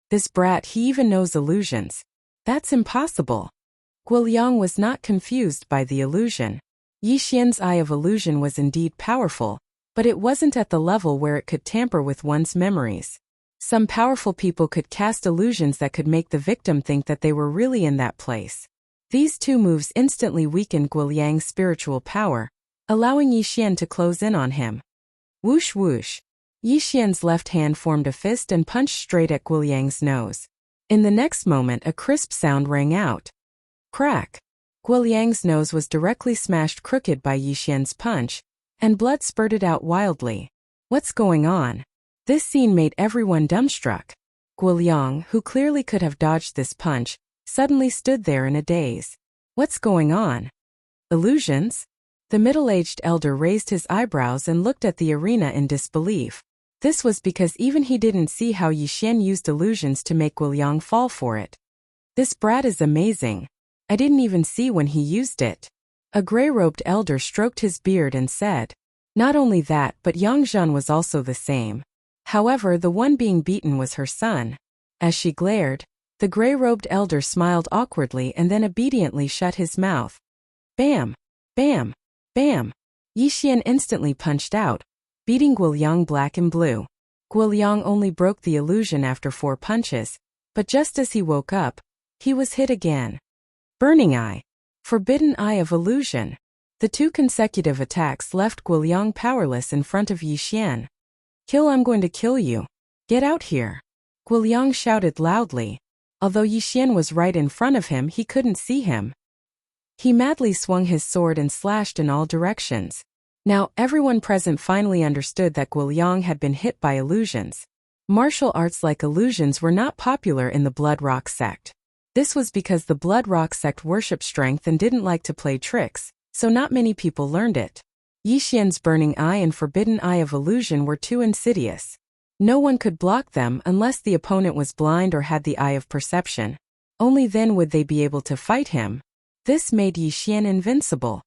This brat, he even knows illusions. That's impossible. Guoliang was not confused by the illusion. Yixian's eye of illusion was indeed powerful, but it wasn't at the level where it could tamper with one's memories. Some powerful people could cast illusions that could make the victim think that they were really in that place. These 2 moves instantly weakened Guoliang's spiritual power, allowing Yixian to close in on him. Whoosh whoosh. Yixian's left hand formed a fist and punched straight at Guoliang's nose. In the next moment a crisp sound rang out. Crack. Guoliang's nose was directly smashed crooked by Yixian's punch, and blood spurted out wildly. What's going on? This scene made everyone dumbstruck. Guoliang, who clearly could have dodged this punch, suddenly stood there in a daze. What's going on? Illusions? The middle-aged elder raised his eyebrows and looked at the arena in disbelief. This was because even he didn't see how Yixian used illusions to make Guoliang fall for it. This brat is amazing. I didn't even see when he used it. A gray-robed elder stroked his beard and said. Not only that, but Yang Zhan was also the same. However, the one being beaten was her son. As she glared, the gray-robed elder smiled awkwardly and then obediently shut his mouth. Bam! Bam! Bam! Yixian instantly punched out, beating Guoliang black and blue. Guoliang only broke the illusion after 4 punches, but just as he woke up, he was hit again. Burning eye. Forbidden eye of illusion. The 2 consecutive attacks left Guoliang powerless in front of Yixian. Kill, I'm going to kill you. Get out here. Guoliang shouted loudly. Although Yixian was right in front of him, he couldn't see him. He madly swung his sword and slashed in all directions. Now, everyone present finally understood that Guiliang had been hit by illusions. Martial arts like illusions were not popular in the Blood Rock sect. This was because the Blood Rock sect worshipped strength and didn't like to play tricks, so not many people learned it. Yixian's Burning Eye and Forbidden Eye of Illusion were too insidious. No one could block them unless the opponent was blind or had the Eye of Perception. Only then would they be able to fight him. This made Yixian invincible.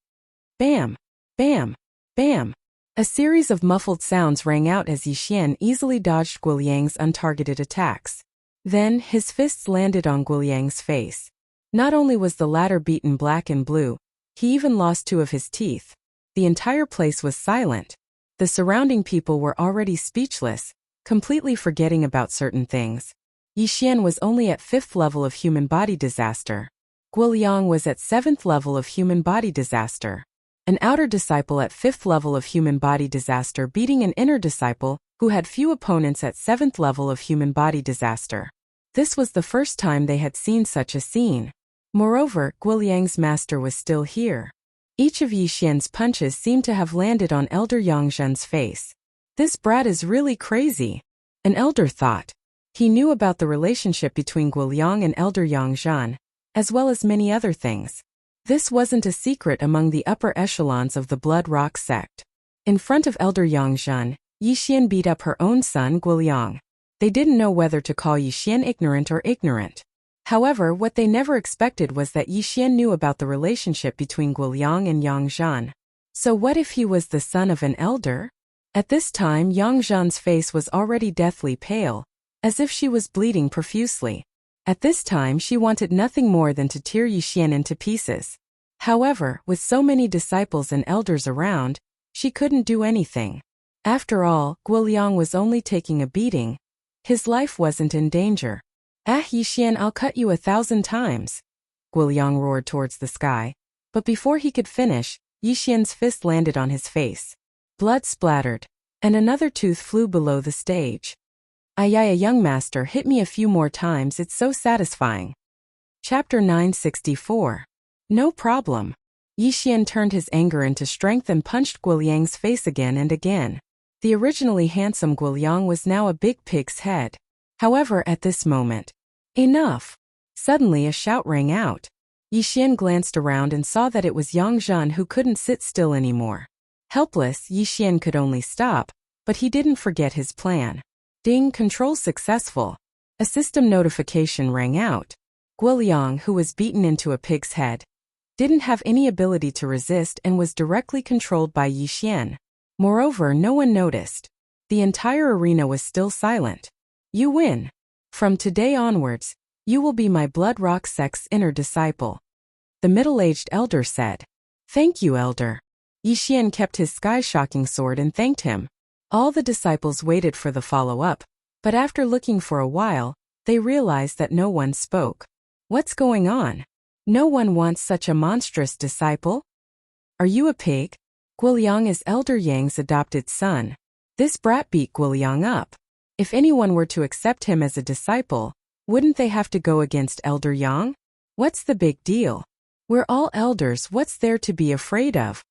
Bam! Bam! Bam! A series of muffled sounds rang out as Yixian easily dodged Guiliang's untargeted attacks. Then, his fists landed on Guiliang's face. Not only was the latter beaten black and blue, he even lost 2 of his teeth. The entire place was silent. The surrounding people were already speechless, completely forgetting about certain things. Yixian was only at 5th level of human body disaster. Guiliang was at 7th level of human body disaster. An outer disciple at 5th level of human body disaster beating an inner disciple who had few opponents at 7th level of human body disaster. This was the first time they had seen such a scene. Moreover, Guiliang's master was still here. Each of Yixian's punches seemed to have landed on Elder Yangzhen's face. This brat is really crazy, an elder thought. He knew about the relationship between Guiliang and Elder Yangzhen, as well as many other things. This wasn't a secret among the upper echelons of the Blood Rock sect. In front of Elder Yangzhen, Yixian beat up her own son Guiliang. They didn't know whether to call Yixian ignorant or ignorant. However, what they never expected was that Yixian knew about the relationship between Guiliang and Yangzhen. So what if he was the son of an elder? At this time, Yangzhen's face was already deathly pale, as if she was bleeding profusely. At this time she wanted nothing more than to tear Yixian into pieces. However, with so many disciples and elders around, she couldn't do anything. After all, Guiliang was only taking a beating. His life wasn't in danger. Ah, Yixian, I'll cut you 1,000 times. Guiliang roared towards the sky. But before he could finish, Yixian's fist landed on his face. Blood splattered, and another tooth flew below the stage. Ayaya, young master, hit me a few more times, it's so satisfying. Chapter 964. No problem. Yixian turned his anger into strength and punched Guiliang's face again and again. The originally handsome Guiliang was now a big pig's head. However, at this moment, enough! Suddenly a shout rang out. Yixian glanced around and saw that it was Yangzhen who couldn't sit still anymore. Helpless, Yixian could only stop, but he didn't forget his plan. Ding, control successful. A system notification rang out. Guiliang, who was beaten into a pig's head, didn't have any ability to resist and was directly controlled by Yixian. Moreover, no one noticed. The entire arena was still silent. You win. From today onwards, you will be my Blood Rock sect's inner disciple. The middle-aged elder said. Thank you, elder. Yixian kept his sky-shocking sword and thanked him. All the disciples waited for the follow-up, but after looking for a while, they realized that no one spoke. What's going on? No one wants such a monstrous disciple? Are you a pig? Guiliang is Elder Yang's adopted son. This brat beat Guiliang up. If anyone were to accept him as a disciple, wouldn't they have to go against Elder Yang? What's the big deal? We're all elders, what's there to be afraid of?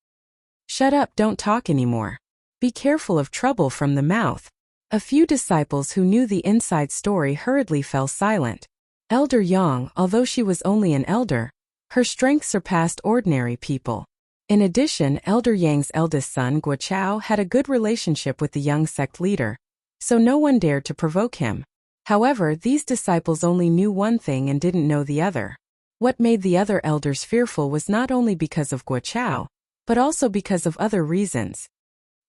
Shut up, don't talk anymore. Be careful of trouble from the mouth. A few disciples who knew the inside story hurriedly fell silent. Elder Yang, although she was only an elder, her strength surpassed ordinary people. In addition, Elder Yang's eldest son Guo Chao had a good relationship with the young sect leader, so no one dared to provoke him. However, these disciples only knew one thing and didn't know the other. What made the other elders fearful was not only because of Guo Chao, but also because of other reasons.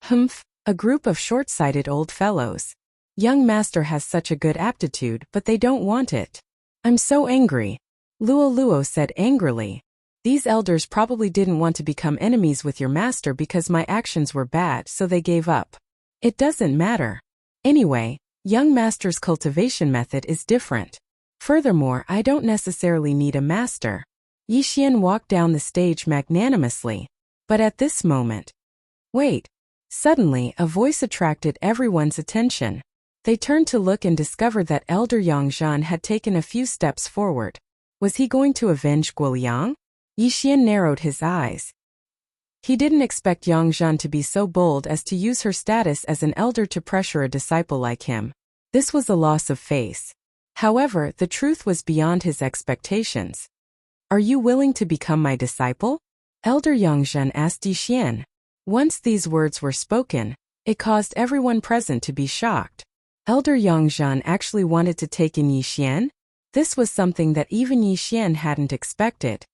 Humph, a group of short-sighted old fellows. Young master has such a good aptitude, but they don't want it. I'm so angry. Luo Luo said angrily. These elders probably didn't want to become enemies with your master because my actions were bad, so they gave up. It doesn't matter. Anyway, young master's cultivation method is different. Furthermore, I don't necessarily need a master. Yixian walked down the stage magnanimously. But at this moment... Wait. Suddenly, a voice attracted everyone's attention. They turned to look and discovered that Elder Yangzhen had taken a few steps forward. Was he going to avenge Guiliang? Yixian narrowed his eyes. He didn't expect Yang Zhan to be so bold as to use her status as an elder to pressure a disciple like him. This was a loss of face. However, the truth was beyond his expectations. Are you willing to become my disciple? Elder Yang Zhan asked Yi Xian. Once these words were spoken, it caused everyone present to be shocked. Elder Yang Zhan actually wanted to take in Yi Xian? This was something that even Yi Xian hadn't expected.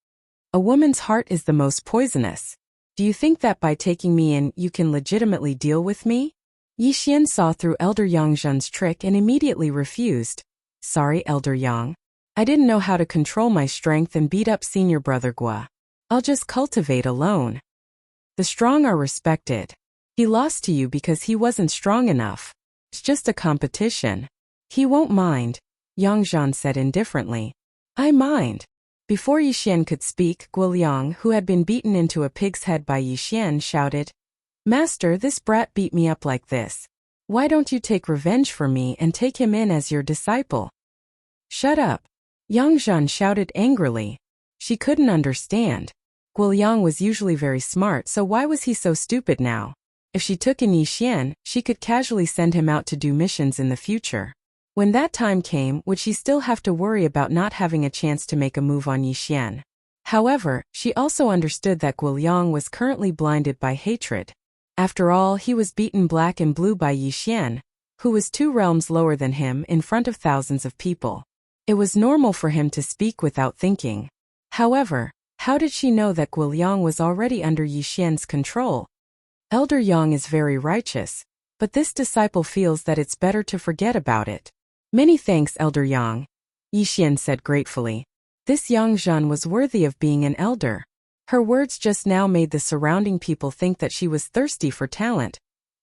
A woman's heart is the most poisonous. Do you think that by taking me in, you can legitimately deal with me? Yi Xian saw through Elder Yang Zhan's trick and immediately refused. Sorry, Elder Yang. I didn't know how to control my strength and beat up senior brother Gua. I'll just cultivate alone. The strong are respected. He lost to you because he wasn't strong enough. It's just a competition. He won't mind, Yang Zhan said indifferently. I mind. Before Yi Xian could speak, Guoliang, who had been beaten into a pig's head by Yi Xian, shouted, Master, this brat beat me up like this. Why don't you take revenge for me and take him in as your disciple? Shut up. Yang Zhan shouted angrily. She couldn't understand. Guoliang was usually very smart, so why was he so stupid now? If she took in Yi Xian, she could casually send him out to do missions in the future. When that time came, would she still have to worry about not having a chance to make a move on Yi Xian? However, she also understood that Guoliang was currently blinded by hatred. After all, he was beaten black and blue by Yi Xian, who was 2 realms lower than him, in front of thousands of people. It was normal for him to speak without thinking. However, how did she know that Guoliang was already under Yi Xian's control? Elder Yang is very righteous, but this disciple feels that it's better to forget about it. Many thanks, Elder Yang, Yi Xian said gratefully. This Yang Zhan was worthy of being an elder. Her words just now made the surrounding people think that she was thirsty for talent,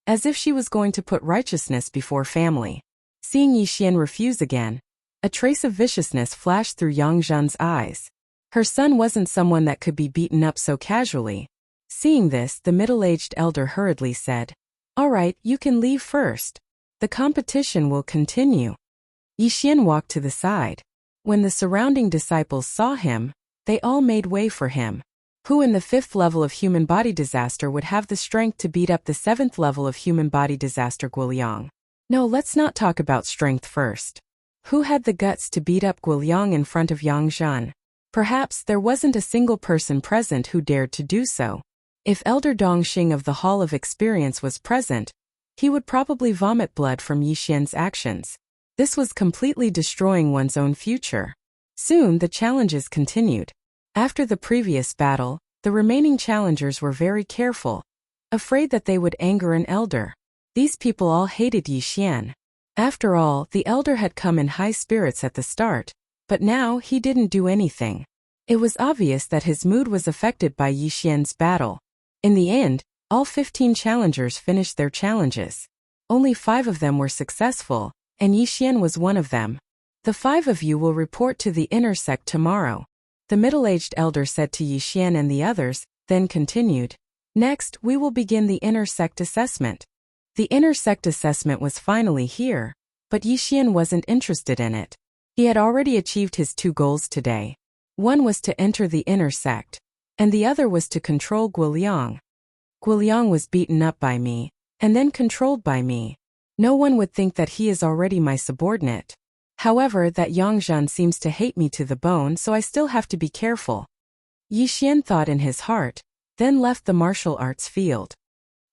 as if she was going to put righteousness before family. Seeing Yi Xian refuse again, a trace of viciousness flashed through Yang Zhan's eyes. Her son wasn't someone that could be beaten up so casually. Seeing this, the middle-aged elder hurriedly said, All right, you can leave first. The competition will continue. Yi Xian walked to the side. When the surrounding disciples saw him, they all made way for him. Who in the 5th level of human body disaster would have the strength to beat up the 7th level of human body disaster Guoliang? No, let's not talk about strength first. Who had the guts to beat up Guoliang in front of Yang Zhan? Perhaps there wasn't a single person present who dared to do so. If Elder Dongxing of the Hall of Experience was present, he would probably vomit blood from Yi Xian's actions. This was completely destroying one's own future. Soon the challenges continued. After the previous battle, the remaining challengers were very careful, afraid that they would anger an elder. These people all hated Yi Xian. After all, the elder had come in high spirits at the start, but now he didn't do anything. It was obvious that his mood was affected by Yi Xian's battle. In the end, all 15 challengers finished their challenges. Only 5 of them were successful, and Yi Xian was one of them. The 5 of you will report to the inner sect tomorrow, the middle-aged elder said to Yi Xian and the others, then continued. Next, we will begin the inner sect assessment. The inner sect assessment was finally here, but Yi Xian wasn't interested in it. He had already achieved his 2 goals today. One was to enter the inner sect, and the other was to control Guoliang. Guoliang was beaten up by me, and then controlled by me. No one would think that he is already my subordinate. However, that Yang Zhan seems to hate me to the bone, so I still have to be careful. Yi Xian thought in his heart, then left the martial arts field.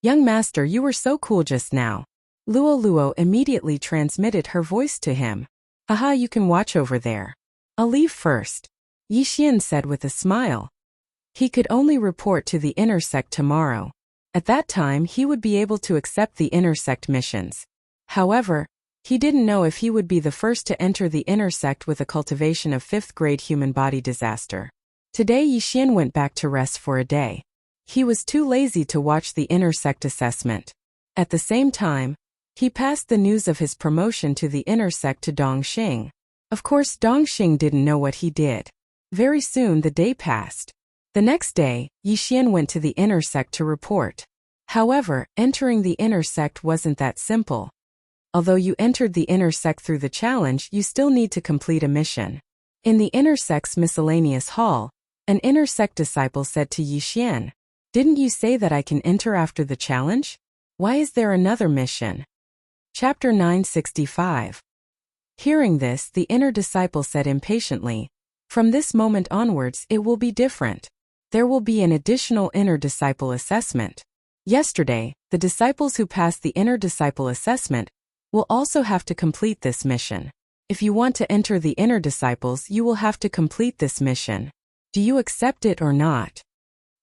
Young master, you were so cool just now. Luo Luo immediately transmitted her voice to him. Aha, you can watch over there. I'll leave first, Yi Xian said with a smile. He could only report to the inner sect tomorrow. At that time he would be able to accept the inner sect missions. However, he didn't know if he would be the first to enter the inner sect with a cultivation of 5th grade human body disaster. Today Yi Xian went back to rest for a day. He was too lazy to watch the inner sect assessment. At the same time, he passed the news of his promotion to the inner sect to Dongxing. Of course, Dongxing didn't know what he did. Very soon the day passed. The next day, Yi Xian went to the inner sect to report. However, entering the inner sect wasn't that simple. Although you entered the inner sect through the challenge, you still need to complete a mission. In the inner sect's miscellaneous hall, an inner sect disciple said to Yi Xian, Didn't you say that I can enter after the challenge? Why is there another mission? Chapter 965. Hearing this, the inner disciple said impatiently, "From this moment onwards it will be different. There will be an additional inner disciple assessment. Yesterday, the disciples who passed the inner disciple assessment will also have to complete this mission. If you want to enter the inner disciples, you will have to complete this mission. Do you accept it or not?"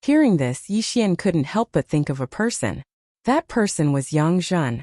Hearing this, Yixian couldn't help but think of a person. That person was Yang Zhen.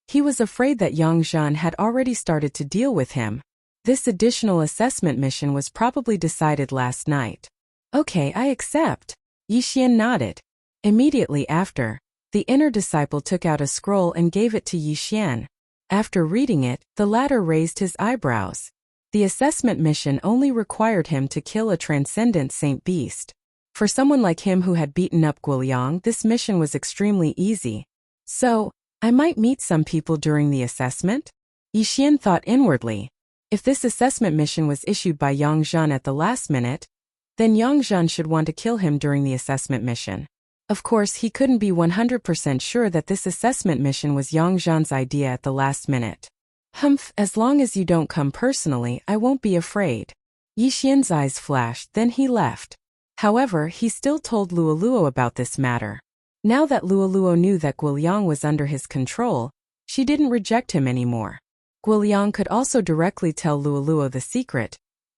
He was afraid that Yang Zhen had already started to deal with him. This additional assessment mission was probably decided last night. "Okay, I accept." Yixian nodded. Immediately after, the inner disciple took out a scroll and gave it to Yixian. After reading it, the latter raised his eyebrows. The assessment mission only required him to kill a transcendent saint beast. For someone like him who had beaten up Guoliang, this mission was extremely easy. So, I might meet some people during the assessment? Yixian thought inwardly. If this assessment mission was issued by Yang Zhen at the last minute, then Yang Zhen should want to kill him during the assessment mission. Of course, he couldn't be 100% sure that this assessment mission was Yang Zhen's idea at the last minute. "Humph, as long as you don't come personally, I won't be afraid." Yixian's eyes flashed, then he left. However, he still told Luoluo about this matter. Now that Luoluo knew that Guoliang was under his control, she didn't reject him anymore. Guoliang could also directly tell Luoluo the secret.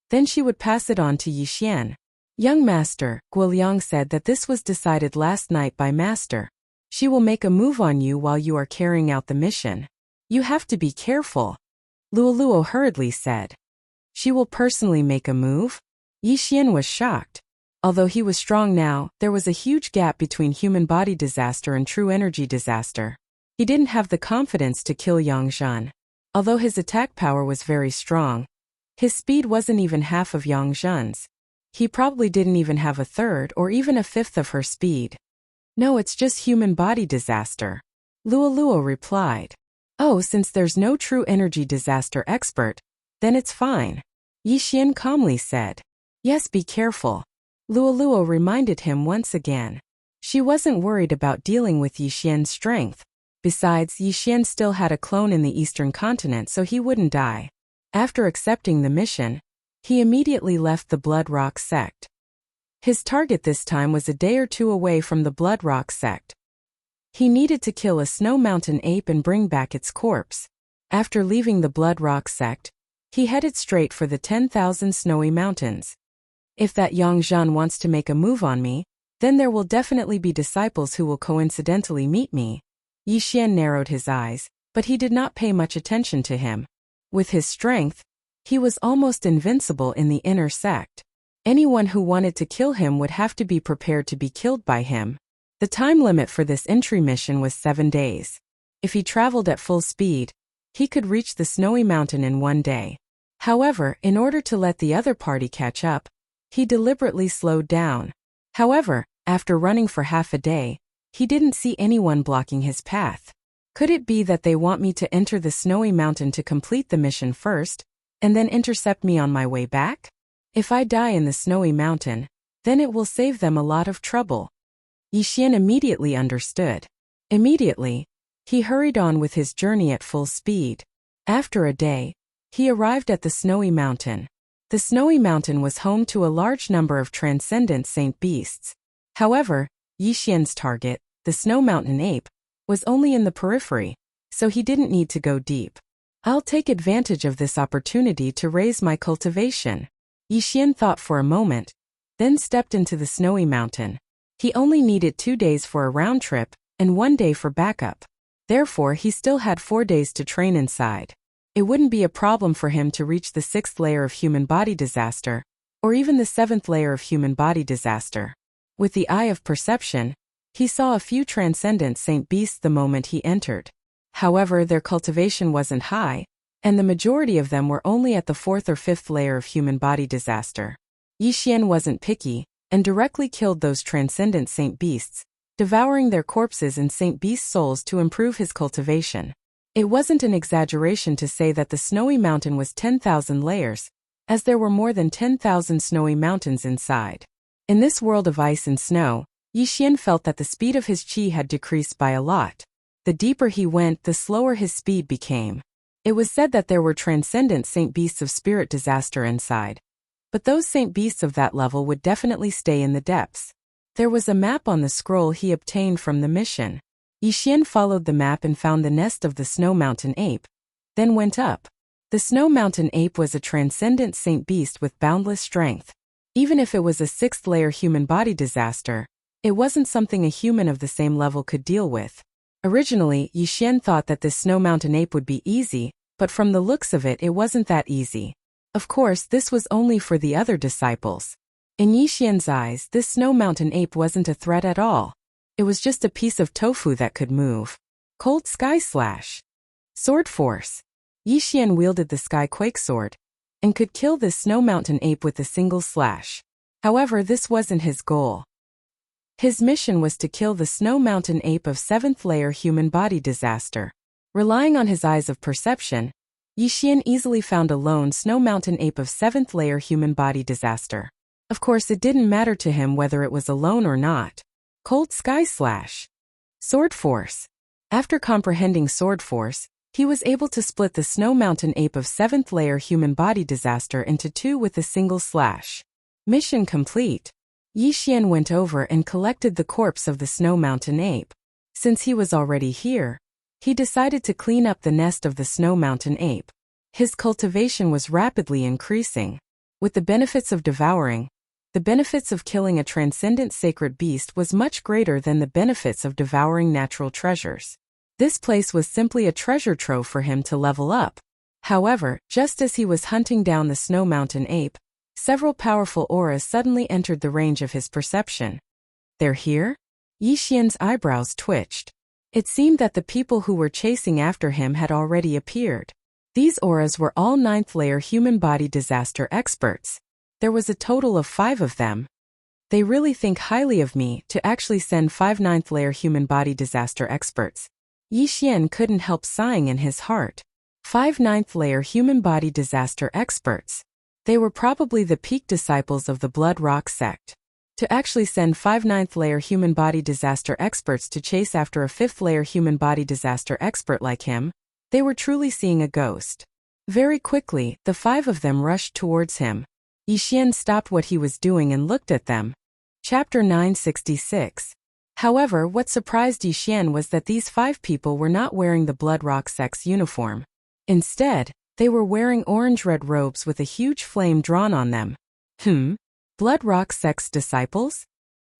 Then she would pass it on to Yixian. "Young master," Guoliang said that this was decided last night by master. "She will make a move on you while you are carrying out the mission. You have to be careful." Luoluo hurriedly said. "She will personally make a move?" Yixian was shocked. Although he was strong now, there was a huge gap between human body disaster and true energy disaster. He didn't have the confidence to kill Yang Zhen. Although his attack power was very strong, his speed wasn't even half of Yang Zhen's. He probably didn't even have a third or even a fifth of her speed. "No, it's just human body disaster," Luoluo replied. "Oh, since there's no true energy disaster expert, then it's fine," Yixian calmly said. "Yes, be careful." Luoluo reminded him once again. She wasn't worried about dealing with Yixian's strength. Besides, Yixian still had a clone in the eastern continent, so he wouldn't die. After accepting the mission, he immediately left the Blood Rock sect. His target this time was a day or two away from the Blood Rock sect. He needed to kill a Snow Mountain ape and bring back its corpse. After leaving the Blood Rock sect, he headed straight for the 10,000 Snowy Mountains. If that Yang Zhen wants to make a move on me, then there will definitely be disciples who will coincidentally meet me. Yixian narrowed his eyes, but he did not pay much attention to him. With his strength, he was almost invincible in the inner sect. Anyone who wanted to kill him would have to be prepared to be killed by him. The time limit for this entry mission was 7 days. If he traveled at full speed, he could reach the Snowy Mountain in 1 day. However, in order to let the other party catch up, he deliberately slowed down. However, after running for half a day, he didn't see anyone blocking his path. Could it be that they want me to enter the Snowy Mountain to complete the mission first, and then intercept me on my way back? If I die in the Snowy Mountain, then it will save them a lot of trouble. Yixian immediately understood. Immediately, he hurried on with his journey at full speed. After a day, he arrived at the Snowy Mountain. The Snowy Mountain was home to a large number of transcendent saint beasts. However, Yixian's target, the Snow Mountain ape, was only in the periphery, so he didn't need to go deep. "I'll take advantage of this opportunity to raise my cultivation," Yixian thought for a moment, then stepped into the Snowy Mountain. He only needed 2 days for a round trip and 1 day for backup. Therefore, he still had 4 days to train inside. It wouldn't be a problem for him to reach the 6th layer of human body disaster, or even the 7th layer of human body disaster. With the eye of perception, he saw a few transcendent saint beasts the moment he entered. However, their cultivation wasn't high, and the majority of them were only at the 4th or 5th layer of human body disaster. Yixian wasn't picky, and directly killed those transcendent saint beasts, devouring their corpses and saint beast souls to improve his cultivation. It wasn't an exaggeration to say that the Snowy Mountain was 10,000 layers, as there were more than 10,000 snowy mountains inside. In this world of ice and snow, Yixian felt that the speed of his qi had decreased by a lot. The deeper he went, the slower his speed became. It was said that there were transcendent saint beasts of spirit disaster inside. But those saint beasts of that level would definitely stay in the depths. There was a map on the scroll he obtained from the mission. Yixian followed the map and found the nest of the Snow Mountain Ape. Then went up. The Snow Mountain Ape was a transcendent saint beast with boundless strength. Even if it was a 6th-layer human body disaster, it wasn't something a human of the same level could deal with. Originally, Yixian thought that this Snow Mountain Ape would be easy, but from the looks of it wasn't that easy. Of course, this was only for the other disciples. In Yixian's eyes, this Snow Mountain Ape wasn't a threat at all. It was just a piece of tofu that could move. Cold Sky Slash. Sword Force. Yixian wielded the Sky Quake Sword and could kill this Snow Mountain Ape with a single slash. However, this wasn't his goal. His mission was to kill the Snow Mountain Ape of 7th-layer human body disaster. Relying on his eyes of perception, Yixian easily found a lone Snow Mountain Ape of 7th-layer human body disaster. Of course, it didn't matter to him whether it was alone or not. Cold Sky Slash. Sword Force. After comprehending Sword Force, he was able to split the Snow Mountain Ape of 7th-layer human body disaster into 2 with a single slash. Mission complete. Yixian went over and collected the corpse of the Snow Mountain Ape. Since he was already here, he decided to clean up the nest of the Snow Mountain Ape. His cultivation was rapidly increasing. With the benefits of devouring, the benefits of killing a transcendent sacred beast was much greater than the benefits of devouring natural treasures. This place was simply a treasure trove for him to level up. However, just as he was hunting down the Snow Mountain Ape, several powerful auras suddenly entered the range of his perception. They're here? Yixian's eyebrows twitched. It seemed that the people who were chasing after him had already appeared. These auras were all 9th-layer human body disaster experts. There was a total of 5 of them. They really think highly of me to actually send 5 9th-layer human body disaster experts. Yixian couldn't help sighing in his heart. 5 9th-layer human body disaster experts. They were probably the peak disciples of the Blood Rock sect. To actually send 5 9th-layer human body disaster experts to chase after a 5th-layer human body disaster expert like him, they were truly seeing a ghost. Very quickly, the 5 of them rushed towards him. Yixian stopped what he was doing and looked at them. Chapter 966. However, what surprised Yixian was that these 5 people were not wearing the Blood Rock sect's uniform. Instead, they were wearing orange-red robes with a huge flame drawn on them. Blood Rock sect's disciples?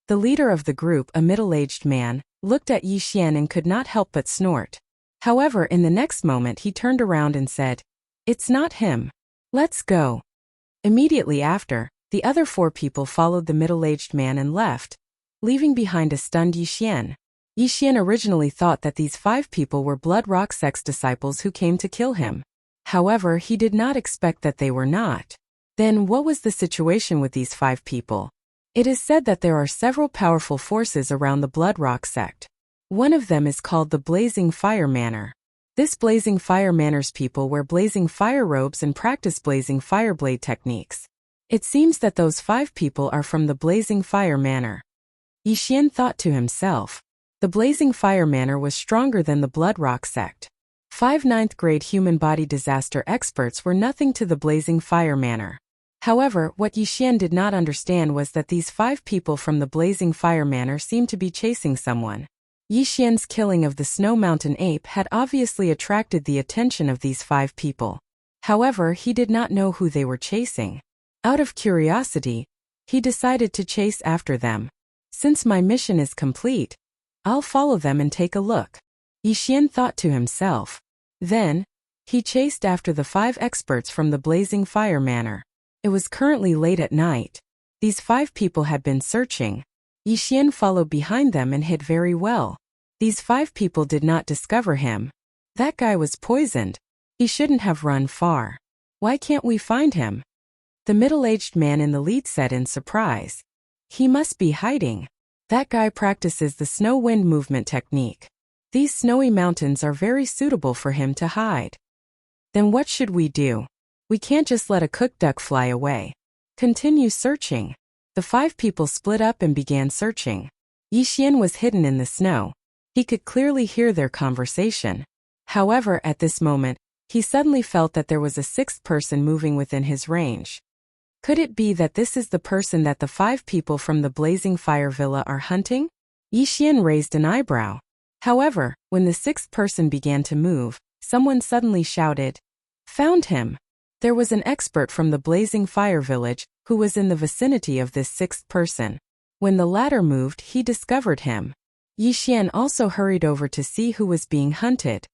The leader of the group, a middle-aged man, looked at Yixian and could not help but snort. However, in the next moment he turned around and said, "It's not him. Let's go." Immediately after, the other 4 people followed the middle-aged man and left, leaving behind a stunned Yixian. Yixian originally thought that these 5 people were Blood Rock sect's disciples who came to kill him. However, he did not expect that they were not. Then what was the situation with these 5 people? It is said that there are several powerful forces around the Blood Rock sect. One of them is called the Blazing Fire Manor. This Blazing Fire Manor's people wear blazing fire robes and practice blazing fireblade techniques. It seems that those 5 people are from the Blazing Fire Manor. Yixian thought to himself. The Blazing Fire Manor was stronger than the Blood Rock sect. 5 9th-grade human body disaster experts were nothing to the Blazing Fire Manor. However, what Yixian did not understand was that these 5 people from the Blazing Fire Manor seemed to be chasing someone. Yixian's killing of the Snow Mountain Ape had obviously attracted the attention of these 5 people. However, he did not know who they were chasing. Out of curiosity, he decided to chase after them. Since my mission is complete, I'll follow them and take a look. Yixian thought to himself. Then, he chased after the 5 experts from the Blazing Fire Manor. It was currently late at night. These 5 people had been searching. Yixian followed behind them and hid very well. These 5 people did not discover him. That guy was poisoned. He shouldn't have run far. Why can't we find him? The middle-aged man in the lead said in surprise. He must be hiding. That guy practices the snow wind movement technique. These snowy mountains are very suitable for him to hide. Then what should we do? We can't just let a cooked duck fly away. Continue searching. The 5 people split up and began searching. Yixian was hidden in the snow. He could clearly hear their conversation. However, at this moment, he suddenly felt that there was a sixth person moving within his range. Could it be that this is the person that the 5 people from the Blazing Fire Villa are hunting? Yixian raised an eyebrow. However, when the sixth person began to move, someone suddenly shouted, "Found him!" There was an expert from the Blazing Fire Village who was in the vicinity of this sixth person. When the latter moved, he discovered him. Yixian also hurried over to see who was being hunted.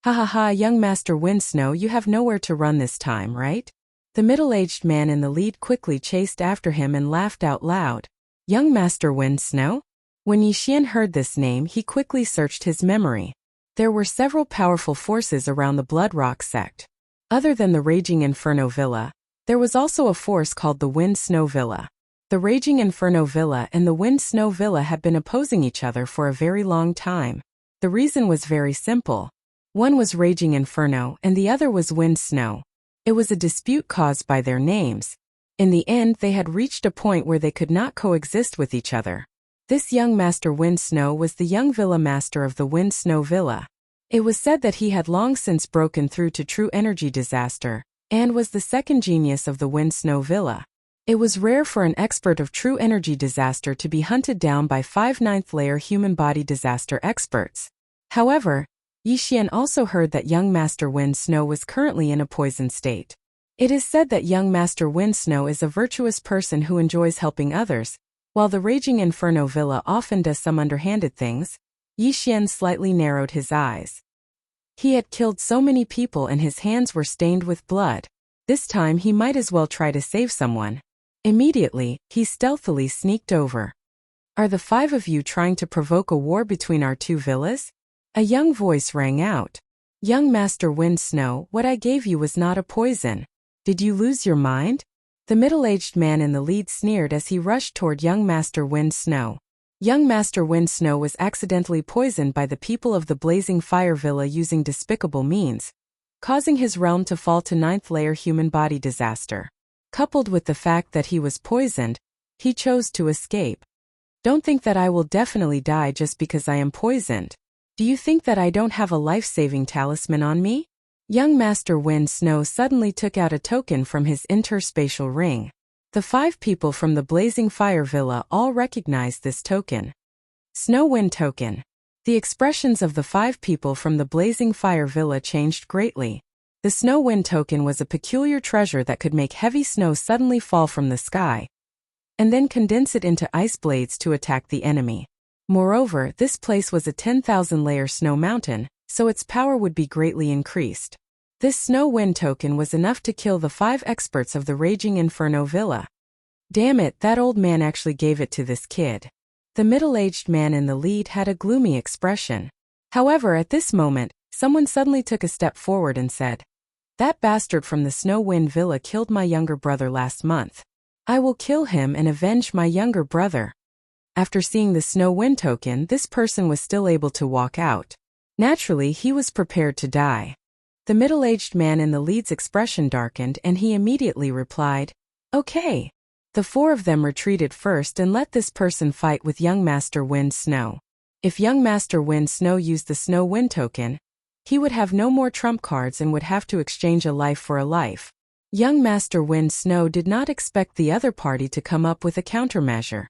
"Ha ha ha, young Master Windsnow, you have nowhere to run this time, right?" The middle-aged man in the lead quickly chased after him and laughed out loud. "Young Master Windsnow?" When Yixian heard this name, he quickly searched his memory. There were several powerful forces around the Bloodrock sect. Other than the Raging Inferno Villa, there was also a force called the Wind Snow Villa. The Raging Inferno Villa and the Wind Snow Villa had been opposing each other for a very long time. The reason was very simple. One was Raging Inferno and the other was Wind Snow. It was a dispute caused by their names. In the end, they had reached a point where they could not coexist with each other. This young Master Wind Snow was the young Villa Master of the Wind Snow Villa. It was said that he had long since broken through to True Energy Disaster, and was the second genius of the Wind Snow Villa. It was rare for an expert of True Energy Disaster to be hunted down by 5 ninth-layer human body disaster experts. However, Yixian also heard that young Master Wind Snow was currently in a poisoned state. It is said that young Master Wind Snow is a virtuous person who enjoys helping others, while the Raging Inferno Villa often does some underhanded things. Yixian slightly narrowed his eyes. He had killed so many people and his hands were stained with blood. This time he might as well try to save someone. Immediately, he stealthily sneaked over. "Are the 5 of you trying to provoke a war between our 2 villas?" A young voice rang out. "Young Master Wind Snow, what I gave you was not a poison. Did you lose your mind?" The middle-aged man in the lead sneered as he rushed toward young Master Wind Snow. Young Master Wind Snow was accidentally poisoned by the people of the Blazing Fire Villa using despicable means, causing his realm to fall to 9th-layer human body disaster. Coupled with the fact that he was poisoned, he chose to escape. "Don't think that I will definitely die just because I am poisoned. Do you think that I don't have a life-saving talisman on me?" Young Master Wind Snow suddenly took out a token from his interspatial ring. The 5 people from the Blazing Fire Villa all recognized this token. Snow Wind Token. The expressions of the 5 people from the Blazing Fire Villa changed greatly. The Snow Wind Token was a peculiar treasure that could make heavy snow suddenly fall from the sky, and then condense it into ice blades to attack the enemy. Moreover, this place was a 10,000-layer snow mountain, so its power would be greatly increased. This Snow Wind Token was enough to kill the 5 experts of the Raging Inferno Villa. Damn it, that old man actually gave it to this kid. The middle-aged man in the lead had a gloomy expression. However, at this moment, someone suddenly took a step forward and said, "That bastard from the Snow Wind Villa killed my younger brother last month. I will kill him and avenge my younger brother." After seeing the Snow Wind Token, this person was still able to walk out. Naturally, he was prepared to die. The middle-aged man in the lead's expression darkened and he immediately replied, "Okay." The 4 of them retreated first and let this person fight with young Master Wind Snow. If young Master Wind Snow used the Snow Wind Token, he would have no more trump cards and would have to exchange a life for a life. Young Master Wind Snow did not expect the other party to come up with a countermeasure.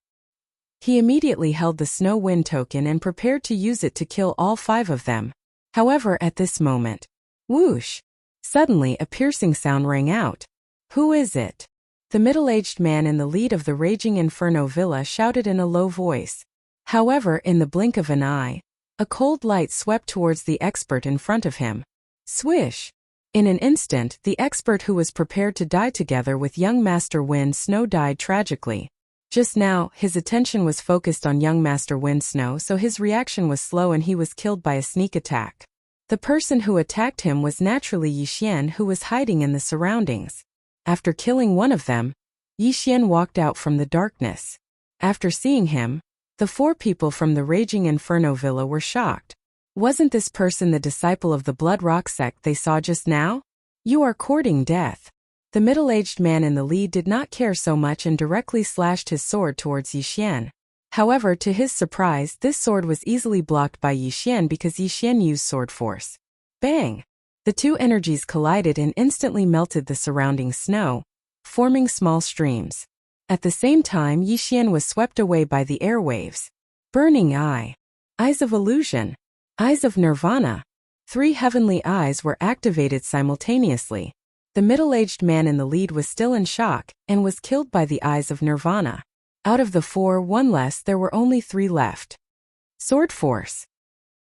He immediately held the Snow Wind Token and prepared to use it to kill all 5 of them. However, at this moment, whoosh! Suddenly a piercing sound rang out. "Who is it?" The middle-aged man in the lead of the Raging Inferno Villa shouted in a low voice. However, in the blink of an eye, a cold light swept towards the expert in front of him. Swish! In an instant, the expert who was prepared to die together with young Master Wind Snow died tragically. Just now, his attention was focused on young Master Wind Snow, so his reaction was slow and he was killed by a sneak attack. The person who attacked him was naturally Yixian, who was hiding in the surroundings. After killing one of them, Yixian walked out from the darkness. After seeing him, the 4 people from the Raging Inferno Villa were shocked. Wasn't this person the disciple of the Bloodrock sect they saw just now? "You are courting death." The middle-aged man in the lead did not care so much and directly slashed his sword towards Yixian. However, to his surprise, this sword was easily blocked by Yi Xian because Yi Xian used sword force. Bang! The two energies collided and instantly melted the surrounding snow, forming small streams. At the same time, Yi Xian was swept away by the airwaves. Burning eye. Eyes of illusion. Eyes of nirvana. 3 heavenly eyes were activated simultaneously. The middle-aged man in the lead was still in shock and was killed by the eyes of nirvana. Out of the 4, 1 less, there were only 3 left. Sword Force.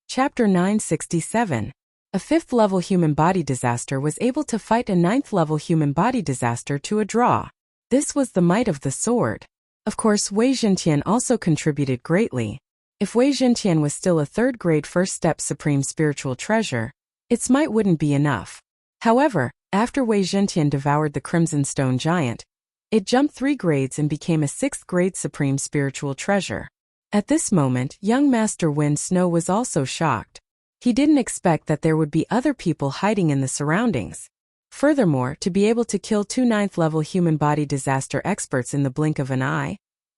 Chapter 967. A 5th-level human body disaster was able to fight a 9th-level human body disaster to a draw. This was the might of the sword. Of course, Wei Xintian also contributed greatly. If Wei Xintian was still a 3rd-grade first-step supreme spiritual treasure, its might wouldn't be enough. However, after Wei Xintian devoured the Crimson Stone Giant, it jumped 3 grades and became a 6th-grade supreme spiritual treasure. At this moment, young Master Wind Snow was also shocked. He didn't expect that there would be other people hiding in the surroundings. Furthermore, to be able to kill 2 9th-level human body disaster experts in the blink of an eye,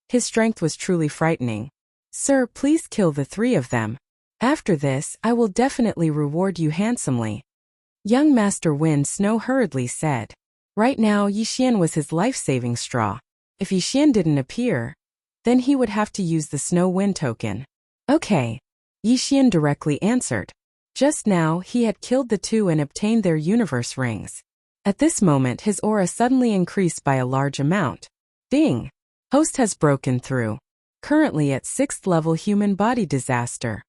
his strength was truly frightening. Sir, please kill the 3 of them. After this, I will definitely reward you handsomely. Young Master Wind Snow hurriedly said. Right now, Yi Xian was his life-saving straw. If Yi Xian didn't appear, then he would have to use the Snow Wind token. Okay. Yi Xian directly answered. Just now, he had killed the 2 and obtained their universe rings. At this moment, his aura suddenly increased by a large amount. Ding! Host has broken through. Currently at 6th level human body disaster.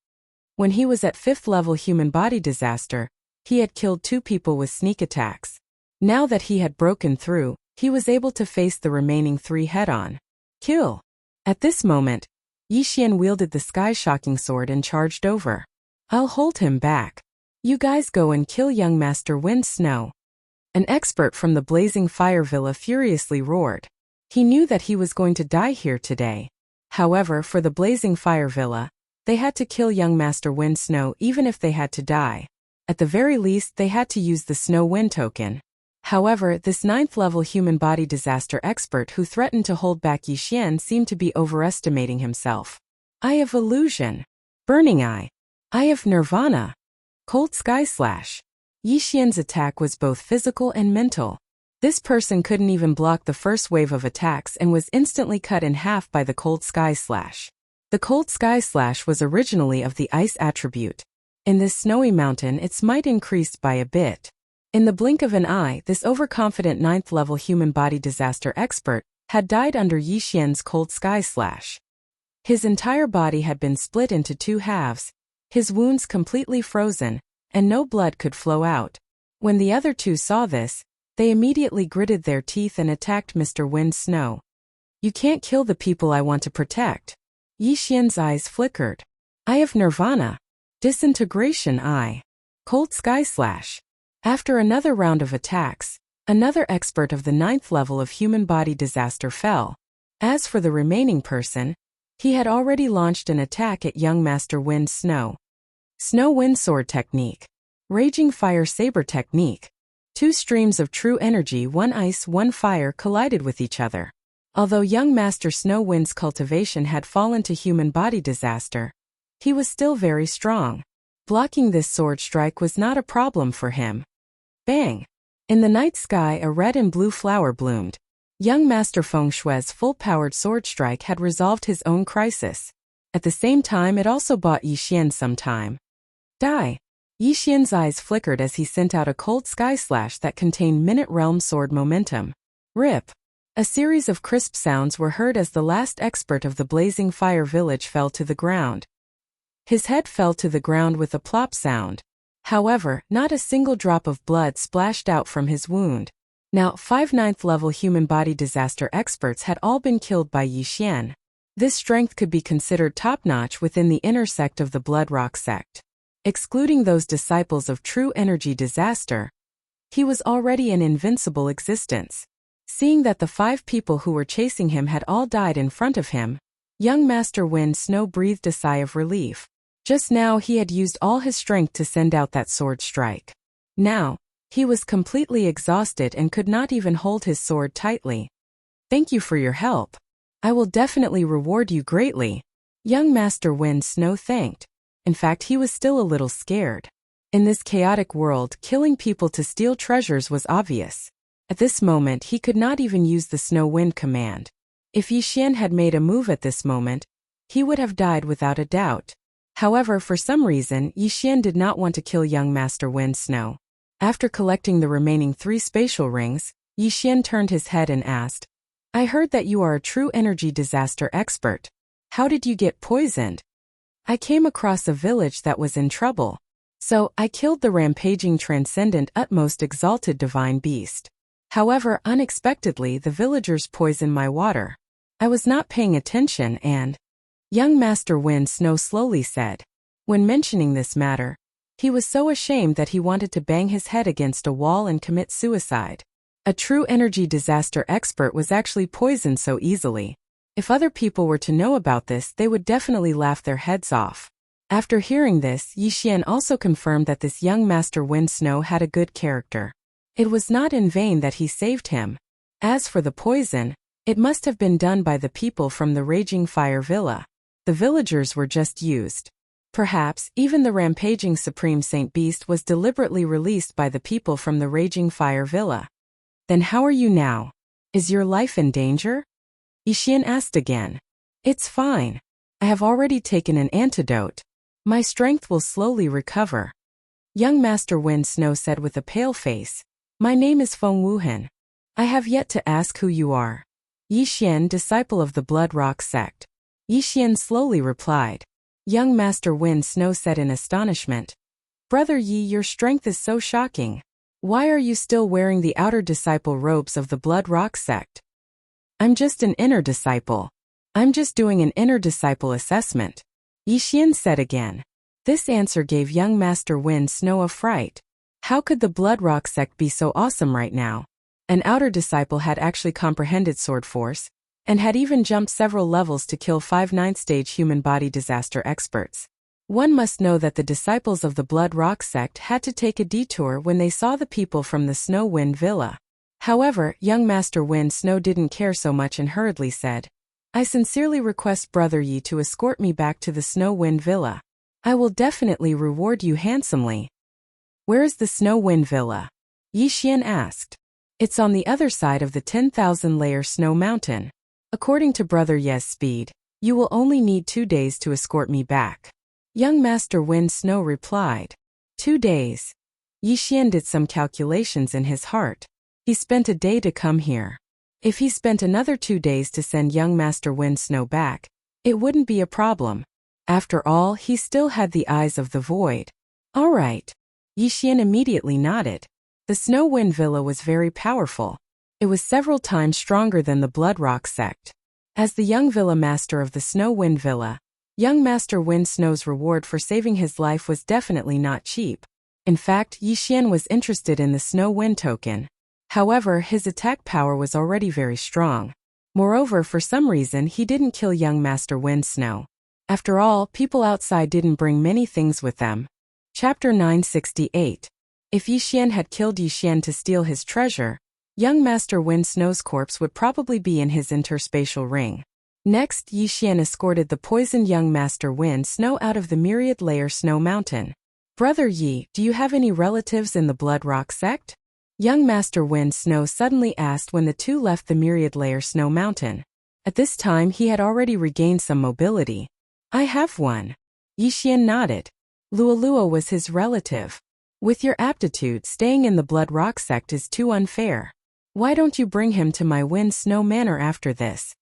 When he was at 5th level human body disaster, he had killed 2 people with sneak attacks. Now that he had broken through, he was able to face the remaining 3 head-on. Kill! At this moment, Yi Xian wielded the sky-shocking sword and charged over. I'll hold him back. You guys go and kill young Master Wind Snow. An expert from the Blazing Fire Villa furiously roared. He knew that he was going to die here today. However, for the Blazing Fire Villa, they had to kill young Master Wind Snow even if they had to die. At the very least, they had to use the Snow Wind token. However, this 9th-level human body disaster expert who threatened to hold back Yi Xian seemed to be overestimating himself. Eye of Illusion. Burning Eye. Eye of Nirvana. Cold Sky Slash. Yi Xian's attack was both physical and mental. This person couldn't even block the first wave of attacks and was instantly cut in half by the Cold Sky Slash. The Cold Sky Slash was originally of the ice attribute. In this snowy mountain, its might increased by a bit. In the blink of an eye, this overconfident 9th-level human body disaster expert had died under Yi Xian's Cold Sky Slash. His entire body had been split into 2 halves, his wounds completely frozen, and no blood could flow out. When the other 2 saw this, they immediately gritted their teeth and attacked Mr. Wind Snow. You can't kill the people I want to protect. Yi Xian's eyes flickered. Eye of Nirvana. Disintegration Eye. Cold Sky Slash. After another round of attacks, another expert of the 9th level of human body disaster fell. As for the remaining person, he had already launched an attack at young Master Wind Snow. Snow Wind Sword Technique. Raging Fire Saber Technique. 2 streams of true energy, 1 ice, 1 fire, collided with each other. Although young Master Snow Wind's cultivation had fallen to human body disaster, he was still very strong. Blocking this sword strike was not a problem for him. Bang! In the night sky, a red and blue flower bloomed. Young Master Feng Shui's full-powered sword strike had resolved his own crisis. At the same time, it also bought Yi Xian some time. Die! Yi Xian's eyes flickered as he sent out a Cold Sky Slash that contained Minute Realm Sword momentum. Rip! A series of crisp sounds were heard as the last expert of the Blazing Fire Village fell to the ground. His head fell to the ground with a plop sound. However, not a single drop of blood splashed out from his wound. Now, 5 9th-level human body disaster experts had all been killed by Yi Xian. This strength could be considered top-notch within the inner sect of the Blood Rock sect. Excluding those disciples of true energy disaster, he was already an invincible existence. Seeing that the 5 people who were chasing him had all died in front of him, young Master Wind Snow breathed a sigh of relief. Just now he had used all his strength to send out that sword strike. Now, he was completely exhausted and could not even hold his sword tightly. Thank you for your help. I will definitely reward you greatly. Young Master Wind Snow thanked. In fact, he was still a little scared. In this chaotic world, killing people to steal treasures was obvious. At this moment, he could not even use the Snow Wind command. If Yixian had made a move at this moment, he would have died without a doubt. However, for some reason, Yixian did not want to kill young Master Wind Snow. After collecting the remaining 3 spatial rings, Yixian turned his head and asked, I heard that you are a true energy disaster expert. How did you get poisoned? I came across a village that was in trouble. So, I killed the rampaging transcendent utmost exalted divine beast. However, unexpectedly the villagers poisoned my water. I was not paying attention and... Young Master Wind Snow slowly said. When mentioning this matter, he was so ashamed that he wanted to bang his head against a wall and commit suicide. A true energy disaster expert was actually poisoned so easily. If other people were to know about this, they would definitely laugh their heads off. After hearing this, Yixian also confirmed that this young Master Wind Snow had a good character. It was not in vain that he saved him. As for the poison, it must have been done by the people from the Raging Fire Villa. The villagers were just used. Perhaps, even the rampaging Supreme Saint Beast was deliberately released by the people from the Raging Fire Villa. Then how are you now? Is your life in danger? Yixian asked again. It's fine. I have already taken an antidote. My strength will slowly recover. Young Master Wind Snow said with a pale face. My name is Feng Wuhan. I have yet to ask who you are. Yixian, disciple of the Blood Rock sect. Yixian slowly replied. Young Master Wind Snow said in astonishment. Brother Yi, your strength is so shocking. Why are you still wearing the outer disciple robes of the Blood Rock sect? I'm just an inner disciple. I'm just doing an inner disciple assessment. Yixian said again. This answer gave young Master Wind Snow a fright. How could the Blood Rock sect be so awesome right now? An outer disciple had actually comprehended sword force, and had even jumped several levels to kill 5 9th stage human body disaster experts. One must know that the disciples of the Blood Rock sect had to take a detour when they saw the people from the Snow Wind Villa. However, young Master Wind Snow didn't care so much and hurriedly said, I sincerely request Brother Yi to escort me back to the Snow Wind Villa. I will definitely reward you handsomely. Where is the Snow Wind Villa? Yixian asked. It's on the other side of the 10,000-layer snow mountain. According to Brother Ye's speed, you will only need 2 days to escort me back. Young Master Wind Snow replied. 2 days. Yixian did some calculations in his heart. He spent a day to come here. If he spent another 2 days to send young Master Wind Snow back, it wouldn't be a problem. After all, he still had the eyes of the void. All right. Yixian immediately nodded. The Snow Wind Villa was very powerful. It was several times stronger than the Blood Rock sect. As the young Villa Master of the Snow Wind Villa, young Master Wind Snow's reward for saving his life was definitely not cheap. In fact, Yixian was interested in the Snow Wind token. However, his attack power was already very strong. Moreover, for some reason he didn't kill young Master Wind Snow. After all, people outside didn't bring many things with them. Chapter 968. If Yixian had killed Yixian to steal his treasure, young Master Wind Snow's corpse would probably be in his interspatial ring. Next, Yixian escorted the poisoned young Master Wind Snow out of the myriad-layer snow mountain. Brother Yi, do you have any relatives in the Blood Rock sect? Young Master Wind Snow suddenly asked when the two left the myriad-layer snow mountain. At this time he had already regained some mobility. I have one. Yixian nodded. Lualua was his relative. With your aptitude, staying in the Blood Rock sect is too unfair. Why don't you bring him to my Wind Snow Manor after this?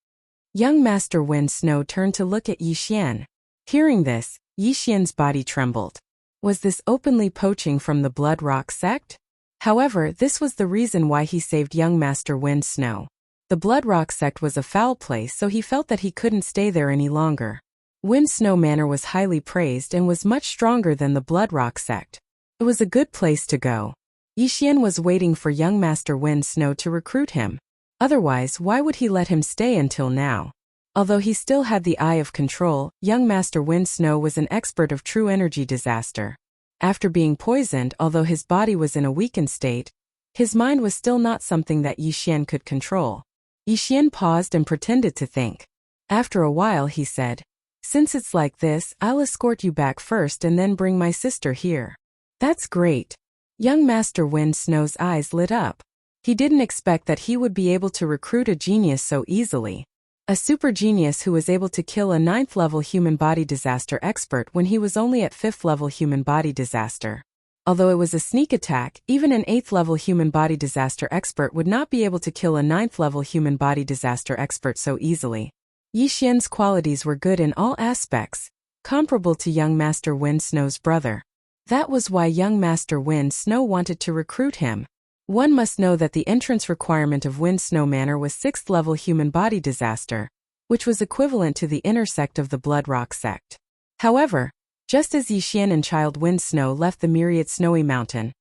Young Master Wind Snow turned to look at Yixian. Hearing this, Yixian's body trembled. Was this openly poaching from the Blood Rock sect? However, this was the reason why he saved young Master Wind Snow. The Blood Rock sect was a foul place, so he felt that he couldn't stay there any longer. Wind Snow Manor was highly praised and was much stronger than the Blood Rock sect. It was a good place to go. Yixian was waiting for young Master Wind Snow to recruit him. Otherwise, why would he let him stay until now? Although he still had the eye of control, young Master Wind Snow was an expert of true energy disaster. After being poisoned, although his body was in a weakened state, his mind was still not something that Yixian could control. Yixian paused and pretended to think. After a while he said, Since it's like this, I'll escort you back first and then bring my sister here. That's great. Young Master Wind Snow's eyes lit up. He didn't expect that he would be able to recruit a genius so easily. A super genius who was able to kill a 9th level human body disaster expert when he was only at 5th level human body disaster. Although it was a sneak attack, even an 8th level human body disaster expert would not be able to kill a 9th level human body disaster expert so easily. Yi Xian's qualities were good in all aspects, comparable to young Master Wind Snow's brother. That was why young Master Wind Snow wanted to recruit him. One must know that the entrance requirement of Wind Snow Manor was 6th level human body disaster, which was equivalent to the inner sect of the Blood Rock sect. However, just as Yi Xian and Child Wind Snow left the Myriad Snowy Mountain,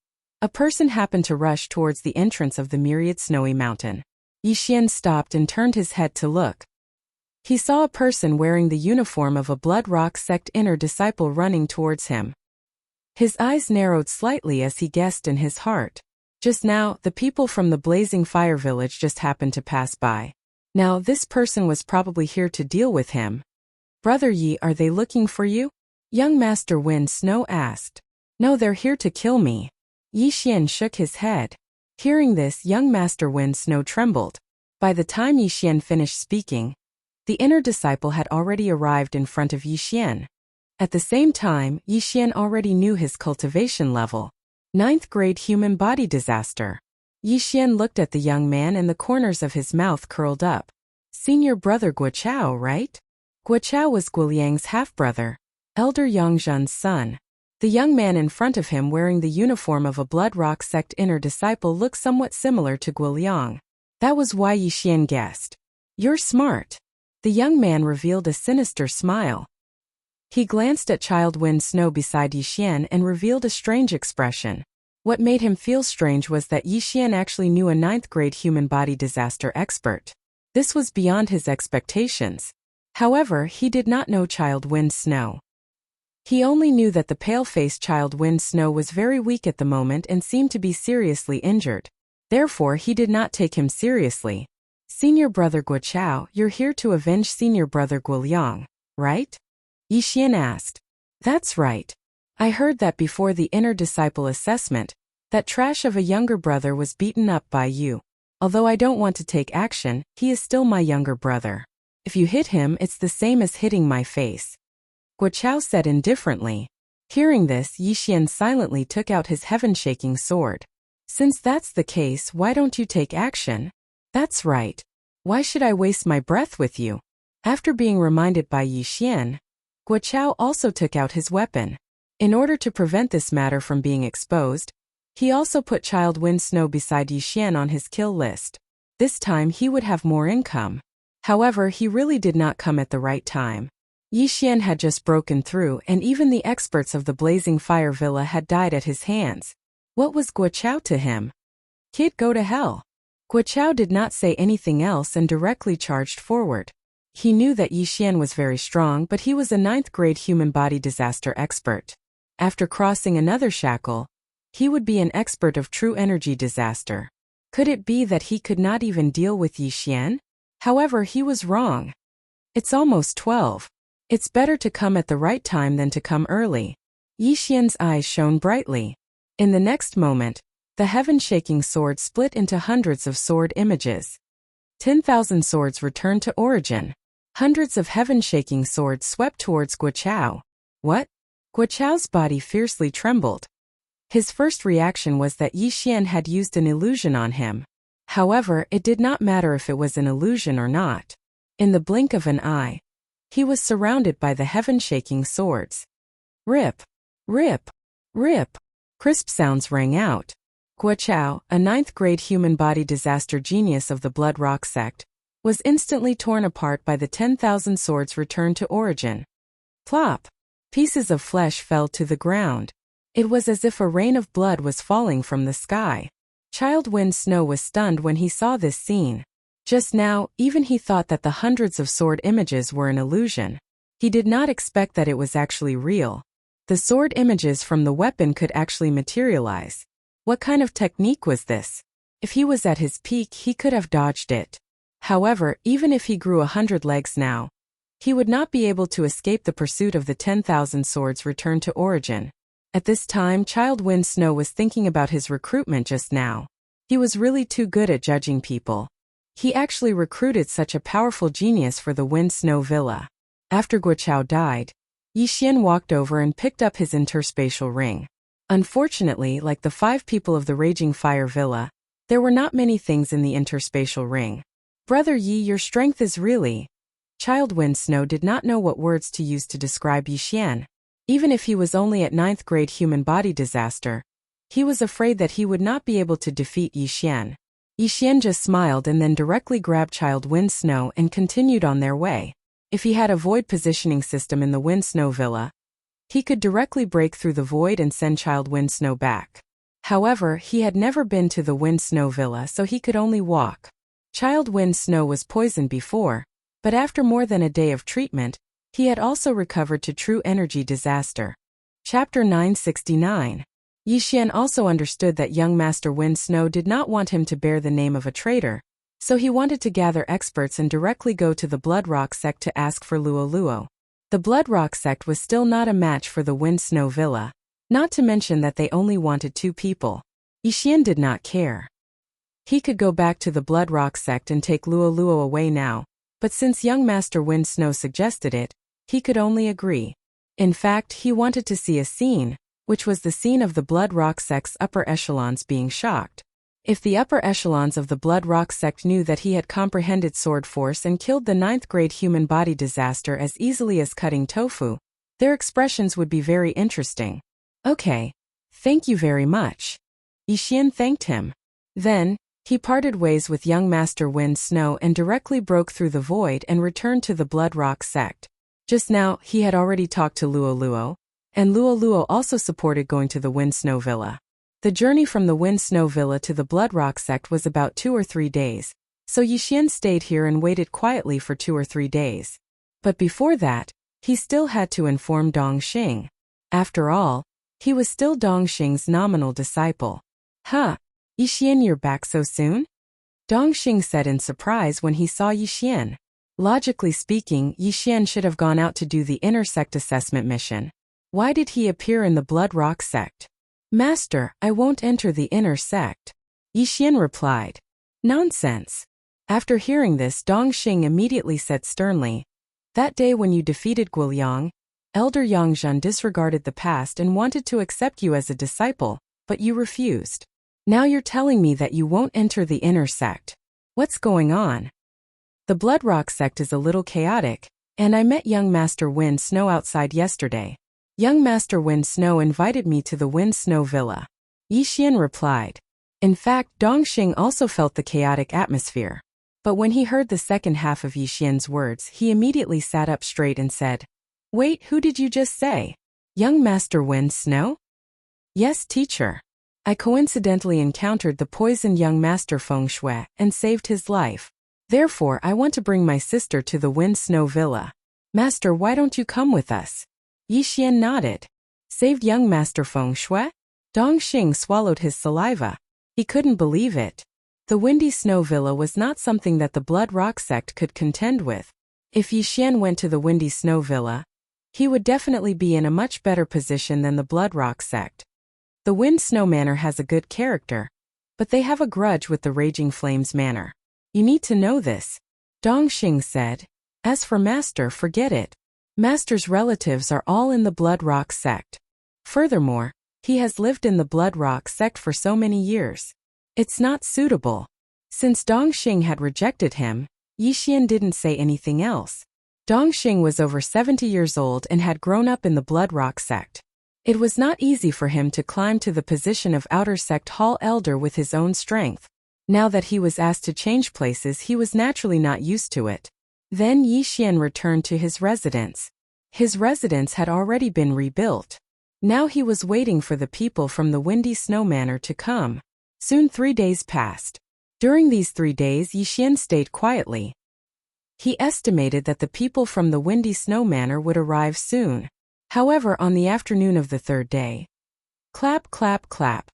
a person happened to rush towards the entrance of the Myriad Snowy Mountain. Yi Xian stopped and turned his head to look. He saw a person wearing the uniform of a Blood Rock sect inner disciple running towards him. His eyes narrowed slightly as he guessed in his heart. Just now, the people from the Blazing Fire Village just happened to pass by. Now, this person was probably here to deal with him. Brother Yi, are they looking for you? Young Master Wind Snow asked. No, they're here to kill me. Yi Xian shook his head. Hearing this, young Master Wind Snow trembled. By the time Yi Xian finished speaking, the inner disciple had already arrived in front of Yi Xian. At the same time, Yi Xian already knew his cultivation level. 9th grade human body disaster. Yi Xian looked at the young man and the corners of his mouth curled up. Senior brother Guo Chao, right? Guo Chao was Guoliang's half-brother, elder Yongzhen's son. The young man in front of him wearing the uniform of a Blood Rock sect inner disciple looked somewhat similar to Guoliang. That was why Yi Xian guessed. You're smart. The young man revealed a sinister smile. He glanced at Child Wind Snow beside Yi Xian and revealed a strange expression. What made him feel strange was that Yi Xian actually knew a 9th grade human body disaster expert. This was beyond his expectations. However, he did not know Child Wind Snow. He only knew that the pale-faced Child Wind Snow was very weak at the moment and seemed to be seriously injured. Therefore, he did not take him seriously. Senior brother Guo Chao, you're here to avenge senior brother Guoliang, right? Yi Xian asked. That's right. I heard that before the inner disciple assessment, that trash of a younger brother was beaten up by you. Although I don't want to take action, he is still my younger brother. If you hit him, it's the same as hitting my face. Guo Chao said indifferently. Hearing this, Yi Xian silently took out his heaven-shaking sword. Since that's the case, why don't you take action? That's right. Why should I waste my breath with you? After being reminded by Yi Xian, Guo Chao also took out his weapon. In order to prevent this matter from being exposed, he also put Child Wind Snow beside Yi Xian on his kill list. This time he would have more income. However, he really did not come at the right time. Yi Xian had just broken through and even the experts of the Blazing Fire Villa had died at his hands. What was Guo Chao to him? Kid, go to hell. Guo Chao did not say anything else and directly charged forward. He knew that Yi Xian was very strong, but he was a 9th grade human body disaster expert. After crossing another shackle, he would be an expert of true energy disaster. Could it be that he could not even deal with Yi Xian? However, he was wrong. It's almost 12. It's better to come at the right time than to come early. Yi Xian's eyes shone brightly. In the next moment, the heaven-shaking sword split into hundreds of sword images. 10,000 swords returned to origin. Hundreds of heaven-shaking swords swept towards Guo Chao. What? Guo Chao's body fiercely trembled. His first reaction was that Yi Xian had used an illusion on him. However, it did not matter if it was an illusion or not. In the blink of an eye, he was surrounded by the heaven-shaking swords. Rip! Rip! Rip! Crisp sounds rang out. Guo Chao, a 9th grade human body disaster genius of the Blood Rock sect, was instantly torn apart by the 10,000 swords returned to origin. Plop! Pieces of flesh fell to the ground. It was as if a rain of blood was falling from the sky. Child Wind Snow was stunned when he saw this scene. Just now, even he thought that the hundreds of sword images were an illusion. He did not expect that it was actually real. The sword images from the weapon could actually materialize. What kind of technique was this? If he was at his peak, he could have dodged it. However, even if he grew 100 legs now, He would not be able to escape the pursuit of the 10,000 swords returned to origin. At this time, Child Wind Snow was thinking about his recruitment just now. He was really too good at judging people. He actually recruited such a powerful genius for the Wind Snow Villa. After Guoqiao died, Yi Xian walked over and picked up his interspatial ring. Unfortunately, like the 5 people of the Raging Fire Villa, there were not many things in the interspatial ring. Brother Yi, your strength is really... Child Wind Snow did not know what words to use to describe Yi Xian. Even if he was only at 9th grade human body disaster, he was afraid that he would not be able to defeat Yi Xian. Yi Xian just smiled and then directly grabbed Child Wind Snow and continued on their way. If he had a void positioning system in the Wind Snow Villa, he could directly break through the void and send Child Wind Snow back. However, he had never been to the Wind Snow Villa, so he could only walk. Child Wind Snow was poisoned before, but after more than a day of treatment, he had also recovered to true energy disaster. Chapter 969. Yi Xian also understood that young Master Wind Snow did not want him to bear the name of a traitor, so he wanted to gather experts and directly go to the Blood Rock sect to ask for Luo Luo. The Blood Rock sect was still not a match for the Wind Snow Villa, not to mention that they only wanted 2 people. Yi Xian did not care. He could go back to the Blood Rock sect and take Luo Luo away now, but since young Master Wind Snow suggested it, he could only agree. In fact, he wanted to see a scene, which was the scene of the Blood Rock sect's upper echelons being shocked. If the upper echelons of the Blood Rock sect knew that he had comprehended sword force and killed the 9th grade human body disaster as easily as cutting tofu, their expressions would be very interesting. Okay. Thank you very much. Yi Xian thanked him. Then, he parted ways with young Master Wind Snow and directly broke through the void and returned to the Blood Rock sect. Just now, he had already talked to Luo Luo, and Luo Luo also supported going to the Wind Snow Villa. The journey from the Wind Snow Villa to the Blood Rock sect was about 2 or 3 days, so Yi Xian stayed here and waited quietly for 2 or 3 days. But before that, he still had to inform Dong Xing. After all, he was still Dong Xing's nominal disciple. Huh, Yi Xian, you're back so soon? Dong Xing said in surprise when he saw Yi Xian. Logically speaking, Yi Xian should have gone out to do the inner sect assessment mission. Why did he appear in the Blood Rock sect? Master, I won't enter the inner sect. Yi Xian replied. Nonsense. After hearing this, Dong Xing immediately said sternly, that day when you defeated Guoliang, Elder Yang Zhen disregarded the past and wanted to accept you as a disciple, but you refused. Now you're telling me that you won't enter the inner sect. What's going on? The Blood Rock sect is a little chaotic, and I met young Master Wind Snow outside yesterday. Young Master Wind Snow invited me to the Wind Snow Villa. Yi Xian replied. In fact, Dong Xing also felt the chaotic atmosphere. But when he heard the second half of Yi Xian's words, he immediately sat up straight and said, Wait, who did you just say? Young Master Wind Snow? Yes, teacher. I coincidentally encountered the poisoned young Master Feng Shui and saved his life. Therefore, I want to bring my sister to the Wind Snow Villa. Master, why don't you come with us? Yi Xian nodded. Saved young Master Feng Shui? Dong Xing swallowed his saliva. He couldn't believe it. The Windy Snow Villa was not something that the Blood Rock sect could contend with. If Yi Xian went to the Windy Snow Villa, he would definitely be in a much better position than the Blood Rock sect. The Wind Snow Manor has a good character, but they have a grudge with the Raging Flames Manor. You need to know this. Dong Xing said. As for Master, forget it. Master's relatives are all in the Blood Rock sect. Furthermore, he has lived in the Blood Rock sect for so many years. It's not suitable. Since Dong Xing had rejected him, Yi Xian didn't say anything else. Dong Xing was over 70 years old and had grown up in the Blood Rock sect. It was not easy for him to climb to the position of Outer Sect Hall Elder with his own strength. Now that he was asked to change places, he was naturally not used to it. Then Yi Xian returned to his residence. His residence had already been rebuilt. Now he was waiting for the people from the Windy Snow Manor to come. Soon 3 days passed. During these 3 days, Yi Xian stayed quietly. He estimated that the people from the Windy Snow Manor would arrive soon. However, on the afternoon of the 3rd day, clap, clap, clap.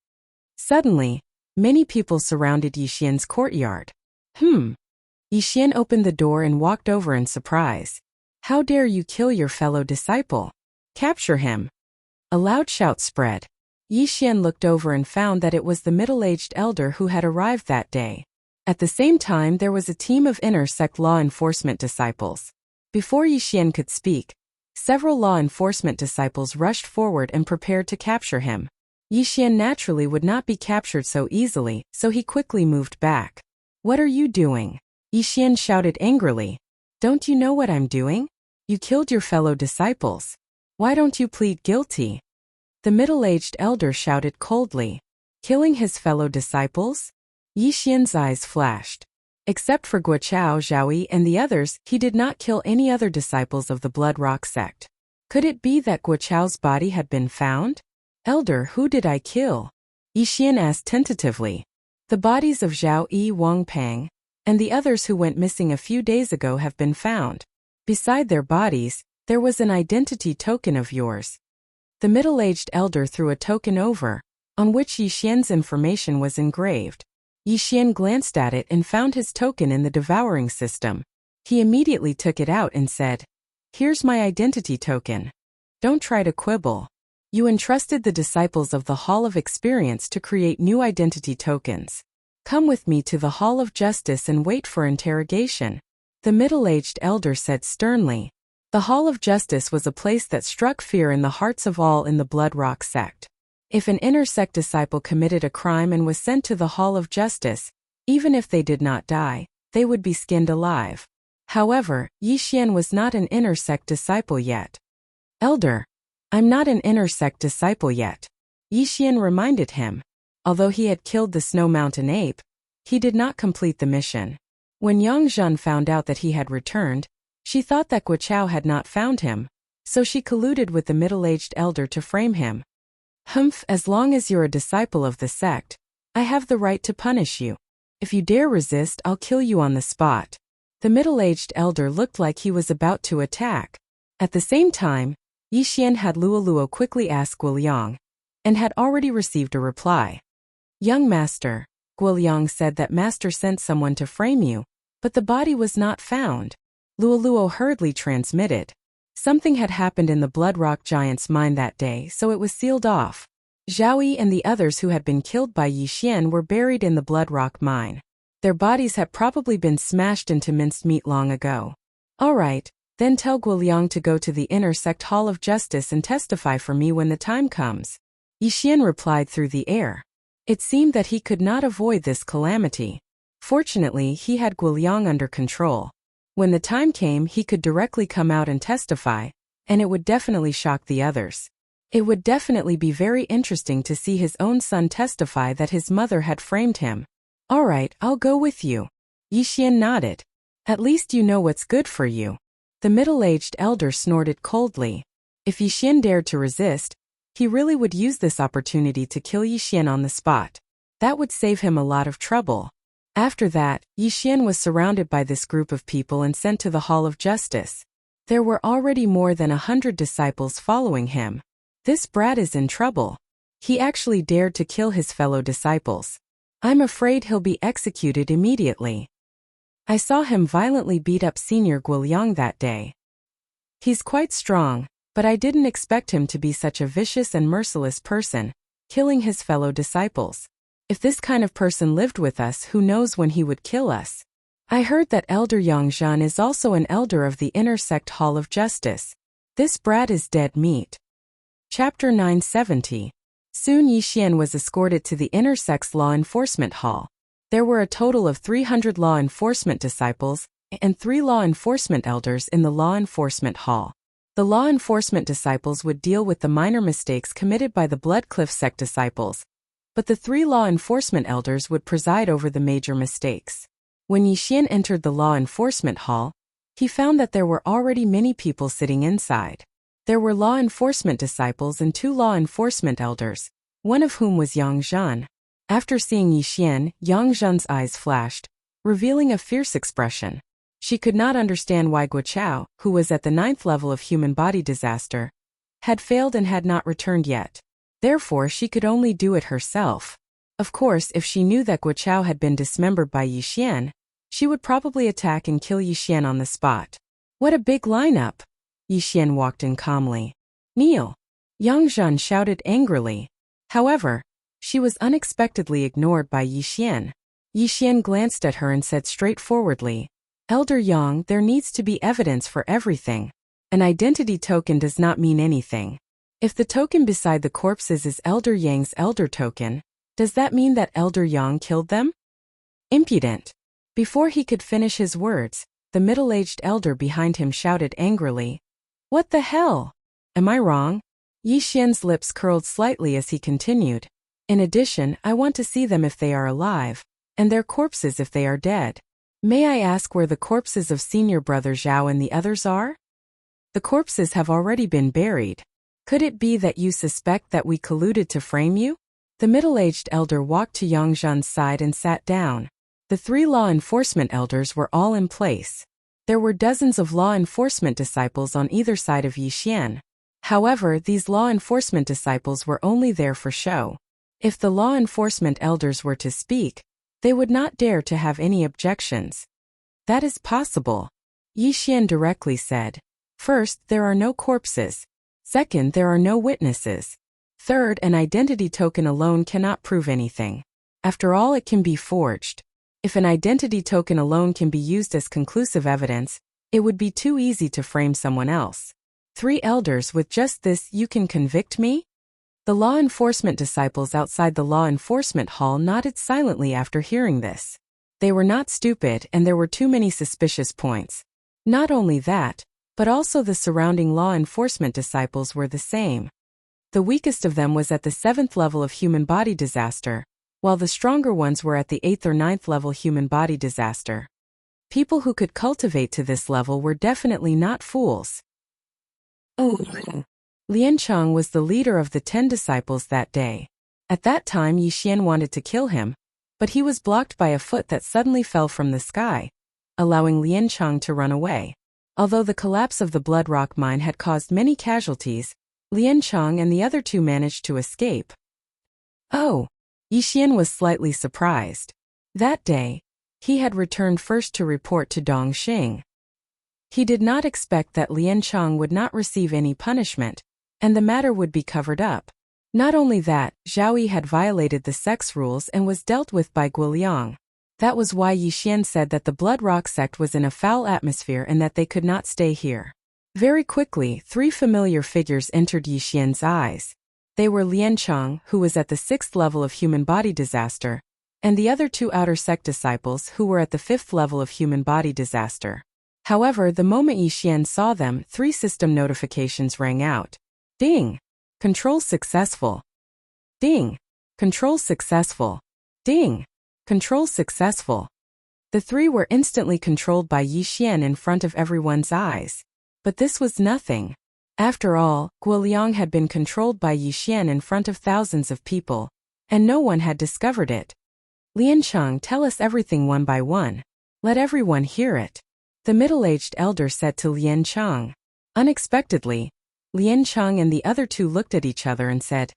Suddenly, many people surrounded Yi Xian's courtyard. Yi Xian opened the door and walked over in surprise. How dare you kill your fellow disciple? Capture him. A loud shout spread. Yi Xian looked over and found that it was the middle-aged elder who had arrived that day. At the same time, there was a team of inner sect law enforcement disciples. Before Yi Xian could speak, several law enforcement disciples rushed forward and prepared to capture him. Yi Xian naturally would not be captured so easily, so he quickly moved back. What are you doing? Yi Xian shouted angrily. Don't you know what I'm doing? You killed your fellow disciples. Why don't you plead guilty? The middle-aged elder shouted coldly. Killing his fellow disciples? Yi Xian's eyes flashed. Except for Guochao, Zhaoyi, and the others, he did not kill any other disciples of the Blood Rock sect. Could it be that Guochao's body had been found? Elder, who did I kill? Yi Xian asked tentatively. The bodies of Zhao Yi, Wang Pang, and the others who went missing a few days ago have been found. Beside their bodies, there was an identity token of yours. The middle-aged elder threw a token over, on which Yi Xian's information was engraved. Yi Xian glanced at it and found his token in the Devouring system. He immediately took it out and said, "Here's my identity token. Don't try to quibble. You entrusted the disciples of the Hall of Experience to create new identity tokens. Come with me to the Hall of Justice and wait for interrogation," the middle-aged elder said sternly. The Hall of Justice was a place that struck fear in the hearts of all in the Blood Rock sect. If an inner sect disciple committed a crime and was sent to the Hall of Justice, even if they did not die, they would be skinned alive. However, Yi Xian was not an inner sect disciple yet. Elder, I'm not an inner sect disciple yet, Yi Xian reminded him. Although he had killed the Snow Mountain ape, he did not complete the mission. When Yang Zhan found out that he had returned, she thought that Guochao had not found him, so she colluded with the middle-aged elder to frame him. Humph, as long as you're a disciple of the sect, I have the right to punish you. If you dare resist, I'll kill you on the spot. The middle-aged elder looked like he was about to attack. At the same time, Yi Xian had Luoluo quickly ask Guoliang, and had already received a reply. Young master, Guoliang said that master sent someone to frame you, but the body was not found. Luoluo hurriedly transmitted. Something had happened in the Blood Rock Giant's mine that day, so it was sealed off. Zhaoyi and the others who had been killed by Yi Xian were buried in the Blood Rock mine. Their bodies had probably been smashed into minced meat long ago. All right, then tell Guoliang to go to the Inner Sect Hall of Justice and testify for me when the time comes. Yi Xian replied through the air. It seemed that he could not avoid this calamity. Fortunately, he had Guoliang under control. When the time came, he could directly come out and testify, and it would definitely shock the others. It would definitely be very interesting to see his own son testify that his mother had framed him. All right, I'll go with you. Yi Xian nodded. At least you know what's good for you. The middle-aged elder snorted coldly. If Yi Xian dared to resist, he really would use this opportunity to kill Yi Xian on the spot. That would save him a lot of trouble. After that, Yi Xian was surrounded by this group of people and sent to the Hall of Justice. There were already more than 100 disciples following him. This brat is in trouble. He actually dared to kill his fellow disciples. I'm afraid he'll be executed immediately. I saw him violently beat up Senior Guoliang that day. He's quite strong, but I didn't expect him to be such a vicious and merciless person, killing his fellow disciples. If this kind of person lived with us, who knows when he would kill us. I heard that Elder Yang Zhan is also an elder of the Inner Sect Hall of Justice. This brat is dead meat. Chapter 970. Soon Yi Xian was escorted to the Inner Sect's Law Enforcement Hall. There were a total of 300 law enforcement disciples and 3 law enforcement elders in the Law Enforcement Hall. The law enforcement disciples would deal with the minor mistakes committed by the Bloodcliff sect disciples, but the 3 law enforcement elders would preside over the major mistakes. When Yi Xian entered the law enforcement hall, he found that there were already many people sitting inside. There were law enforcement disciples and 2 law enforcement elders, one of whom was Yang Zhan. After seeing Yi Xian, Yang Zhan's eyes flashed, revealing a fierce expression. She could not understand why Guochao, who was at the 9th level of human body disaster, had failed and had not returned yet. Therefore, she could only do it herself. Of course, if she knew that Guochao had been dismembered by Yi Xian, she would probably attack and kill Yi Xian on the spot. What a big lineup! Yixian walked in calmly. Kneel! Yang Zhan shouted angrily. However, she was unexpectedly ignored by Yixian. Yixian glanced at her and said straightforwardly, Elder Yang, there needs to be evidence for everything. An identity token does not mean anything. If the token beside the corpses is Elder Yang's elder token, does that mean that Elder Yang killed them? Impudent! Before he could finish his words, the middle-aged elder behind him shouted angrily, What the hell? Am I wrong? Yixian's lips curled slightly as he continued. In addition, I want to see them if they are alive, and their corpses if they are dead. May I ask where the corpses of senior brother Zhao and the others are? The corpses have already been buried. Could it be that you suspect that we colluded to frame you? The middle-aged elder walked to Yang Zhan's side and sat down. The 3 law enforcement elders were all in place. There were dozens of law enforcement disciples on either side of Yixian. However, these law enforcement disciples were only there for show. If the law enforcement elders were to speak, they would not dare to have any objections. That is possible, Yixian directly said. First, there are no corpses. Second, there are no witnesses. Third, an identity token alone cannot prove anything. After all, it can be forged. If an identity token alone can be used as conclusive evidence, it would be too easy to frame someone else. 3 elders, with just this, you can convict me? The law enforcement disciples outside the law enforcement hall nodded silently after hearing this. They were not stupid, and there were too many suspicious points. Not only that, but also the surrounding law enforcement disciples were the same. The weakest of them was at the 7th level of human body disaster, while the stronger ones were at the 8th or 9th level human body disaster. People who could cultivate to this level were definitely not fools. Lian Cheng was the leader of the 10 disciples that day. At that time, Yixian wanted to kill him, but he was blocked by a foot that suddenly fell from the sky, allowing Lian Cheng to run away. Although the collapse of the Blood Rock mine had caused many casualties, Lian Cheng and the other 2 managed to escape. Oh! Yixian was slightly surprised. That day, he had returned first to report to Dongxing. He did not expect that Lian Cheng would not receive any punishment, and the matter would be covered up. Not only that, Zhao Yi had violated the sex rules and was dealt with by Guoliang. That was why Yixian said that the Blood Rock sect was in a foul atmosphere and that they could not stay here. Very quickly, 3 familiar figures entered Yixian's eyes. They were Lian Cheng, who was at the 6th level of human body disaster, and the other 2 outer sect disciples who were at the 5th level of human body disaster. However, the moment Yixian saw them, 3 system notifications rang out. Ding! Control successful. Ding! Control successful. Ding! Control successful. The 3 were instantly controlled by Yixian in front of everyone's eyes. But this was nothing. After all, Guoliang had been controlled by Yixian in front of thousands of people, and no one had discovered it. Lian Cheng, tell us everything one by one. Let everyone hear it. The middle-aged elder said to Lian Cheng. Unexpectedly, Lian Cheng and the other 2 looked at each other and said,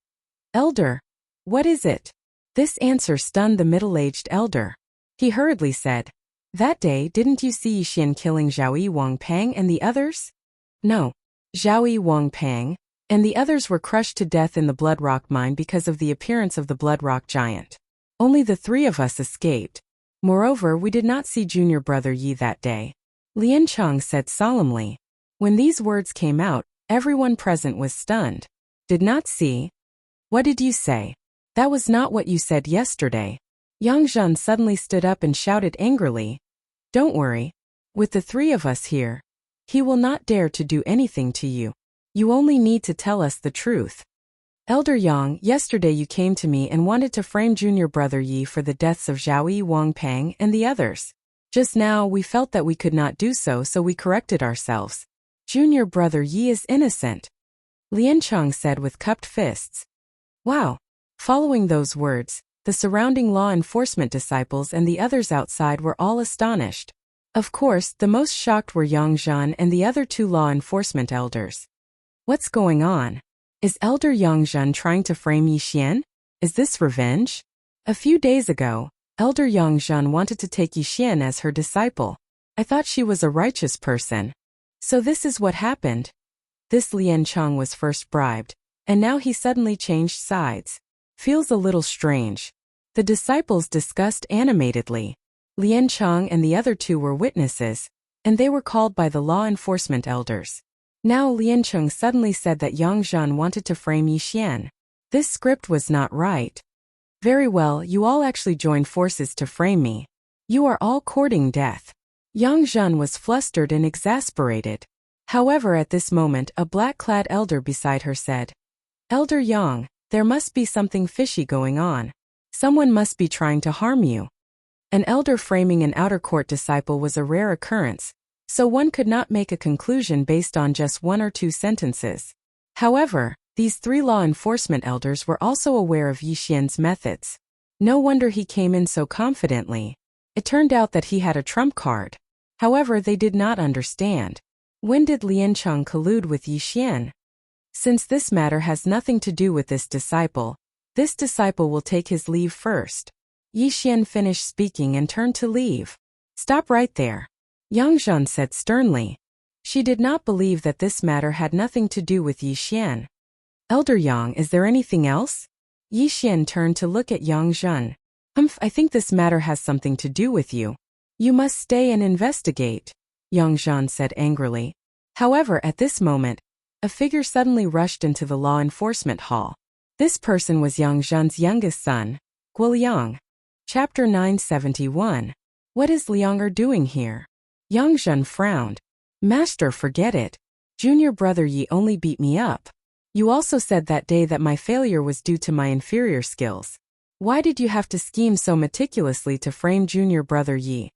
Elder, what is it? This answer stunned the middle-aged elder. He hurriedly said, That day, didn't you see Yixian killing Zhao Yi Wangpang and the others? No. Zhao Yi Wangpang and the others were crushed to death in the Blood Rock mine because of the appearance of the Blood Rock giant. Only the 3 of us escaped. Moreover, we did not see junior brother Yi that day. Lian Cheng said solemnly. When these words came out, everyone present was stunned. Did not see? What did you say? That was not what you said yesterday. Yang Zhan suddenly stood up and shouted angrily. Don't worry. With the 3 of us here, he will not dare to do anything to you. You only need to tell us the truth. Elder Yang, yesterday you came to me and wanted to frame junior brother Yi for the deaths of Zhao Yi Wangpang and the others. Just now we felt that we could not do so, so we corrected ourselves. Junior brother Yi is innocent. Lian Cheng said with cupped fists. Wow. Following those words, the surrounding law enforcement disciples and the others outside were all astonished. Of course, the most shocked were Yang Zhan and the other 2 law enforcement elders. What's going on? Is Elder Yang Zhan trying to frame Yixian? Is this revenge? A few days ago, Elder Yang Zhan wanted to take Yixian as her disciple. I thought she was a righteous person. So this is what happened. This Lian Cheng was first bribed, and now he suddenly changed sides. Feels a little strange. The disciples discussed animatedly. Lian Cheng and the other two were witnesses, and they were called by the law enforcement elders. Now Lian Cheng suddenly said that Yang Zhan wanted to frame Yi Xian. This script was not right. Very well, you all actually joined forces to frame me. You are all courting death. Yang Zhan was flustered and exasperated. However, at this moment, a black-clad elder beside her said, "Elder Yang, there must be something fishy going on. Someone must be trying to harm you." An elder framing an outer court disciple was a rare occurrence, so one could not make a conclusion based on just one or two sentences. However, these three law enforcement elders were also aware of Yi Xian's methods. No wonder he came in so confidently. It turned out that he had a trump card. However, they did not understand. When did Lian Cheng collude with Yi Xian? Since this matter has nothing to do with this disciple will take his leave first. Yi Xian finished speaking and turned to leave. "Stop right there," Yang Zhan said sternly. She did not believe that this matter had nothing to do with Yi Xian. "Elder Yang, is there anything else?" Yi Xian turned to look at Yang Zhan. I think this matter has something to do with you. You must stay and investigate," Yang Zhan said angrily. However, at this moment, a figure suddenly rushed into the law enforcement hall. This person was Yang Zhan's youngest son, Guoliang. Chapter 971. What is Liang doing here? Yang Zhan frowned. "Master, forget it. Junior brother Yi only beat me up. You also said that day that my failure was due to my inferior skills. Why did you have to scheme so meticulously to frame junior brother Yi?"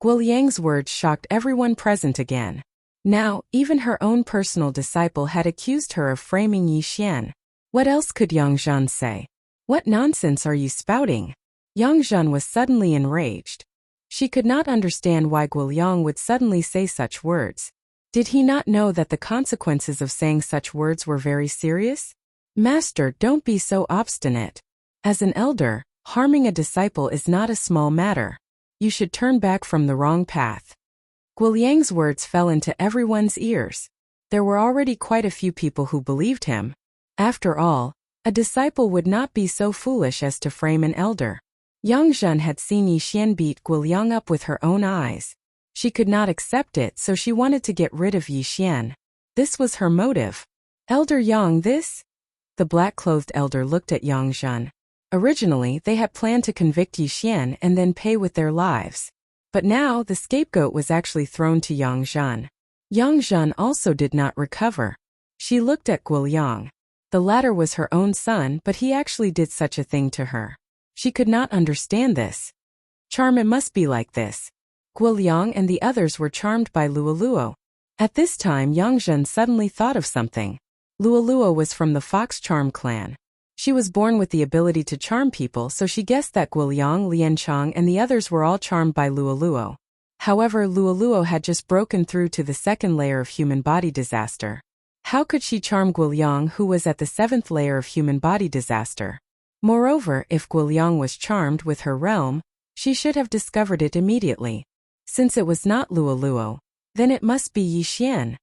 Guoliang's words shocked everyone present again. Now, even her own personal disciple had accused her of framing Yi Xian. What else could Yang Zhan say? "What nonsense are you spouting?" Yang Zhan was suddenly enraged. She could not understand why Guoliang would suddenly say such words. Did he not know that the consequences of saying such words were very serious? "Master, don't be so obstinate. As an elder, harming a disciple is not a small matter. You should turn back from the wrong path." Guoliang's words fell into everyone's ears. There were already quite a few people who believed him. After all, a disciple would not be so foolish as to frame an elder. Yang Zhan had seen Yi Xian beat Guoliang up with her own eyes. She could not accept it, so she wanted to get rid of Yi Xian. This was her motive. "Elder Yang, this?" The black-clothed elder looked at Yang Zhan. Originally, they had planned to convict Yi Xian and then pay with their lives. But now, the scapegoat was actually thrown to Yang Zhan. Yang Zhan also did not recover. She looked at Guoliang. The latter was her own son, but he actually did such a thing to her. She could not understand this. Charm, it must be like this. Guoliang and the others were charmed by Luoluo. At this time, Yang Zhan suddenly thought of something. Luoluo was from the Fox Charm clan. She was born with the ability to charm people, so she guessed that Guoliang, Lian Cheng, and the others were all charmed by Luoluo. However, Luoluo had just broken through to the second layer of human body disaster. How could she charm Guoliang, who was at the 7th layer of human body disaster? Moreover, if Guoliang was charmed with her realm, she should have discovered it immediately. Since it was not Luoluo, then it must be Yi Xian.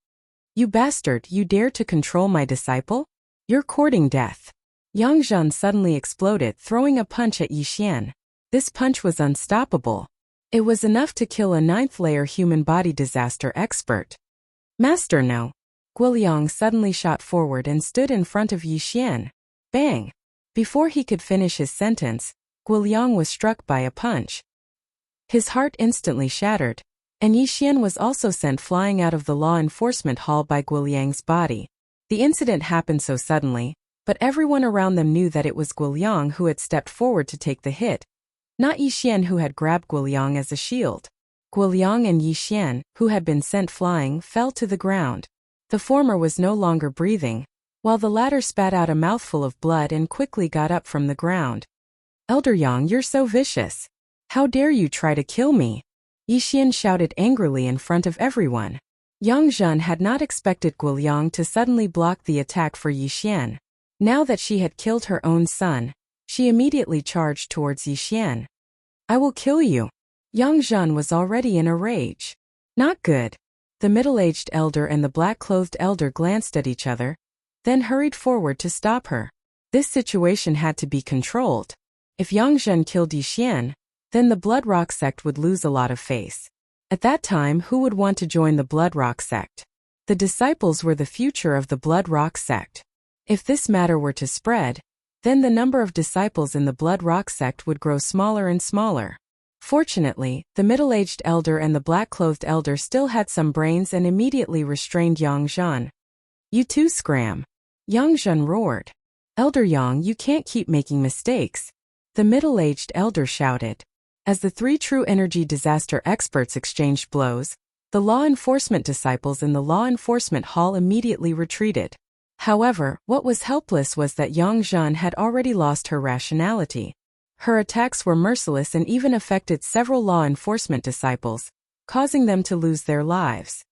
"You bastard, you dare to control my disciple? You're courting death." Yang Zhan suddenly exploded, throwing a punch at Yi Xian. This punch was unstoppable. It was enough to kill a 9th-layer human body disaster expert. "Master, no." Guoliang suddenly shot forward and stood in front of Yi Xian. Bang! Before he could finish his sentence, Guoliang was struck by a punch. His heart instantly shattered, and Yi Xian was also sent flying out of the law enforcement hall by Guoliang's body. The incident happened so suddenly, but everyone around them knew that it was Guoliang who had stepped forward to take the hit, not Yi Xian, who had grabbed Guoliang as a shield. Guoliang and Yi Xian, who had been sent flying, fell to the ground. The former was no longer breathing, while the latter spat out a mouthful of blood and quickly got up from the ground. "Elder Yang, you're so vicious. How dare you try to kill me?" Yi Xian shouted angrily in front of everyone. Yang Zhan had not expected Guoliang to suddenly block the attack for Yi Xian. Now that she had killed her own son, she immediately charged towards Yi Xian. "I will kill you." Yang Zhan was already in a rage. Not good. The middle-aged elder and the black-clothed elder glanced at each other, then hurried forward to stop her. This situation had to be controlled. If Yang Zhen killed Yixian, then the Blood Rock sect would lose a lot of face. At that time, who would want to join the Blood Rock sect? The disciples were the future of the Blood Rock sect. If this matter were to spread, then the number of disciples in the Blood Rock sect would grow smaller and smaller. Fortunately, the middle-aged elder and the black-clothed elder still had some brains and immediately restrained Yang Zhen. "You too, scram!" Yang Zhen roared. "Elder Yang, you can't keep making mistakes," the middle-aged elder shouted. As the three true energy disaster experts exchanged blows, the law enforcement disciples in the law enforcement hall immediately retreated. However, what was helpless was that Yang Zhen had already lost her rationality. Her attacks were merciless and even affected several law enforcement disciples, causing them to lose their lives.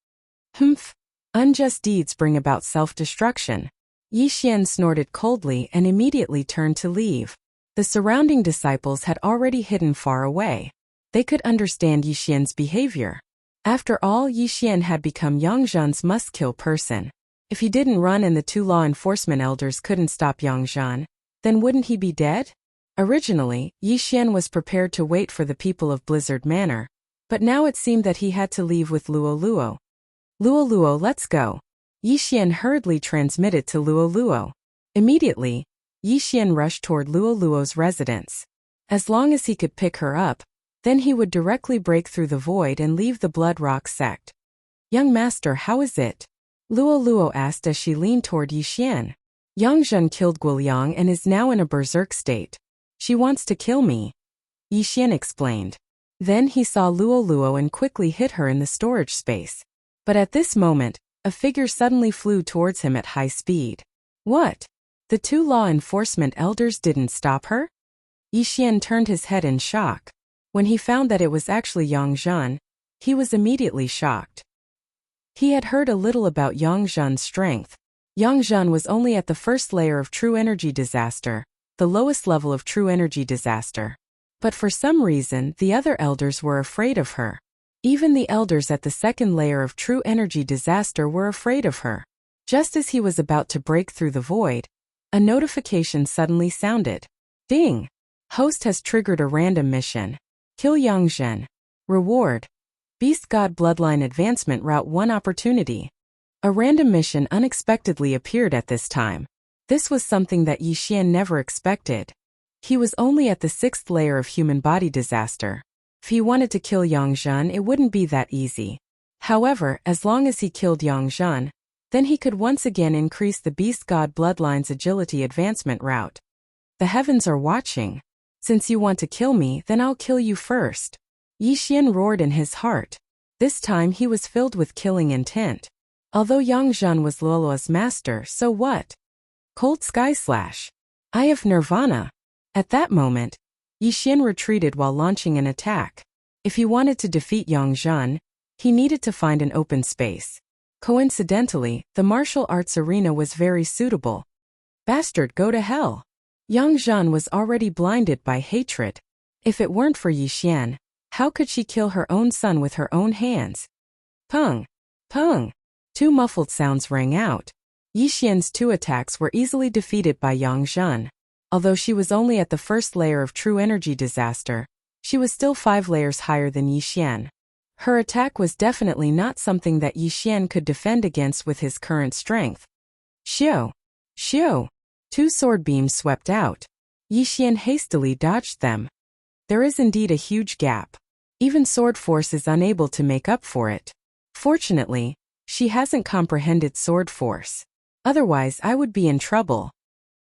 Humph! Unjust deeds bring about self-destruction. Yixian snorted coldly and immediately turned to leave. The surrounding disciples had already hidden far away. They could understand Yixian's behavior. After all, Yixian had become Yang Zhen's must-kill person. If he didn't run and the two law enforcement elders couldn't stop Yang Zhen, then wouldn't he be dead? Originally, Yixian was prepared to wait for the people of Blizzard Manor, but now it seemed that he had to leave with Luo Luo. "Luo Luo, let's go." Yixian hurriedly transmitted to Luo Luo. Immediately, Yixian rushed toward Luo Luo's residence. As long as he could pick her up, then he would directly break through the void and leave the Blood Rock sect. "Young master, how is it?" Luo Luo asked as she leaned toward Yixian. "Yang Zhen killed Guiliang and is now in a berserk state. She wants to kill me," Yixian explained. Then he saw Luo Luo and quickly hit her in the storage space. But at this moment, a figure suddenly flew towards him at high speed. What? The two law enforcement elders didn't stop her? Yixian turned his head in shock. When he found that it was actually Yang Zhen, he was immediately shocked. He had heard a little about Yang Zhen's strength. Yang Zhen was only at the first layer of true energy disaster, the lowest level of true energy disaster. But for some reason, the other elders were afraid of her. Even the elders at the second layer of true energy disaster were afraid of her. Just as he was about to break through the void, a notification suddenly sounded. Ding! Host has triggered a random mission. Kill Yang Zhen. Reward: Beast God Bloodline Advancement Route 1 Opportunity. A random mission unexpectedly appeared at this time. This was something that Yixian never expected. He was only at the 6th layer of human body disaster. If he wanted to kill Yang Zhen, it wouldn't be that easy. However, as long as he killed Yang Zhen, then he could once again increase the Beast God Bloodline's agility advancement route. The heavens are watching. Since you want to kill me, then I'll kill you first. Yixian roared in his heart. This time he was filled with killing intent. Although Yang Zhen was Luoluo's master, so what? Cold Sky Slash. Eye of Nirvana. At that moment, Yixian retreated while launching an attack. If he wanted to defeat Yang Zhen, he needed to find an open space. Coincidentally, the martial arts arena was very suitable. Bastard, go to hell. Yang Zhen was already blinded by hatred. If it weren't for Yixian, how could she kill her own son with her own hands? Pung! Pung! Two muffled sounds rang out. Yixian's two attacks were easily defeated by Yang Zhen. Although she was only at the first layer of true energy disaster, she was still 5 layers higher than Yixian. Her attack was definitely not something that Yixian could defend against with his current strength. Xiu! Xiu! 2 sword beams swept out. Yixian hastily dodged them. There is indeed a huge gap. Even Sword Force is unable to make up for it. Fortunately, she hasn't comprehended Sword Force. Otherwise, I would be in trouble.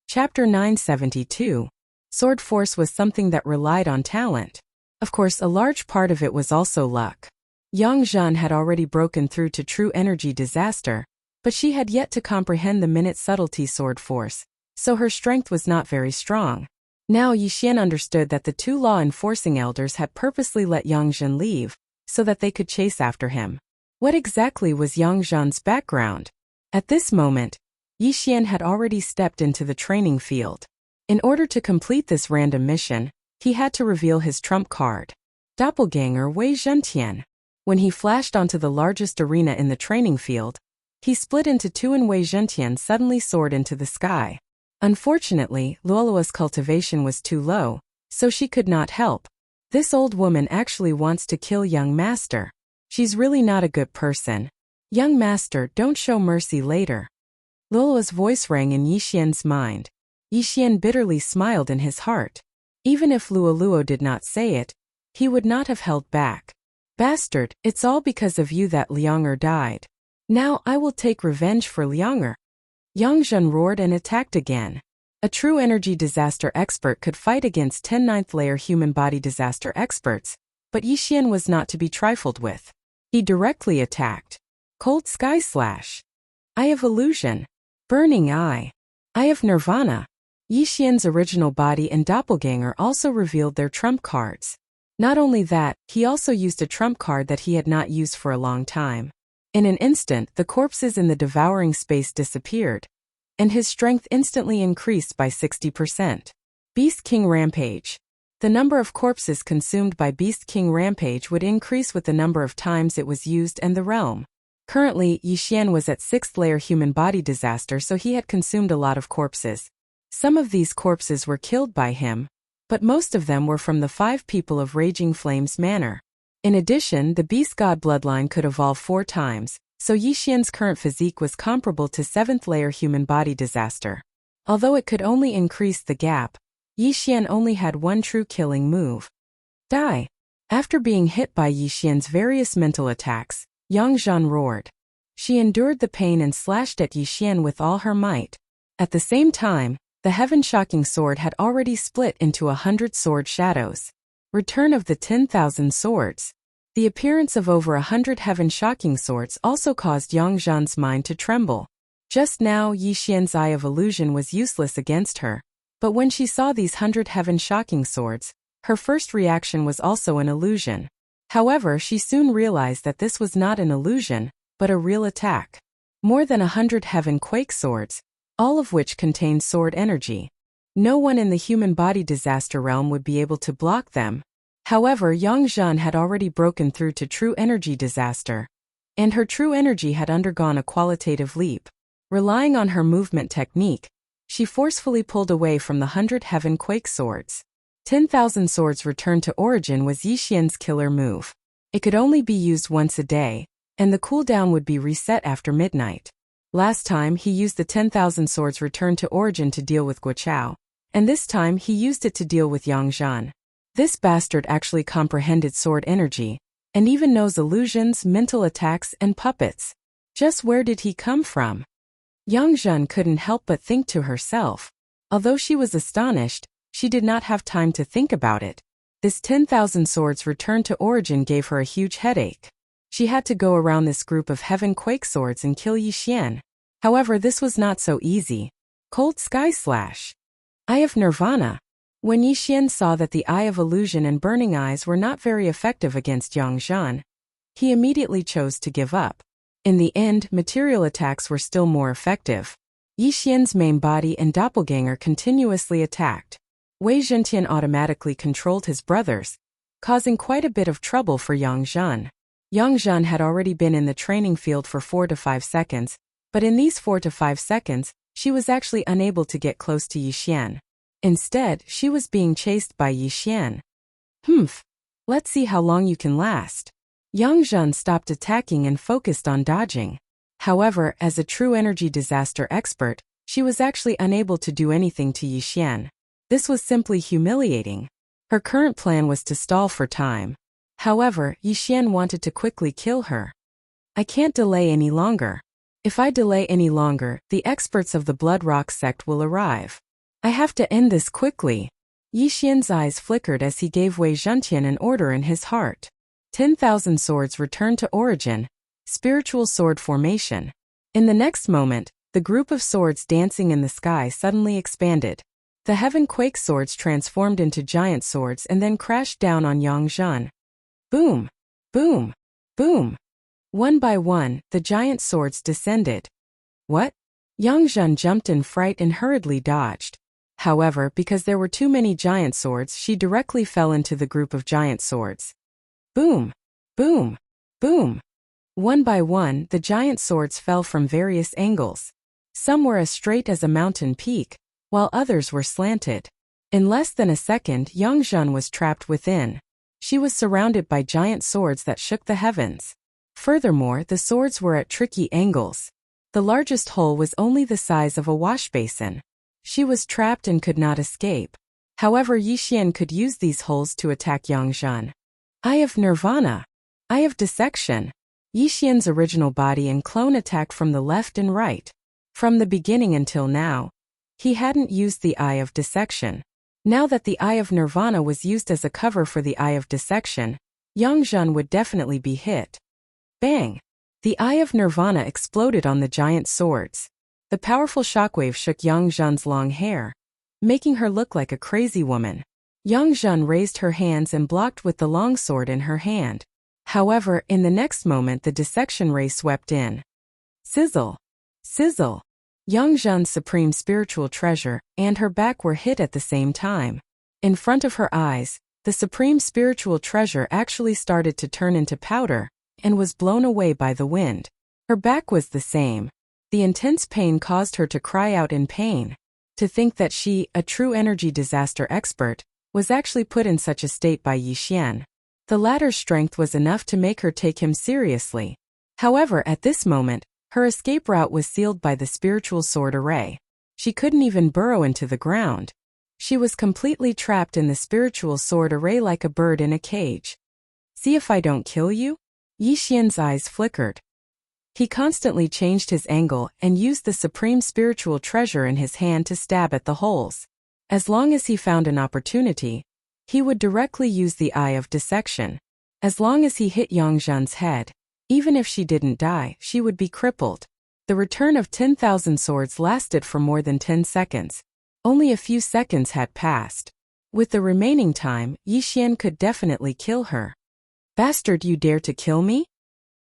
Chapter 972. Sword Force was something that relied on talent. Of course, a large part of it was also luck. Yang Zhen had already broken through to true energy disaster, but she had yet to comprehend the minute subtlety Sword Force, so her strength was not very strong. Now Yixian understood that the 2 law-enforcing elders had purposely let Yang Zhen leave, so that they could chase after him. What exactly was Yang Zhen's background? At this moment, Yixian had already stepped into the training field. In order to complete this random mission, he had to reveal his trump card. Doppelganger Wei Zhentian. When he flashed onto the largest arena in the training field, he split into two and Wei Zhentian suddenly soared into the sky. Unfortunately, Luolua's cultivation was too low, so she could not help. This old woman actually wants to kill young master. She's really not a good person. Young master, don't show mercy later. Luolua's voice rang in Yixian's mind. Yixian bitterly smiled in his heart. Even if Luoluo did not say it, he would not have held back. Bastard, it's all because of you that Lianger died. Now I will take revenge for Lianger. Yang Zhen roared and attacked again. A true energy disaster expert could fight against 10 ninth layer human body disaster experts, but Yixian was not to be trifled with. He directly attacked. Cold Sky Slash. Eye of Illusion. Burning Eye. Eye of Nirvana. Yixian's original body and doppelganger also revealed their trump cards. Not only that, he also used a trump card that he had not used for a long time. In an instant, the corpses in the devouring space disappeared, and his strength instantly increased by 60%. Beast King Rampage. The number of corpses consumed by Beast King Rampage would increase with the number of times it was used and the realm. Currently, Yixian was at 6th layer human body disaster, so he had consumed a lot of corpses. Some of these corpses were killed by him, but most of them were from the 5 people of Raging Flames Manor. In addition, the Beast God bloodline could evolve 4 times, so Yixian's current physique was comparable to 7th layer human body disaster. Although it could only increase the gap, Yixian only had one true killing move. Die. After being hit by Yixian's various mental attacks, Yang Zhen roared. She endured the pain and slashed at Yixian with all her might. At the same time, the heaven-shocking sword had already split into 100 sword shadows. Return of the 10,000 swords. The appearance of over 100 heaven-shocking swords also caused Yang Zhen's mind to tremble. Just now, Yixian's Eye of Illusion was useless against her, but when she saw these 100 heaven-shocking swords, her first reaction was also an illusion. However, she soon realized that this was not an illusion, but a real attack. More than 100 heaven-quake swords, all of which contained sword energy. No one in the human body disaster realm would be able to block them. However, Yang Zhen had already broken through to true energy disaster, and her true energy had undergone a qualitative leap. Relying on her movement technique, she forcefully pulled away from the 100 heaven quake swords. 10,000 swords returned to origin was Yixian's killer move. It could only be used once a day, and the cooldown would be reset after midnight. Last time he used the 10,000 swords returned to origin to deal with Guochao, and this time he used it to deal with Yang Zhen. This bastard actually comprehended sword energy, and even knows illusions, mental attacks, and puppets. Just where did he come from? Yang Zhen couldn't help but think to herself. Although she was astonished, she did not have time to think about it. This 10,000 swords returned to origin gave her a huge headache. She had to go around this group of heaven quake swords and kill Yixian. However, this was not so easy. Cold Sky Slash. Eye of Nirvana. When Yixian saw that the Eye of Illusion and Burning Eyes were not very effective against Yang Zhen, he immediately chose to give up. In the end, material attacks were still more effective. Yixian's main body and doppelganger continuously attacked. Wei Zhentian automatically controlled his brothers, causing quite a bit of trouble for Yang Zhen. Yang Zhen had already been in the training field for 4 to 5 seconds, but in these 4 to 5 seconds, she was actually unable to get close to Yixian. Instead, she was being chased by Yixian. Let's see how long you can last. Yang Zhen stopped attacking and focused on dodging. However, as a true energy disaster expert, she was actually unable to do anything to Yixian. This was simply humiliating. Her current plan was to stall for time. However, Yixian wanted to quickly kill her. I can't delay any longer. If I delay any longer, the experts of the Blood Rock sect will arrive. I have to end this quickly. Yixian's eyes flickered as he gave Wei Zhentian an order in his heart. 10,000 swords returned to origin. Spiritual sword formation. In the next moment, the group of swords dancing in the sky suddenly expanded. The heaven quake swords transformed into giant swords and then crashed down on Yang Zhen. Boom! Boom! Boom! One by one, the giant swords descended. What? Yang Zhen jumped in fright and hurriedly dodged. However, because there were too many giant swords, she directly fell into the group of giant swords. Boom! Boom! Boom! One by one, the giant swords fell from various angles. Some were as straight as a mountain peak, while others were slanted. In less than a second, Yang Zhen was trapped within. She was surrounded by giant swords that shook the heavens. Furthermore, the swords were at tricky angles. The largest hole was only the size of a wash basin. She was trapped and could not escape. However, Yixian could use these holes to attack Yang Zhen. Eye of Nirvana. Eye of Dissection. Yixian's original body and clone attacked from the left and right. From the beginning until now, he hadn't used the Eye of Dissection. Now that the Eye of Nirvana was used as a cover for the Eye of Dissection, Yang Zhen would definitely be hit. Bang! The Eye of Nirvana exploded on the giant swords. The powerful shockwave shook Yang Zhen's long hair, making her look like a crazy woman. Yang Zhen raised her hands and blocked with the long sword in her hand. However, in the next moment the dissection ray swept in. Sizzle! Sizzle! Yang Zhen's supreme spiritual treasure and her back were hit at the same time. In front of her eyes, the supreme spiritual treasure actually started to turn into powder and was blown away by the wind. Her back was the same. The intense pain caused her to cry out in pain. To think that she, a true energy disaster expert, was actually put in such a state by Yixian. The latter's strength was enough to make her take him seriously. However, at this moment, her escape route was sealed by the spiritual sword array. She couldn't even burrow into the ground. She was completely trapped in the spiritual sword array like a bird in a cage. See if I don't kill you? Yixian's eyes flickered. He constantly changed his angle and used the supreme spiritual treasure in his hand to stab at the holes. As long as he found an opportunity, he would directly use the Eye of Dissection. As long as he hit Yang Zhen's head, even if she didn't die, she would be crippled. The return of 10,000 swords lasted for more than 10 seconds. Only a few seconds had passed. With the remaining time, Yixian could definitely kill her. Bastard, you dare to kill me?